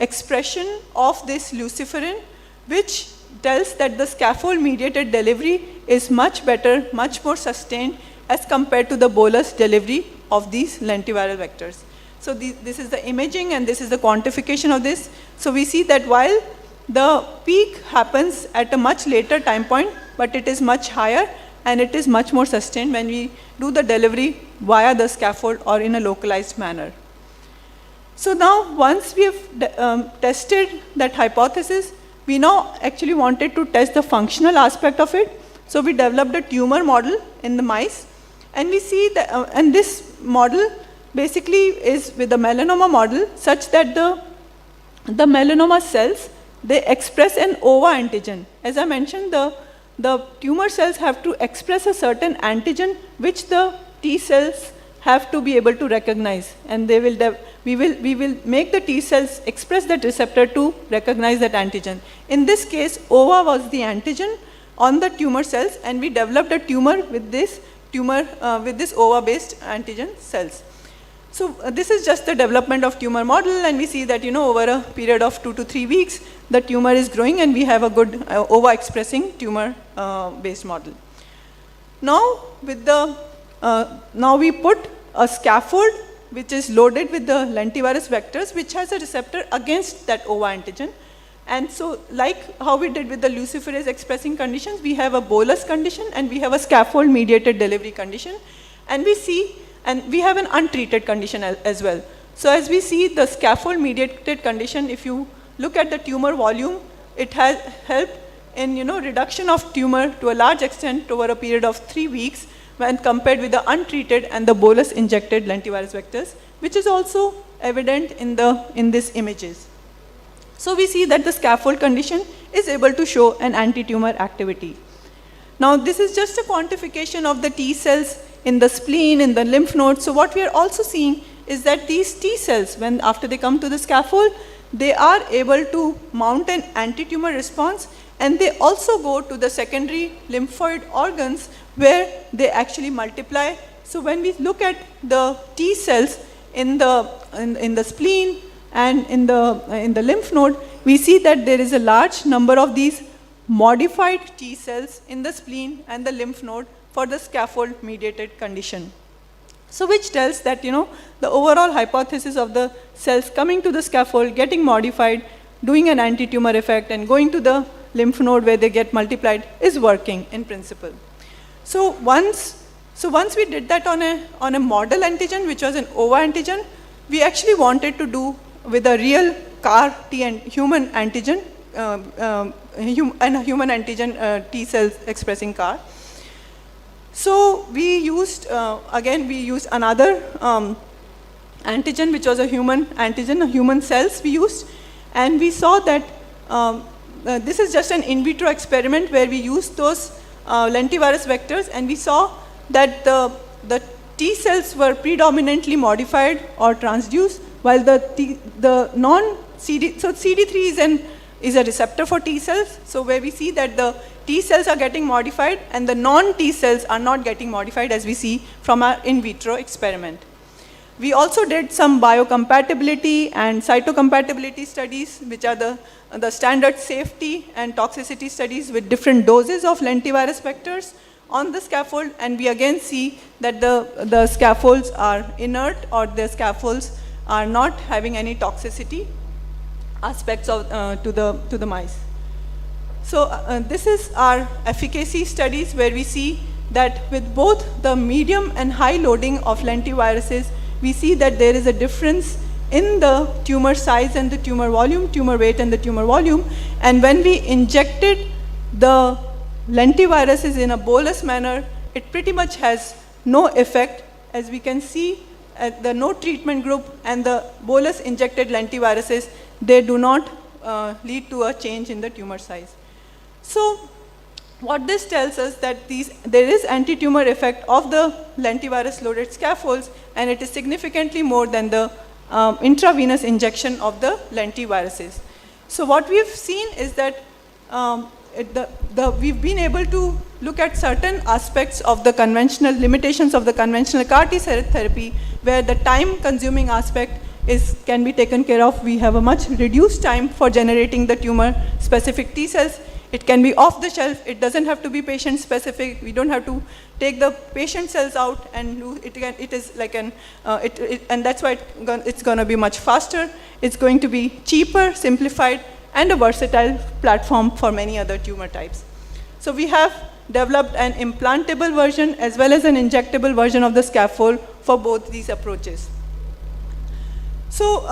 expression of this luciferin, which tells that the scaffold-mediated delivery is much better, much more sustained as compared to the bolus delivery of these lentiviral vectors. So this is the imaging and this is the quantification of this. So we see that while the peak happens at a much later time point, but it is much higher and it is much more sustained when we do the delivery via the scaffold or in a localized manner. So now once we have tested that hypothesis, we now actually wanted to test the functional aspect of it. So we developed a tumor model in the mice, and we see that, and this model basically is with the melanoma model such that the melanoma cells, they express an OVA antigen. As I mentioned, the tumor cells have to express a certain antigen which the T cells have to be able to recognize, and they will we will make the T cells express that receptor to recognize that antigen. In this case, OVA was the antigen on the tumor cells, and we developed a tumor with this OVA-based antigen cells. So this is just the development of tumor model, and we see that over a period of 2 to 3 weeks, the tumor is growing, and we have a good OVA-expressing tumor-based model. Now with the now we put a scaffold which is loaded with the lentivirus vectors, which has a receptor against that OVA antigen. And so like how we did with the luciferase expressing conditions, we have a bolus condition and we have a scaffold mediated delivery condition. And we see, and we have an untreated condition as well. So as we see the scaffold mediated condition, if you look at the tumor volume, it has helped in reduction of tumor to a large extent over a period of 3 weeks when compared with the untreated and the bolus injected lentivirus vectors, which is also evident in these images. So we see that the scaffold condition is able to show an anti-tumor activity. Now this is just a quantification of the T cells in the spleen, in the lymph nodes. So what we are also seeing is that these T cells, after they come to the scaffold, they are able to mount an anti-tumor response, and they also go to the secondary lymphoid organs where they actually multiply. So when we look at the T cells in the in the spleen and in the lymph node, we see that there is a large number of these modified T cells in the spleen and the lymph node for the scaffold-mediated condition. So which tells that, the overall hypothesis of the cells coming to the scaffold, getting modified, doing an anti-tumor effect, and going to the lymph node where they get multiplied is working in principle. So once we did that on a model antigen, which was an OVA antigen, we actually wanted to do with a real CAR T and human antigen, and a human antigen T cells expressing CAR. So we used, again, we used another antigen, which was a human antigen, human cells we used, and we saw that this is just an in vitro experiment where we used those lentivirus vectors, and we saw that the T cells were predominantly modified or transduced, while the non-CD, so CD3 is a receptor for T cells, so where we see that the T cells are getting modified and the non-T cells are not getting modified, as we see from our in vitro experiment. We also did some biocompatibility and cytocompatibility studies, which are the standard safety and toxicity studies with different doses of lentivirus vectors on the scaffold, and we again see that the scaffolds are inert, or the scaffolds are not having any toxicity aspects of, to the mice. So this is our efficacy studies, where we see that with both the medium and high loading of lentiviruses, we see that there is a difference in the tumor size and the tumor volume, tumor weight and the tumor volume. And when we injected the lentiviruses in a bolus manner, it pretty much has no effect. As we can see, at the no treatment group and the bolus injected lentiviruses, they do not lead to a change in the tumor size. So what this tells us that there is anti-tumor effect of the lentivirus loaded scaffolds, and it is significantly more than the intravenous injection of the lentiviruses. So what we've seen is that we've been able to look at certain aspects of the conventional limitations of the conventional CAR T cell therapy, where the time consuming aspect can be taken care of. We have a much reduced time for generating the tumor specific T cells. It can be off the shelf. It doesn't have to be patient specific. We don't have to take the patient cells out and do it again. It is like and that's why it's going to be much faster. It's going to be cheaper, simplified, and a versatile platform for many other tumor types. So we have developed an implantable version as well as an injectable version of the scaffold for both these approaches. So,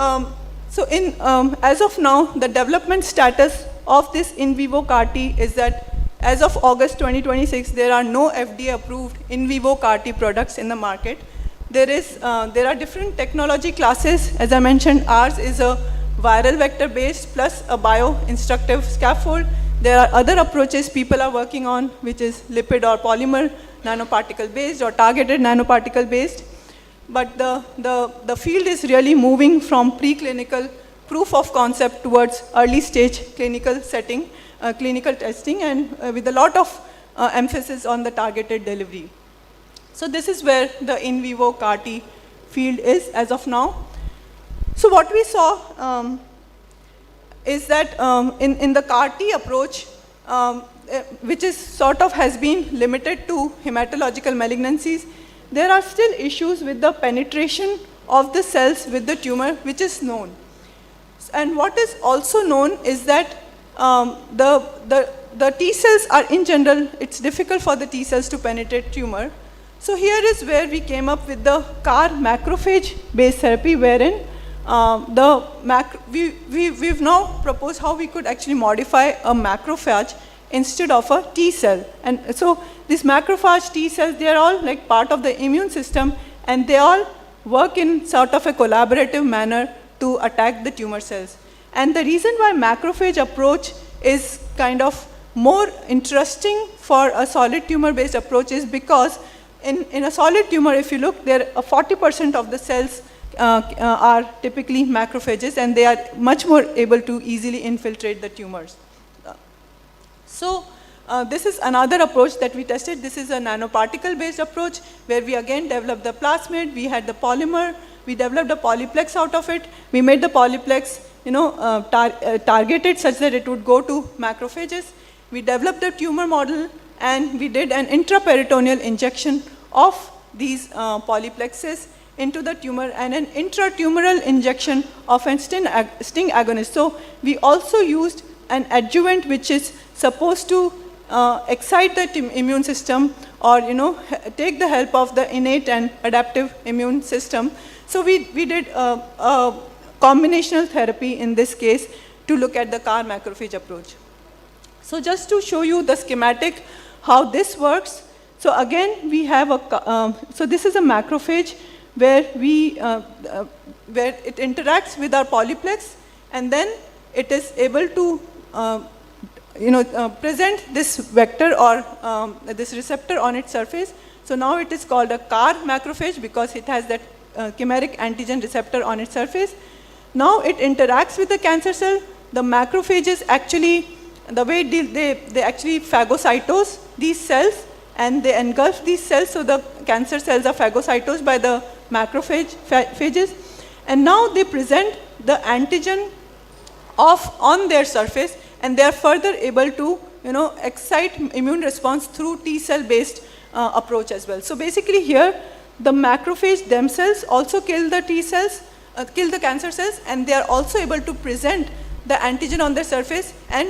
as of now, the development status of this in vivo CAR T is that as of August 2026, there are no FDA approved in vivo CAR T products in the market. There are different technology classes. As I mentioned, ours is a viral vector based plus a bio-instructive scaffold. There are other approaches people are working on, which is lipid or polymer nanoparticle based or targeted nanoparticle based. But the field is really moving from preclinical proof of concept towards early stage clinical setting, clinical testing, and with a lot of emphasis on the targeted delivery. So this is where the in vivo CAR T field is as of now. So what we saw is that in the CAR T approach, which is sort of has been limited to hematological malignancies, there are still issues with the penetration of the cells with the tumor, which is known. And what is also known is that the T cells are in general, it's difficult for the T cells to penetrate tumor. So here is where we came up with the CAR macrophage based therapy, wherein we've now proposed how we could actually modify a macrophage instead of a T cell. And so these macrophage T cells, they are all like part of the immune system, and they all work in sort of a collaborative manner to attack the tumor cells. And the reason why macrophage approach is kind of more interesting for a solid tumor based approach is because in a solid tumor, if you look, there 40% of the cells are typically macrophages, and they are much more able to easily infiltrate the tumors. So this is another approach that we tested. This is a nanoparticle-based approach where we again developed the plasmid, we had the polymer, we developed a polyplex out of it. We made the polyplex, targeted such that it would go to macrophages. We developed the tumor model and we did an intraperitoneal injection of these polyplexes into the tumor and an intratumoral injection of a sting agonist. So we also used an adjuvant which is supposed to excite the immune system or take the help of the innate and adaptive immune system. So we did a combinational therapy in this case to look at the CAR macrophage approach. So just to show you the schematic how this works. So again we have so this is a macrophage where where it interacts with our polyplex and then it is able to present this vector or this receptor on its surface. So now it is called a CAR macrophage because it has that chimeric antigen receptor on its surface. Now it interacts with the cancer cell. The macrophages actually, the way they actually phagocytose these cells and they engulf these cells, so the cancer cells are phagocytosed by the macrophages. And now they present the antigen on their surface and they are further able to excite immune response through T-cell based approach as well. So basically here the macrophage themselves also kill the T-cells, kill the cancer cells, and they are also able to present the antigen on their surface and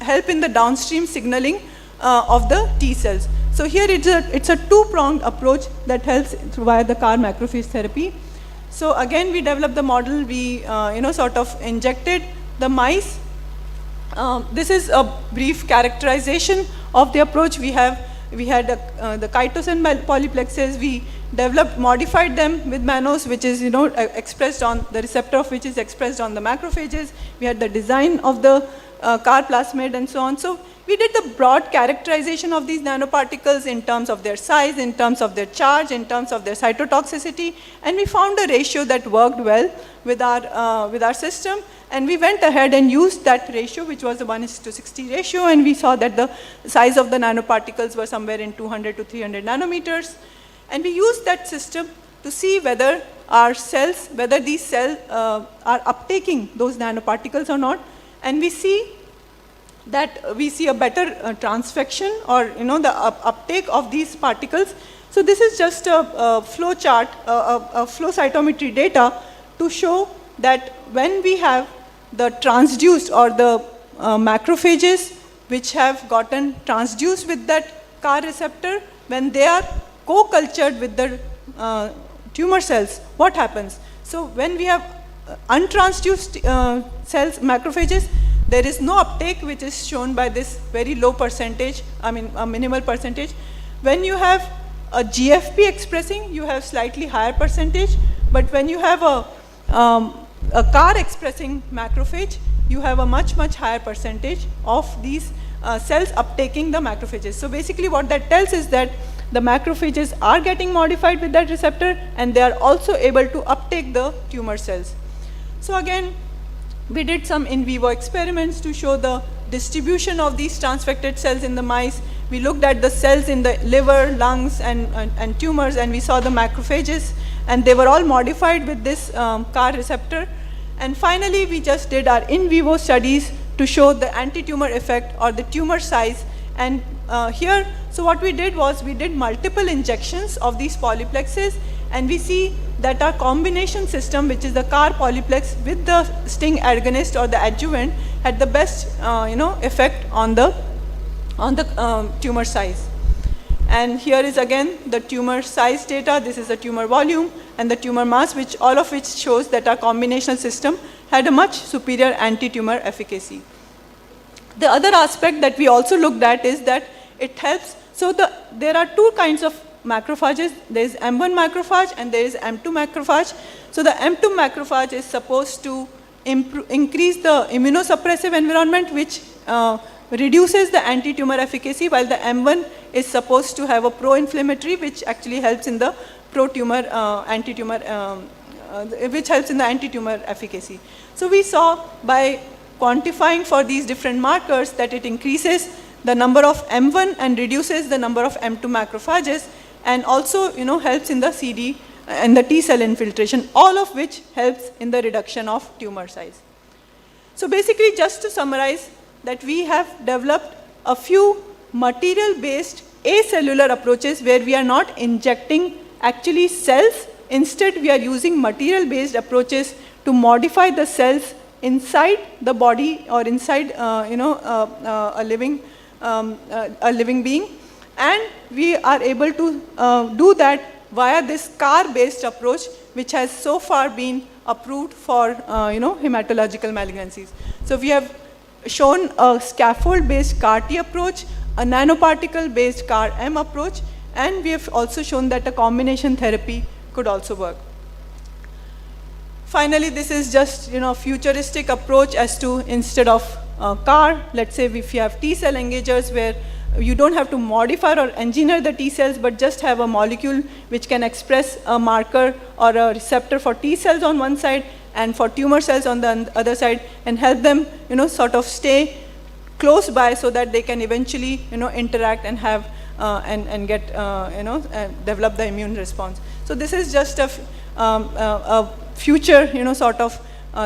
help in the downstream signaling of the T-cells. So here it's a two-pronged approach that helps via the CAR macrophage therapy. So again we developed the model, we sort of injected the mice. This is a brief characterization of the approach. We had the chitosan polyplexes. We developed, modified them with mannose, which is expressed on the receptor of which is expressed on the macrophages. We had the design of the CAR plasmid and so on. So we did the broad characterization of these nanoparticles in terms of their size, in terms of their charge, in terms of their cytotoxicity, and we found a ratio that worked well with our system. And we went ahead and used that ratio, which was a 1:60 ratio, and we saw that the size of the nanoparticles were somewhere in 200 to 300 nanometers. And we used that system to see whether our cells, whether these cells are uptaking those nanoparticles or not. And we see that we see a better transfection or the uptake of these particles. So this is just a flow chart, a flow cytometry data to show that when we have the transduced or the macrophages which have gotten transduced with that CAR receptor, when they are co-cultured with the tumor cells, what happens? So when we have untransduced cells, macrophages, there is no uptake, which is shown by this very low percentage, a minimal percentage. When you have a GFP expressing, you have slightly higher percentage, but when you have a CAR expressing macrophage, you have a much higher percentage of these cells uptaking the macrophages. So basically what that tells is that the macrophages are getting modified with that receptor and they are also able to uptake the tumor cells. So again, we did some in vivo experiments to show the distribution of these transfected cells in the mice. We looked at the cells in the liver, lungs, and tumors, and we saw the macrophages, and they were all modified with this CAR receptor. And finally, we just did our in vivo studies to show the anti-tumor effect or the tumor size. And here, so what we did was we did multiple injections of these polyplexes, and we see that our combination system, which is the CAR polyplex with the sting agonist or the adjuvant, had the best effect on the tumor size. And here is again the tumor size data. This is the tumor volume and the tumor mass, all of which shows that our combinational system had a much superior anti-tumor efficacy. The other aspect that we also looked at is that it helps. So there are two kinds of macrophages. There is M1 macrophage and there is M2 macrophage. So the M2 macrophage is supposed to increase the immunosuppressive environment, which reduces the anti-tumor efficacy, while the M1 is supposed to have a pro-inflammatory, which actually helps in the pro-tumor anti-tumor, which helps in the anti-tumor efficacy. So we saw by quantifying for these different markers that it increases the number of M1 and reduces the number of M2 macrophages, and also helps in the CD and the T cell infiltration, all of which helps in the reduction of tumor size. So basically, just to summarize, that we have developed a few material-based acellular approaches where we are not injecting actually cells. Instead, we are using material-based approaches to modify the cells inside the body or inside a living being, and we are able to do that via this CAR-based approach, which has so far been approved for hematological malignancies. So we have shown a scaffold-based CAR-T approach, a nanoparticle-based CAR-M approach, and we have also shown that a combination therapy could also work. Finally, this is just a futuristic approach as to, instead of CAR, let's say if you have T cell engagers where you don't have to modify or engineer the T cells, but just have a molecule which can express a marker or a receptor for T cells on one side and for tumor cells on the other side, and help them sort of stay close by so that they can eventually interact and have and get develop the immune response. So this is just a future sort of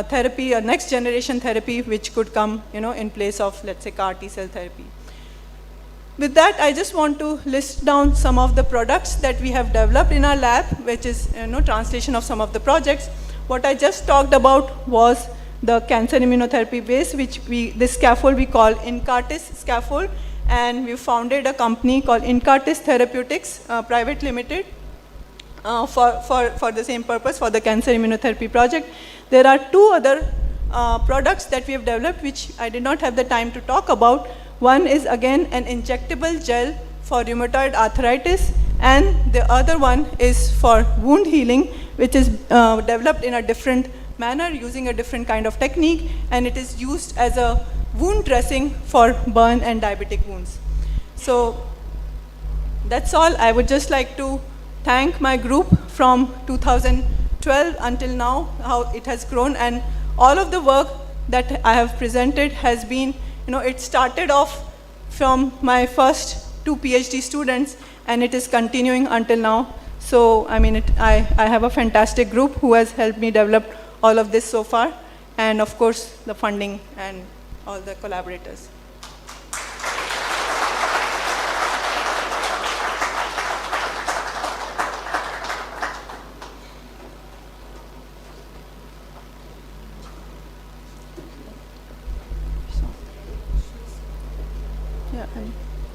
therapy, a next generation therapy which could come in place of, let's say, CAR T cell therapy. With that, I just want to list down some of the products that we have developed in our lab, which is translation of some of the projects. What I just talked about was the cancer immunotherapy base, which this scaffold we call Incartis scaffold, and we founded a company called Incartis Therapeutics Private Limited for the same purpose, for the cancer immunotherapy project. There are two other products that we have developed, which I did not have the time to talk about. One is again an injectable gel for rheumatoid arthritis, and the other one is for wound healing, which is developed in a different manner using a different kind of technique, and it is used as a wound dressing for burn and diabetic wounds. So that's all. I would just like to thank my group from 2012 until now, how it has grown, and all of the work that I have presented has been, it started off from my first 2 PhD students, and it is continuing until now. So, I mean, I have a fantastic group who has helped me develop all of this so far, and of course, the funding and all the collaborators.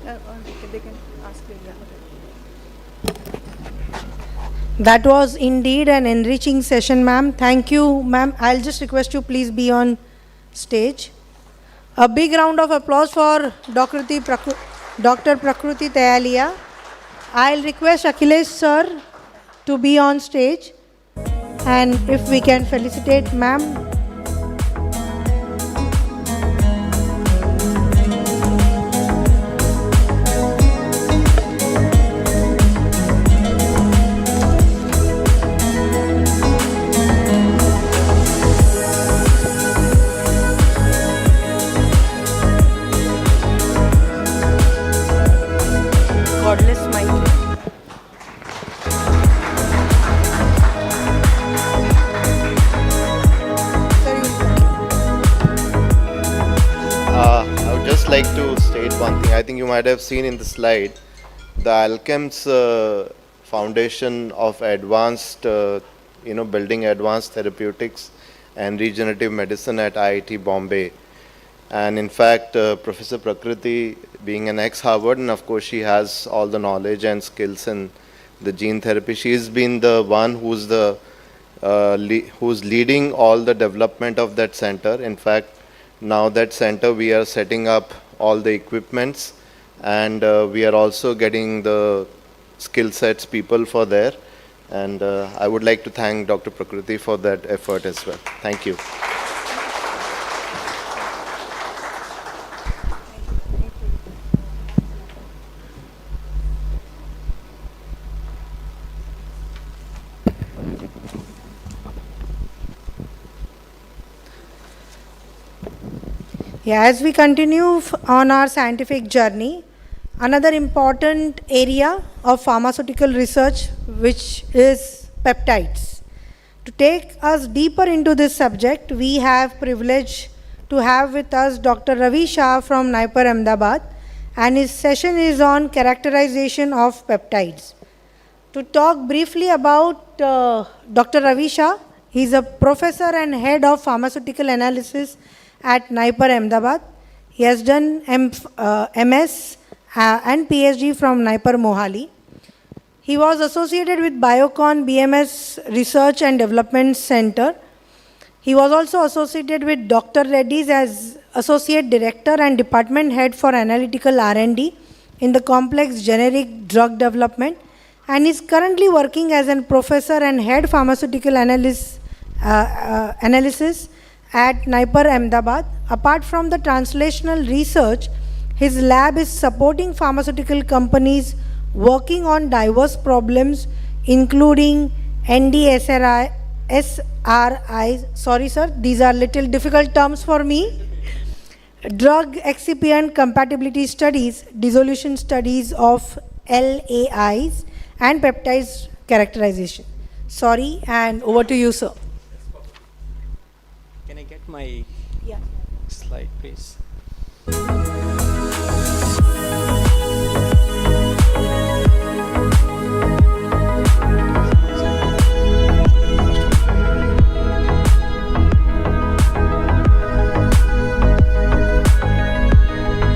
Yeah, they can ask me. That was indeed an enriching session, ma'am. Thank you, ma'am. I'll just request you please be on stage. A big round of applause for Dr. Prakruti Tayalia. I'll request Akhilesh sir to be on stage, and if we can felicitate ma'am. Like to state one thing. I think you might have seen in the slide the Alkem's foundation of advanced, building advanced therapeutics and regenerative medicine at IIT Bombay. And in fact, Professor Prakriti, being an ex-Harvard, and of course she has all the knowledge and skills in the gene therapy. She's been the one who's leading all the development of that center. In fact, now that center we are setting up all the equipments, and we are also getting the skill sets people for there, and I would like to thank Dr. Prakriti for that effort as well. Thank you. Yeah, as we continue on our scientific journey, another important area of pharmaceutical research, which is peptides. To take us deeper into this subject, we have privilege to have with us Dr. Ravi Shah from Naipur, Ahmedabad, and his session is on characterization of peptides. To talk briefly about Dr. Ravi Shah, he is a professor and head of pharmaceutical analysis at Naipur, Ahmedabad. He has done MS and PhD from Naipur, Mohali. He was associated with Biocon BMS Research and Development Center. He was also associated with Dr. Reddy's as Associate Director and Department Head for Analytical R&D in the complex generic drug development, and is currently working as a professor and head pharmaceutical analysis at Naipur, Ahmedabad. Apart from the translational research, his lab is supporting pharmaceutical companies working on diverse problems, including NDSRI, sorry sir, these are little difficult terms for me, drug excipient compatibility studies, dissolution studies of LAIs, and peptides characterization. Sorry, and over to you, sir. Can I get my slide, please?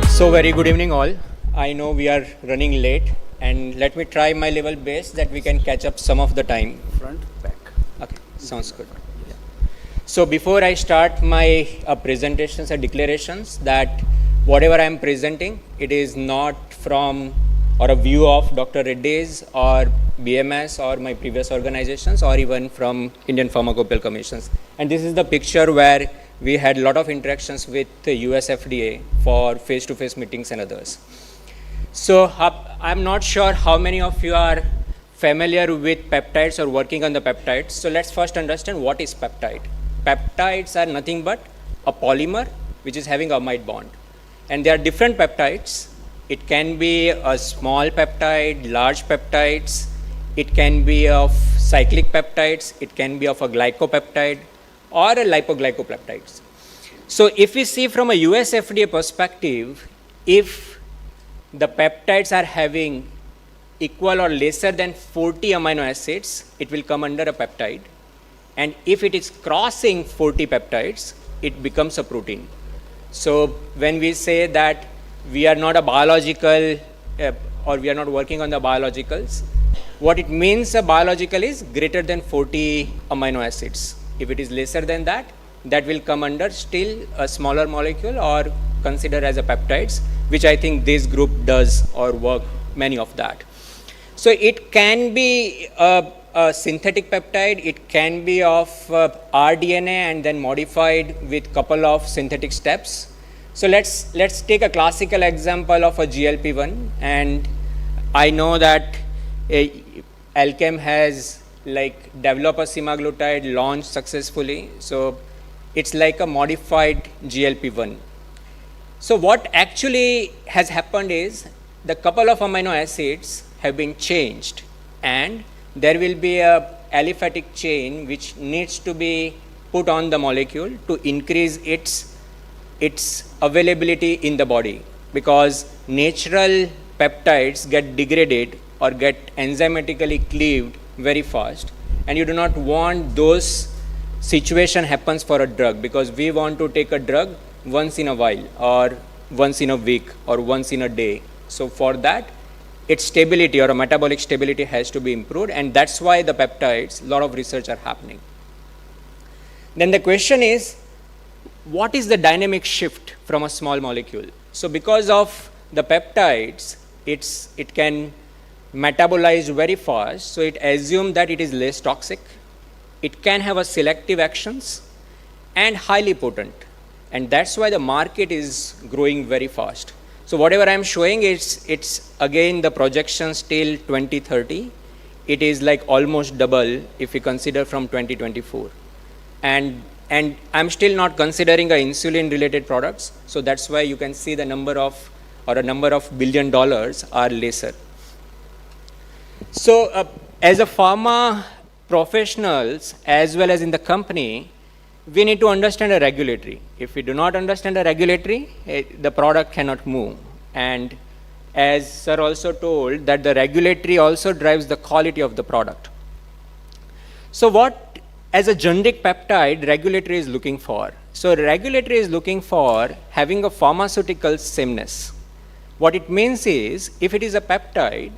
So very good evening all. I know we are running late, and let me try my level best that we can catch up some of the time. Front, back. Okay, sounds good. Yeah. So before I start my presentations or declarations, that whatever I am presenting, it is not from or a view of Dr. Reddy's or BMS or my previous organizations or even from Indian Pharmacopoeia Commissions. And this is the picture where we had a lot of interactions with the US FDA for face-to-face meetings and others. So I'm not sure how many of you are familiar with peptides or working on the peptides. So let's first understand what is peptide. Peptides are nothing but a polymer which is having a amide bond. And there are different peptides. It can be a small peptide, large peptides. It can be of cyclic peptides. It can be of a glycopeptide or a lipoglycopeptides. So if we see from a US FDA perspective, if the peptides are having equal or lesser than 40 amino acids, it will come under a peptide. And if it is crossing 40 peptides, it becomes a protein. So when we say that we are not a biological or we are not working on the biologicals, what it means a biological is greater than 40 amino acids. If it is lesser than that, that will come under still a smaller molecule or considered as a peptides, which I think this group does or work many of that. So it can be a synthetic peptide, it can be of rDNA and then modified with couple of synthetic steps. So let's take a classical example of a GLP-1, and I know that Alkem has developed a semaglutide, launched successfully. So it's like a modified GLP-1. So what actually has happened is the couple of amino acids have been changed, and there will be a aliphatic chain which needs to be put on the molecule to increase its availability in the body, because natural peptides get degraded or get enzymatically cleaved very fast, and you do not want those situation happens for a drug, because we want to take a drug once in a while or once in a week or once in a day. So for that, its stability or a metabolic stability has to be improved, and that's why the peptides, a lot of research are happening. Then the question is, what is the dynamic shift from a small molecule? So because of the peptides, it can metabolize very fast, so it assumes that it is less toxic, it can have a selective actions and highly potent, and that's why the market is growing very fast. So whatever I am showing, it's again the projections till 2030. It is like almost double if we consider from 2024. And And I'm still not considering insulin related products. So that's why you can see the number of $1 billion are lesser. So as a pharma professionals, as well as in the company, we need to understand a regulatory. If we do not understand a regulatory, the product cannot move. And as sir also told, that the regulatory also drives the quality of the product. So what, as a generic peptide, regulatory is looking for? So regulatory is looking for having a pharmaceutical sameness. What it means is, if it is a peptide,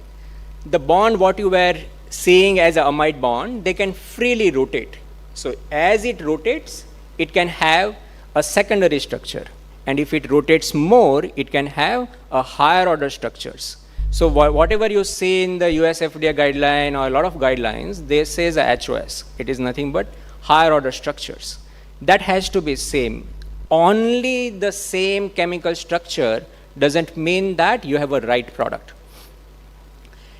the bond what you were seeing as a amide bond, they can freely rotate. So as it rotates, it can have a secondary structure. And if it rotates more, it can have a higher order structures. So whatever you see in the US FDA guideline or a lot of guidelines, they say the HOS. It is nothing but higher order structures. That has to be same. Only the same chemical structure doesn't mean that you have a right product.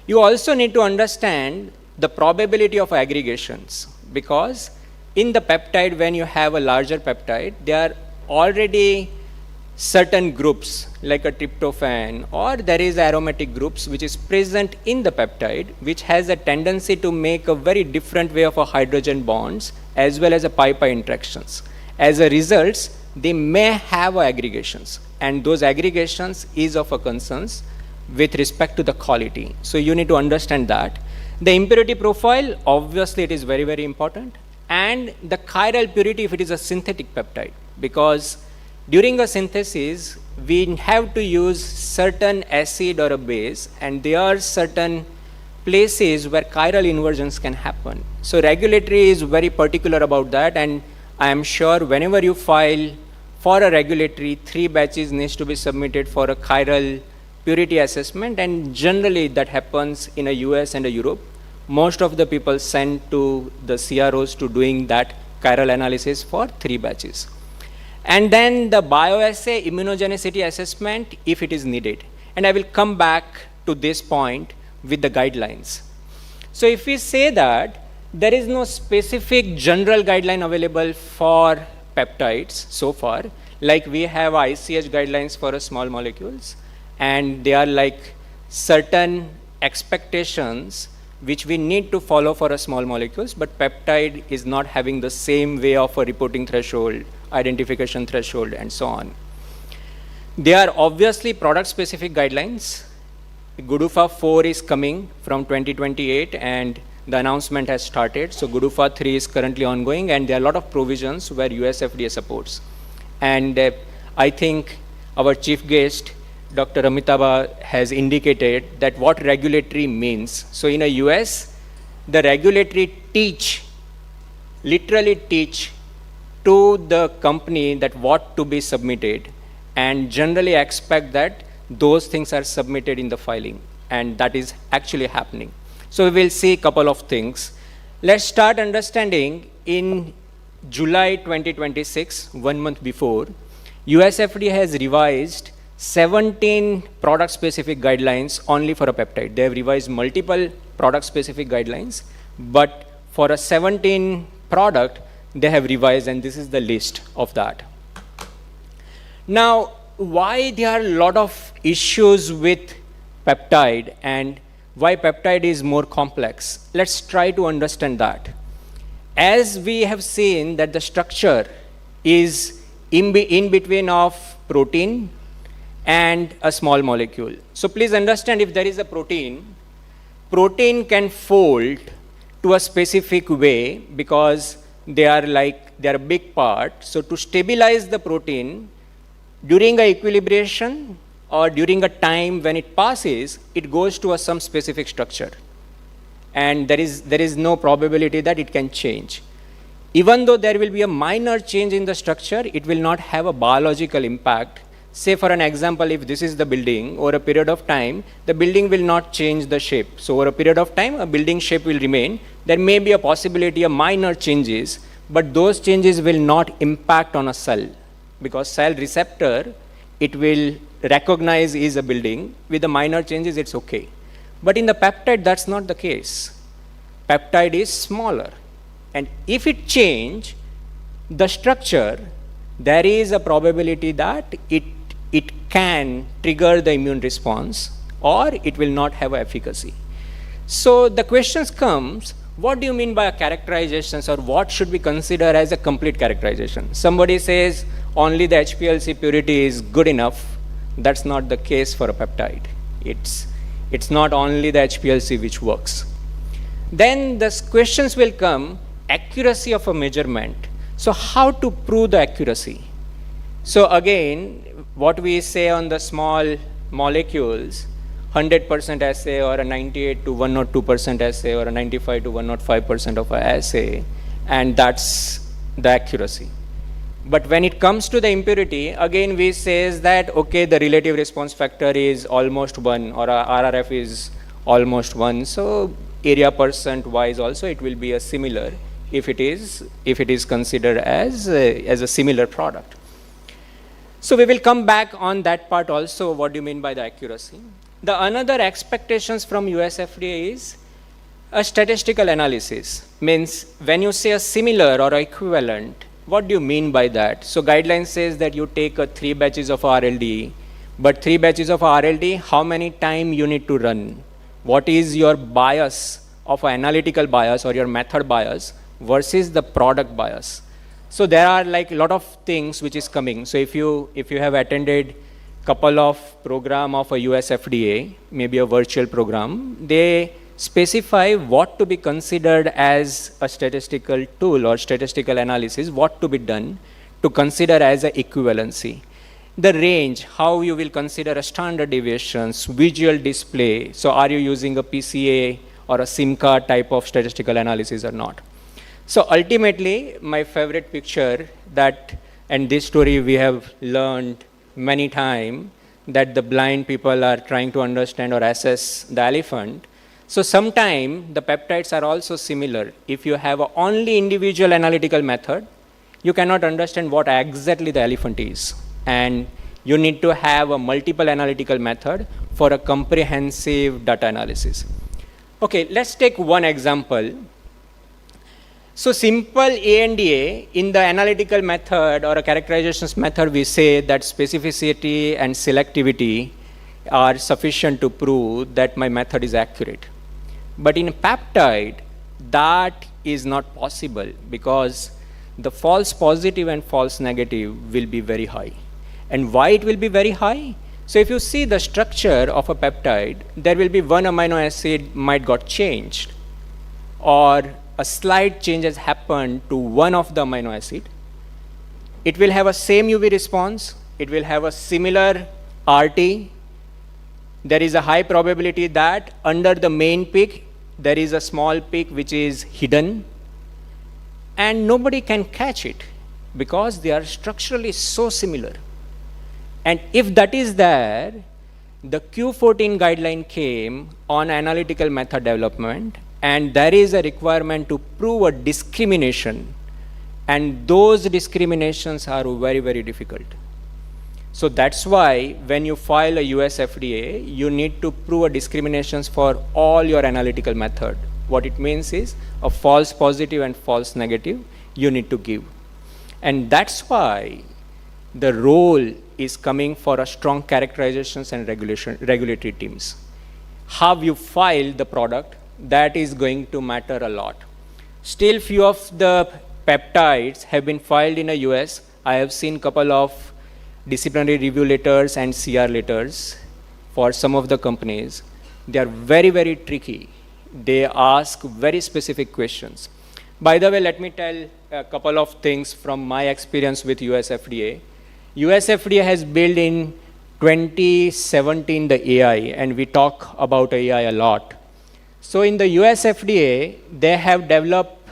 You also need to understand the probability of aggregations, because in the peptide, when you have a larger peptide, there are already certain groups like a tryptophan, or there is aromatic groups which is present in the peptide, which has a tendency to make a very different way of a hydrogen bonds as well as a pi-pi interactions. As a result, they may have aggregations, and those aggregations is of a concern with respect to the quality. So you need to understand that. The impurity profile, obviously it is very, very important. And the chiral purity if it is a synthetic peptide, because during a synthesis, we have to use certain acid or a base, and there are certain places where chiral inversions can happen. So regulatory is very particular about that, and I am sure whenever you file for a regulatory, 3 batches needs to be submitted for a chiral purity assessment, and generally that happens in a US and a Europe. Most of the people send to the CROs to doing that chiral analysis for 3 batches. And then the bioassay immunogenicity assessment if it is needed. And I will come back to this point with the guidelines. So if we say that there is no specific general guideline available for peptides so far, like we have ICH guidelines for a small molecules, and they are like certain expectations which we need to follow for a small molecules, but peptide is not having the same way of a reporting threshold, identification threshold, and so on. There are obviously product-specific guidelines. GDUFA 4 is coming from 2028, and the announcement has started. So GDUFA 3 is currently ongoing, and there are a lot of provisions where US FDA supports. And I think our chief guest, Dr. Amitabh, has indicated that what regulatory means. So in a US, the regulatory literally teach to the company that what to be submitted, and generally expect that those things are submitted in the filing, and that is actually happening. So we will see a couple of things. Let's start understanding in July 2026, 1 month before, US FDA has revised 17 product-specific guidelines only for a peptide. They have revised multiple product-specific guidelines, but for a 17 product, they have revised, and this is the list of that. Now, why there are a lot of issues with peptide and why peptide is more complex? Let's try to understand that. As we have seen that the structure is in between of protein and a small molecule. So please understand, if there is a protein can fold to a specific way because they are a big part. So to stabilize the protein during a equilibration or during a time when it passes, it goes to some specific structure. And there is no probability that it can change. Even though there will be a minor change in the structure, it will not have a biological impact. Say for an example, if this is the building, over a period of time, the building will not change the shape. So over a period of time, a building shape will remain. There may be a possibility of minor changes, but those changes will not impact on a cell, because cell receptor, it will recognize is a building. With the minor changes, it's okay. But in the peptide, that's not the case. Peptide is smaller. And if it change, the structure, there is a probability that it can trigger the immune response or it will not have efficacy. So the questions comes, what do you mean by a characterizations, or what should we consider as a complete characterization? Somebody says only the HPLC purity is good enough. That's not the case for a peptide. It's not only the HPLC which works. Then the questions will come, accuracy of a measurement. So how to prove the accuracy? So again, what we say on the small molecules, 100% assay or a 98 to 102% assay or a 95 to 105% of an assay, and that's the accuracy. But when it comes to the impurity, again we says that, okay, the relative response factor is almost 1 or a RRF is almost 1. So area percent wise also it will be a similar if it is considered as a similar product. So we will come back on that part also, what do you mean by the accuracy. The another expectations from US FDA is a statistical analysis. Means when you say a similar or equivalent, what do you mean by that? So guideline says that you take 3 batches of RLD, but 3 batches of RLD, how many time you need to run? What is your bias of analytical bias or your method bias versus the product bias? So there are like a lot of things which is coming. So if you have attended couple of program of a US FDA, maybe a virtual program, they specify what to be considered as a statistical tool or statistical analysis, what to be done to consider as a equivalency. The range, how you will consider a standard deviations, visual display. So are you using a PCA or a SIMCA type of statistical analysis or not? So ultimately, my favorite picture that, and this story we have learned many times, that the blind people are trying to understand or assess the elephant. So sometimes the peptides are also similar. If you have a only individual analytical method, you cannot understand what exactly the elephant is. And you need to have a multiple analytical method for a comprehensive data analysis. Okay, let's take one example. So simple ANDA, in the analytical method or a characterizations method, we say that specificity and selectivity are sufficient to prove that my method is accurate. But in peptide, that is not possible because the false positive and false negative will be very high. And why it will be very high? So if you see the structure of a peptide, there will be one amino acid might got changed, or a slight change has happened to one of the amino acid. It will have a same UV response. It will have a similar RT. There is a high probability that under the main peak, there is a small peak which is hidden. And nobody can catch it because they are structurally so similar. And if that is there, the Q14 guideline came on analytical method development, and there is a requirement to prove a discrimination, and those discriminations are very, very difficult. So that's why when you file a US FDA, you need to prove a discriminations for all your analytical method. What it means is a false positive and false negative you need to give. And that's why the role is coming for a strong characterizations and regulatory teams. How you file the product, that is going to matter a lot. Still few of the peptides have been filed in the US. I have seen couple of disciplinary review letters and CR letters for some of the companies. They are very, very tricky. They ask very specific questions. By the way, let me tell a couple of things from my experience with US FDA. US FDA has built in 2017 the AI, and we talk about AI a lot. So in the US FDA, they have developed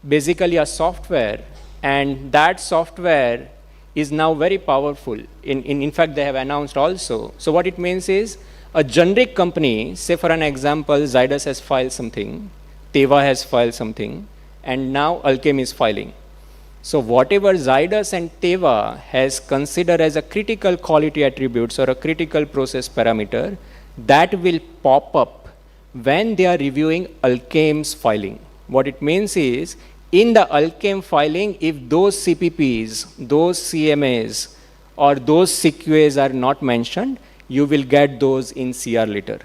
basically a software, and that software is now very powerful. In fact, they have announced also. So what it means is a generic company, say for an example, Zydus has filed something, Teva has filed something, and now Alkem is filing. So whatever Zydus and Teva has considered as a critical quality attributes or a critical process parameter, that will pop up when they are reviewing Alkem's filing. What it means is in the Alkem filing, if those CPPs, those CMAs, or those CQAs are not mentioned, you will get those in CR letter.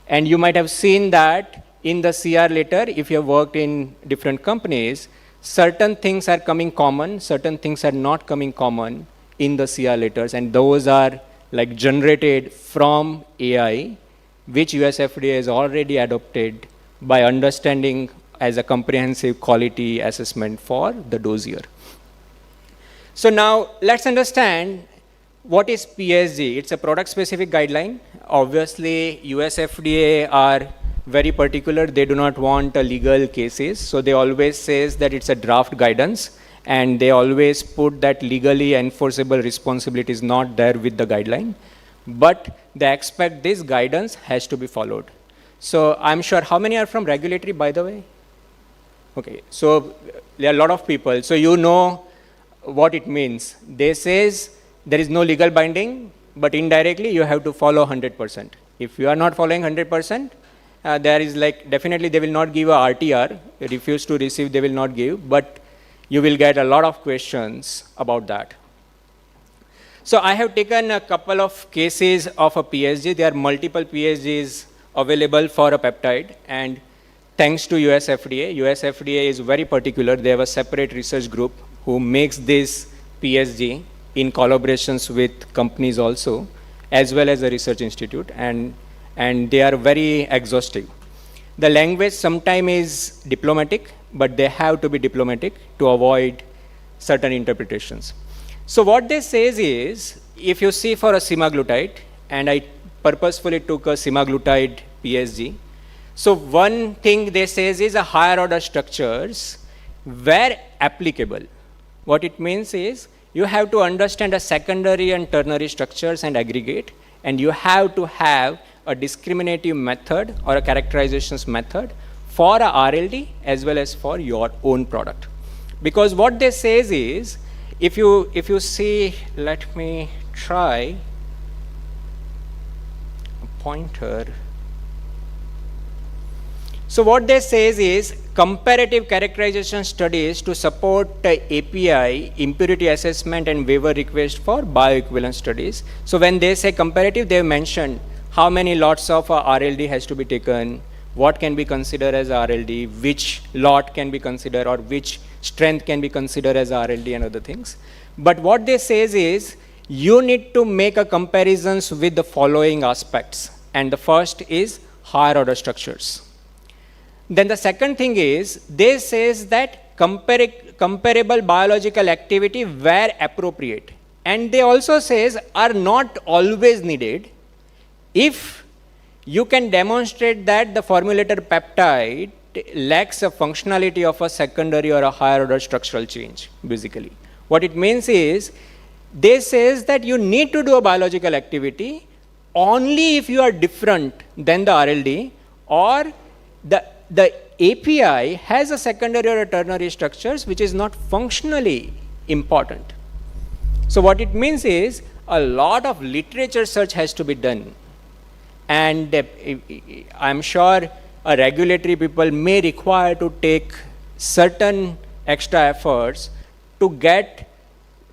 And you might have seen that in the CR letter, if you have worked in different companies, certain things are coming common, certain things are not coming common in the CR letters, and those are like generated from AI, which US FDA has already adopted by understanding as a comprehensive quality assessment for the dossier. So now let's understand what is PSG. It's a product specific guideline. Obviously, US FDA are very particular. They do not want legal cases. So they always says that it's a draft guidance, and they always put that legally enforceable responsibility is not there with the guideline. But they expect this guidance has to be followed. So I'm sure, how many are from regulatory, by the way? Okay, so there are a lot of people. So you know what it means. They says there is no legal binding, but indirectly you have to follow 100%. If you are not following 100%, there is like, definitely they will not give a RTR, refuse to receive, they will not give, but you will get a lot of questions about that. So I have taken a couple of cases of a PSG. There are multiple PSGs available for a peptide, and thanks to US FDA. US FDA is very particular. They have a separate research group who makes this PSG in collaborations with companies also, as well as a research institute, and they are very exhaustive. The language sometimes is diplomatic, but they have to be diplomatic to avoid certain interpretations. So what they says is, if you see for a semaglutide, and I purposefully took a semaglutide PSG, so one thing they says is a higher order structures where applicable. What it means is, you have to understand a secondary and ternary structures and aggregate, and you have to have a discriminative method or a characterizations method for a RLD as well as for your own product. Because what they says is, if you see, let me try a pointer. So what they says is, comparative characterization studies to support API, impurity assessment and waiver request for bioequivalence studies. So when they say comparative, they mentioned how many lots of RLD has to be taken, what can be considered as RLD, which lot can be considered, or which strength can be considered as RLD and other things. But what they says is, you need to make a comparisons with the following aspects. And the first is higher order structures. Then the second thing is, they says that comparable biological activity where appropriate. And they also says are not always needed if you can demonstrate that the formulated peptide lacks a functionality of a secondary or a higher order structural change, basically. What it means is, they says that you need to do a biological activity only if you are different than the RLD, or the API has a secondary or a ternary structures which is not functionally important. So what it means is, a lot of literature search has to be done. And I'm sure a regulatory people may require to take certain extra efforts to get,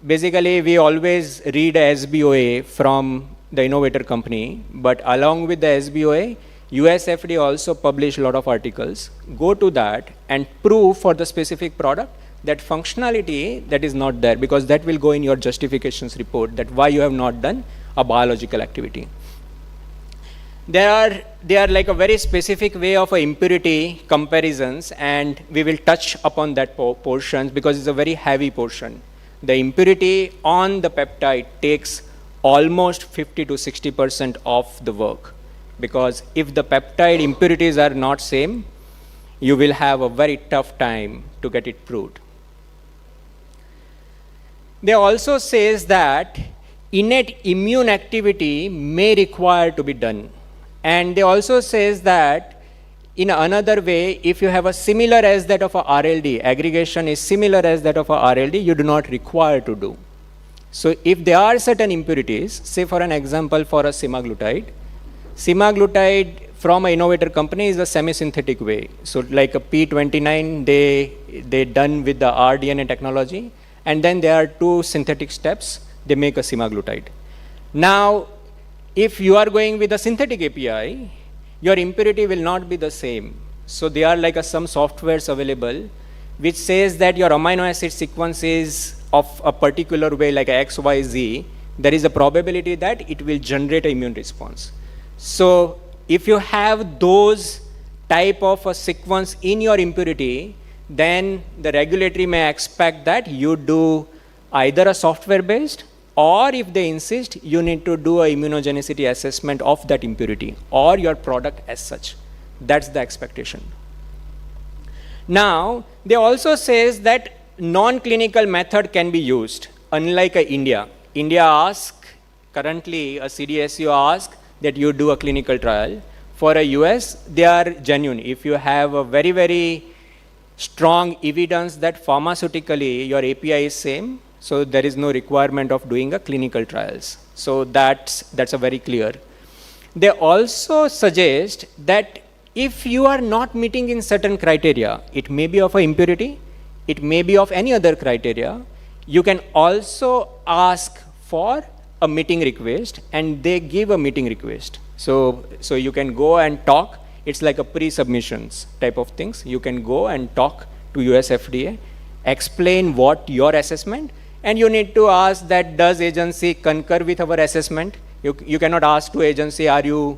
basically we always read a SBOA from the innovator company, but along with the SBOA, US FDA also publish a lot of articles. Go to that and prove for the specific product that functionality that is not there, because that will go in your justifications report that why you have not done a biological activity. They are like a very specific way of impurity comparisons, and we will touch upon that portion because it's a very heavy portion. The impurity on the peptide takes almost 50 to 60% of the work, because if the peptide impurities are not same, you will have a very tough time to get it proved. They also says that innate immune activity may require to be done. And they also says that in another way, if you have a similar as that of a RLD, aggregation is similar as that of a RLD, you do not require to do. So if there are certain impurities, say for an example for a semaglutide from an innovator company is a semi-synthetic way. So like a P29, they done with the rDNA technology, and then there are 2 synthetic steps, they make a semaglutide. Now, if you are going with a synthetic API, your impurity will not be the same. So there are like some softwares available which says that your amino acid sequence is of a particular way, like X, Y, Z. There is a probability that it will generate an immune response. So if you have those type of a sequence in your impurity, then the regulatory may expect that you do either a software based, or if they insist, you need to do a immunogenicity assessment of that impurity or your product as such. That's the expectation. Now, they also says that non-clinical method can be used, unlike India. India asks, currently a CDSU asks that you do a clinical trial. For a US, they are genuine. If you have a very, very strong evidence that pharmaceutically your API is same, so there is no requirement of doing a clinical trials. So that's a very clear. They also suggest that if you are not meeting in certain criteria, it may be of a impurity, it may be of any other criteria, you can also ask for a meeting request, and they give a meeting request. So you can go and talk. It's like a pre-submissions type of things. You can go and talk to US FDA, explain what your assessment, and you need to ask that does agency concur with our assessment. You cannot ask to agency, are you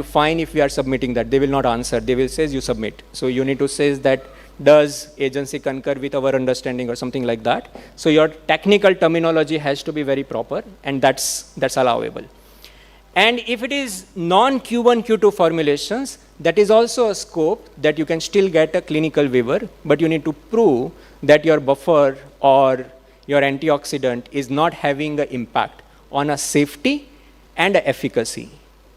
fine if we are submitting that? They will not answer. They will say you submit. So you need to say that does agency concur with our understanding or something like that. So your technical terminology has to be very proper, and that's allowable. And if it is non-Q1, Q2 formulations, that is also a scope that you can still get a clinical waiver, but you need to prove that your buffer or your antioxidant is not having an impact on a safety and a efficacy.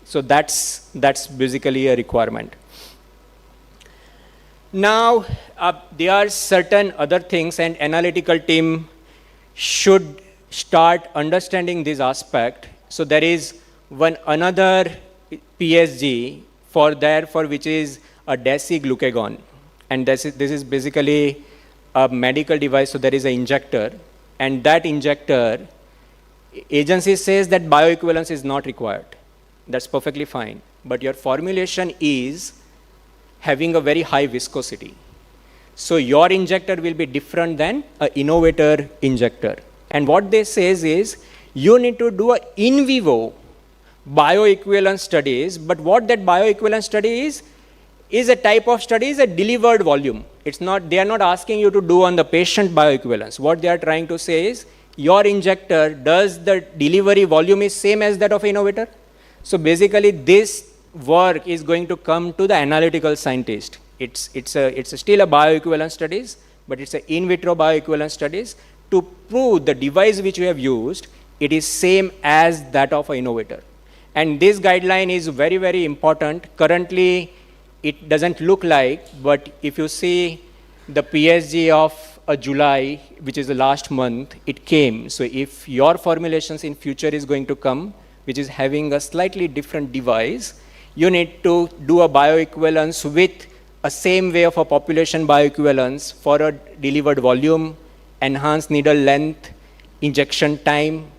So that's basically a requirement. Now, there are certain other things, and analytical team should start understanding this aspect. So there is another PSG for which is a desiglucagon, and this is basically a medical device. So there is an injector, and that injector, agency says that bioequivalence is not required. That's perfectly fine, but your formulation is having a very high viscosity. So your injector will be different than an innovator injector. And what they says is you need to do a in vivo bioequivalence studies, but what that bioequivalence study is a type of study, is a delivered volume. It's not, they are not asking you to do on the patient bioequivalence. What they are trying to say is your injector, does the delivery volume is same as that of innovator? So basically this work is going to come to the analytical scientist. It's still a bioequivalence studies, but it's an in vitro bioequivalence studies to prove the device which you have used, it is same as that of an innovator. And this guideline is very, very important. Currently, it doesn't look like, but if you see the PSG of July, which is the last month, it came. So if your formulations in future is going to come, which is having a slightly different device, you need to do a bioequivalence with a same way of a population bioequivalence for a delivered volume, enhanced needle length, injection time,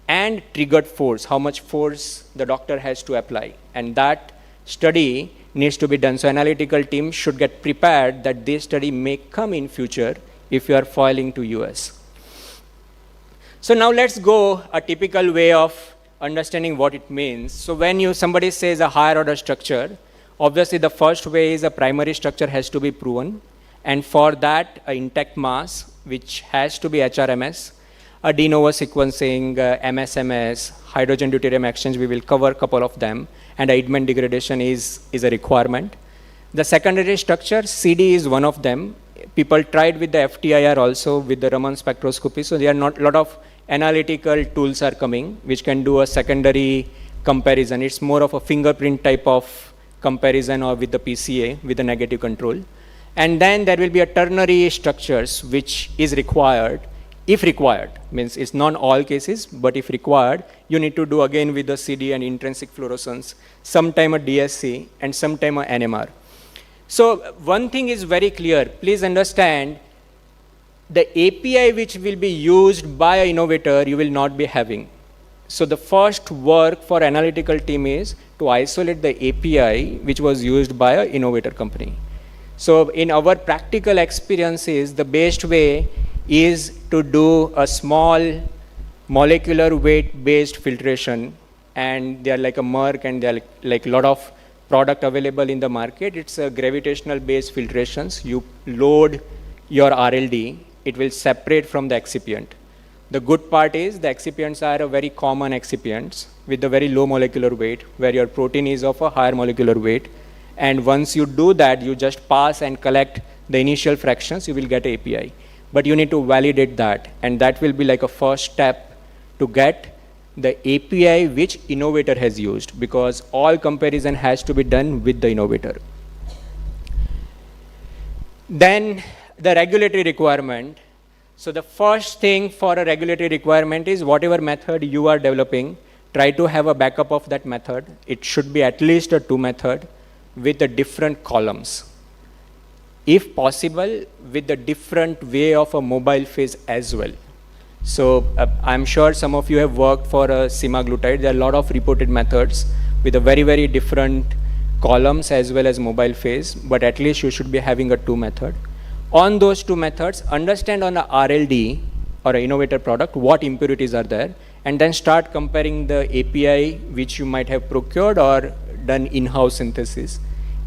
and triggered force, how much force the doctor has to apply. And that study needs to be done. So analytical team should get prepared that this study may come in future if you are filing to US. So now let's go a typical way of understanding what it means. So when somebody says a higher order structure, obviously the first way is a primary structure has to be proven. And for that, an intact mass, which has to be HRMS, a de novo sequencing, MSMS, hydrogen deuterium exchange, we will cover a couple of them, and Eidman degradation is a requirement. The secondary structure, CD is one of them. People tried with the FTIR also with the Raman spectroscopy, so there are not a lot of analytical tools are coming which can do a secondary comparison. It's more of a fingerprint type of comparison or with the PCA with the negative control. And then there will be a ternary structures which is required if required. Means it's not all cases, but if required, you need to do again with the CD and intrinsic fluorescence, sometime a DSC, and sometime a NMR. So one thing is very clear. Please understand, the API which will be used by an innovator, you will not be having. So the first work for analytical team is to isolate the API which was used by an innovator company. So in our practical experiences, the best way is to do a small molecular weight based filtration, and they are like a Merck, and they are like a lot of product available in the market. It's a gravitational based filtrations. You load your RLD, it will separate from the excipient. The good part is the excipients are a very common excipients with a very low molecular weight, where your protein is of a higher molecular weight. And once you do that, you just pass and collect the initial fractions, you will get API. But you need to validate that, and that will be like a first step to get the API which innovator has used, because all comparison has to be done with the innovator. Then the regulatory requirement. So the first thing for a regulatory requirement is whatever method you are developing, try to have a backup of that method. It should be at least a 2 method with the different columns. If possible, with the different way of a mobile phase as well. So I'm sure some of you have worked for a semaglutide. There are a lot of reported methods with a very, very different columns as well as mobile phase, but at least you should be having a 2 method. On those 2 methods, understand on a RLD or an innovator product what impurities are there, and then start comparing the API which you might have procured or done in-house synthesis.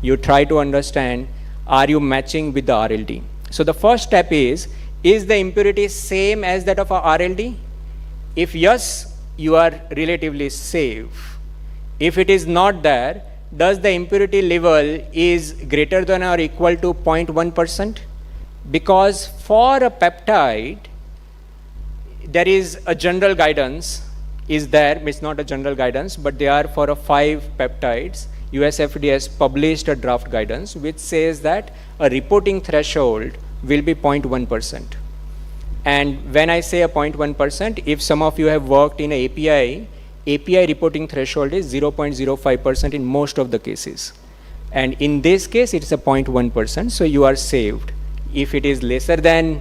You try to understand, are you matching with the RLD? So the first step is the impurity same as that of a RLD? If yes, you are relatively safe. If it is not there, does the impurity level is greater than or equal to 0.1%? Because for a peptide, there is a general guidance is there. It's not a general guidance, but they are for a 5 peptides. US FDA has published a draft guidance which says that a reporting threshold will be 0.1%. And when I say a 0.1%, if some of you have worked in API reporting threshold is 0.05% in most of the cases. And in this case, it's a 0.1%, so you are saved. If it is lesser than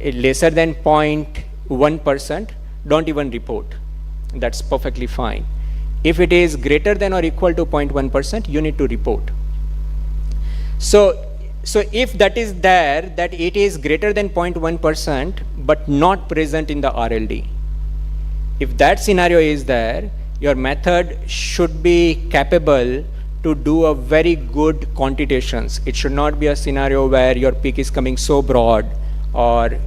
0.1%, don't even report. That's perfectly fine. If it is greater than or equal to 0.1%, you need to report. So if that is there, that it is greater than 0.1% but not present in the RLD, if that scenario is there, your method should be capable to do a very good quantitations. It should not be a scenario where your peak is coming so broad, or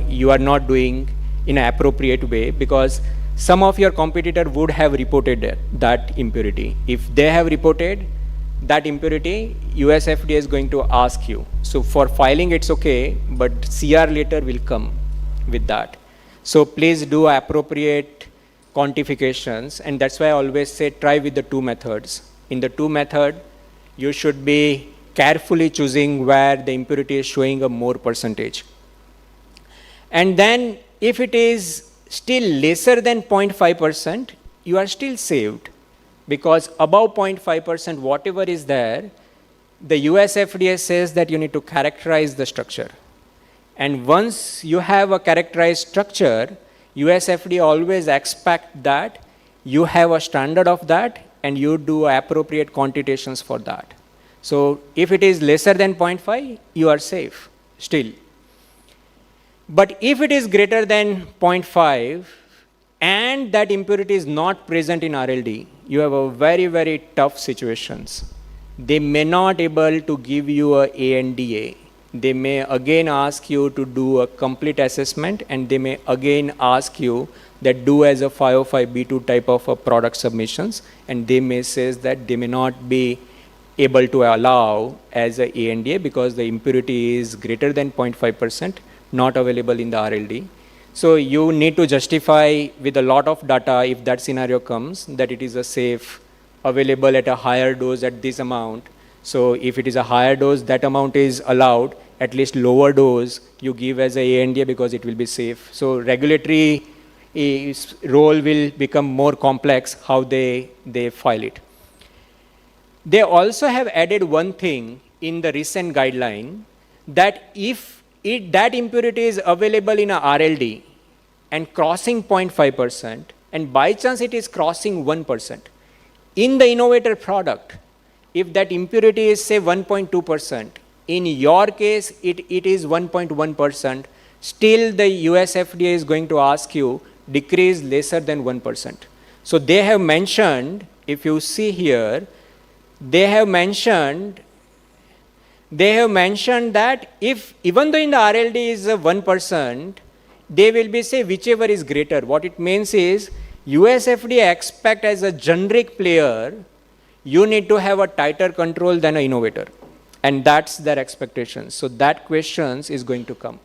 you are not doing in an appropriate way, because some of your competitor would have reported that impurity. If they have reported that impurity, US FDA is going to ask you. So for filing, it's okay, but CR later will come with that. So please do appropriate quantifications, and that's why I always say try with the 2 methods. In the 2 method, you should be carefully choosing where the impurity is showing a more percentage. And then if it is still lesser than 0.5%, you are still saved, because above 0.5%, whatever is there, the US FDA says that you need to characterize the structure. And once you have a characterized structure, US FDA always expect that you have a standard of that and you do appropriate quantitations for that. So if it is lesser than 0.5, you are safe still. But if it is greater than 0.5 and that impurity is not present in RLD, you have a very, very tough situations. They may not able to give you a ANDA. They may again ask you to do a complete assessment, and they may again ask you that do as a 505(b)(2) type of a product submissions, and they may say that they may not be able to allow as a ANDA because the impurity is greater than 0.5%, not available in the RLD. So you need to justify with a lot of data, if that scenario comes, that it is a safe, available at a higher dose at this amount. So if it is a higher dose, that amount is allowed. At least lower dose you give as a ANDA because it will be safe. So regulatory role will become more complex how they file it. They also have added one thing in the recent guideline, that if that impurity is available in a RLD and crossing 0.5%, and by chance it is crossing 1%, in the innovator product, if that impurity is say 1.2%, in your case it is 1.1%, still the US FDA is going to ask you decrease lesser than 1%. So they have mentioned, if you see here, they have mentioned that if even though in the RLD is 1%, they will be say whichever is greater. What it means is US FDA expect as a generic player, you need to have a tighter control than an innovator. And that's their expectation. So that questions is going to come.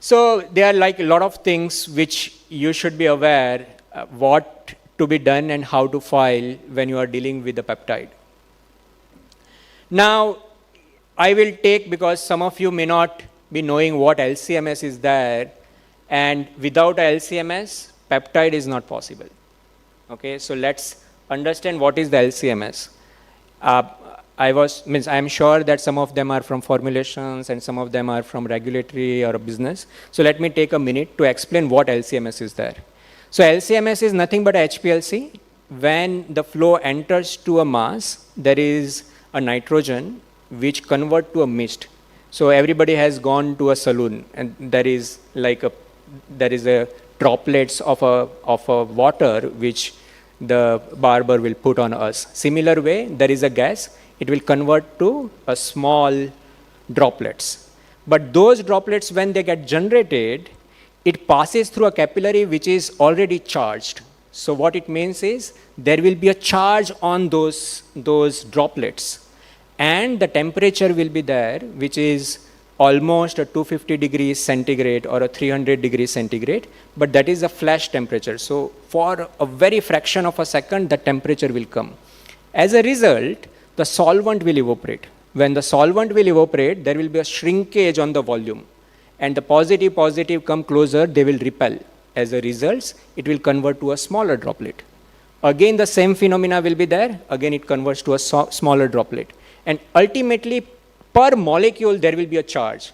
So there are like a lot of things which you should be aware what to be done and how to file when you are dealing with the peptide. Now, I will take, because some of you may not be knowing what LCMS is there, and without a LCMS, peptide is not possible. Okay, so let's understand what is the LCMS. I'm sure that some of them are from formulations and some of them are from regulatory or business. So let me take a minute to explain what LCMS is there. So LCMS is nothing but HPLC. When the flow enters to a mass, there is a nitrogen which convert to a mist. So everybody has gone to a saloon and there is a droplets of a water which the barber will put on us. Similar way, there is a gas, it will convert to a small droplets. But those droplets, when they get generated, it passes through a capillary which is already charged. So what it means is there will be a charge on those droplets, and the temperature will be there, which is almost a 250 degrees centigrade or a 300 degrees centigrade, but that is a flash temperature. So for a very fraction of a second, the temperature will come. As a result, the solvent will evaporate. When the solvent will evaporate, there will be a shrinkage on the volume, and the positive come closer, they will repel. As a result, it will convert to a smaller droplet. Again, the same phenomena will be there. Again, it converts to a smaller droplet. And ultimately, per molecule, there will be a charge.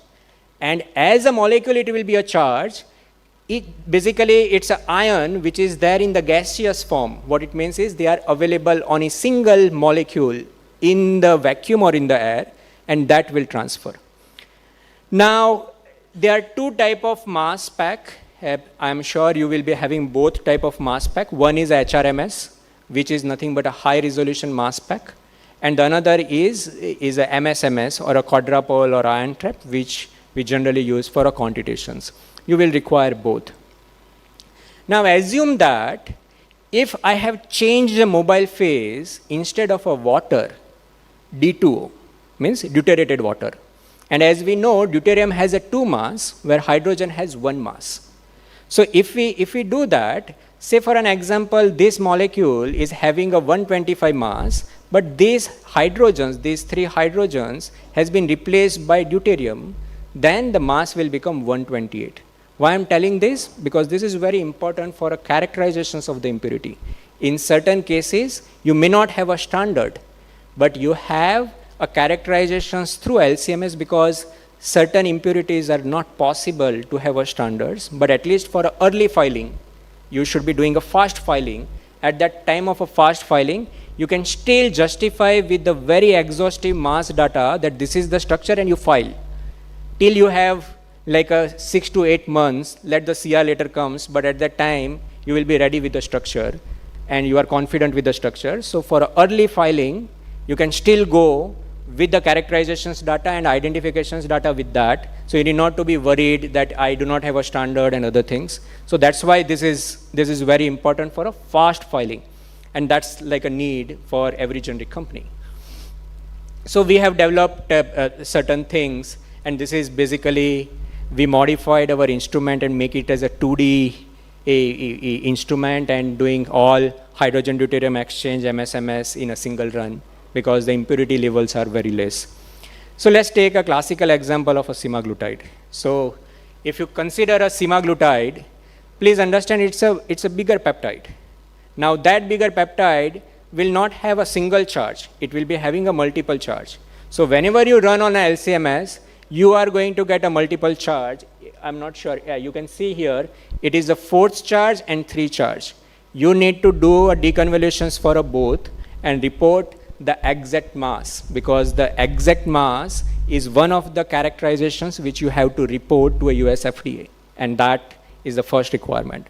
And as a molecule, it will be a charge. It's an ion which is there in the gaseous form. What it means is they are available on a single molecule in the vacuum or in the air, and that will transfer. Now, there are two types of mass spec. I'm sure you will be having both type of mass spec. One is HRMS, which is nothing but a high resolution mass spec. And the another is a MSMS or a quadrupole or ion trap, which we generally use for a quantitations. You will require both. Now assume that if I have changed the mobile phase, instead of a water, D2O, means deuterated water. And as we know, deuterium has a 2 mass, where hydrogen has 1 mass. So if we do that, say for an example, this molecule is having a 125 mass, but these hydrogens, these 3 hydrogens has been replaced by deuterium, then the mass will become 128. Why I'm telling this? Because this is very important for a characterizations of the impurity. In certain cases, you may not have a standard, but you have a characterizations through LCMS, because certain impurities are not possible to have a standards, but at least for a early filing, you should be doing a fast filing. At that time of a fast filing, you can still justify with the very exhaustive mass data that this is the structure, and you file. Till you have like a 6 to 8 months, let the CR later comes, but at that time, you will be ready with the structure, and you are confident with the structure. So for early filing, you can still go with the characterizations data and identifications data with that. So you need not to be worried that I do not have a standard and other things. So that's why this is very important for a fast filing. And that's like a need for every generic company. So we have developed certain things, and this is basically, we modified our instrument and make it as a 2D instrument, and doing all hydrogen deuterium exchange, MSMS in a single run. because the impurity levels are very less. So let's take a classical example of a semaglutide. So if you consider a semaglutide, please understand it's a bigger peptide. Now that bigger peptide will not have a single charge. It will be having a multiple charge. So whenever you run on a LCMS, you are going to get a multiple charge. I'm not sure. Yeah, you can see here, it is a 4th charge and 3 charge. You need to do a deconvolutions for a both and report the exact mass, because the exact mass is one of the characterizations which you have to report to a US FDA, and that is the first requirement.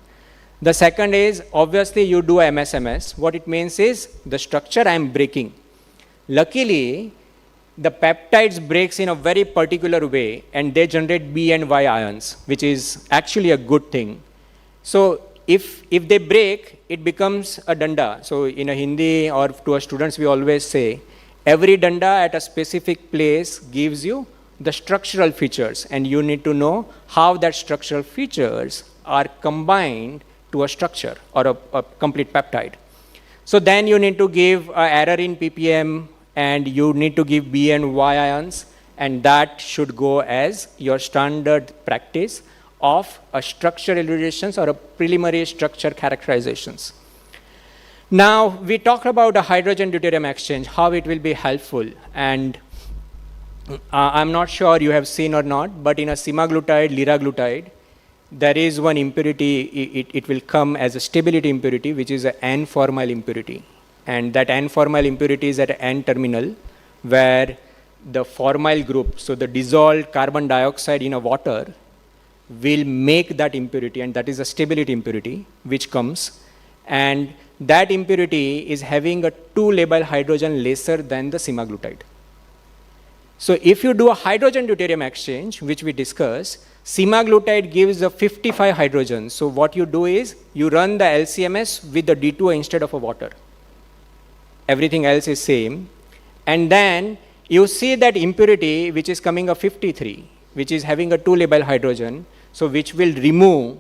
The second is, obviously you do MSMS. What it means is the structure I am breaking. Luckily, the peptides breaks in a very particular way and they generate B and Y ions, which is actually a good thing. So if they break, it becomes a danda. So in a Hindi or to our students, we always say, every danda at a specific place gives you the structural features, and you need to know how that structural features are combined to a structure or a complete peptide. So then you need to give an error in ppm, and you need to give B and Y ions, and that should go as your standard practice of a structure evaluations or a preliminary structure characterizations. Now we talked about a hydrogen deuterium exchange, how it will be helpful, and I'm not sure you have seen or not, but in a semaglutide, liraglutide, there is one impurity, it will come as a stability impurity, which is an N-formyl impurity. And that N-formyl impurity is at an N terminal, where the formyl group, so the dissolved carbon dioxide in a water, will make that impurity, and that is a stability impurity, which comes. And that impurity is having a 2-label hydrogen lesser than the semaglutide. So if you do a hydrogen deuterium exchange, which we discussed, semaglutide gives a 55 hydrogen. So what you do is, you run the LCMS with the D2 instead of a water. Everything else is same. And then you see that impurity, which is coming a 53, which is having a 2-label hydrogen, so which will remove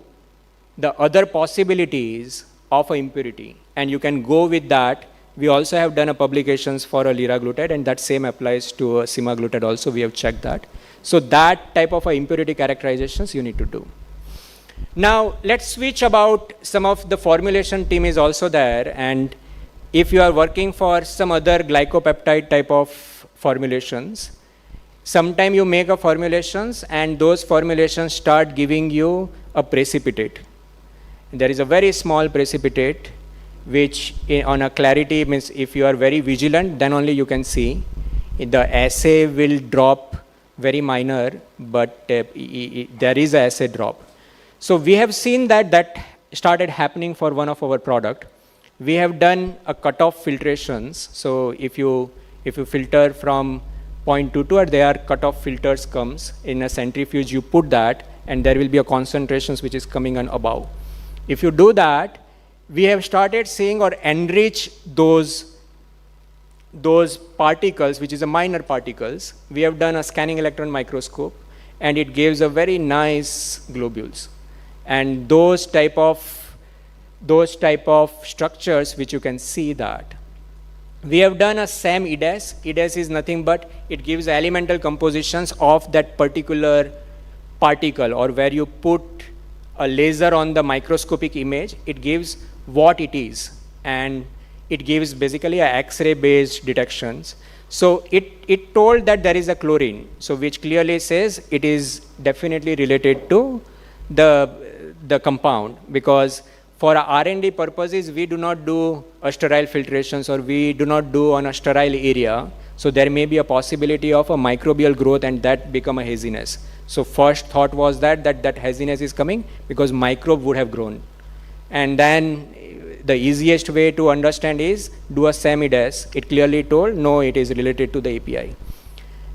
the other possibilities of a impurity. And you can go with that. We also have done a publications for a liraglutide, and that same applies to a semaglutide also. We have checked that. So that type of impurity characterizations you need to do. Now let's switch about some of the formulation team is also there, and if you are working for some other glycopeptide type of formulations, sometime you make a formulations and those formulations start giving you a precipitate. There is a very small precipitate which on a clarity means if you are very vigilant, then only you can see. The assay will drop very minor, but there is an assay drop. So we have seen that started happening for one of our product. We have done a cutoff filtrations. So if you filter from 0.22, there are cutoff filters comes in a centrifuge, you put that, and there will be a concentrations which is coming on above. If you do that, we have started seeing or enrich those particles, which is a minor particles. We have done a scanning electron microscope, and it gives a very nice globules. And those type of structures which you can see that. We have done a SAM EDAS. EDAS is nothing but it gives elemental compositions of that particular particle, or where you put a laser on the microscopic image, it gives what it is, and it gives basically a X-ray based detections. So it told that there is a chlorine, so which clearly says it is definitely related to the compound, because for R&D purposes, we do not do a sterile filtrations, or we do not do on a sterile area. So there may be a possibility of a microbial growth, and that become a haziness. So first thought was that haziness is coming because microbe would have grown. And then the easiest way to understand is do a SAM EDAS. It clearly told, no, it is related to the API.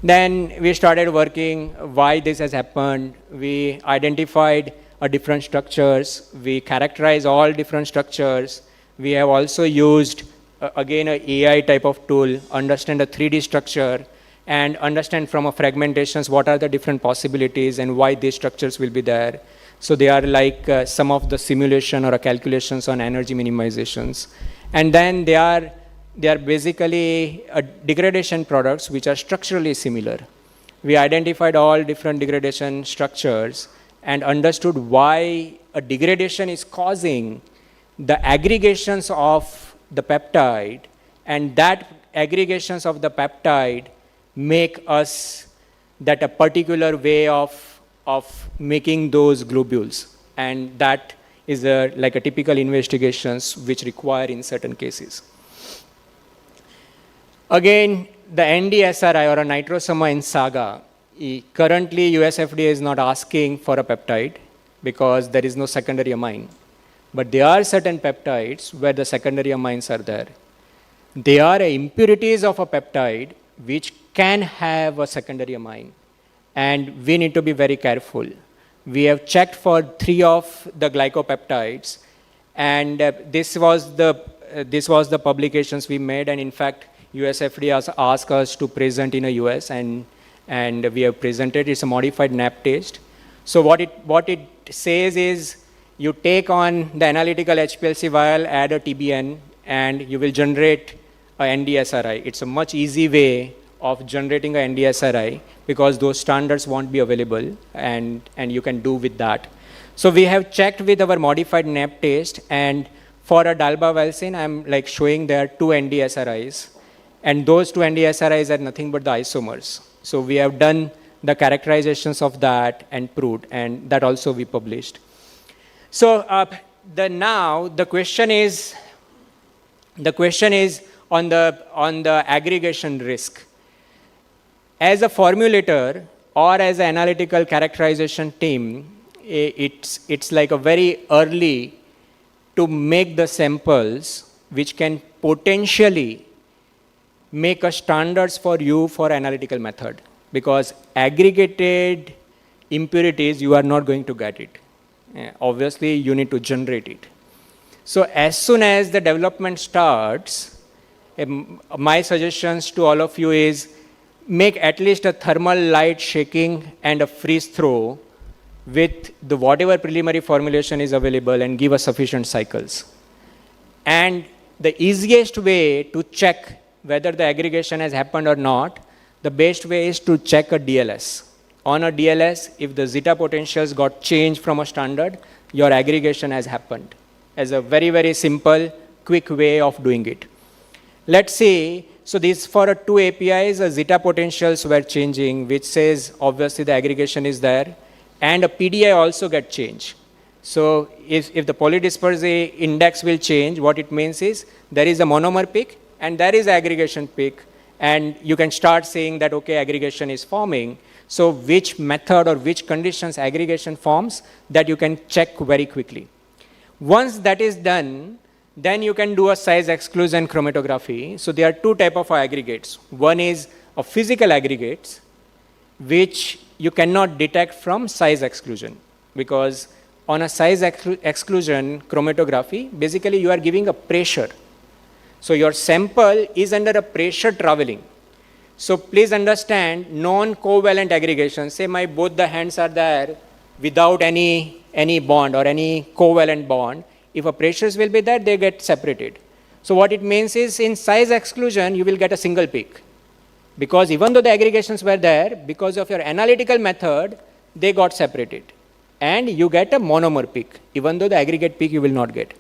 Then we started working why this has happened. We identified different structures. We characterize all different structures. We have also used, again, an AI type of tool, understand a 3D structure, and understand from a fragmentations what are the different possibilities and why these structures will be there. So they are like some of the simulation or calculations on energy minimizations. And then they are they are basically degradation products which are structurally similar. We identified all different degradation structures and understood why a degradation is causing the aggregations of the peptide, and that aggregations of the peptide make us that a particular way of making those globules, and that is like a typical investigations which require in certain cases. Again, the NDSRI or a nitrosamine saga, currently US FDA is not asking for a peptide because there is no secondary amine. But there are certain peptides where the secondary amines are there. They are impurities of a peptide which can have a secondary amine, and we need to be very careful. We have checked for 3 of the glycopeptides, and this was the publications we made, and in fact, US FDA has asked us to present in the US, and we have presented. It's a modified NAP test. So what it says is, you take on the analytical HPLC vial, add a TBN, and you will generate a NDSRI. It's a much easy way of generating a NDSRI because those standards won't be available, and you can do with that. So we have checked with our modified NAP test, and for a dalbavalsine, I'm like showing there 2 NDSRIs, and those 2 NDSRIs are nothing but the isomers. So we have done the characterizations of that and proved, and that also we published. So now the question is on the aggregation risk. As a formulator or as an analytical characterization team, it's like a very early to make the samples which can potentially make a standards for you for analytical method, because aggregated impurities you are not going to get it. Obviously, you need to generate it. So as soon as the development starts, my suggestions to all of you is make at least a thermal light shaking and a freeze throw with the whatever preliminary formulation is available and give us sufficient cycles. And the easiest way to check whether the aggregation has happened or not, the best way is to check a DLS. On a DLS, if the zeta potentials got changed from a standard, your aggregation has happened. As a very, very simple, quick way of doing it. Let's see, so this for 2 APIs, zeta potentials were changing, which says obviously the aggregation is there, and a PDI also get changed. So if the polydispersity index will change, what it means is there is a monomer peak and there is aggregation peak, and you can start saying that, okay, aggregation is forming. So which method or which conditions aggregation forms, that you can check very quickly. Once that is done, then you can do a size exclusion chromatography. So there are 2 types of aggregates. One is a physical aggregates, which you cannot detect from size exclusion, because on a size exclusion chromatography, basically you are giving a pressure. So your sample is under a pressure traveling. So please understand, non-covalent aggregation, say my both the hands are there without any bond or any covalent bond, if a pressures will be there, they get separated. So what it means is in size exclusion, you will get a single peak. Because even though the aggregations were there, because of your analytical method, they got separated. And you get a monomer peak, even though the aggregate peak you will not get.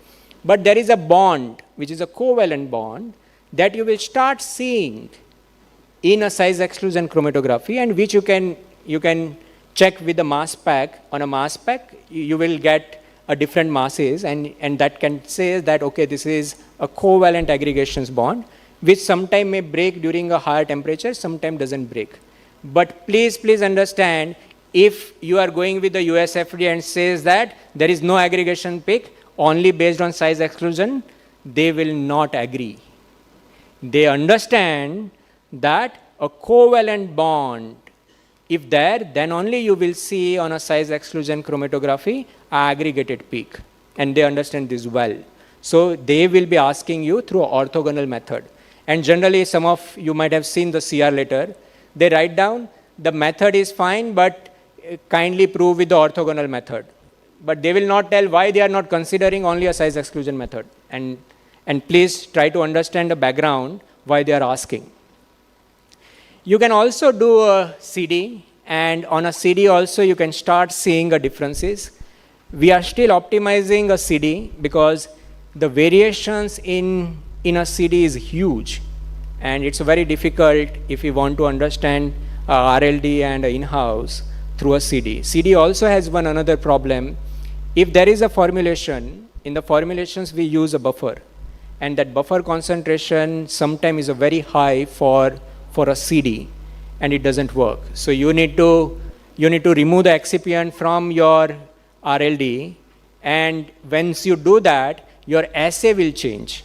But there is a bond, which is a covalent bond, that you will start seeing in a size exclusion chromatography, and which you can check with the mass spec. On a mass spec, you will get a different masses, and that can say that, okay, this is a covalent aggregations bond, which sometime may break during a higher temperature, sometime doesn't break. But please understand, if you are going with the US FDA and says that there is no aggregation peak, only based on size exclusion, they will not agree. They understand that a covalent bond, if there, then only you will see on a size exclusion chromatography aggregated peak. And they understand this well. So they will be asking you through an orthogonal method. And generally, some of you might have seen the CR letter. They write down, the method is fine, but kindly prove with the orthogonal method. But they will not tell why they are not considering only a size exclusion method. And And please try to understand the background why they are asking. You can also do a CD, and on a CD also you can start seeing the differences. We are still optimizing a CD because the variations in a CD is huge, and it's very difficult if you want to understand RLD and in-house through a CD. CD also has one another problem. If there is a formulation, in the formulations we use a buffer, and that buffer concentration sometimes is very high for a CD, and it doesn't work. So you need to remove the excipient from your RLD, and once you do that, your assay will change,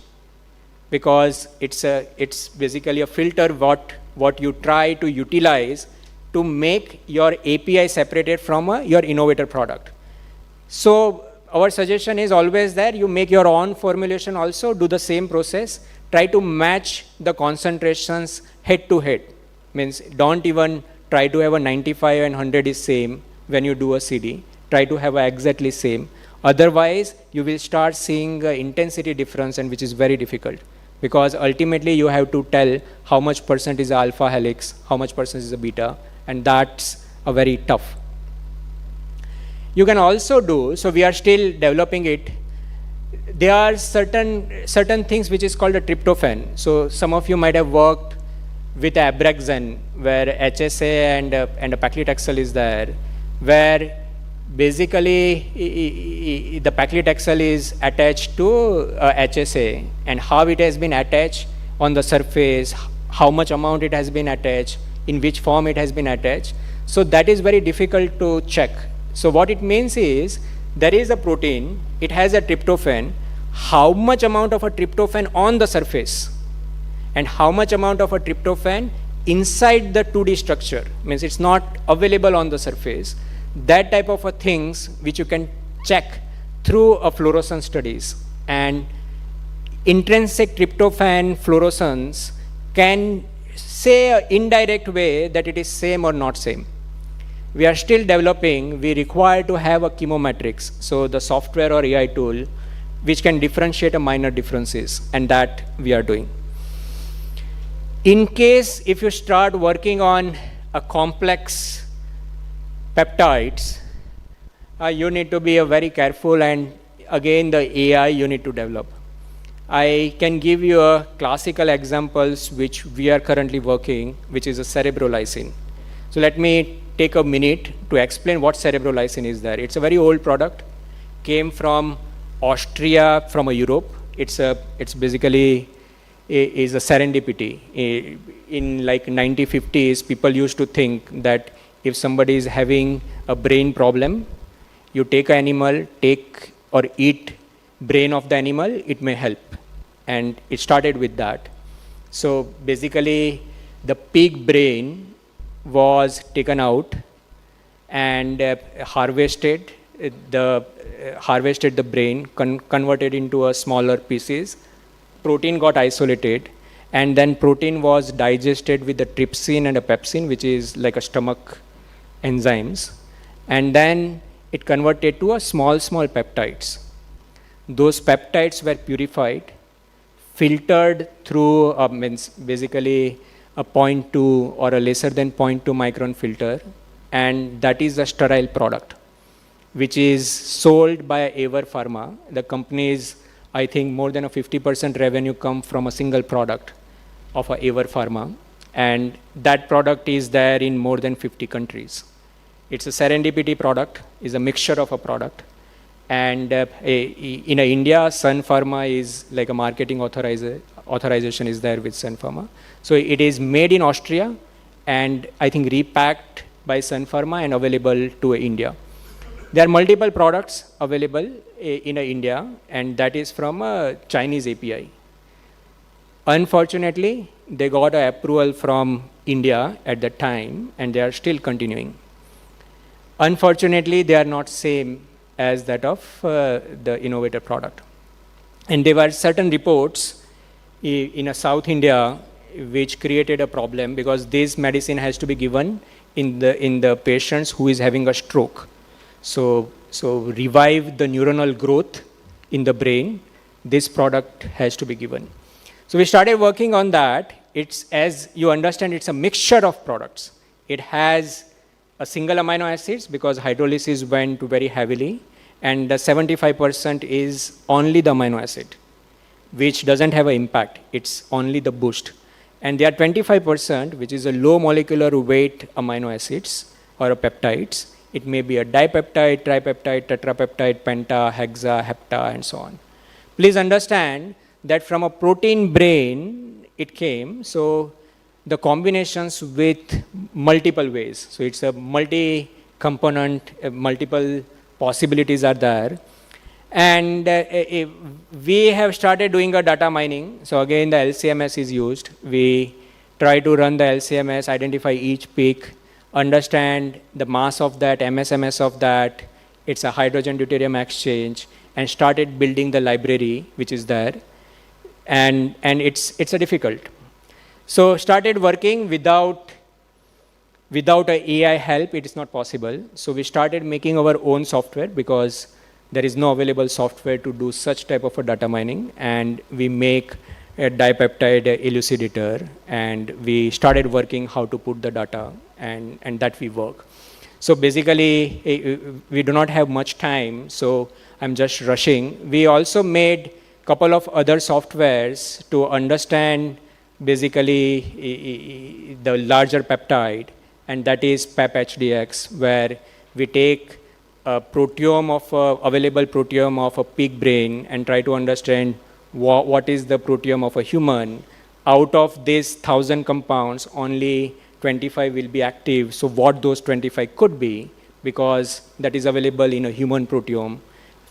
because it's basically a filter what you try to utilize to make your API separated from your innovator product. So our suggestion is always that you make your own formulation also, do the same process, try to match the concentrations head to head. Means don't even try to have a 95 and 100 is same when you do a CD. Try to have exactly same. Otherwise, you will start seeing intensity difference, and which is very difficult, because ultimately you have to tell how much % is alpha helix, how much % is a beta, and that's a very tough. You can also do, so we are still developing it. There are certain things which is called a tryptophan. So some of you might have worked with Abraxane, where HSA and a paclitaxel is there, where basically the paclitaxel is attached to HSA, and how it has been attached on the surface, how much amount it has been attached, in which form it has been attached. So that is very difficult to check. So what it means is, there is a protein, it has a tryptophan, how much amount of a tryptophan on the surface, and how much amount of a tryptophan inside the 2D structure, means it's not available on the surface. That type of a things which you can check through a fluorescence studies. And intrinsic tryptophan fluorescence can say an indirect way that it is same or not same. We are still developing, we require to have a chemometrics, so the software or AI tool which can differentiate a minor differences, and that we are doing. In case if you start working on a complex peptides, you need to be very careful, and again the AI you need to develop. I can give you a classical examples which we are currently working, which is a cerebrolysine. So let me take a minute to explain what cerebrolysine is there. It's a very old product, came from Austria, from Europe. It's basically is a serendipity. In like 1950s, people used to think that if somebody is having a brain problem, you take an animal, take or eat brain of the animal, it may help. And it started with that. So basically, the pig brain was taken out and harvested the brain, converted into a smaller pieces. Protein got isolated, and then protein was digested with the trypsin and a pepsin, which is like a stomach enzymes, and then it converted to a small peptides. Those peptides were purified, filtered through means basically a 0.2 or a lesser than 0.2 micron filter, and that is a sterile product which is sold by Aver Pharma. The company is, I think, more than a 50% revenue come from a single product of a Aver Pharma, and that product is there in more than 50 countries. It's a serendipity product, is a mixture of a product. And in India, Sun Pharma is like a marketing authorization is there with Sun Pharma. So it is made in Austria, and I think repacked by Sun Pharma and available to India. There are multiple products available in India, and that is from a Chinese API. Unfortunately, they got an approval from India at that time, and they are still continuing. Unfortunately, they are not same as that of the innovator product. And there were certain reports in South India which created a problem, because this medicine has to be given in the patients who is having a stroke. So revive the neuronal growth in the brain this product has to be given. So we started working on that. It's, as you understand, it's a mixture of products. It has a single amino acids because hydrolysis went very heavily, and the 75% is only the amino acid, which doesn't have an impact. It's only the boost. And there are 25%, which is a low molecular weight amino acids or peptides. It may be a dipeptide, tripeptide, tetrapeptide, penta, hexa, hepta, and so on. Please understand that from a protein brain it came, so the combinations with multiple ways. So it's a multi-component, multiple possibilities are there. And we have started doing a data mining. So again, the LCMS is used. We try to run the LCMS, identify each peak, understand the mass of that, MSMS of that. It's a hydrogen deuterium exchange, and started building the library which is there. And it's a difficult. So started working without a AI help, it is not possible. So we started making our own software because there is no available software to do such type of a data mining. And we make a dipeptide elucidator, and we started working how to put the data, and that we work. So basically, we do not have much time, so I'm just rushing. We also made a couple of other softwares to understand basically the larger peptide, and that is PepHDX, where we take a proteome of available proteome of a pig brain and try to understand what is the proteome of a human. Out of these 1,000 compounds, only 25 will be active. So what those 25 could be, because that is available in a human proteome.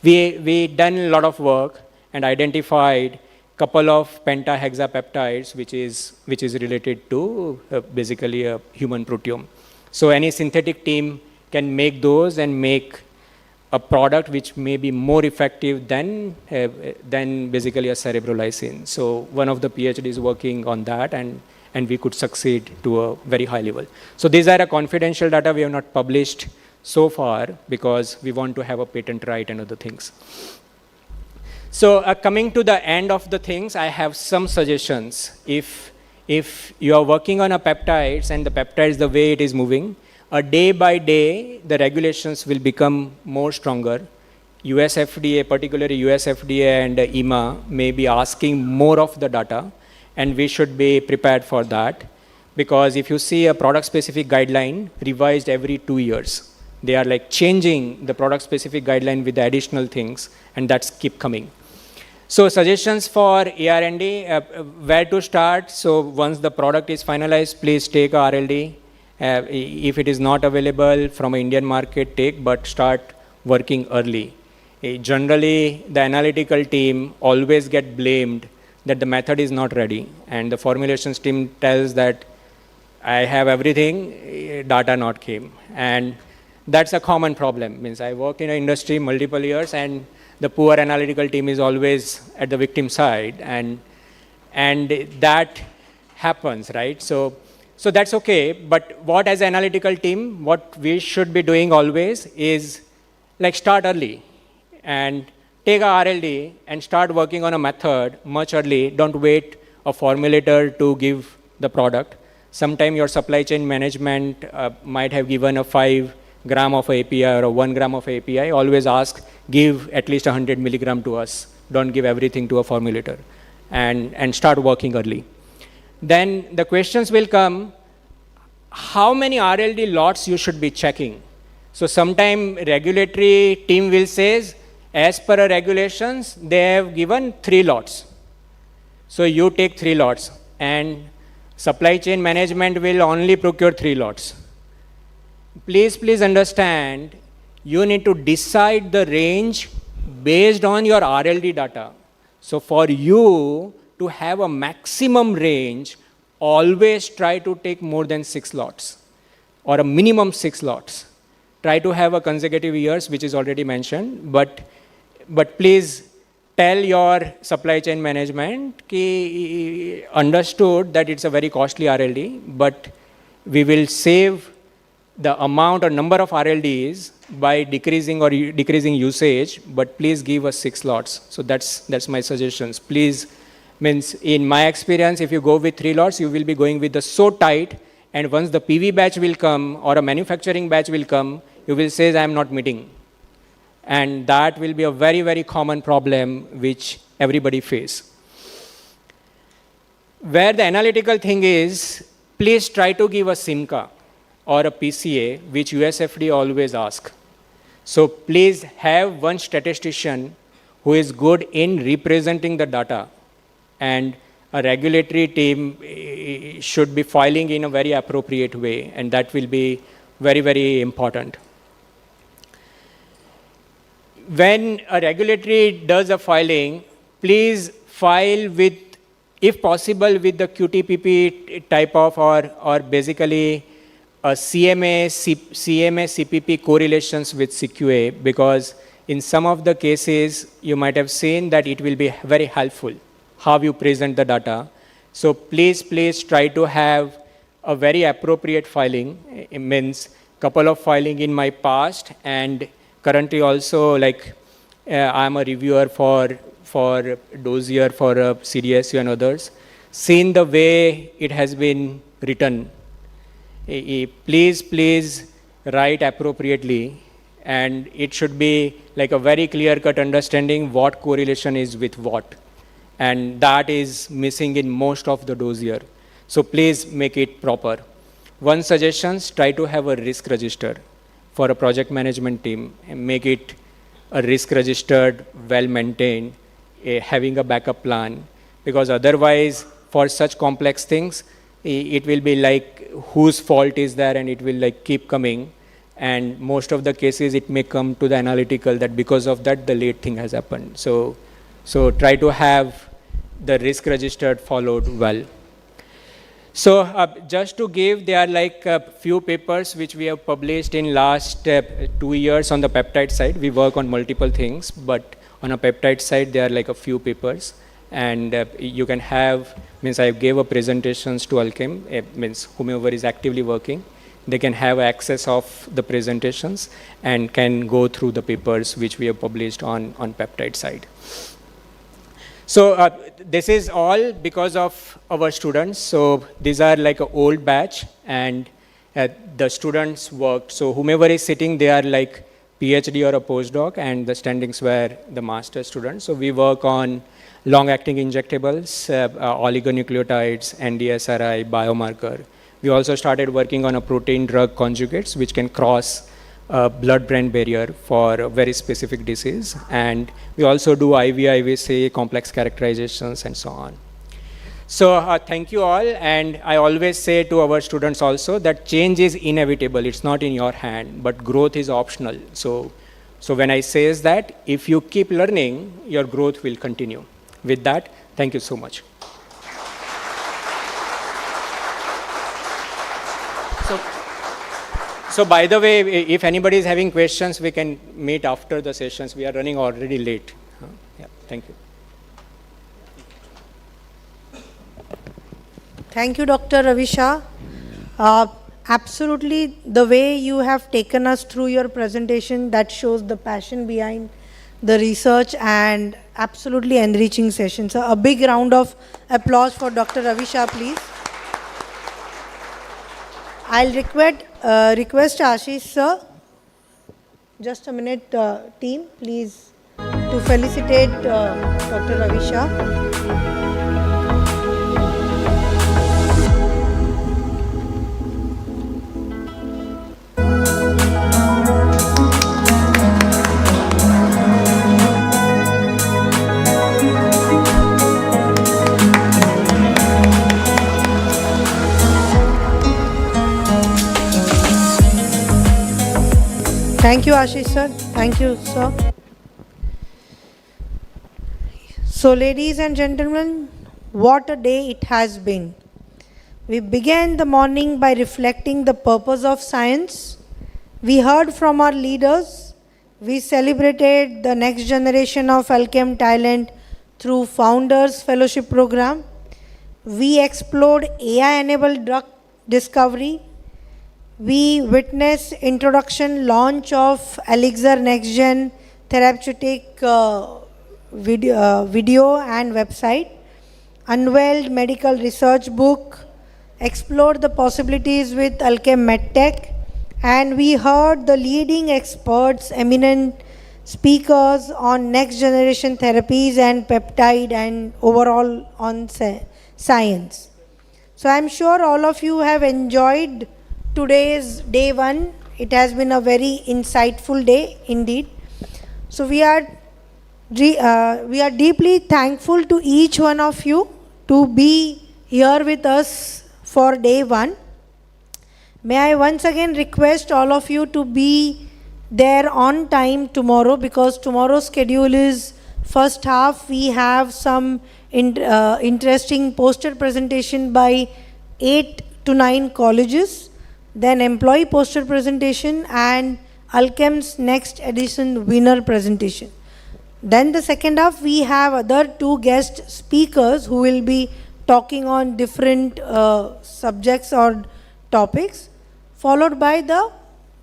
We done a lot of work and identified a couple of pentahexapeptides, which is related to basically a human proteome. So any synthetic team can make those and make a product which may be more effective than basically a cerebrolysine. So one of the PhDs working on that, and we could succeed to a very high level. So these are a confidential data we have not published so far because we want to have a patent right and other things. So coming to the end of the things, I have some suggestions. If you are working on a peptides and the peptides, the way it is moving, day by day, the regulations will become more stronger. US FDA, particularly US FDA and EMA, may be asking more of the data, and we should be prepared for that. Because if you see a product-specific guideline revised every 2 years, they are like changing the product-specific guideline with the additional things, and that's keep coming. So suggestions for R&D, where to start. So once the product is finalized, please take a R&D. If it is not available from an Indian market, take, but start working early. Generally, the analytical team always get blamed that the method is not ready, and the formulations team tells that I have everything, data not came. And that's a common problem. Means I work in an industry multiple years, and the poor analytical team is always at the victim side, and that happens, right? So that's okay, but what as an analytical team, what we should be doing always is like start early and take a RLD and start working on a method much early. Don't wait a formulator to give the product. Sometime your supply chain management might have given a 5 gram of API or a 1 gram of API. Always ask, give at least 100 milligram to us. Don't give everything to a formulator, and start working early. Then the questions will come, how many RLD lots you should be checking? So sometime regulatory team will say, as per regulations, they have given 3 lots. So you take 3 lots, and supply chain management will only procure 3 lots. Please understand, you need to decide the range based on your RLD data. So for you to have a maximum range, always try to take more than 6 lots or a minimum 6 lots. Try to have a consecutive years, which is already mentioned, but please tell your supply chain management understood that it's a very costly RLD, but we will save the amount or number of RLDs by decreasing or decreasing usage, but please give us 6 lots. So that's my suggestions. Please, means in my experience, if you go with 3 lots, you will be going with the so tight, and once the PV batch will come or a manufacturing batch will come, you will say I am not meeting. And that will be a very, very common problem which everybody face. Where the analytical thing is, please try to give a SIMCA or a PCA, which USFD always ask. So please have one statistician who is good in representing the data, and a regulatory team should be filing in a very appropriate way, and that will be very, very important. When a regulatory does a filing, please file with, if possible, with the QTPP type of or basically a CMA, CPP correlations with CQA, because in some of the cases, you might have seen that it will be very helpful how you present the data. So please try to have a very appropriate filing. It means couple of filing in my past, and currently also, like I'm a reviewer for dossier for CDSU and others. Seen the way it has been written, please write appropriately, and it should be like a very clear-cut understanding what correlation is with what, and that is missing in most of the dossier. So please make it proper. One suggestion, try to have a risk register for a project management team, and make it a risk registered, well maintained, having a backup plan, because otherwise for such complex things, it will be like whose fault is there, and it will like keep coming, and most of the cases it may come to the analytical that because of that the late thing has happened. So try to have the risk registered followed well. So just to give, there are like a few papers which we have published in last 2 years on the peptide side. We work on multiple things, but on a peptide side, there are like a few papers. And you can have, means I gave a presentations to Alkem, means whomever is actively working, they can have access of the presentations and can go through the papers which we have published on peptide side. So this is all because of our students. So these are like an old batch, and the students worked. So whomever is sitting, they are like PhD or a postdoc, and the standings were the master students. So we work on long-acting injectables, oligonucleotides, NDSRI, biomarker. We also started working on a protein drug conjugates, which can cross blood-brain barrier for a very specific disease. And we also do IVIVC, complex characterizations, and so on. So thank you all. And I always say to our students also that change is inevitable. It's not in your hand, but growth is optional. So when I say is that, if you keep learning, your growth will continue. With that, thank you so much. So by the way, if anybody is having questions, we can meet after the sessions. We are running already late. Yeah, thank you. Thank you, Dr. Ravi Shah. Absolutely, the way you have taken us through your presentation, that shows the passion behind the research, and absolutely enriching session. So a big round of applause for Dr. Ravi Shah, please. I'll request Ashish sir, just a minute, team, please, to felicitate Dr. Ravi Shah. Thank you, Ashish sir. Thank you, sir. So, ladies and gentlemen, what a day it has been. We began the morning by reflecting the purpose of science. We heard from our leaders. We celebrated the next generation of Alkem talent through Founders Fellowship Program. We explored AI-enabled drug discovery. we witness introduction launch of Elixir Next Gen therapeutic video and website, unveiled medical research book, explored the possibilities with Alkem MedTech, and we heard the leading experts, eminent speakers on next generation therapies and peptide and overall on science. So I'm sure all of you have enjoyed today's day one. It has been a very insightful day indeed. So we are deeply thankful to each one of you to be here with us for day one. May I once again request all of you to be there on time tomorrow, because tomorrow's schedule is first half. We have some interesting poster presentation by 8 to 9 colleges, then employee poster presentation and Alkem's next edition winner presentation. Then the second half, we have other 2 guest speakers who will be talking on different subjects or topics, followed by the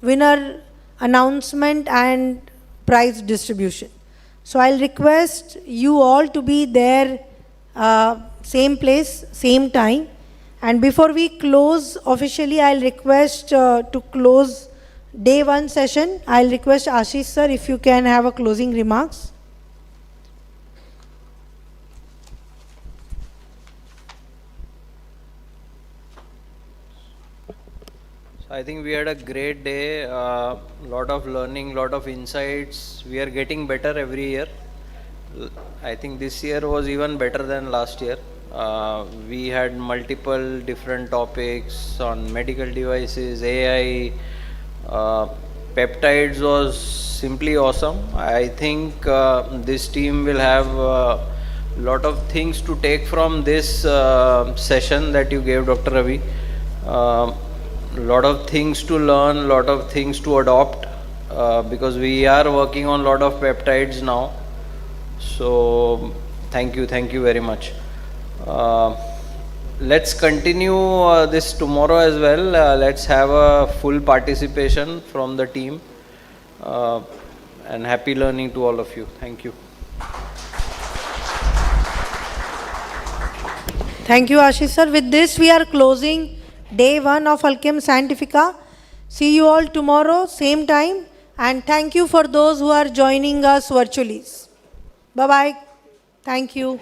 winner announcement and prize distribution. So I'll request you all to be there, same place, same time. And before we close officially, I'll request to close day one session. I'll request Ashish sir if you can have a closing remarks. I think we had a great day, lot of learning, lot of insights. We are getting better every year. I think this year was even better than last year. We had multiple different topics on medical devices, AI, peptides was simply awesome. I think this team will have a lot of things to take from this session that you gave, Dr. Ravi. Lot of things to learn, lot of things to adopt, because we are working on lot of peptides now. So thank you very much. Let's continue this tomorrow as well. Let's have a full participation from the team, and happy learning to all of you. Thank you. Thank you, Ashish sir. With this, we are closing day one of Alkem Scientifica. See you all tomorrow, same time. And thank you for those who are joining us virtually. Bye-bye. Thank you.